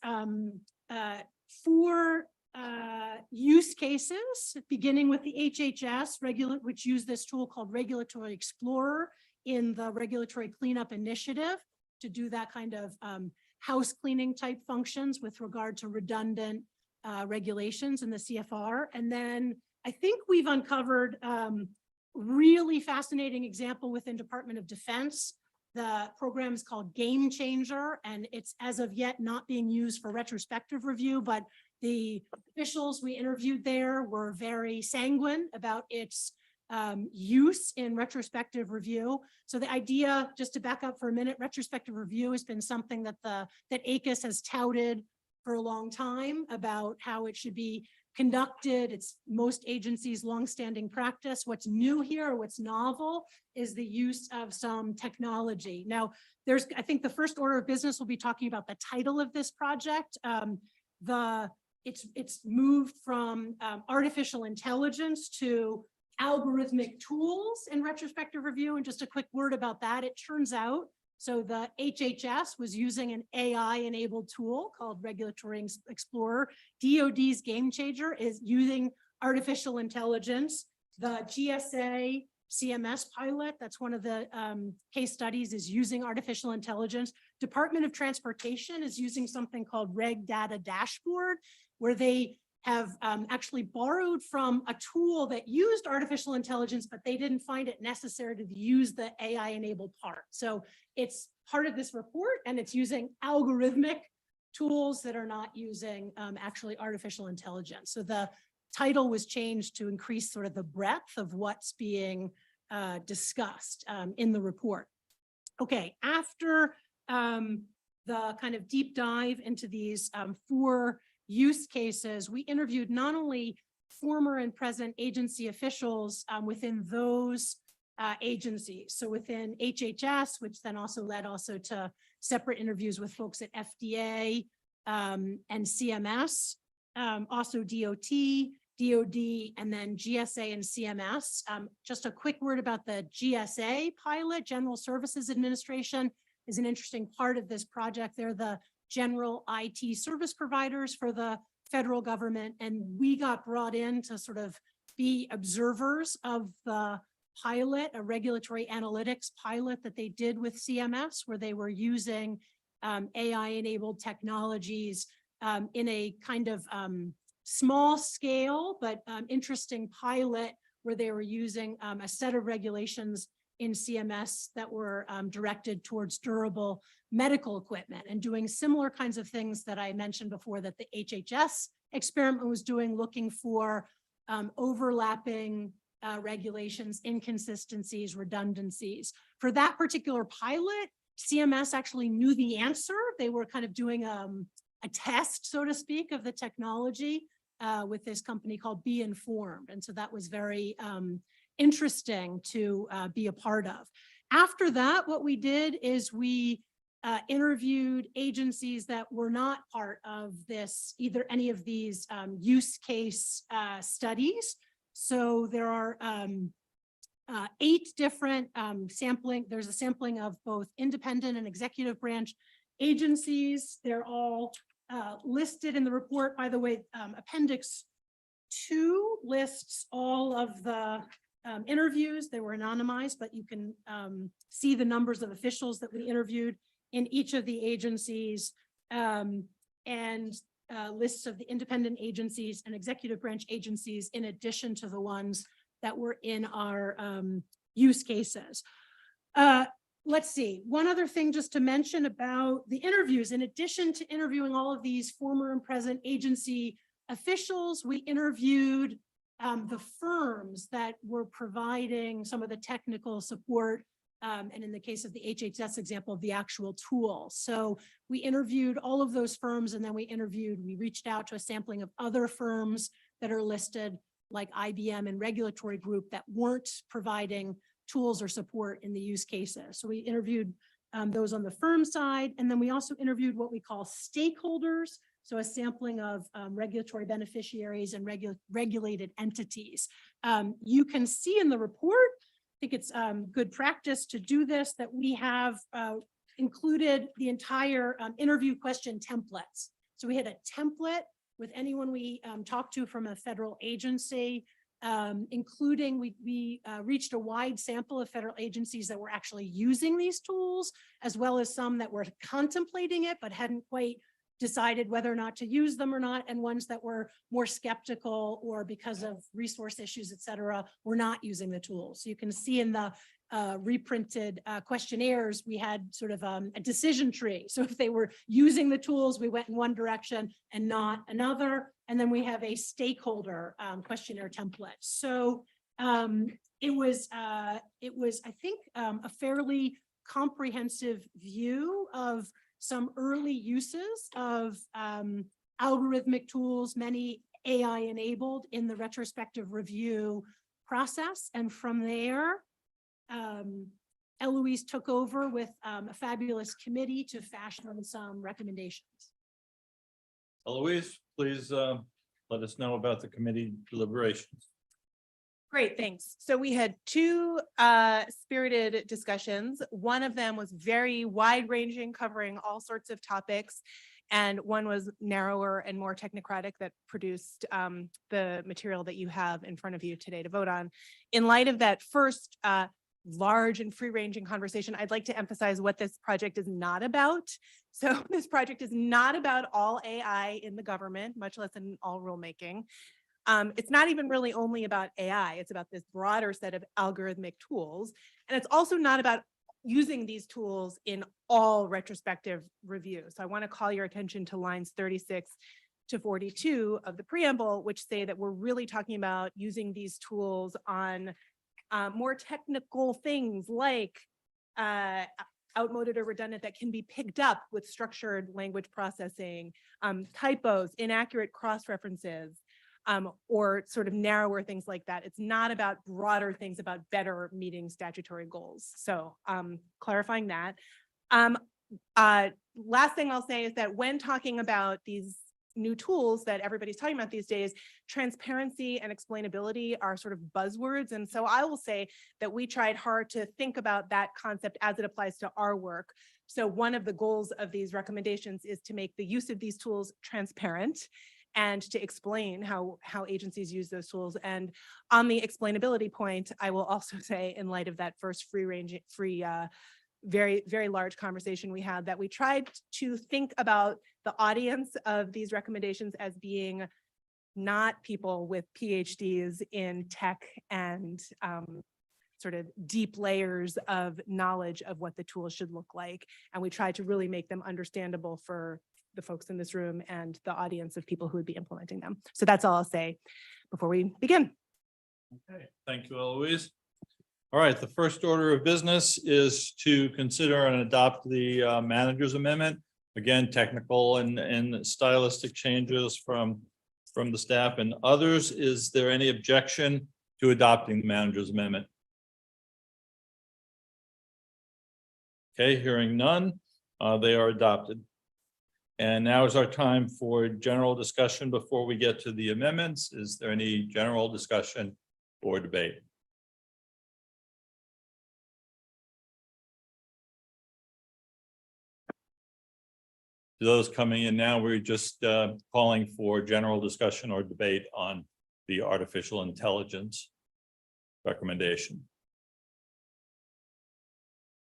for use cases, beginning with the HHS which use this tool called Regulatory Explorer in the Regulatory Cleanup Initiative to do that kind of house cleaning type functions with regard to redundant regulations in the CFR. And then I think we've uncovered really fascinating example within Department of Defense. The program is called Game Changer, and it's as of yet not being used for retrospective review, but the officials we interviewed there were very sanguine about its use in retrospective review. So the idea, just to back up for a minute, retrospective review has been something that that ACUS has touted for a long time about how it should be conducted. It's most agencies' longstanding practice. What's new here, or what's novel, is the use of some technology. Now, I think the first order of business will be talking about the title of this project. It's moved from artificial intelligence to algorithmic tools in retrospective review. And just a quick word about that. It turns out, so the HHS was using an AI-enabled tool called Regulatory Explorer. DoD's Game Changer is using artificial intelligence. The GSA CMS pilot, that's one of the case studies, is using artificial intelligence. Department of Transportation is using something called Reg Data Dashboard, where they have actually borrowed from a tool that used artificial intelligence, but they didn't find it necessary to use the AI-enabled part. So it's part of this report, and it's using algorithmic tools that are not using actually artificial intelligence. So the title was changed to increase sort of the breadth of what's being discussed in the report. Okay, after the kind of deep dive into these 4 use cases, we interviewed not only former and present agency officials within those agencies. So within HHS, which then also led to separate interviews with folks at FDA and CMS, also DOT, DOD, and then GSA and CMS. Just a quick word about the GSA pilot. General Services Administration is an interesting part of this project. They're the general IT service providers for the federal government. And we got brought in to sort of be observers of the pilot, a regulatory analytics pilot that they did with CMS, where they were using AI-enabled technologies in a kind of small scale, but interesting pilot where they were using a set of regulations in CMS that were directed towards durable medical equipment and doing similar kinds of things that I mentioned before that the HHS experiment was doing, looking for overlapping regulations, inconsistencies, redundancies. For that particular pilot, CMS actually knew the answer. They were kind of doing a test, so to speak, of the technology with this company called Be Informed. And so that was very interesting to be a part of. After that, what we did is we interviewed agencies that were not part of this, either any of these use case studies. So there are 8 different sampling. There's a sampling of both independent and executive branch agencies. They're all listed in the report. By the way, Appendix 2 lists all of the interviews. They were anonymized, but you can see the numbers of officials that we interviewed in each of the agencies, and lists of the independent agencies and executive branch agencies, in addition to the ones that were in our use cases. Let's see, one other thing just to mention about the interviews. In addition to interviewing all of these former and present agency officials, we interviewed the firms that were providing some of the technical support, and in the case of the HHS example, the actual tool. So we interviewed all of those firms, and then we reached out to a sampling of other firms that are listed, like IBM and Regulatory Group, that weren't providing tools or support in the use cases. So we interviewed those on the firm side, and then we also interviewed what we call stakeholders. So a sampling of regulatory beneficiaries and regulated entities. You can see in the report, I think it's good practice to do this, that we have included the entire interview question templates. So we had a template with anyone we talked to from a federal agency, including we reached a wide sample of federal agencies that were actually using these tools, as well as some that were contemplating it, but hadn't quite decided whether or not to use them or not, and ones that were more skeptical or because of resource issues, et cetera, were not using the tools. So you can see in the reprinted questionnaires, we had sort of a decision tree. So if they were using the tools, we went in one direction and not another. And then we have a stakeholder questionnaire template. So it was, I think, a fairly comprehensive view of some early uses of algorithmic tools, many AI enabled in the retrospective review process. And from there, Eloise took over with a fabulous committee to fashion some recommendations. Eloise, please let us know about the committee deliberations. Great, thanks. So we had two spirited discussions. One of them was very wide-ranging, covering all sorts of topics. And one was narrower and more technocratic that produced the material that you have in front of you today to vote on. In light of that first large and free-ranging conversation, I'd like to emphasize what this project is not about. So this project is not about all AI in the government, much less in all rulemaking. It's not even really only about AI. It's about this broader set of algorithmic tools. And it's also not about using these tools in all retrospective review. So I want to call your attention to lines 36 to 42 of the preamble, which say that we're really talking about using these tools on more technical things like outmoded or redundant that can be picked up with structured language processing, typos, inaccurate cross-references, or sort of narrower things like that. It's not about broader things about better meeting statutory goals. So clarifying that. Last thing I'll say is that when talking about these new tools that everybody's talking about these days, transparency and explainability are sort of buzzwords. And so I will say that we tried hard to think about that concept as it applies to our work. So one of the goals of these recommendations is to make the use of these tools transparent and to explain how agencies use those tools. And on the explainability point, I will also say, in light of that first very, very large conversation we had, that we tried to think about the audience of these recommendations as being not people with PhDs in tech and sort of deep layers of knowledge of what the tools should look like. And we tried to really make them understandable for the folks in this room and the audience of people who would be implementing them. So that's all I'll say before we begin. Okay, thank you, Eloise. All right, the first order of business is to consider and adopt the manager's amendment. Again, technical and stylistic changes from the staff and others. Is there any objection to adopting the manager's amendment? Okay, hearing none, they are adopted. And now is our time for general discussion before we get to the amendments. Is there any general discussion or debate? To those coming in now, we're just calling for general discussion or debate on the artificial intelligence recommendation.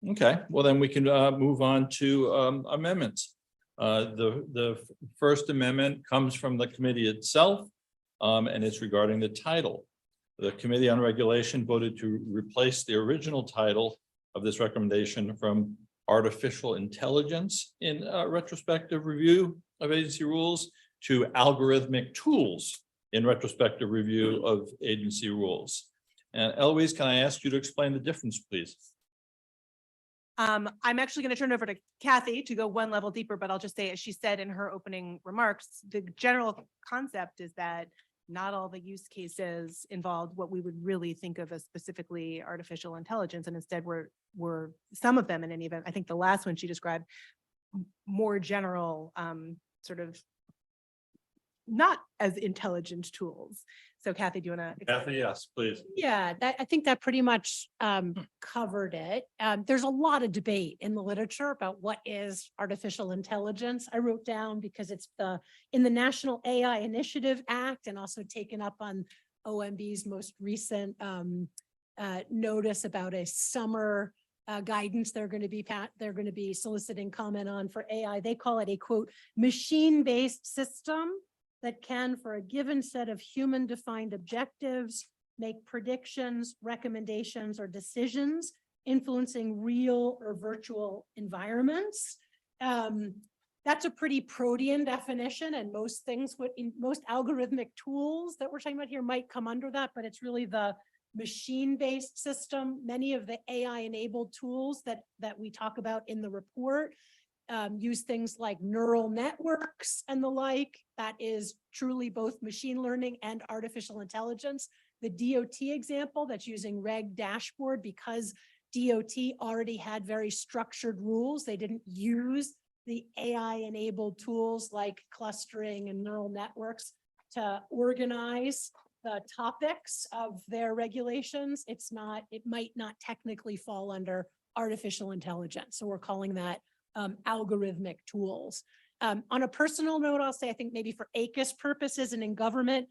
Okay, well then we can move on to amendments. The first amendment comes from the committee itself, and it's regarding the title. The Committee on Regulation voted to replace the original title of this recommendation from artificial intelligence in retrospective review of agency rules to algorithmic tools in retrospective review of agency rules. And Eloise, can I ask you to explain the difference, please? I'm actually going to turn it over to Kathy to go one level deeper, but I'll just say, as she said in her opening remarks, the general concept is that not all the use cases involved what we would really think of as specifically artificial intelligence. And instead were some of them in any event. I think the last one she described more general sort of not as intelligent tools. So Kathy, do you want to? Kathy, yes, please. Yeah, I think that pretty much covered it. There's a lot of debate in the literature about what is artificial intelligence. I wrote down because it's in the National AI Initiative Act and also taken up on OMB's most recent notice about a summer guidance they're going to be soliciting comment on for AI. They call it a quote, machine-based system that can, for a given set of human-defined objectives, make predictions, recommendations, or decisions influencing real or virtual environments. That's a pretty protean definition, and most things, most algorithmic tools that we're talking about here might come under that, but it's really the machine-based system. Many of the AI-enabled tools that we talk about in the report use things like neural networks and the like. That is truly both machine learning and artificial intelligence. The DOT example that's using Reg Dashboard, because DOT already had very structured rules. They didn't use the AI-enabled tools like clustering and neural networks to organize the topics of their regulations. It might not technically fall under artificial intelligence. So we're calling that algorithmic tools. On a personal note, I'll say, I think maybe for ACUS purposes and in government,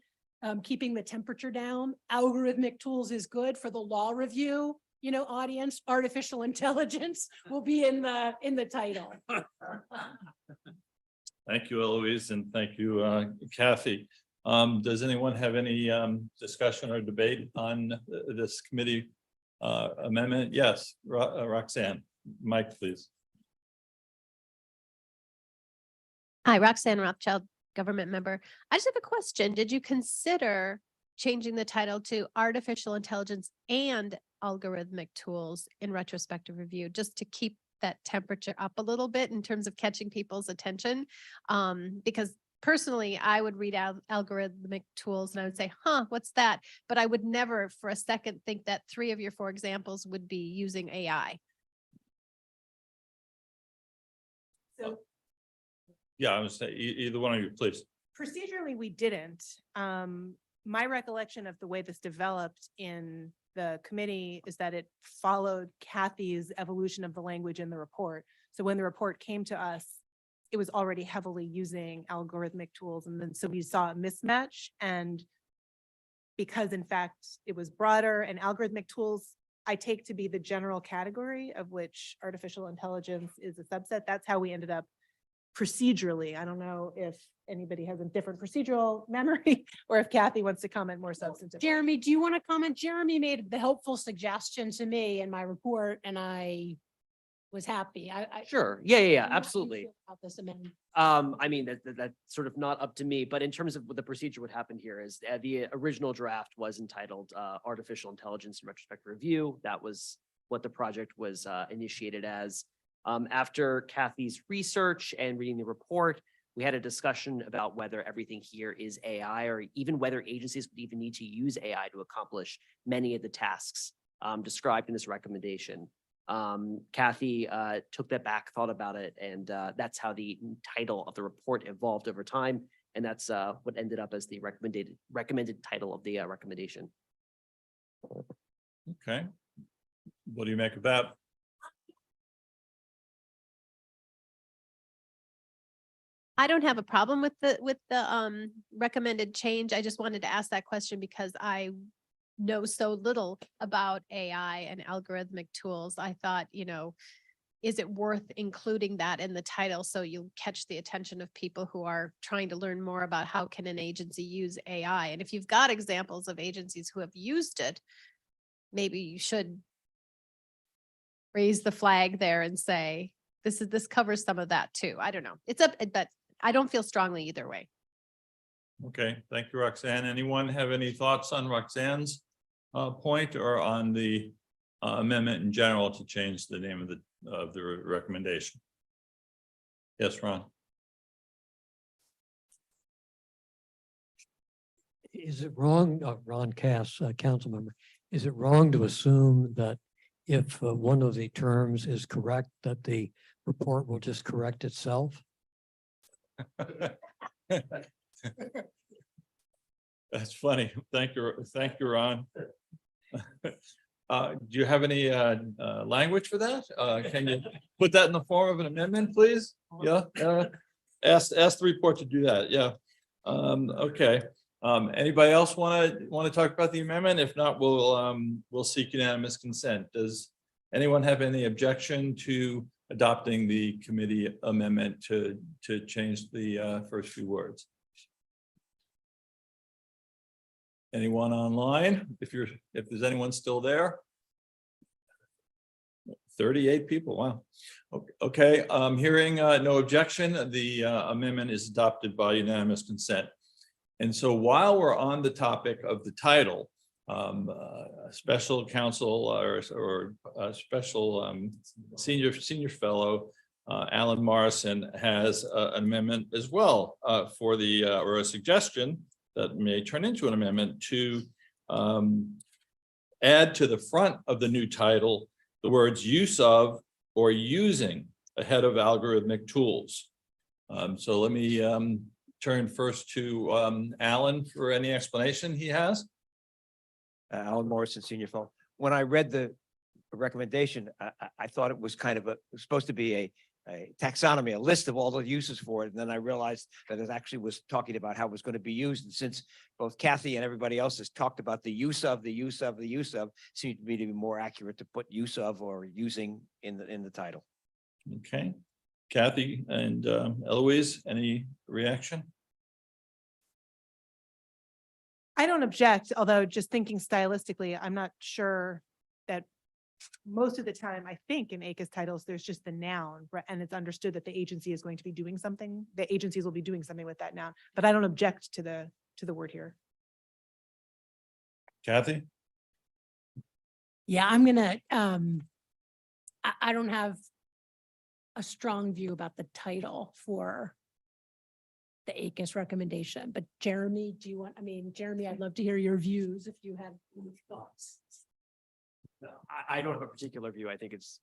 keeping the temperature down, algorithmic tools is good. For the law review, audience, artificial intelligence will be in the title. Thank you, Eloise, and thank you, Kathy. Does anyone have any discussion or debate on this committee amendment? Yes, Roxanne, Mike, please. Hi, Roxanne Rothschild, government member. I just have a question. Did you consider changing the title to artificial intelligence and algorithmic tools in retrospective review, just to keep that temperature up a little bit in terms of catching people's attention? Because personally, I would read out algorithmic tools and I would say, what's that? But I would never for a second think that 3 of your 4 examples would be using AI. So Yeah, I would say either one of you, please. procedurally, we didn't. My recollection of the way this developed in the committee is that it followed Kathy's evolution of the language in the report. So when the report came to us, it was already heavily using algorithmic tools. And then so we saw a mismatch. And because in fact, it was broader, and algorithmic tools I take to be the general category of which artificial intelligence is a subset. That's how we ended up procedurally. I don't know if anybody has a different procedural memory or if Kathy wants to comment more substantively. Jeremy, do you want to comment? Jeremy made the helpful suggestion to me in my report, and I was happy. Sure. Yeah, How do you absolutely. feel about this amendment? I mean, that's sort of not up to me, but in terms of what the procedure, what happened here is the original draft was entitled Artificial Intelligence and Retrospective Review. That was what the project was initiated as. After Kathy's research and reading the report, we had a discussion about whether everything here is AI, or even whether agencies would even need to use AI to accomplish many of the tasks described in this recommendation. Kathy took that back, thought about it, and that's how the title of the report evolved over time. And that's what ended up as the recommended title of the recommendation. Okay. What do you make of that? I don't have a problem with the recommended change. I just wanted to ask that question because I know so little about AI and algorithmic tools. I thought, is it worth including that in the title so you'll catch the attention of people who are trying to learn more about how can an agency use AI? And if you've got examples of agencies who have used it, maybe you should raise the flag there and say, this covers some of that too. I don't know. But I don't feel strongly either way. Okay, thank you, Roxanne. Anyone have any thoughts on Roxanne's point or on the amendment in general to change the name of the recommendation? Yes, Ron. Is it wrong, Ron Cass, council member, is it wrong to assume that if one of the terms is correct, that the report will just correct itself? That's funny. Thank you, Ron. Do you have any language for that? Can you put that in the form of an amendment, please? Yeah, ask the report to do that. Yeah. Okay. Anybody else want to talk about the amendment? If not, we'll seek unanimous consent. Does anyone have any objection to adopting the committee amendment to change the first few words? Anyone online? If there's anyone still there? 38 people, wow. Okay, hearing no objection, the amendment is adopted by unanimous consent. And so while we're on the topic of the title, special counsel or special senior fellow, Alan Morrison has an amendment as well for the, or a suggestion that may turn into an amendment to add to the front of the new title the words use of or using ahead of algorithmic tools. So let me turn first to Alan for any explanation he has. Alan Morrison, senior fellow. When I read the recommendation, I thought it was kind of supposed to be a taxonomy, a list of all the uses for it. And then I realized that it actually was talking about how it was going to be used. And since both Kathy and everybody else has talked about the use of, seemed to me to be more accurate to put use of or using in the title. Okay, Kathy and Eloise, any reaction? I don't object, although just thinking stylistically, I'm not sure that most of the time, I think in ACUS titles, there's just the noun, right? And it's understood that the agency is going to be doing something. The agencies will be doing something with that noun, but I don't object to the word here. Kathy? Yeah, I'm gonna, I don't have a strong view about the title for the ACUS recommendation, but Jeremy, do you want, Jeremy, I'd love to hear your views if you have any thoughts. No, I don't have a particular view. I think it's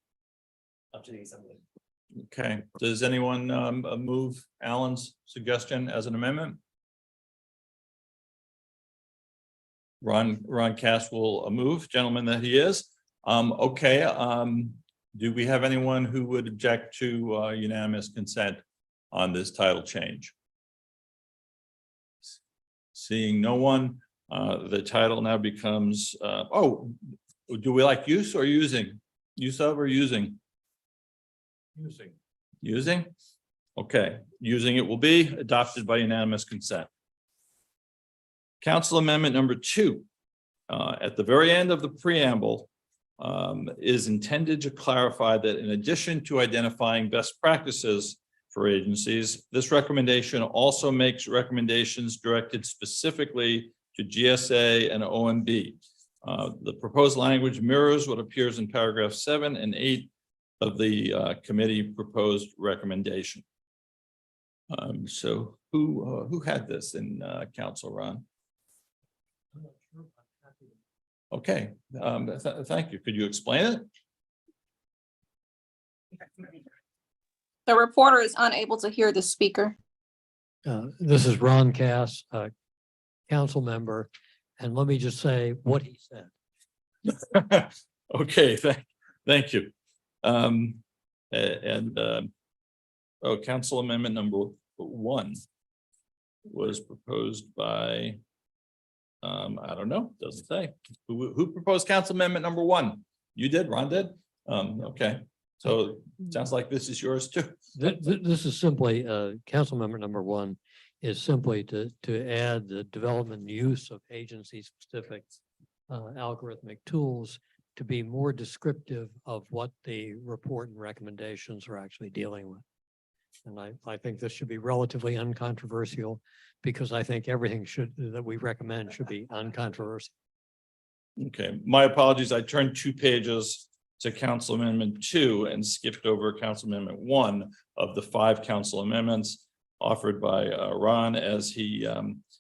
up to the assembly. Okay, does anyone move Alan's suggestion as an amendment? Ron Cass will move, gentleman that he is. Okay, do we have anyone who would object to unanimous consent on this title change? Seeing no one, the title now becomes, do we like use or using? Use of or using? Using. Using? Okay, using it will be adopted by unanimous consent. Council Amendment number 2, at the very end of the preamble, is intended to clarify that in addition to identifying best practices for agencies, this recommendation also makes recommendations directed specifically to GSA and OMB. The proposed language mirrors what appears in paragraph 7 and 8 of the committee proposed recommendation. So who had this in Council, Ron? Okay, thank you. Could you explain it? The reporter is unable to hear the speaker. This is Ron Cass, council member, and let me just say what he said. Okay, thank you. Council Amendment number 1 was proposed by, I don't know, doesn't say. Who proposed Council Amendment number 1? You did, Ron did? Okay, so sounds like this is yours too. This is simply, council member number 1 is simply to add the development and use of agency-specific algorithmic tools to be more descriptive of what the report and recommendations are actually dealing with. And I think this should be relatively uncontroversial because I think everything that we recommend should be uncontroversial. Okay, my apologies. I turned 2 pages to Council Amendment 2 and skipped over Council Amendment 1 of the 5 council amendments offered by Ron as he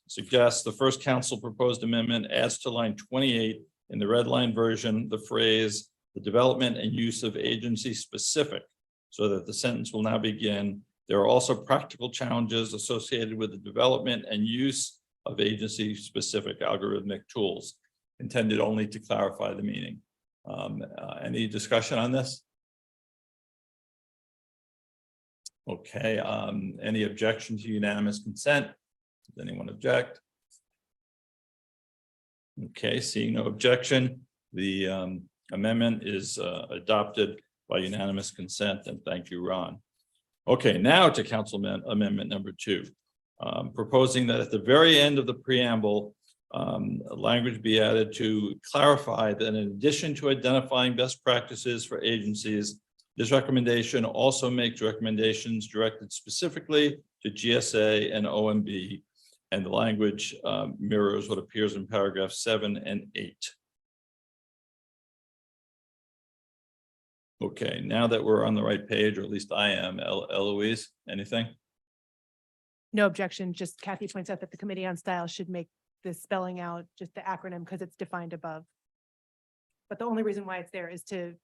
suggests. The first council proposed amendment adds to line 28 in the red line version the phrase the development and use of agency specific, so that the sentence will now begin. There are also practical challenges associated with the development and use of agency-specific algorithmic tools intended only to clarify the meaning. Any discussion on this? Okay, any objection to unanimous consent? Does anyone object? Okay, seeing no objection, the amendment is adopted by unanimous consent, and thank you, Ron. Okay, now to Council Amendment number 2, proposing that at the very end of the preamble, language be added to clarify that in addition to identifying best practices for agencies, this recommendation also makes recommendations directed specifically to GSA and OMB, and the language mirrors what appears in paragraph 7 and 8. Okay, now that we're on the right page, or at least I am, Eloise, anything? No objection, just Kathy points out that the Committee on Style should make the spelling out, just the acronym, because it's defined above. But the only reason why it's there is to,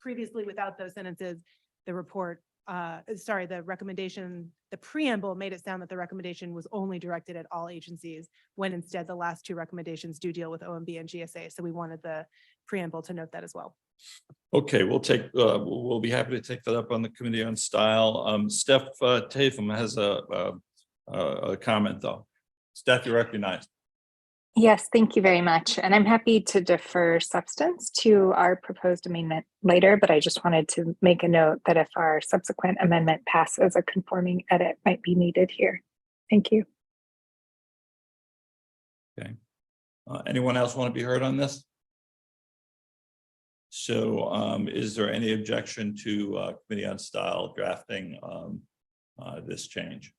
previously without those sentences, the report, the recommendation, the preamble made it sound that the recommendation was only directed at all agencies, when instead the last 2 recommendations do deal with OMB and GSA. So we wanted the preamble to note that as well. Okay, we'll be happy to take that up on the Committee on Style. Steph Tatham has a comment though. Steph, you're recognized. Yes, thank you very much. And I'm happy to defer substance to our proposed amendment later, but I just wanted to make a note that if our subsequent amendment passes, a conforming edit might be needed here. Thank you. Okay. Anyone else want to be heard on this? So is there any objection to Committee on Style drafting this change?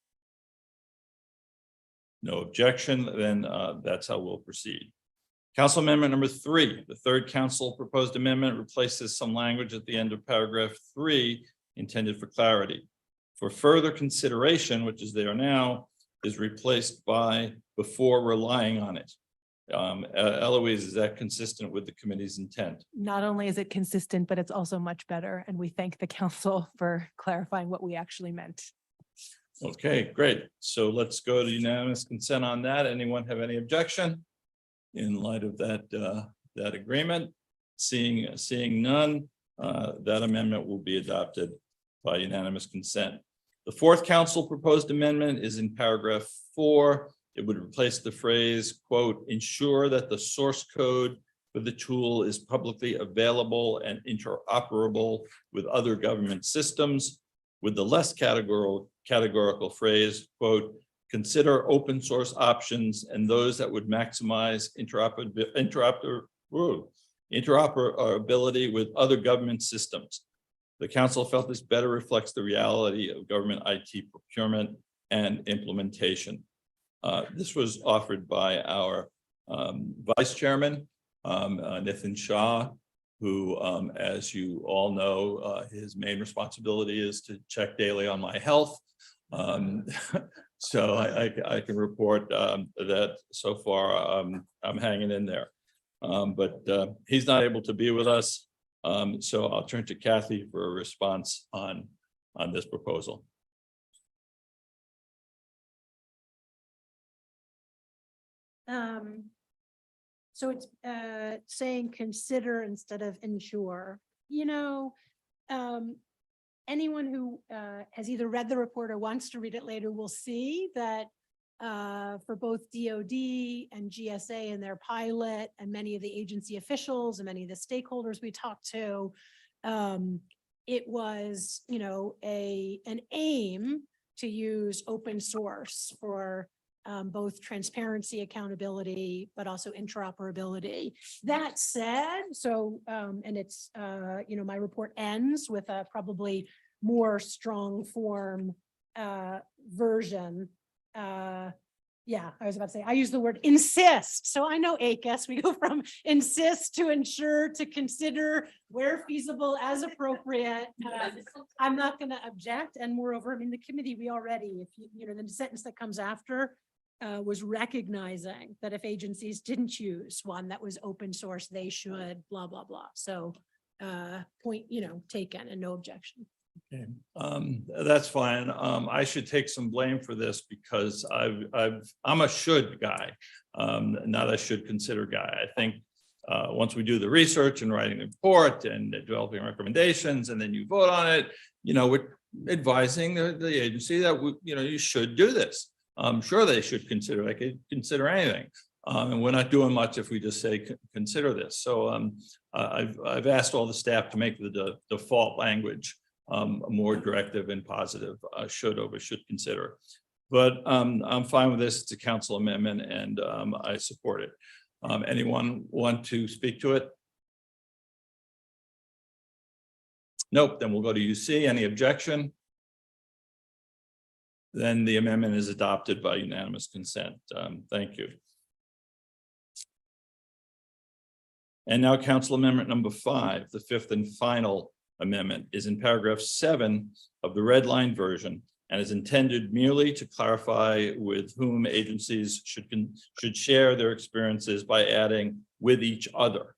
No objection, then that's how we'll proceed. Council Amendment number 3, the third council proposed amendment replaces some language at the end of paragraph 3 intended for clarity. For further consideration, which is there now, is replaced by before relying on it. Eloise, is that consistent with the committee's intent? Not only is it consistent, but it's also much better. And we thank the council for clarifying what we actually meant. Okay, great. So let's go to unanimous consent on that. Anyone have any objection in light of that that agreement? Seeing none, that amendment will be adopted by unanimous consent. The fourth council proposed amendment is in paragraph 4. It would replace the phrase, quote, ensure that the source code for the tool is publicly available and interoperable with other government systems, with the less categorical phrase, quote, consider open source options and those that would maximize interoperability with other government systems. The council felt this better reflects the reality of government IT procurement and implementation. This was offered by our vice chairman, Nitin Shah, who, as you all know, his main responsibility is to check daily on my health. So I can report that so far I'm hanging in there. But he's not able to be with us. So I'll turn to Kathy for a response on this proposal. So it's saying consider instead of ensure. You know, anyone who has either read the report or wants to read it later will see that for both DOD and GSA and their pilot and many of the agency officials and many of the stakeholders we talked to, it was, you know, an aim to use open source for both transparency, accountability, but also interoperability. That said, so, and it's, you know, my report ends with a probably more strong form version. Yeah, I was about to say, I use the word insist. So I know ACUS, we go from insist to ensure to consider where feasible as appropriate. I'm not going to object. And moreover, I mean, the committee, we already, if you know, the sentence that comes after was recognizing that if agencies didn't choose one that was open source, they should blah, blah, blah. So point, you know, taken and no objection. Okay, that's fine. I should take some blame for this because I'm a should guy, not a should consider guy. I think once we do the research and writing the report and developing recommendations, and then you vote on it, we're advising the agency that you should do this. I'm sure they should consider. They could consider anything, and we're not doing much if we just say consider this. So I've asked all the staff to make the default language more directive and positive, should over should consider. But I'm fine with this. It's a council amendment and I support it. Anyone want to speak to it? Nope, then we'll go to UC. Any objection? Then the amendment is adopted by unanimous consent. Thank you. And now council amendment number 5, the 5th and final amendment, is in paragraph 7 of the red line version and is intended merely to clarify with whom agencies should share their experiences by adding with each other.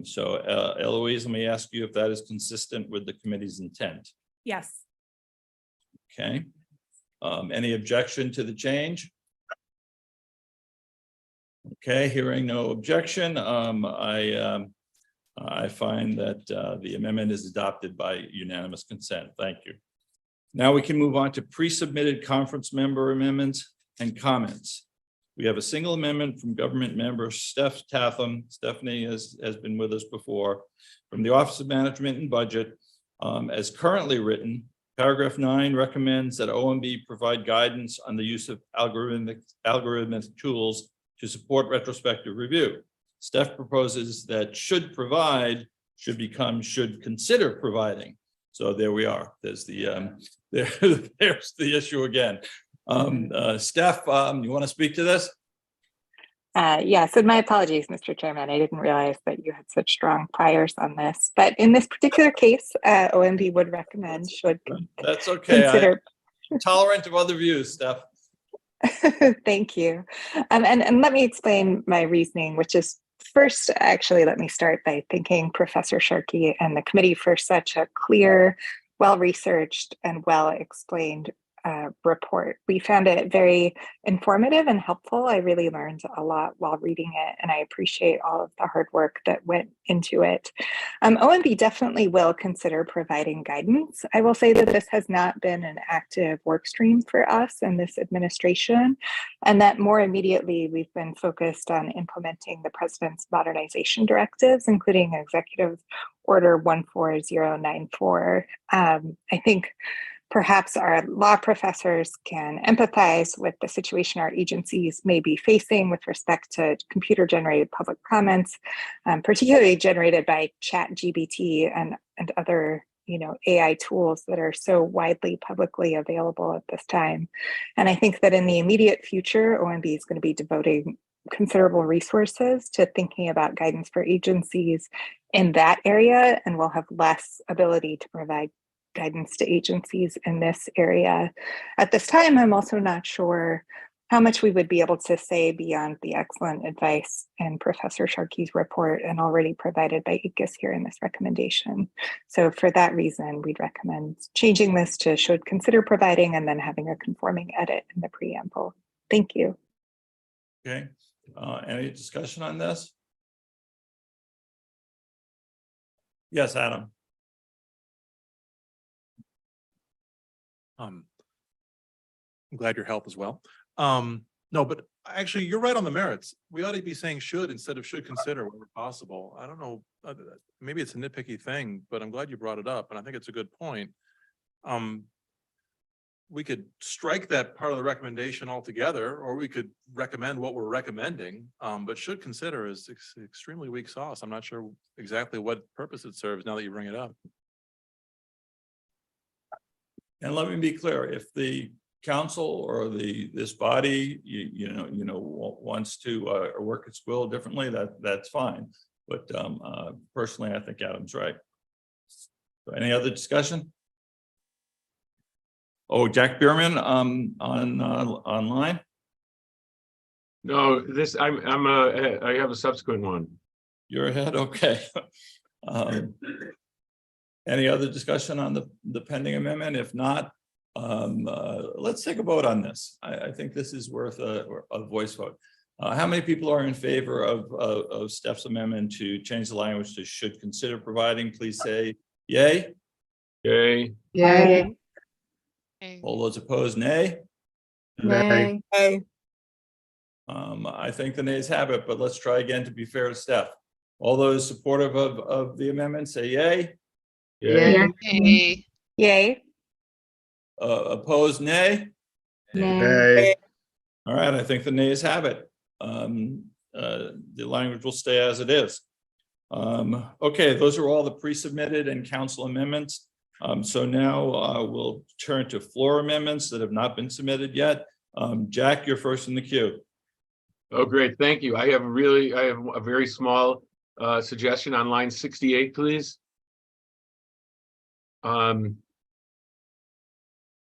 So Eloise, let me ask you if that is consistent with the committee's intent. Yes. Okay. Any objection to the change? Okay, hearing no objection, I find that the amendment is adopted by unanimous consent. Thank you. Now we can move on to pre-submitted conference member amendments and comments. We have a single amendment from government member Steph Tatham. Stephanie has been with us before, from the Office of Management and Budget. As currently written, paragraph 9 recommends that OMB provide guidance on the use of algorithmic tools to support retrospective review. Steph proposes that should provide should become should consider providing. So there we are. There's the there's the issue again. Steph, you want to speak to this? Yes, and my apologies, Mr. Chairman. I didn't realize that you had such strong priors on this, but in this particular case, OMB would recommend should That's okay. consider. I'm tolerant of other views, Steph. Thank you. And let me explain my reasoning, which is first, actually, let me start by thanking Professor Sharkey and the committee for such a clear, well-researched and well-explained report. We found it very informative and helpful. I really learned a lot while reading it, and I appreciate all of the hard work that went into it. OMB definitely will consider providing guidance. I will say that this has not been an active work stream for us in this administration, and that more immediately we've been focused on implementing the President's modernization directives, including Executive Order 14094. I think perhaps our law professors can empathize with the situation our agencies may be facing with respect to computer-generated public comments, particularly generated by ChatGPT and other AI tools that are so widely publicly available at this time. And I think that in the immediate future, OMB is going to be devoting considerable resources to thinking about guidance for agencies in that area, and we'll have less ability to provide guidance to agencies in this area. At this time, I'm also not sure how much we would be able to say beyond the excellent advice in Professor Sharkey's report and already provided by ICUS here in this recommendation. So for that reason, we'd recommend changing this to should consider providing and then having a conforming edit in the preamble. Thank you. Okay, any discussion on this? Yes, Adam. I'm glad your help as well. No, but actually you're right on the merits. We ought to be saying should instead of should consider wherever possible. I don't know, maybe it's a nitpicky thing, but I'm glad you brought it up and I think it's a good point. We could strike that part of the recommendation altogether, or we could recommend what we're recommending, but should consider is extremely weak sauce. I'm not sure exactly what purpose it serves now that you bring it up. And let me be clear, if the council or this body, wants to work its will differently, that's fine. But personally, I think Adam's right. So any other discussion? Oh, Jack Bierman online. No, I have a subsequent one. You're ahead. Okay. Any other discussion on the pending amendment? If not, let's take a vote on this. I think this is worth a voice vote. How many people are in favor of Steph's amendment to change the language to should consider providing? Please say yay. Yay. Yay. All those opposed, nay. Nay. I think the nays have it, but let's try again to be fair to Steph. All those supportive of the amendment, say yay. Yay. Yay. Opposed, nay. Nay. All right, I think the nays have it. The language will stay as it is. Okay, those are all the pre-submitted and council amendments. So now we'll turn to floor amendments that have not been submitted yet. Jack, you're first in the queue. Oh, great. Thank you. I have a very small suggestion on line 68, please. Let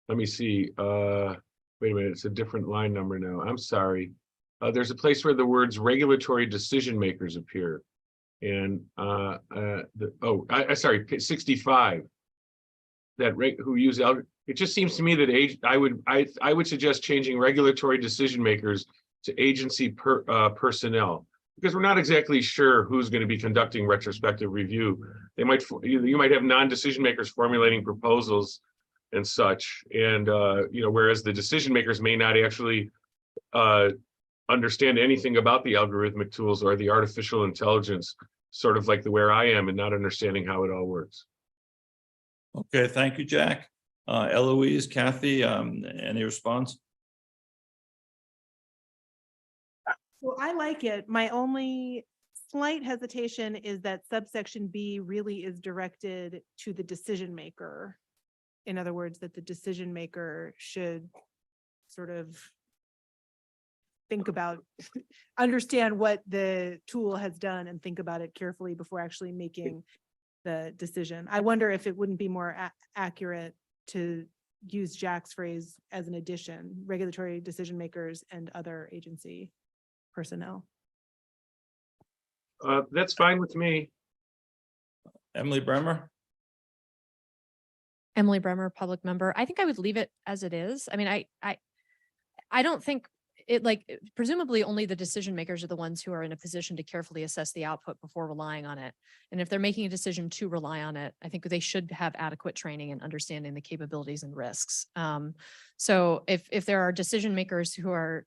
me see. Wait a minute, it's a different line number now. I'm sorry. There's a place where the words regulatory decision makers appear. And sorry, 65. Who use it just seems to me that I would suggest changing regulatory decision makers to agency personnel, because we're not exactly sure who's going to be conducting retrospective review. You might have non-decision makers formulating proposals and such, and whereas the decision makers may not actually understand anything about the algorithmic tools or the artificial intelligence, sort of like where I am, and not understanding how it all works. Okay, thank you, Jack. Eloise, Kathy, any response? Well, I like it. My only slight hesitation is that subsection B really is directed to the decision maker. In other words, that the decision maker should sort of think about, understand what the tool has done and think about it carefully before actually making the decision. I wonder if it wouldn't be more accurate to use Jack's phrase as an addition, regulatory decision makers and other agency personnel. That's fine with me. Emily Bremer? Emily Bremer, public member. I think I would leave it as it is. I mean, I don't think it, like, presumably only the decision makers are the ones who are in a position to carefully assess the output before relying on it. And if they're making a decision to rely on it, I think they should have adequate training and understanding the capabilities and risks. So if there are decision makers who are,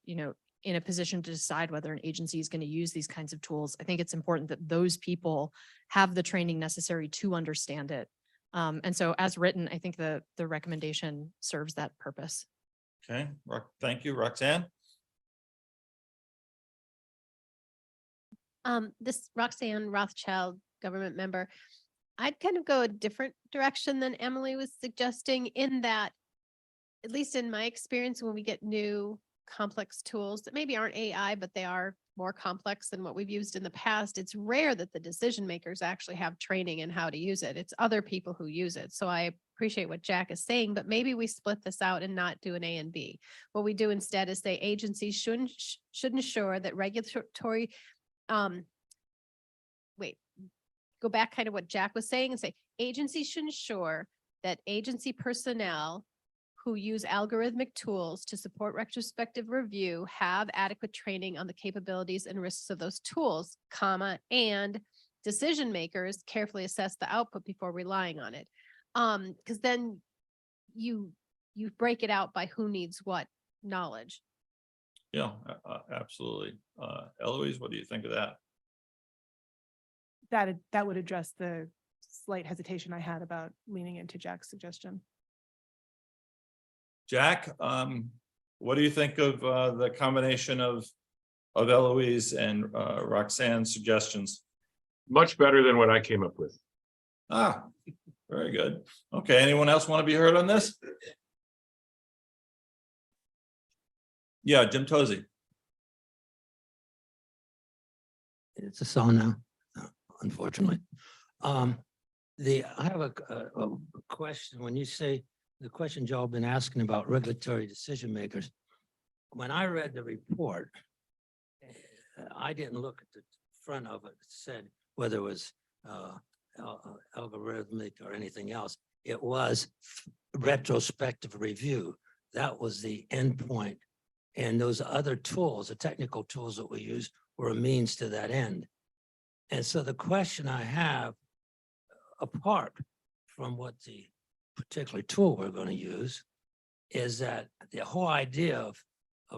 in a position to decide whether an agency is going to use these kinds of tools, I think it's important that those people have the training necessary to understand it. And so as written, I think the recommendation serves that purpose. Okay, thank you. Roxanne? This Roxanne Rothschild, government member. I'd kind of go a different direction than Emily was suggesting, in that, at least in my experience, when we get new complex tools that maybe aren't AI, but they are more complex than what we've used in the past, it's rare that the decision makers actually have training in how to use it. It's other people who use it. So I appreciate what Jack is saying, but maybe we split this out and not do an A and B. What we do instead is say agencies should ensure that regulatory, go back kind of what Jack was saying and say agencies should ensure that agency personnel who use algorithmic tools to support retrospective review have adequate training on the capabilities and risks of those tools, comma, and decision makers carefully assess the output before relying on it. Because then you break it out by who needs what knowledge. Yeah, absolutely. Eloise, what do you think of that? That would address the slight hesitation I had about leaning into Jack's suggestion. Jack, what do you think of the combination of Eloise and Roxanne's suggestions? Much better than what I came up with. Ah, very good. Okay, anyone else want to be heard on this? Yeah, Jim Tozy. It's a song now, unfortunately. I have a question. When you say the questions y'all been asking about regulatory decision makers, when I read the report, I didn't look at the front of it. It said whether it was algorithmic or anything else. It was retrospective review. That was the end point. And those other tools, the technical tools that we use, were a means to that end. And so the question I have, apart from what the particular tool we're going to use, is that the whole idea of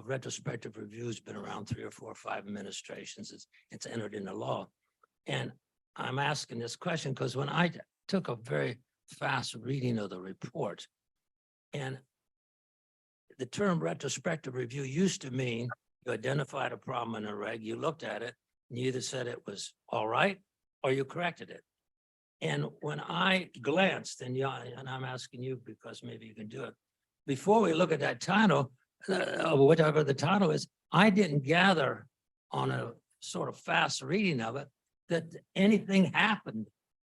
retrospective review has been around 3 or 4 or 5 administrations. It's entered into law. And I'm asking this question because when I took a very fast reading of the report, and the term retrospective review used to mean you identified a problem in a reg, you looked at it, and you either said it was all right or you corrected it. And when I glanced, and I'm asking you because maybe you can do it, before we look at that title, whatever the title is, I didn't gather on a sort of fast reading of it that anything happened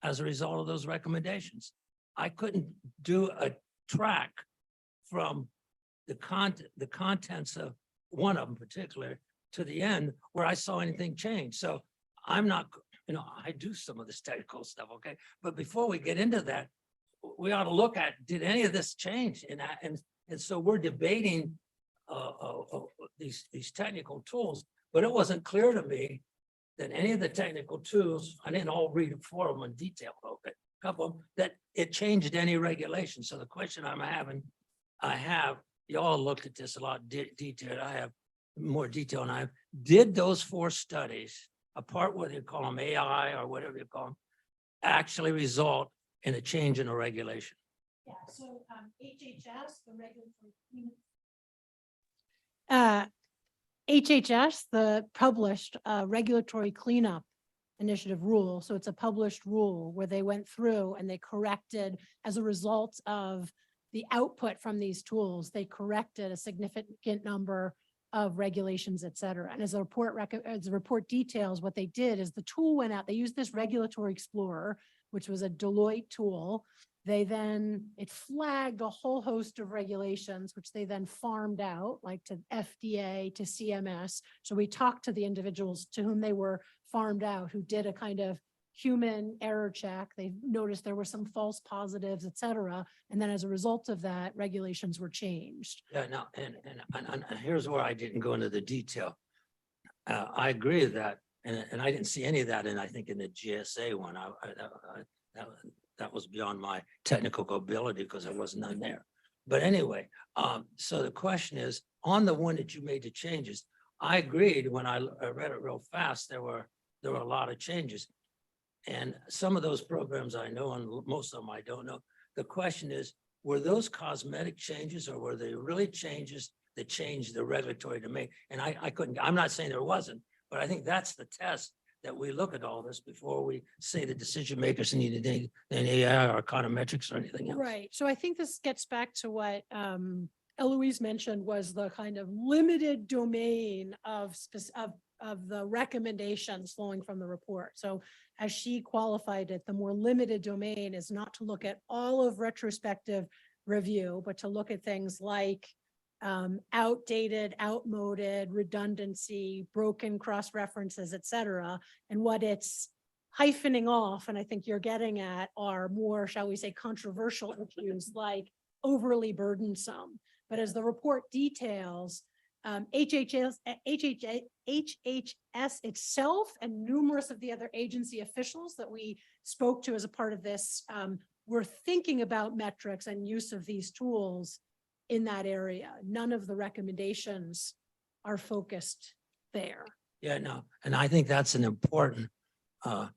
as a result of those recommendations. I couldn't do a track from the contents of one of them particularly to the end where I saw anything change. So I'm not, I do some of this technical stuff, okay? But before we get into that, we ought to look at, did any of this change? And so we're debating these technical tools, but it wasn't clear to me that any of the technical tools, I didn't all read 4 of them in detail, okay, a couple of them, that it changed any regulation. So the question you all looked at this a lot detailed. I have more detail than I have. Did those 4 studies, apart whether you call them AI or whatever you call them, actually result in a change in a regulation? Yeah, so HHS, the regulatory. HHS, the published regulatory cleanup initiative rule. So it's a published rule where they went through and they corrected as a result of the output from these tools, they corrected a significant number of regulations, et cetera. And as the report details, what they did is the tool went out, they used this regulatory explorer, which was a Deloitte tool. It flagged a whole host of regulations, which they then farmed out, like to FDA, to CMS. So we talked to the individuals to whom they were farmed out, who did a kind of human error check. They noticed there were some false positives, et cetera. And then as a result of that, regulations were changed. Yeah, no, and here's where I didn't go into the detail. I agree with that. And I didn't see any of that I think in the GSA one. That was beyond my technical ability because there was none there. But anyway, so the question is, on the one that you made the changes, I agreed when I read it real fast, there were a lot of changes. And some of those programs I know, and most of them I don't know. The question is, were those cosmetic changes or were they really changes that changed the regulatory domain? And I'm not saying there wasn't, but I think that's the test that we look at all this before we say the decision makers need an AI or econometrics or anything else. Right. So I think this gets back to what Eloise mentioned was the kind of limited domain of the recommendations flowing from the report. So as she qualified it, the more limited domain is not to look at all of retrospective review, but to look at things like outdated, outmoded, redundancy, broken cross references, et cetera. And what it's hyphening off, and I think you're getting at, are more, shall we say, controversial issues like overly burdensome. But as the report details, HHS itself and numerous of the other agency officials that we spoke to as a part of this were thinking about metrics and use of these tools in that area. None of the recommendations are focused there. Yeah, no, and I think that's an important, I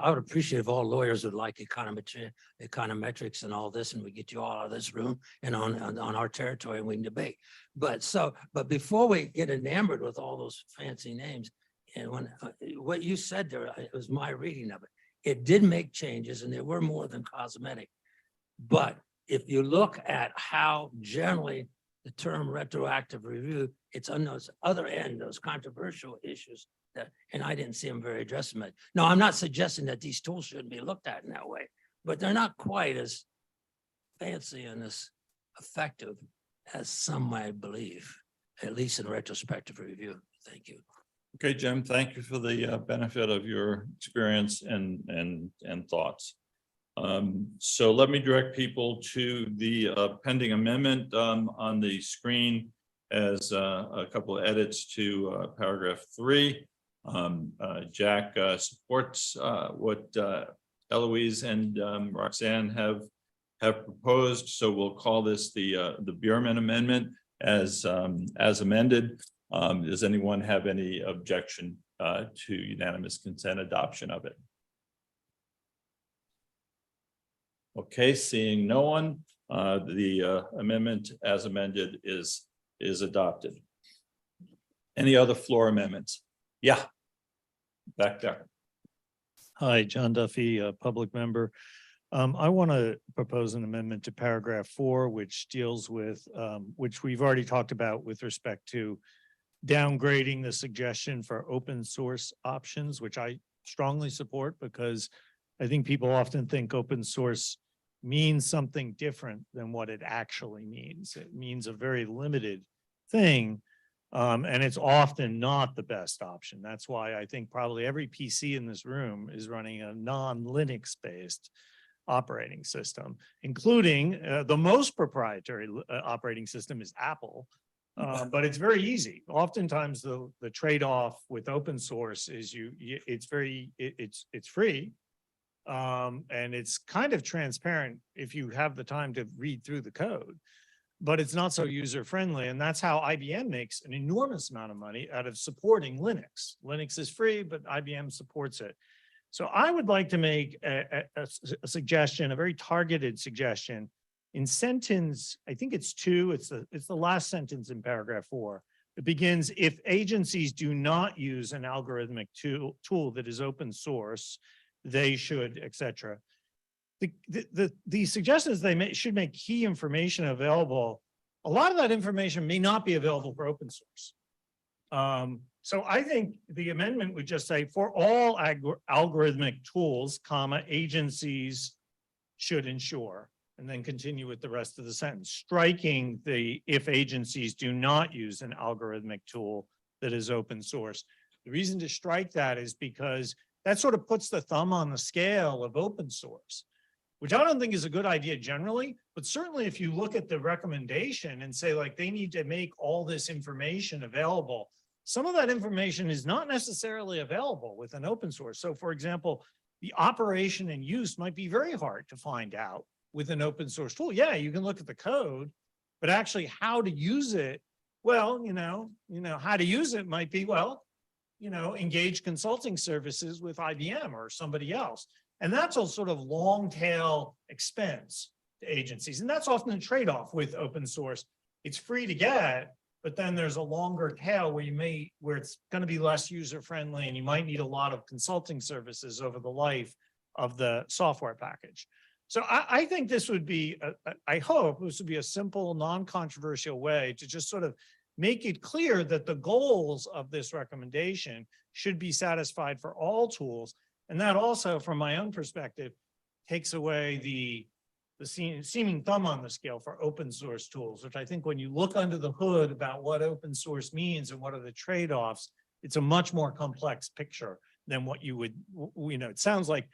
would appreciate if all lawyers would like econometrics and all this, and we get you all out of this room and on our territory and we can debate. But before we get enamored with all those fancy names, and what you said there, it was my reading of it. It did make changes and they were more than cosmetic. But if you look at how generally the term retroactive review, it's on those other end, those controversial issues and I didn't see them very addressed. No, I'm not suggesting that these tools shouldn't be looked at in that way, but they're not quite as fancy and as effective as some might believe, at least in retrospective review. Thank you. Okay, Jim, thank you for the benefit of your experience and thoughts. So let me direct people to the pending amendment on the screen as a couple of edits to paragraph 3. Jack supports what Eloise and Roxanne have proposed, so we'll call this the Bierman amendment as amended. Does anyone have any objection to unanimous consent adoption of it? Okay, seeing no one, the amendment as amended is adopted. Any other floor amendments? Yeah, back there. Hi, John Duffy, a public member. I want to propose an amendment to paragraph 4, which deals with, which we've already talked about with respect to downgrading the suggestion for open source options, which I strongly support because I think people often think open source means something different than what it actually means. It means a very limited thing. And it's often not the best option. That's why I think probably every PC in this room is running a non-Linux based operating system, including the most proprietary operating system is Apple. But it's very easy. Oftentimes the trade-off with open source is it's free. And it's kind of transparent if you have the time to read through the code, but it's not so user-friendly. And that's how IBM makes an enormous amount of money out of supporting Linux. Linux is free, but IBM supports it. So I would like to make a suggestion, a very targeted suggestion in sentence, I think it's 2, it's the last sentence in paragraph 4. It begins, if agencies do not use an algorithmic tool that is open source, they should, etc. The suggestions they should make key information available. A lot of that information may not be available for open source. So I think the amendment would just say for all algorithmic tools, comma, agencies should ensure, and then continue with the rest of the sentence, striking the if agencies do not use an algorithmic tool that is open source. The reason to strike that is because that sort of puts the thumb on the scale of open source, which I don't think is a good idea generally, but certainly if you look at the recommendation and say like they need to make all this information available, some of that information is not necessarily available with an open source. So for example, the operation and use might be very hard to find out with an open source tool. Yeah, you can look at the code, but actually how to use it, well, how to use it might be, well, engage consulting services with IBM or somebody else. And that's a sort of long tail expense to agencies. And that's often a trade-off with open source. It's free to get, but then there's a longer tail where it's going to be less user-friendly and you might need a lot of consulting services over the life of the software package. So I think this would be, I hope this would be a simple, non-controversial way to just sort of make it clear that the goals of this recommendation should be satisfied for all tools. And that also, from my own perspective, takes away the seeming thumb on the scale for open source tools, which I think when you look under the hood about what open source means and what are the trade-offs, it's a much more complex picture than what you would, it sounds like,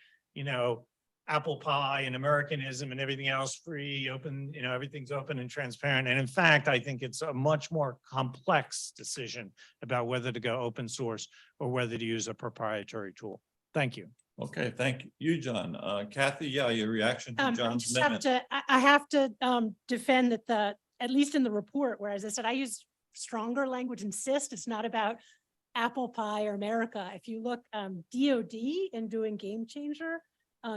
apple pie and Americanism and everything else free, open, everything's open and transparent. And in fact, I think it's a much more complex decision about whether to go open source or whether to use a proprietary tool. Thank you. Okay, thank you, John. Kathy, yeah, your reaction to John's amendment. I have to defend that at least in the report, where, as I said, I use stronger language, insist it's not about apple pie or America. If you look, DOD in doing Game Changer,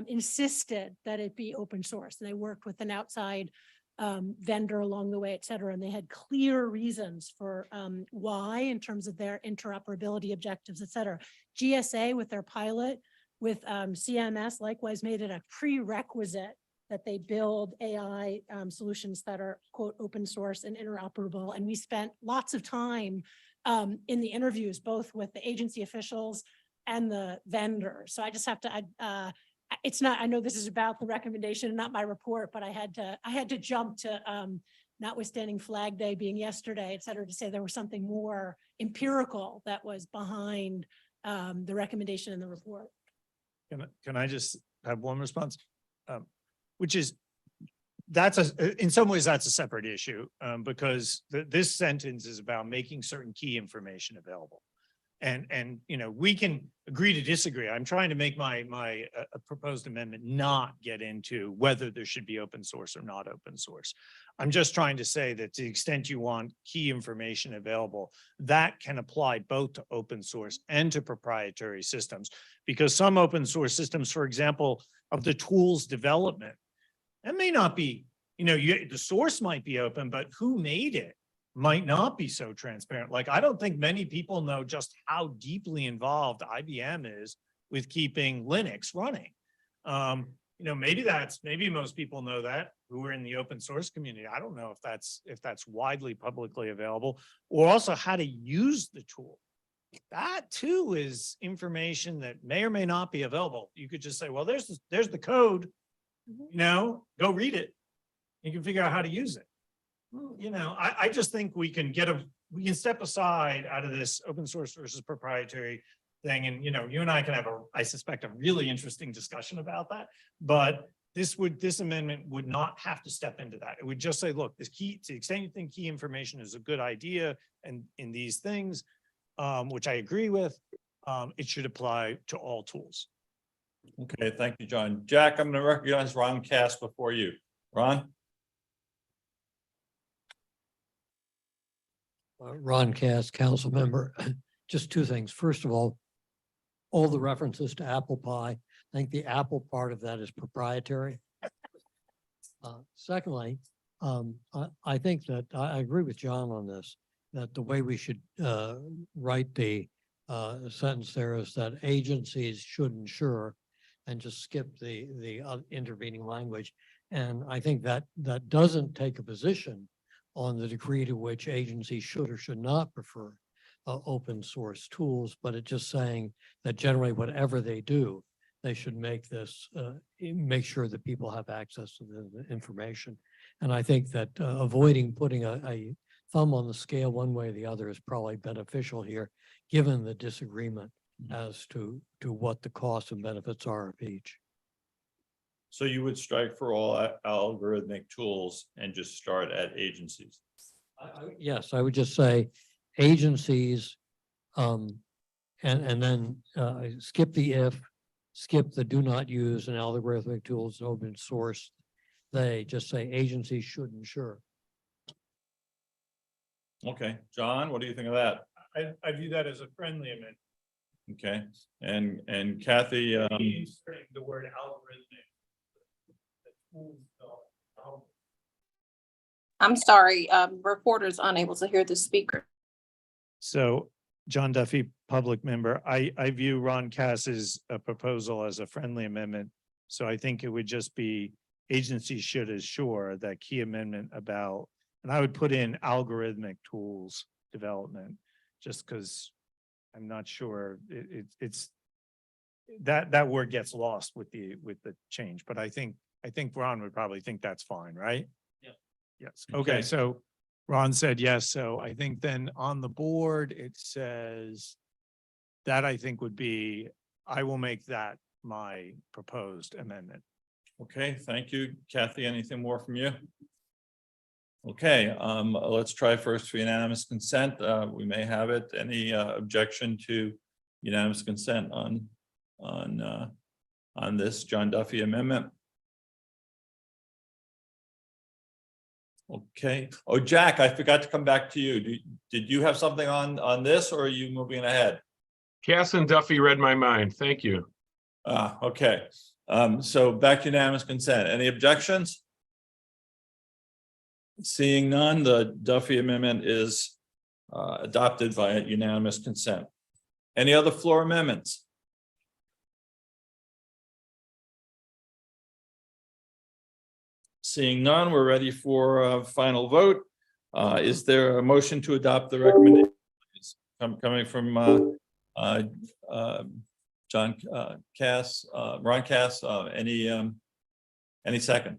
insisted that it be open source. And they worked with an outside vendor along the way, et cetera. And they had clear reasons for why in terms of their interoperability objectives, et cetera. GSA with their pilot with CMS likewise made it a prerequisite that they build AI solutions that are, quote, open source and interoperable. And we spent lots of time in the interviews, both with the agency officials and the vendors. So I just have to, it's not, I know this is about the recommendation, not my report, but I had to jump to notwithstanding Flag Day being yesterday, et cetera, to say there was something more empirical that was behind the recommendation in the report. Can I just have one response? Which is, in some ways, that's a separate issue, because this sentence is about making certain key information available. And, you know, we can agree to disagree. I'm trying to make my proposed amendment not get into whether there should be open source or not open source. I'm just trying to say that to the extent you want key information available, that can apply both to open source and to proprietary systems, because some open source systems, for example, of the tools development, that may not be, you know, the source might be open, but who made it might not be so transparent. Like, I don't think many people know just how deeply involved IBM is with keeping Linux running. You know, maybe most people know that who are in the open source community. I don't know if that's widely publicly available, or also how to use the tool. That too is information that may or may not be available. You could just say, well, there's the code, you know, go read it. You can figure out how to use it. You know, I just think we can step aside out of this open source versus proprietary thing. And, you know, you and I can have I suspect, a really interesting discussion about that. But this amendment would not have to step into that. It would just say, look, to the extent you think key information is a good idea and in these things, which I agree with, it should apply to all tools. Okay, thank you, John. Jack, I'm going to recognize Ron Cass before you. Ron? Ron Cass, council member. Just two things. First of all the references to apple pie, I think the apple part of that is proprietary. Secondly, I think that I agree with John on this, that the way we should write the sentence there is that agencies should ensure, and just skip the intervening language. And I think that doesn't take a position on the degree to which agencies should or should not prefer open source tools, but it's just saying that generally whatever they do, they should make sure that people have access to the information. And I think that avoiding putting a thumb on the scale one way or the other is probably beneficial here, given the disagreement as to what the costs and benefits are of each. So you would strike for all algorithmic tools and just start at agencies? Yes, I would just say agencies, and then skip the if, skip the do not use, and algorithmic tools open source. They just say agencies should ensure. Okay, John, what do you think of that? I view that as a friendly amendment. Okay, and Kathy, Inserting the word algorithmic. I'm sorry, reporter's unable to hear the speaker. So John Duffy, public member, I view Ron Cass's proposal as a friendly amendment. So I think it would just be agencies should assure that key amendment about, and I would put in algorithmic tools development, just because I'm not sure it's that word gets lost with the change, but I think Ron would probably think that's fine, right? Yeah. Yes. Okay. Okay. So Ron said yes. So I think then on the board, it says that I think would be, I will make that my proposed amendment. okay, thank you. Kathy, anything more from you? Okay, let's try first for unanimous consent. We may have it. Any objection to unanimous consent on this John Duffy amendment? Okay. Oh, Jack, I forgot to come back to you. Did you have something on this, or are you moving ahead? Cass and Duffy read my mind. Thank you. Okay. So back to unanimous consent. Any objections? Seeing none, the Duffy amendment is adopted by unanimous consent. Any other floor amendments? Seeing none, we're ready for a final vote. Is there a motion to adopt the recommendation coming from John Cass, Ron Cass? Any second?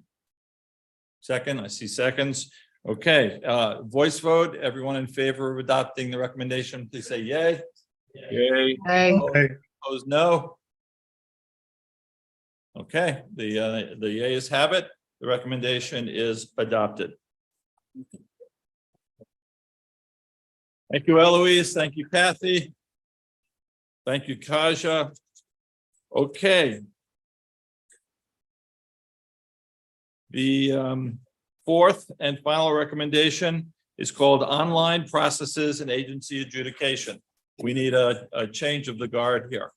Second, I see seconds. Okay, voice vote. Everyone in favor of adopting the recommendation, please say yay. Yay. Opposed, no. Okay, the yeas have it. The recommendation is adopted. Thank you, Eloise. Thank you, Kathy. Thank you, Kaja. Okay. The fourth and final recommendation is called Online Processes and Agency Adjudication. We need a change of the guard here.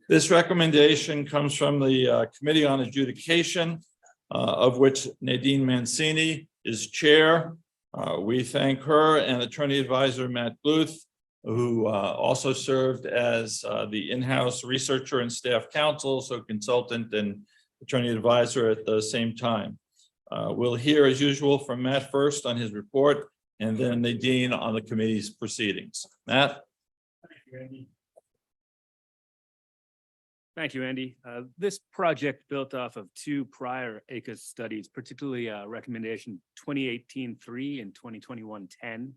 This recommendation comes from the Committee on Adjudication, of which Nadine Mancini is chair. We thank her and Attorney Advisor Matt Bluth, who also served as the in-house researcher and staff counsel, so consultant and attorney advisor at the same time. We'll hear, as usual, from Matt first on his report, and then Nadine on the committee's proceedings. Matt? Thank you, Andy. This project built off of two prior ACUS studies, particularly recommendation 2018-3 and 2021-10,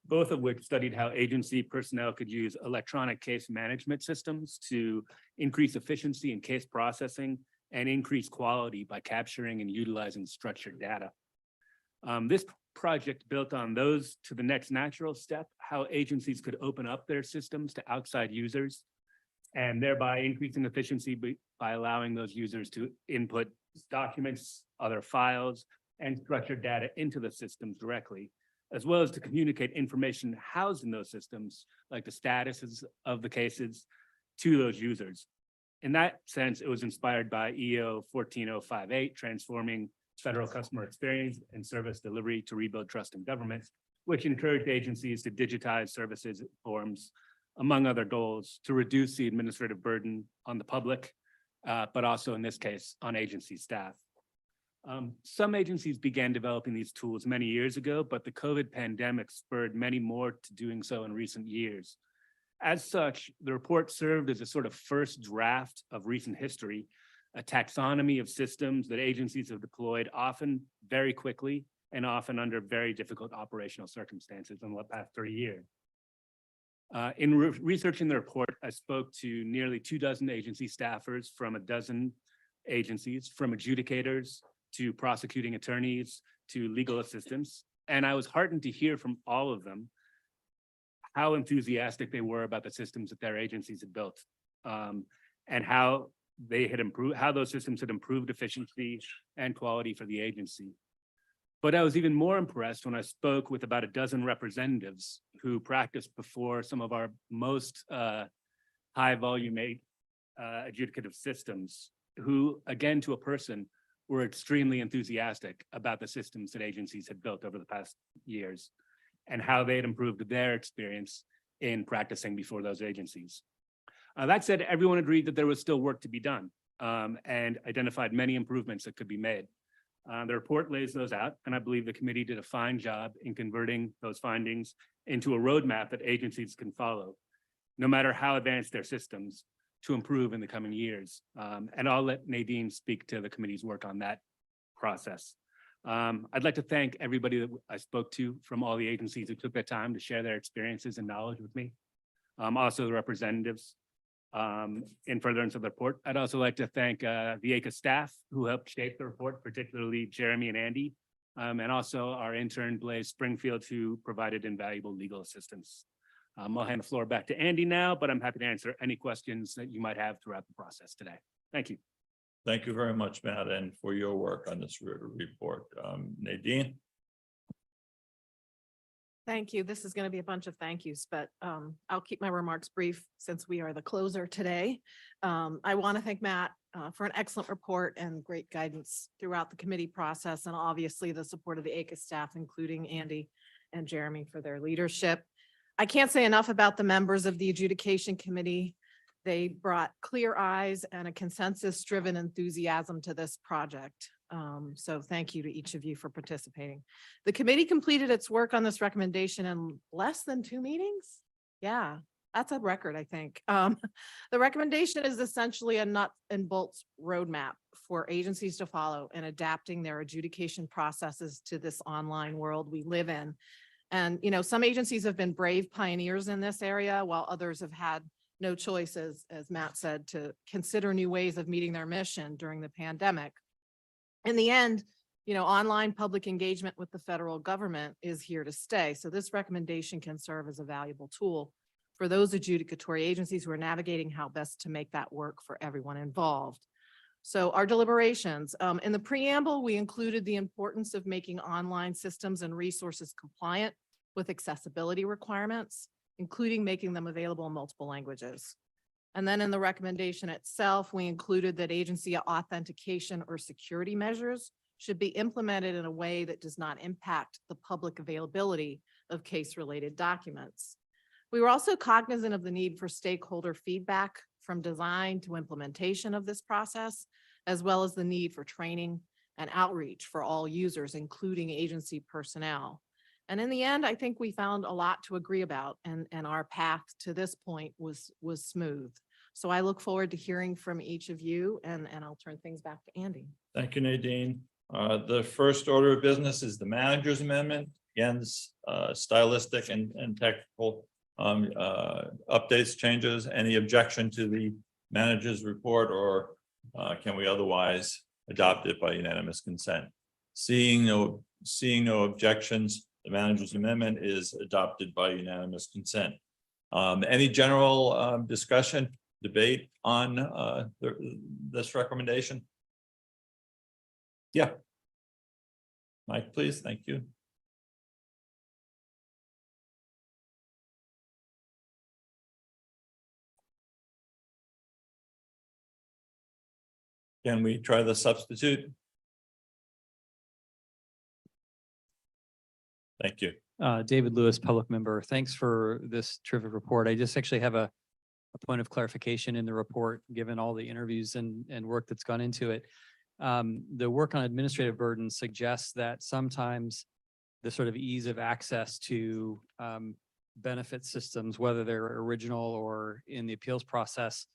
both of which studied how agency personnel could use electronic case management systems to increase efficiency in case processing and increase quality by capturing and utilizing structured data. This project built on those to the next natural step, how agencies could open up their systems to outside users and thereby increasing efficiency by allowing those users to input documents, other files, and structured data into the systems directly, as well as to communicate information housed in those systems, like the statuses of the cases, to those users. In that sense, it was inspired by EO 14058, Transforming Federal Customer Experience and Service Delivery to Rebuild Trust in Government, which encouraged agencies to digitize services forms, among other goals, to reduce the administrative burden on the public, but also in this case, on agency staff. Some agencies began developing these tools many years ago, but the COVID pandemic spurred many more to doing so in recent years. As such, the report served as a sort of first draft of recent history, a taxonomy of systems that agencies have deployed often very quickly and often under very difficult operational circumstances in the past 30 years. In researching the report, I spoke to nearly 24 agency staffers from a dozen agencies, from adjudicators to prosecuting attorneys to legal assistants. And I was heartened to hear from all of them how enthusiastic they were about the systems that their agencies had built, and how they had improved, how those systems had improved efficiency and quality for the agency. But I was even more impressed when I spoke with about a dozen representatives who practiced before some of our most high volume adjudicative systems, who, again, to a person, were extremely enthusiastic about the systems that agencies had built over the past years and how they had improved their experience in practicing before those agencies. That said, everyone agreed that there was still work to be done, and identified many improvements that could be made. The report lays those out, and I believe the committee did a fine job in converting those findings into a roadmap that agencies can follow, no matter how advanced their systems, to improve in the coming years. And I'll let Nadine speak to the committee's work on that process. I'd like to thank everybody that I spoke to from all the agencies who took the time to share their experiences and knowledge with me. Also the representatives in furtherance of the report. I'd also like to thank the ACUS staff who helped shape the report, particularly Jeremy and Andy, and also our intern Blaze Springfield, who provided invaluable legal assistance. I'll hand the floor back to Andy now, but I'm happy to answer any questions that you might have throughout the process today. Thank you. Thank you very much, Matt, and for your work on this report. Nadine? Thank you. This is going to be a bunch of thank yous, but I'll keep my remarks brief since we are the closer today. I want to thank Matt for an excellent report and great guidance throughout the committee process, and obviously the support of the ACUS staff, including Andy and Jeremy, for their leadership. I can't say enough about the members of the Adjudication Committee. They brought clear eyes and a consensus-driven enthusiasm to this project. So thank you to each of you for participating. The committee completed its work on this recommendation in less than 2 meetings. Yeah, that's a record, I think. The recommendation is essentially a nuts and bolts roadmap for agencies to follow in adapting their adjudication processes to this online world we live in. And, you know, some agencies have been brave pioneers in this area, while others have had no choices, as Matt said, to consider new ways of meeting their mission during the pandemic. In the end, you know, online public engagement with the federal government is here to stay. So this recommendation can serve as a valuable tool for those adjudicatory agencies who are navigating how best to make that work for everyone involved. So our deliberations, in the preamble, we included the importance of making online systems and resources compliant with accessibility requirements, including making them available in multiple languages. And then in the recommendation itself, we included that agency authentication or security measures should be implemented in a way that does not impact the public availability of case-related documents. We were also cognizant of the need for stakeholder feedback from design to implementation of this process, as well as the need for training and outreach for all users, including agency personnel. And in the end, I think we found a lot to agree about, and our path to this point was smooth. So I look forward to hearing from each of you, and I'll turn things back to Andy. Thank you, Nadine. The first order of business is the manager's amendment. Again, stylistic and technical updates, changes. Any objection to the manager's report, or can we otherwise adopt it by unanimous consent? Seeing no objections, the manager's amendment is adopted by unanimous consent. Any general discussion, debate on this recommendation? Yeah. Mike, please. Thank you. Can we try the substitute? Thank you. David Lewis, public member. Thanks for this terrific report. I just actually have a point of clarification in the report, given all the interviews and work that's gone into it. The work on administrative burden suggests that sometimes the sort of ease of access to benefit systems, whether they're original or in the appeals process,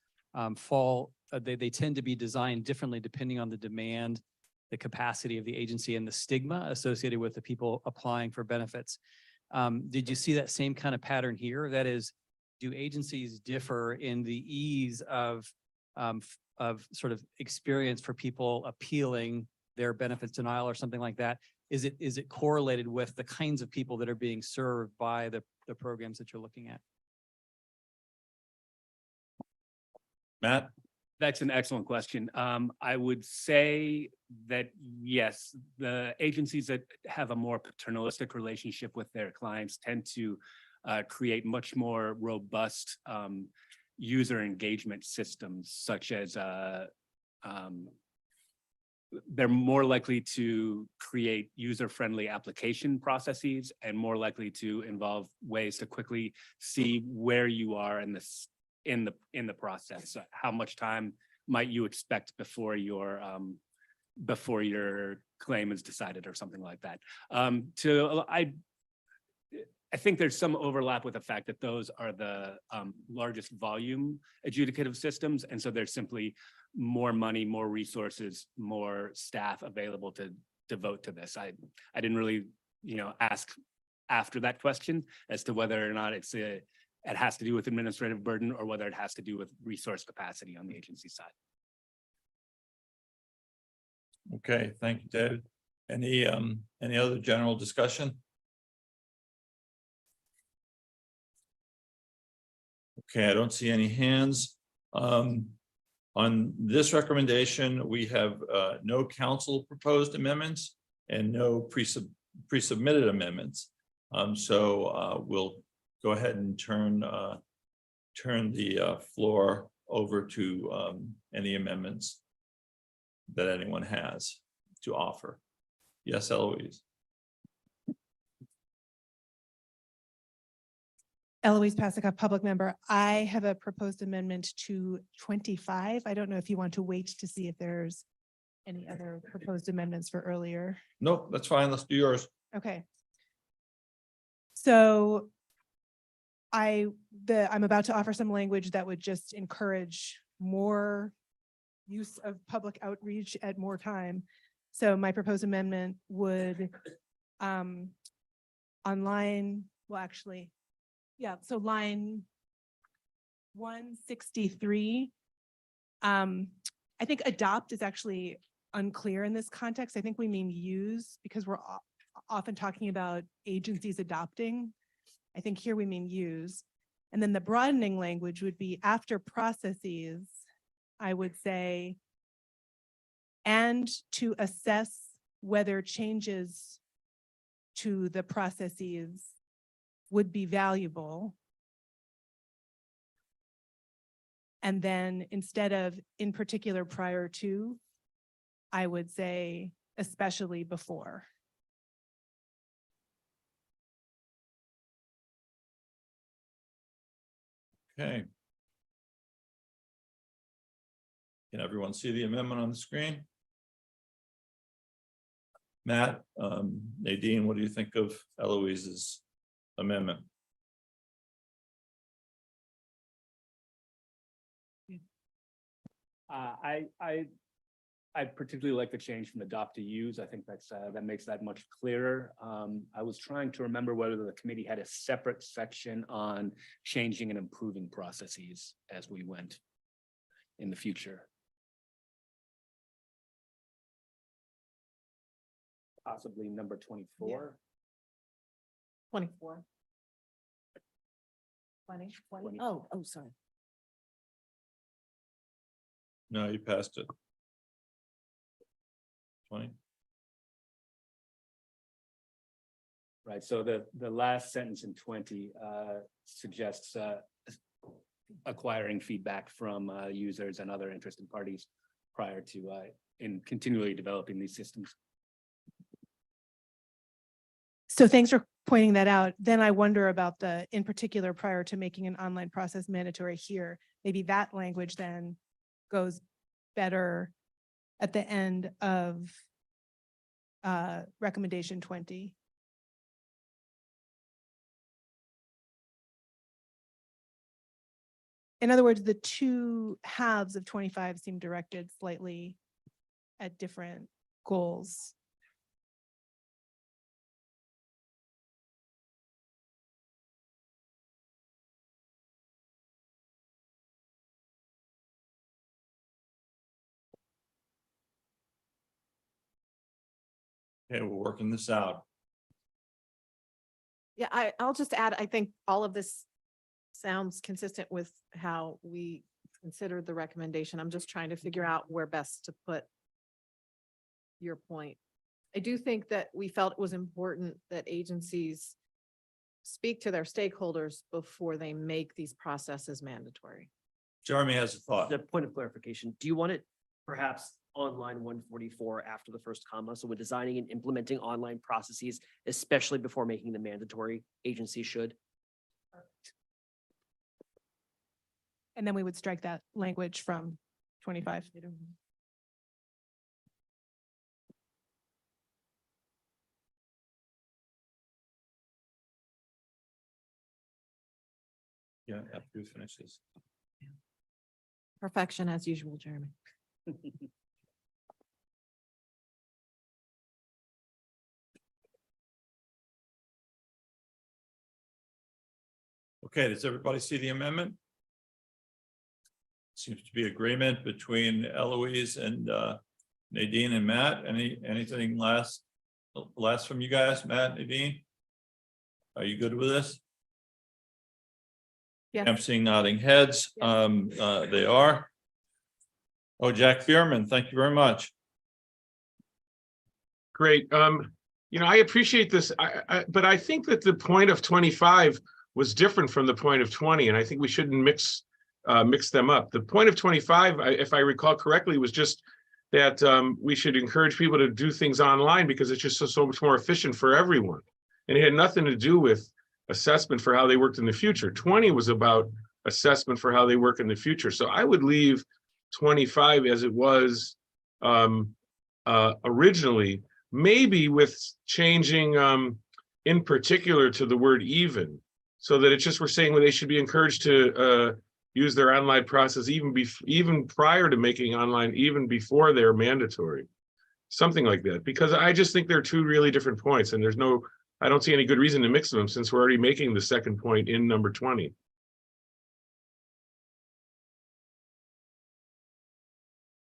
they tend to be designed differently depending on the demand, the capacity of the agency, and the stigma associated with the people applying for benefits. Did you see that same kind of pattern here? That is, do agencies differ in the ease of sort of experience for people appealing their benefits denial or something like that? Is it correlated with the kinds of people that are being served by the programs that you're looking at? Matt? That's an excellent question. I would say that yes, the agencies that have a more paternalistic relationship with their clients tend to create much more robust user engagement systems, such as they're more likely to create user-friendly application processes and more likely to involve ways to quickly see where you are in this in the process. So how much time might you expect before your claim is decided or something like that? I think there's some overlap with the fact that those are the largest volume adjudicative systems, and so there's simply more money, more resources, more staff available to devote to this. I didn't really, ask after that question as to whether or not it has to do with administrative burden or whether it has to do with resource capacity on the agency side. Okay, thank you, David. Any other general discussion? Okay, I don't see any hands. On this recommendation, we have no council proposed amendments and no pre-submitted amendments. So we'll go ahead and turn the floor over to any amendments that anyone has to offer. Yes, Eloise. Eloise Pasek, public member. I have a proposed amendment to 25. I don't know if you want to wait to see if there's any other proposed amendments for earlier. Nope, that's fine. Let's do yours. Okay. So I'm about to offer some language that would just encourage more use of public outreach at more time. So my proposed amendment would online, well, actually, yeah, so line 163. I think adopt is actually unclear in this context. I think we mean use because we're often talking about agencies adopting. I think here we mean use. And then the broadening language would be after processes, I would say, and to assess whether changes to the processes would be valuable. And then instead of in particular prior to, I would say especially before. Okay. Can everyone see the amendment on the screen? Matt, Nadine, what do you think of Eloise's amendment? I particularly like the change from adopt to use. I think that makes that much clearer. I was trying to remember whether the committee had a separate section on changing and improving processes as we went in the future. Possibly number 24. 24. 20. Oh, sorry. No, you passed it. 20. Right, so the last sentence in 20 suggests acquiring feedback from users and other interested parties prior to in continually developing these systems. So thanks for pointing that out. Then I wonder about the, in particular, prior to making an online process mandatory here, maybe that language then goes better at the end of recommendation 20. In other words, the two halves of 25 seem directed slightly at different goals. Okay, we're working this out. Yeah, I'll just add, I think all of this sounds consistent with how we considered the recommendation. I'm just trying to figure out where best to put your point. I do think that we felt it was important that agencies speak to their stakeholders before they make these processes mandatory. Jeremy has a thought. The point of clarification, do you want it perhaps on line 144 after the first comma? So when designing and implementing online processes, especially before making them mandatory, agencies should. And then we would strike that language from 25. Yeah, after he finishes. Perfection as usual, Jeremy. Okay, does everybody see the amendment? Seems to be agreement between Eloise and Nadine and Matt. Anything last from you guys, Matt, Nadine? Are you good with this? Yes. I'm seeing nodding heads. They are. Oh, Jack Bierman, thank you very much. Great. I appreciate this, but I think that the point of 25 was different from the point of 20, and I think we shouldn't mix them up. The point of 25, if I recall correctly, was just that we should encourage people to do things online because it's just so much more efficient for everyone. And it had nothing to do with assessment for how they worked in the future. 20 was about assessment for how they work in the future. So I would leave 25 as it was originally, maybe with changing in particular to the word even, so that it's just we're saying they should be encouraged to use their online process even prior to making online, even before they're mandatory, something like that. Because I just think they're two really different points, and I don't see any good reason to mix them since we're already making the second point in number 20.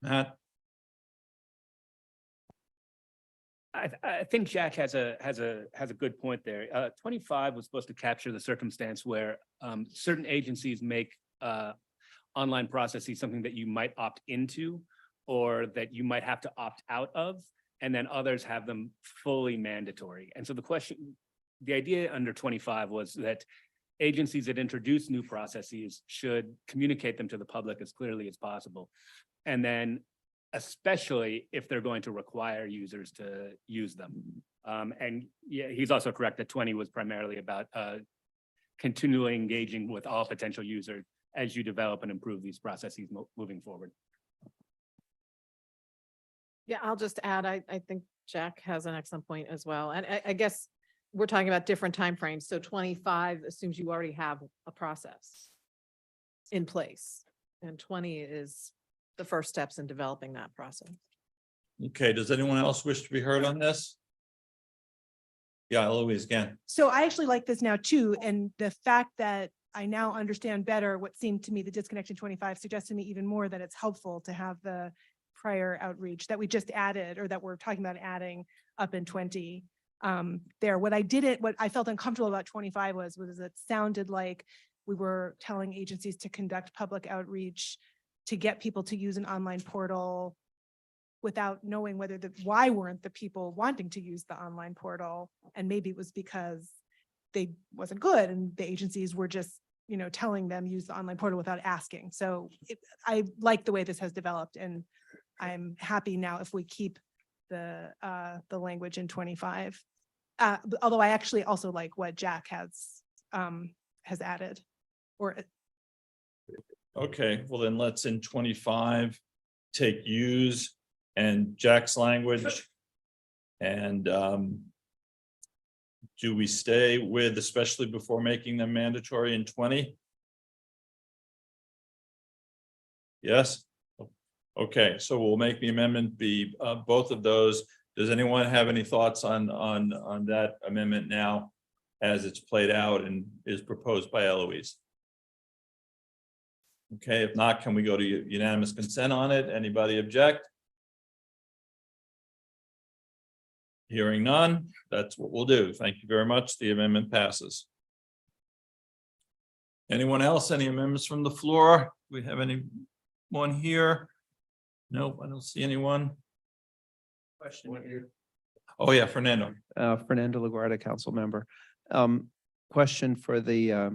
Matt? I think Jack has a good point there. 25 was supposed to capture the circumstance where certain agencies make online processes something that you might opt into or that you might have to opt out of, and then others have them fully mandatory. And so the idea under 25 was that agencies that introduce new processes should communicate them to the public as clearly as possible. And then especially if they're going to require users to use them. And yeah, he's also correct that 20 was primarily about continually engaging with all potential users as you develop and improve these processes moving forward. Yeah, I'll just add, I think Jack has an excellent point as well. And I guess we're talking about different timeframes. So 25 assumes you already have a process in place, and 20 is the first steps in developing that process. Okay, does anyone else wish to be heard on this? Yeah, Eloise, again. So I actually like this now too. And the fact that I now understand better what seemed to me the disconnection 25 suggests to me even more that it's helpful to have the prior outreach that we just added, or that we're talking about adding up in 20 there. What I felt uncomfortable about 25 was it sounded like we were telling agencies to conduct public outreach to get people to use an online portal without knowing why weren't the people wanting to use the online portal. And maybe it was because they wasn't good and the agencies were just, telling them use the online portal without asking. So I like the way this has developed, and I'm happy now if we keep the language in 25. Although I actually also like what Jack has added, or Okay, well then let's in 25 take use and Jack's language. And do we stay with especially before making them mandatory in 20? Yes? Okay, so we'll make the amendment be both of those. Does anyone have any thoughts on that amendment now as it's played out and is proposed by Eloise? Okay, if not, can we go to unanimous consent on it? Anybody object? Hearing none, that's what we'll do. Thank you very much. The amendment passes. Anyone else? Any amendments from the floor? Do we have anyone here? Nope, I don't see anyone. Question here. Oh, yeah, Fernando. Fernando LaGuardia, council member. Question for the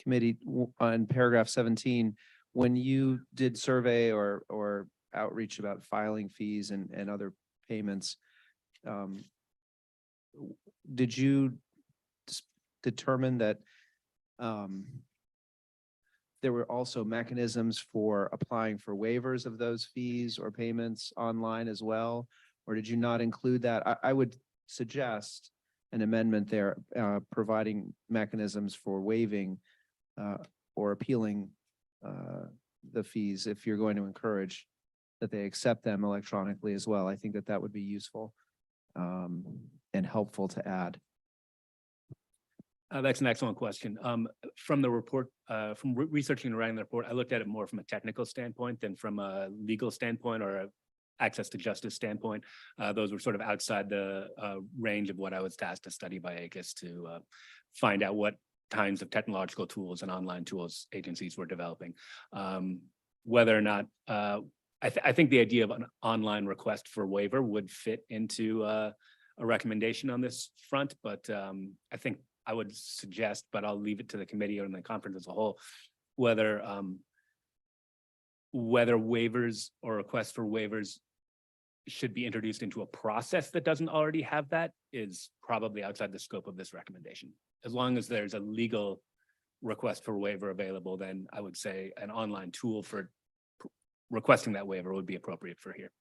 committee on paragraph 17. When you did survey or outreach about filing fees and other payments, did you determine that there were also mechanisms for applying for waivers of those fees or payments online as well? Or did you not include that? I would suggest an amendment there, providing mechanisms for waiving or appealing the fees if you're going to encourage that they accept them electronically as well. I think that would be useful and helpful to add. That's an excellent question. From the report, from researching and writing the report, I looked at it more from a technical standpoint than from a legal standpoint or a access to justice standpoint. Those were sort of outside the range of what I was tasked to study by ACUS to find out what kinds of technological tools and online tools agencies were developing. Whether or not, I think the idea of an online request for waiver would fit into a recommendation on this front, but I think I would suggest, but I'll leave it to the committee or the conference as a whole, whether waivers or requests for waivers should be introduced into a process that doesn't already have that is probably outside the scope of this recommendation. As long as there's a legal request for waiver available, then I would say an online tool for requesting that waiver would be appropriate for here.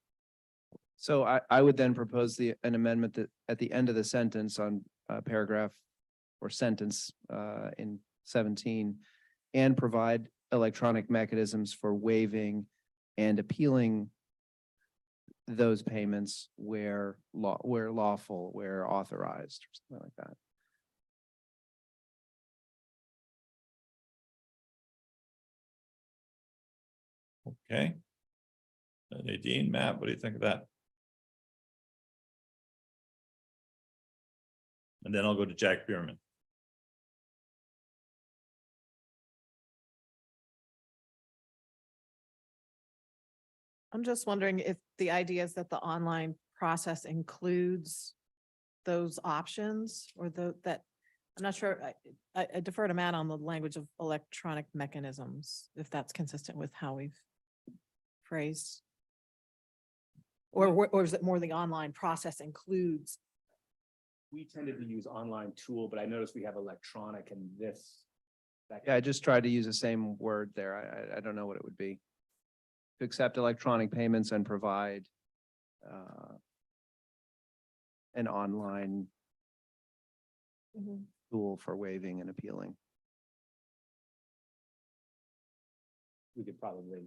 So I would then propose an amendment that at the end of the sentence on paragraph or sentence in 17, and provide electronic mechanisms for waiving and appealing those payments where lawful, where authorized, or something like that. Okay. Nadine, Matt, what do you think of that? And then I'll go to Jack Bierman. I'm just wondering if the idea is that the online process includes those options or that, I'm not sure. I defer to Matt on the language of electronic mechanisms, if that's consistent with how we've phrased. Or is it more the online process includes? We tended to use online tool, but I noticed we have electronic and this. Yeah, I just tried to use the same word there. I don't know what it would be. To accept electronic payments and provide an online tool for waiving and appealing. We could probably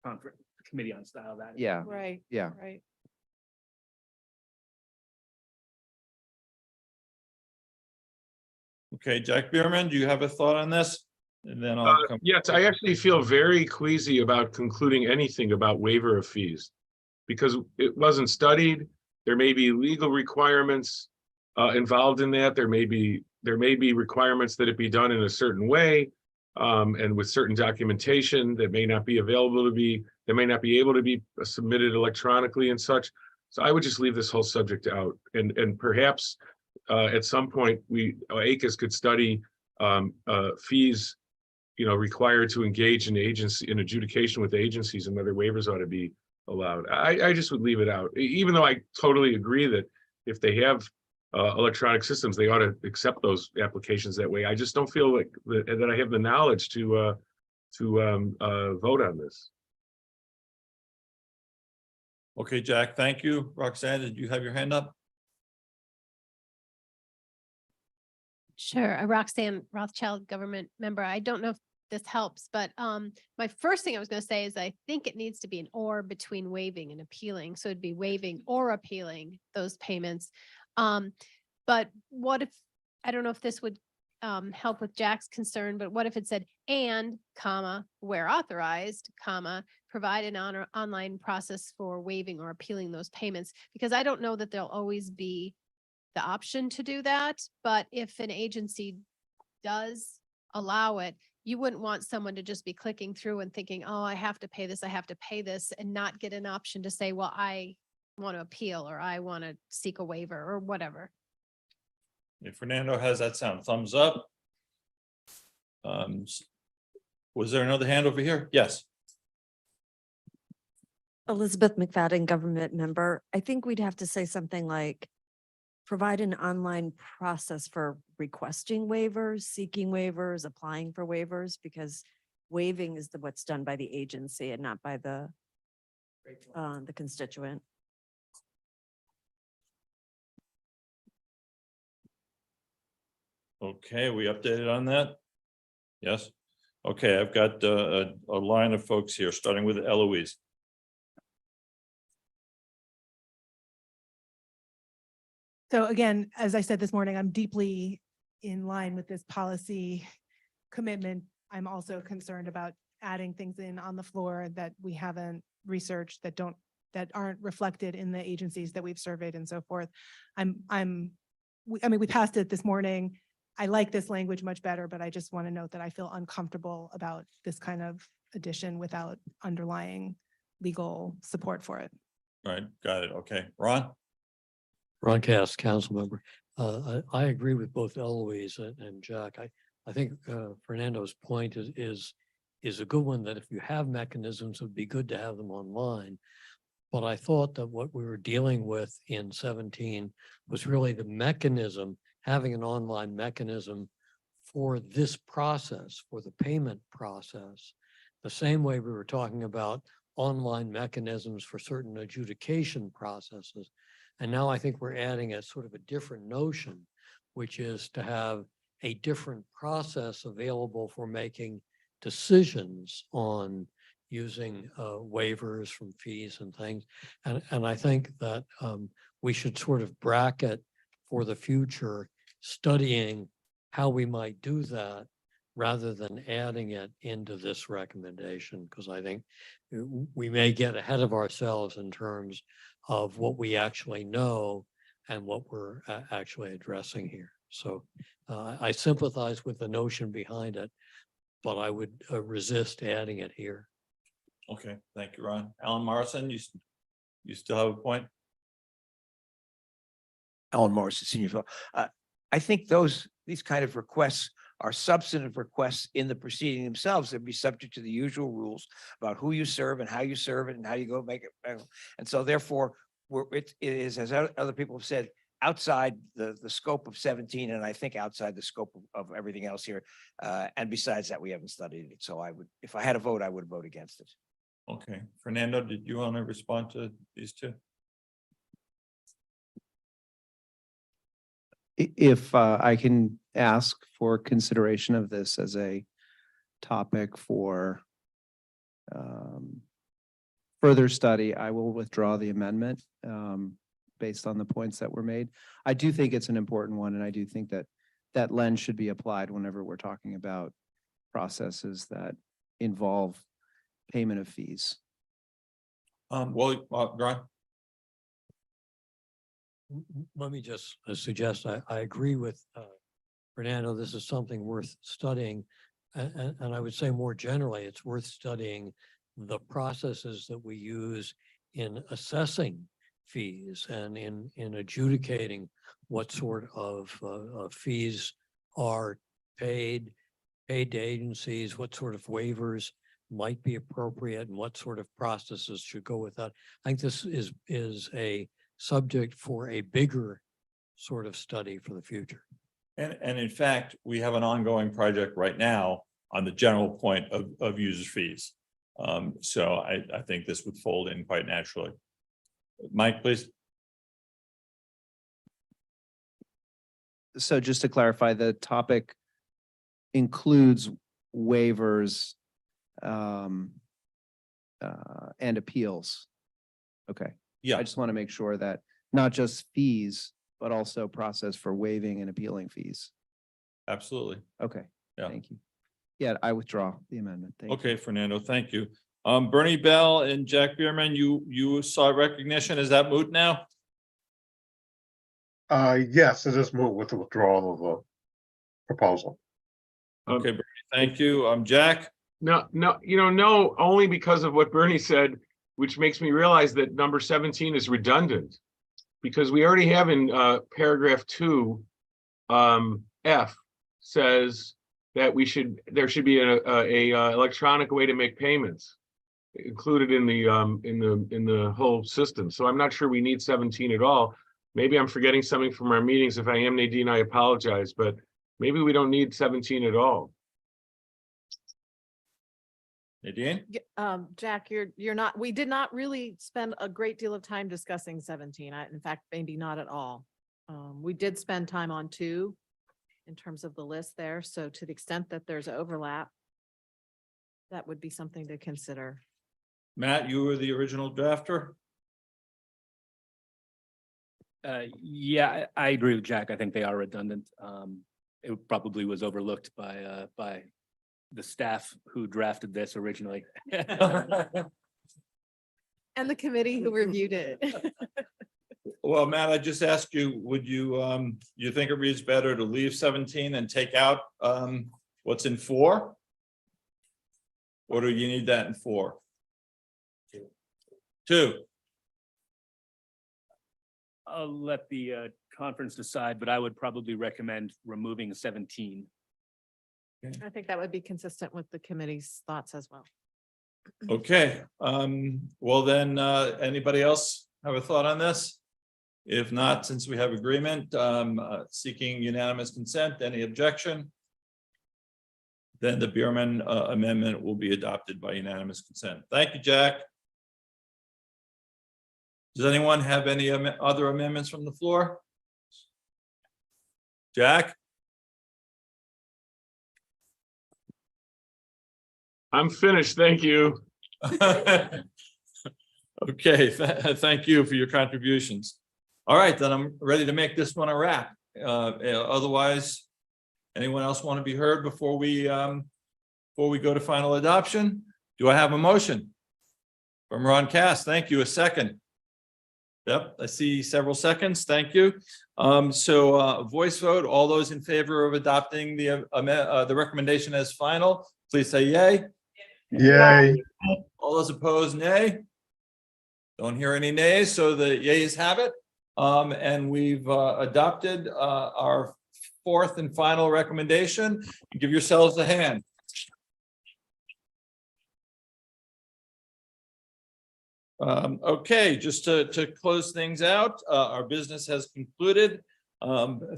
conference committee on style that. Yeah. Right. Yeah. Right. Okay, Jack Bierman, do you have a thought on this? And then I'll come. Yes, I actually feel very queasy about concluding anything about waiver of fees because it wasn't studied. There may be legal requirements involved in that. There may be requirements that it be done in a certain way and with certain documentation that may not be available to be, that may not be able to be submitted electronically and such. So I would just leave this whole subject out and perhaps at some point ACUS could study fees required to engage in adjudication with agencies and whether waivers ought to be allowed. I just would leave it out, even though I totally agree that if they have electronic systems, they ought to accept those applications that way. I just don't feel like that I have the knowledge to vote on this. Okay, Jack, thank you. Roxanne, did you have your hand up? Sure, Roxanne Rothschild, government member. I don't know if this helps, but my first thing I was going to say is I think it needs to be an or between waiving and appealing. So it'd be waiving or appealing those payments. But what if, I don't know if this would help with Jack's concern, but what if it said and, comma, where authorized, comma, provide an online process for waiving or appealing those payments? Because I don't know that there'll always be the option to do that, but if an agency does allow it, you wouldn't want someone to just be clicking through and thinking, oh, I have to pay this, I have to pay this, and not get an option to say, well, I want to appeal or I want to seek a waiver or whatever. If Fernando has that sound, thumbs up. Was there another hand over here? Yes. Elizabeth McFadden, government member. I think we'd have to say something like provide an online process for requesting waivers, seeking waivers, applying for waivers, because waiving is what's done by the agency and not by the constituent. Okay, we updated on that? Yes. Okay, I've got a line of folks here, starting with Eloise. So again, as I said this morning, I'm deeply in line with this policy commitment. I'm also concerned about adding things in on the floor that we haven't researched, that aren't reflected in the agencies that we've surveyed and so forth. I mean, we passed it this morning. I like this language much better, but I just want to note that I feel uncomfortable about this kind of addition without underlying legal support for it. Right, got it. Okay, Ron? Ron Cass, council member. I agree with both Eloise and Jack. I think Fernando's point is a good one, that if you have mechanisms, it would be good to have them online. But I thought that what we were dealing with in 17 was really the mechanism, having an online mechanism for this process, for the payment process. The same way we were talking about online mechanisms for certain adjudication processes. And now I think we're adding a sort of a different notion, which is to have a different process available for making decisions on using waivers from fees and things. And I think that we should sort of bracket for the future, studying how we might do that rather than adding it into this recommendation, because I think we may get ahead of ourselves in terms of what we actually know and what we're actually addressing here. So I sympathize with the notion behind it, but I would resist adding it here. Okay, thank you, Ron. Alan Morrison, you still have a point? Alan Morrison, Senior Fellow. I think these kind of requests are substantive requests in the proceeding themselves. They'd be subject to the usual rules about who you serve and how you serve it and how you go make it. And so therefore, it is, as other people have said, outside the scope of 17, and I think outside the scope of everything else here. And besides that, we haven't studied it. So I would, if I had a vote, I would vote against it. Okay, Fernando, did you want to respond to these two? If I can ask for consideration of this as a topic for further study, I will withdraw the amendment based on the points that were made. I do think it's an important one, and I do think that that lens should be applied whenever we're talking about processes that involve payment of fees. Well, Ron? Let me just suggest, I agree with Fernando, this is something worth studying. And I would say more generally, it's worth studying the processes that we use in assessing fees and in adjudicating what sort of fees are paid to agencies, what sort of waivers might be appropriate, and what sort of processes should go with that. I think this is a subject for a bigger sort of study for the future. And in fact, we have an ongoing project right now on the general point of users fees. So I think this would fold in quite naturally. Mike, please. So just to clarify, the topic includes waivers and appeals. Okay. Yeah. I just want to make sure that not just fees, but also process for waiving and appealing fees. Absolutely. Okay. Yeah. Thank you. Yeah, I withdraw the amendment. Thank you. Okay, Fernando, thank you. Bernie Bell and Jack Bierman, you saw recognition. Is that moot now? Yes, it is moved with the withdrawal of the proposal. Okay, Bernie, thank you. Jack? No, no, only because of what Bernie said, which makes me realize that number 17 is redundant. Because we already have in paragraph 2, F says that there should be a electronic way to make payments included in the whole system. So I'm not sure we need 17 at all. Maybe I'm forgetting something from our meetings. If I am, Nadine, I apologize, but maybe we don't need 17 at all. Nadine? Jack, you're not, we did not really spend a great deal of time discussing 17. In fact, maybe not at all. We did spend time on 2 in terms of the list there. So to the extent that there's overlap, that would be something to consider. Matt, you were the original drafter? Yeah, I agree with Jack. I think they are redundant. It probably was overlooked by the staff who drafted this originally. And the committee who reviewed it. Well, Matt, I just asked you, would you, you think it reads better to leave 17 and take out, what's in 4? Or do you need that in 4? 2. I'll let the conference decide, but I would probably recommend removing 17. I think that would be consistent with the committee's thoughts as well. Okay, well then, anybody else have a thought on this? If not, since we have agreement, seeking unanimous consent, any objection? Then the Bierman amendment will be adopted by unanimous consent. Thank you, Jack. Does anyone have any other amendments from the floor? Jack? I'm finished. Thank you. Okay, thank you for your contributions. All right, then I'm ready to make this one a wrap. Otherwise, anyone else want to be heard before we go to final adoption? Do I have a motion? From Ron Cass, thank you. A second. Yep, I see several seconds. Thank you. Voice vote, all those in favor of adopting the recommendation as final, please say yay. Yay. All those opposed, nay. Don't hear any nays, so the yays have it. And we've adopted our 4th and final recommendation. Give yourselves a hand. Okay, just to close things out, our business has concluded.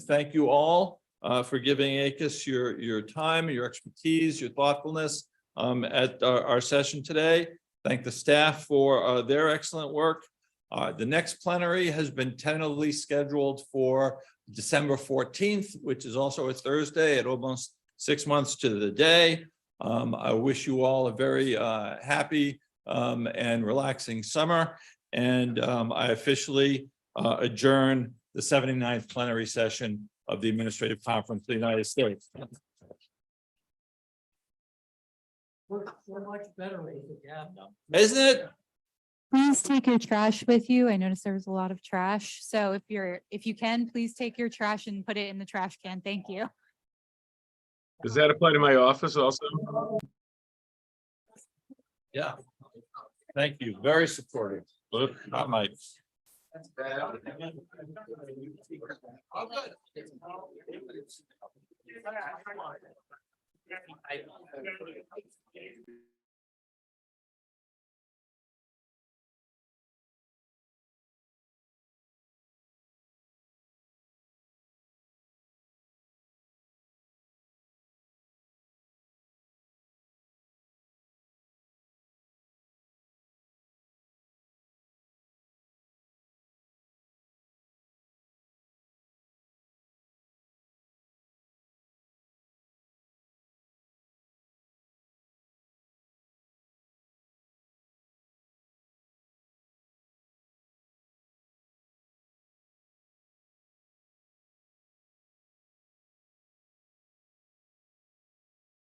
Thank you all for giving ACUS your time, your expertise, your thoughtfulness at our session today. Thank the staff for their excellent work. The next plenary has been tentatively scheduled for December 14th, which is also a Thursday at almost 6 months to the day. I wish you all a very happy and relaxing summer. And I officially adjourn the 79th plenary session of the Administrative Conference of the United States. We're much better with the gap now. Isn't it? Please take your trash with you. I noticed there was a lot of trash. So if you can, please take your trash and put it in the trash can. Thank you. Does that apply to my office also? Yeah. Thank you. Very supportive. Look, not Mike. That's bad.